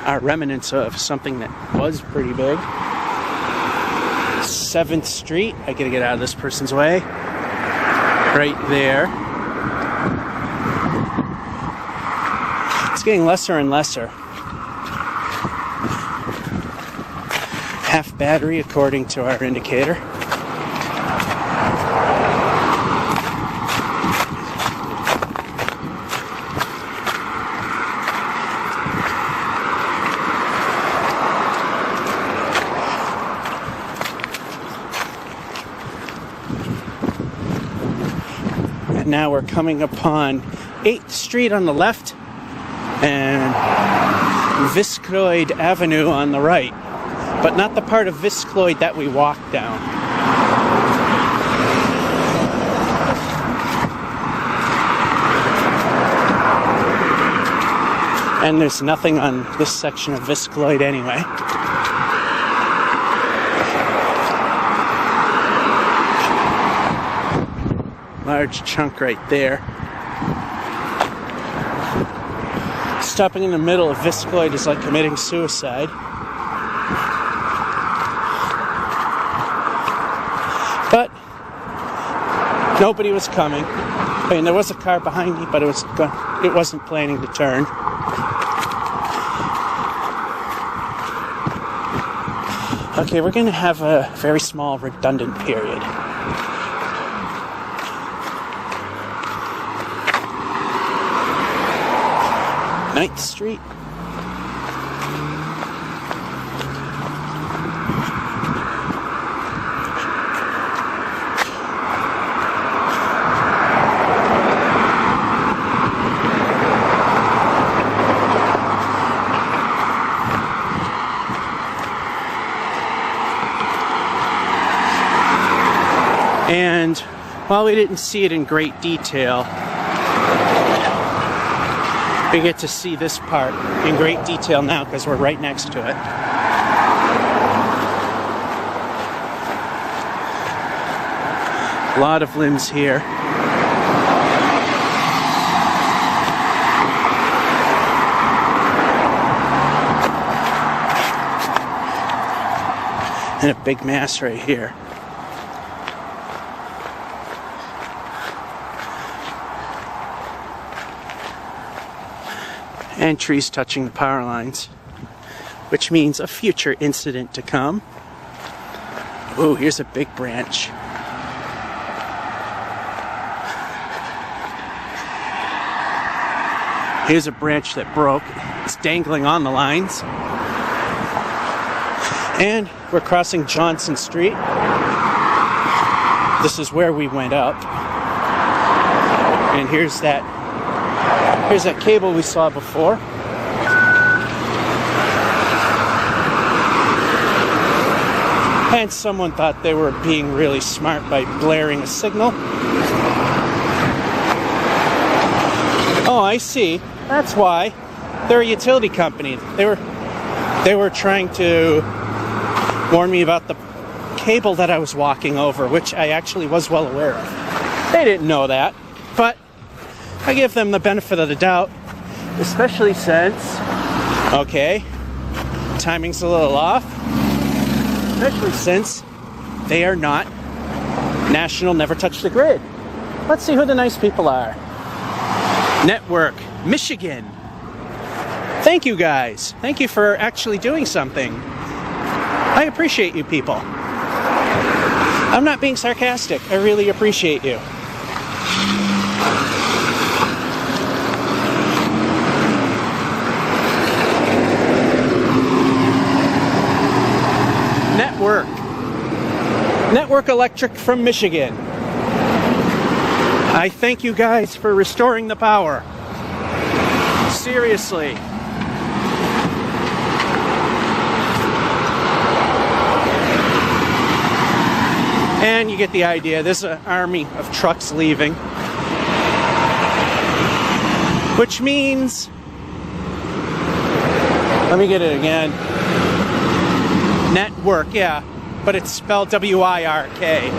are remnants of something that was pretty big. 7th Street. I gotta get out of this person's way. Right there. It's getting lesser and lesser. Half battery according to our indicator. Now we're coming upon 8th Street on the left and Viscloyd Avenue on the right, but not the part of Viscloyd that we walked down. And there's nothing on this section of Viscloyd anyway. Large chunk right there. Stopping in the middle of Viscloyd is like committing suicide. But nobody was coming. I mean, there was a car behind me, but it wasn't planning to turn. Okay, we're going to have a very small redundant period. 9th Street. And while we didn't see it in great detail, we get to see this part in great detail now because we're right next to it. A lot of limbs here. And a big mass right here. And trees touching the power lines, which means a future incident to come. Ooh, here's a big branch. Here's a branch that broke. It's dangling on the lines. And we're crossing Johnson Street. This is where we went up. And here's that cable we saw before. And someone thought they were being really smart by blaring a signal. Oh, I see. That's why. They're a utility company. They were trying to warn me about the cable that I was walking over, which I actually was well aware of. They didn't know that, but I give them the benefit of the doubt, especially since, okay, timing's a little off, especially since they are not National Never Touch the Grid. Let's see who the nice people are. Network, Michigan. Thank you guys. Thank you for actually doing something. I appreciate you people. I'm not being sarcastic. I really appreciate you. Network Electric from Michigan. I thank you guys for restoring the power. Seriously. And you get the idea. There's an army of trucks leaving. Which means... Let me get it again. Network, yeah. But it's spelled W-I-R-K.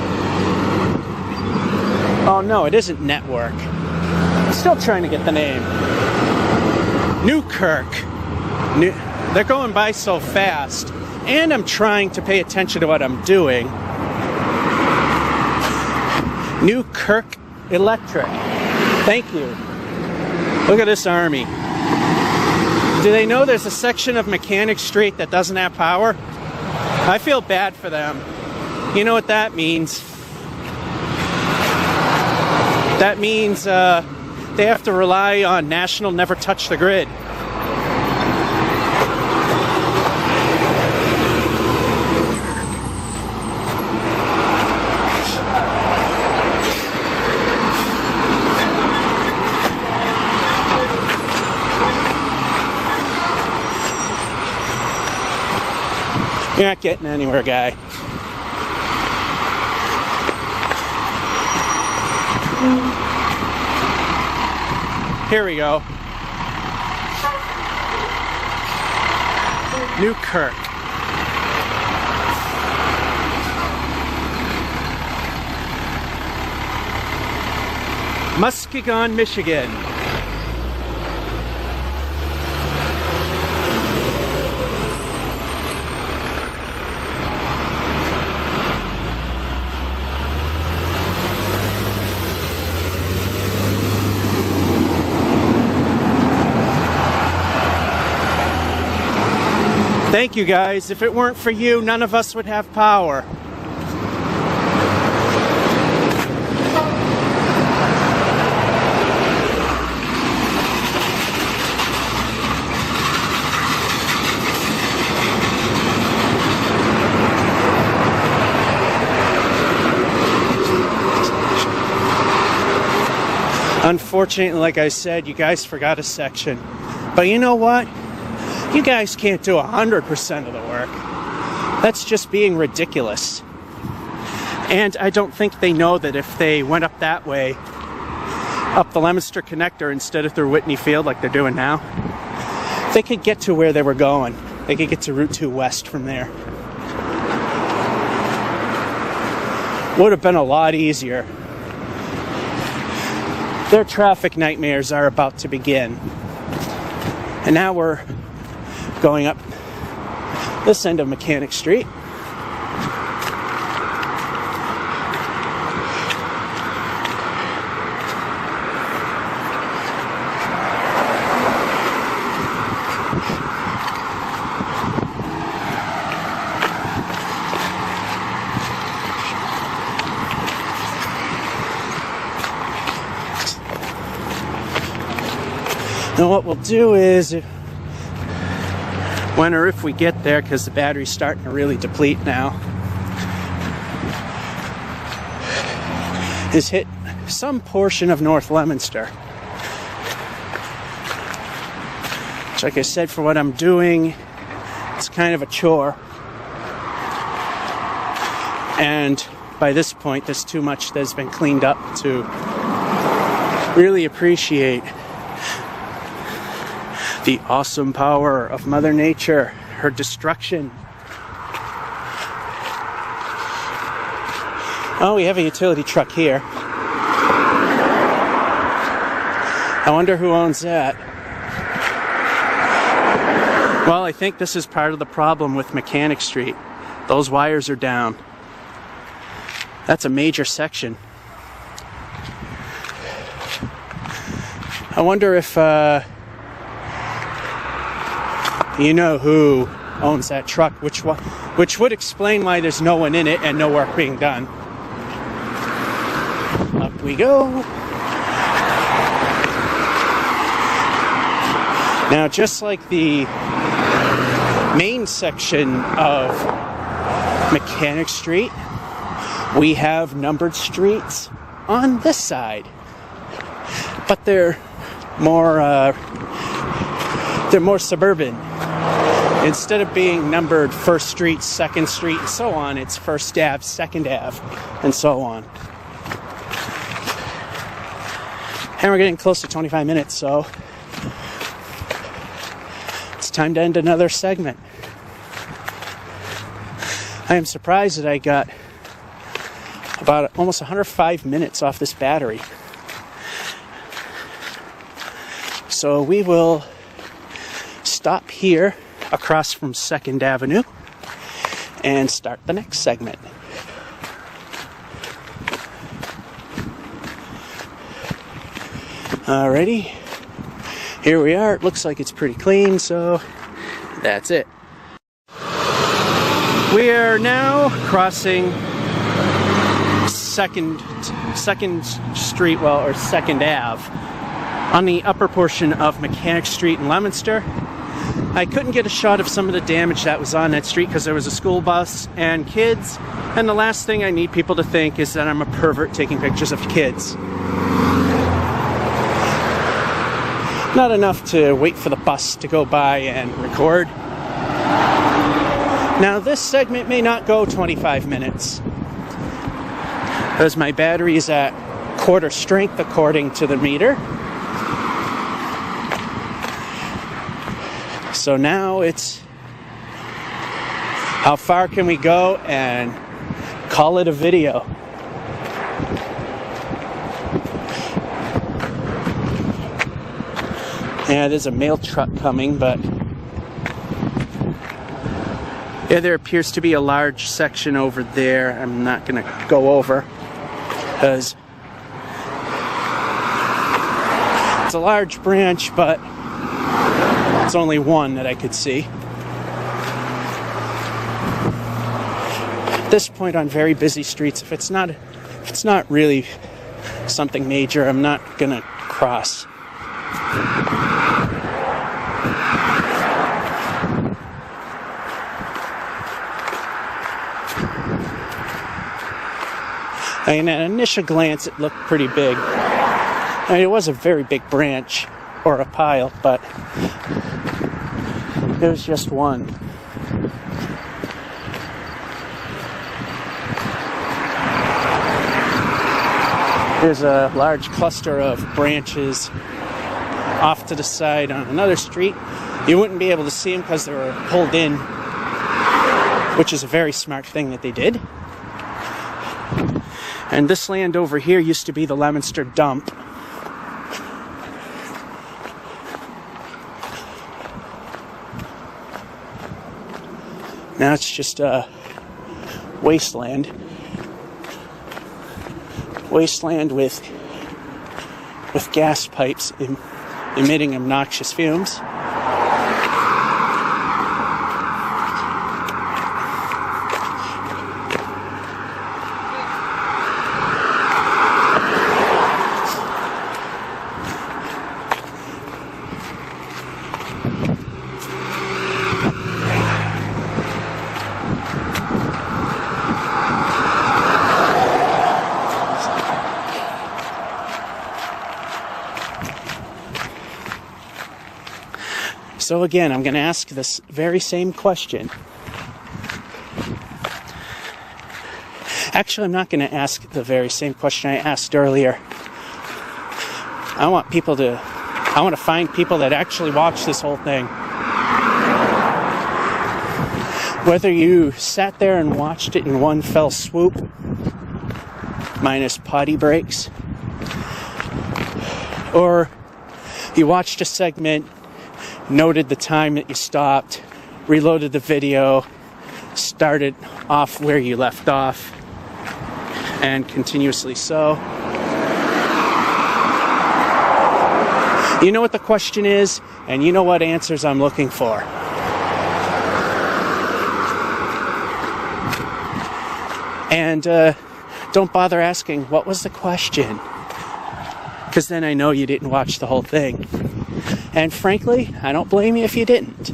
Oh no, it isn't network. I'm still trying to get the name. Newkirk. They're going by so fast. And I'm trying to pay attention to what I'm doing. Newkirk Electric. Thank you. Look at this army. Do they know there's a section of Mechanic Street that doesn't have power? I feel bad for them. You know what that means? That means they have to rely on National Never Touch the Grid. You're not getting anywhere, guy. Here we go. Newkirk. Muskegon, Michigan. Thank you guys. If it weren't for you, none of us would have power. Unfortunately, like I said, you guys forgot a section. But you know what? You guys can't do 100% of the work. That's just being ridiculous. And I don't think they know that if they went up that way, up the Leominster connector instead of through Whitney Field like they're doing now, they could get to where they were going. They could get to Route 2 West from there. Would have been a lot easier. Their traffic nightmares are about to begin. And now we're going up this end of Mechanic Street. Now what we'll do is, when or if we get there, because the battery's starting to really deplete now, is hit some portion of North Leominster. Which, like I said, for what I'm doing, it's kind of a chore. And by this point, there's too much that's been cleaned up to really appreciate the awesome power of Mother Nature, her destruction. Oh, we have a utility truck here. I wonder who owns that. Well, I think this is part of the problem with Mechanic Street. Those wires are down. That's a major section. I wonder if you know who owns that truck, which would explain why there's no one in it and no work being done. Up we go. Now, just like the main section of Mechanic Street, we have numbered streets on this side. but they're more suburban. Instead of being numbered 1st Street, 2nd Street, and so on, it's 1st Ave, 2nd Ave, and so on. And we're getting close to 25 minutes, so it's time to end another segment. I am surprised that I got about almost 105 minutes off this battery. So we will stop here across from 2nd Avenue and start the next segment. Alrighty, here we are. It looks like it's pretty clean, so that's it. We are now crossing 2nd Street, or 2nd Ave, on the upper portion of Mechanic Street in Leominster. I couldn't get a shot of some of the damage that was on that street because there was a school bus and kids, and the last thing I need people to think is that I'm a pervert taking pictures of kids. Not enough to wait for the bus to go by and record. Now this segment may not go 25 minutes because my battery is at quarter strength according to the meter. So now it's how far can we go and call it a video. Yeah, there's a mail truck coming, but yeah, there appears to be a large section over there. I'm not going to go over because it's a large branch, but it's only one that I could see. At this point on very busy streets, if it's not really something major, I'm not going to cross. And at an initial glance, it looked pretty big. I mean, it was a very big branch, or a pile, but it was just one. There's a large cluster of branches off to the side on another street. You wouldn't be able to see them because they were pulled in, which is a very smart thing that they did. And this land over here used to be the Leominster dump. Now it's just a wasteland. Wasteland with gas pipes emitting obnoxious fumes. So again, I'm going to ask this very same question. Actually, I'm not going to ask the very same question I asked earlier. I want to find people that actually watch this whole thing. Whether you sat there and watched it in one fell swoop, minus potty breaks, or you watched a segment, noted the time that you stopped, reloaded the video, started off where you left off, and continuously so. You know what the question is, and you know what answers I'm looking for. And don't bother asking, what was the question? Because then I know you didn't watch the whole thing. And frankly, I don't blame you if you didn't.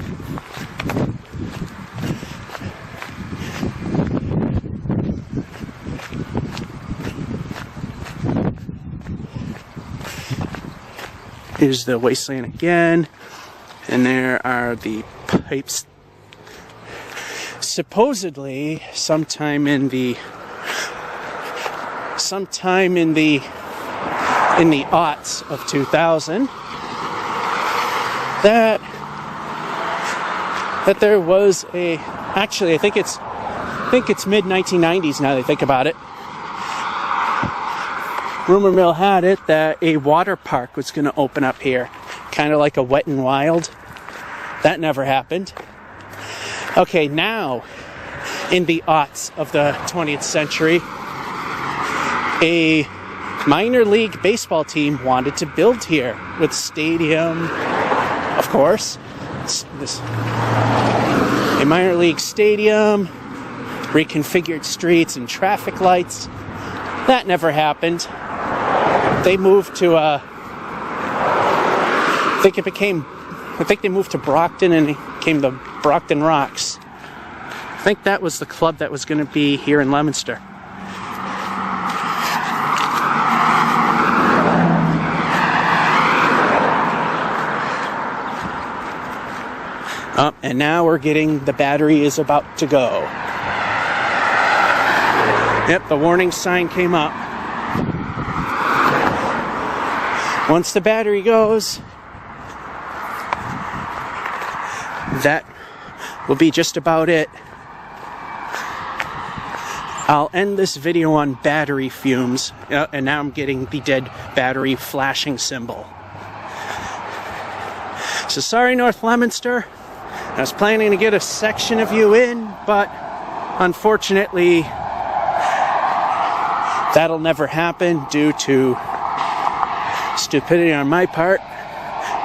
Here's the wasteland again, and there are the pipes. Supposedly, sometime in the aughts of 2000, that there was a, actually I think it's mid 1990s now that I think about it. Rumor mill had it that a water park was going to open up here, kind of like a Wet n Wild. That never happened. Okay, now in the aughts of the 20th century, a minor league baseball team wanted to build here with stadium, of course. A minor league stadium, reconfigured streets and traffic lights. That never happened. They moved to I think they moved to Brockton, and it became the Brockton Rocks. I think that was the club that was going to be here in Leominster. And now we're getting, the battery is about to go. Yep, the warning sign came up. Once the battery goes, that will be just about it. I'll end this video on battery fumes, and now I'm getting the dead battery flashing symbol. So sorry, North Leominster. I was planning to get a section of you in, but unfortunately that'll never happen due to stupidity on my part.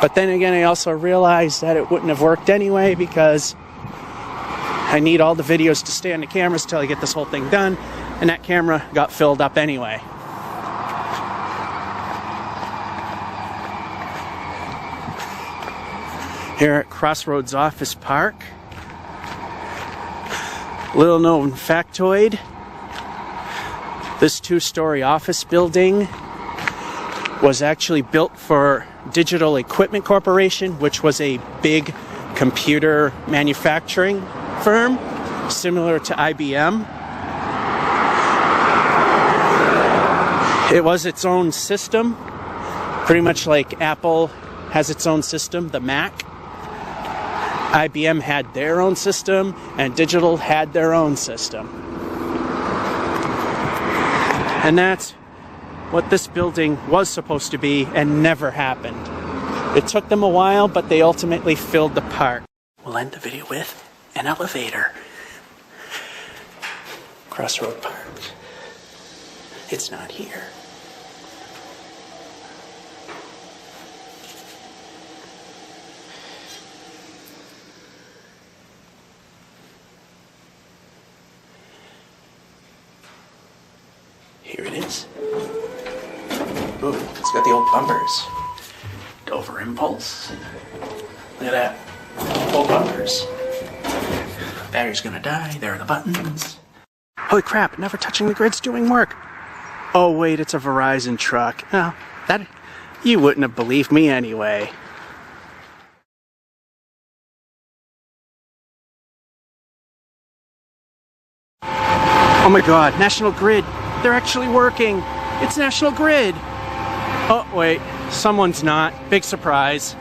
But then again, I also realized that it wouldn't have worked anyway, because I need all the videos to stay on the cameras till I get this whole thing done, and that camera got filled up anyway. Here at Crossroads Office Park, little known factoid, this 2-story office building was actually built for Digital Equipment Corporation, which was a big computer manufacturing firm similar to IBM. It was its own system, pretty much like Apple has its own system, the Mac. IBM had their own system, and Digital had their own system. And that's what this building was supposed to be, and never happened. It took them a while, but they ultimately filled the park. We'll end the video with an elevator. Crossroad Park. It's not here. Here it is. Ooh, it's got the old bumpers. Dover Impulse. Look at that. Old bumpers. Battery's gonna die. There are the buttons. Holy crap, never touching the grid's doing work. Oh wait, it's a Verizon truck. Oh, that, you wouldn't have believed me anyway. Oh my god, National Grid. They're actually working. It's National Grid. Oh wait, someone's not. Big surprise.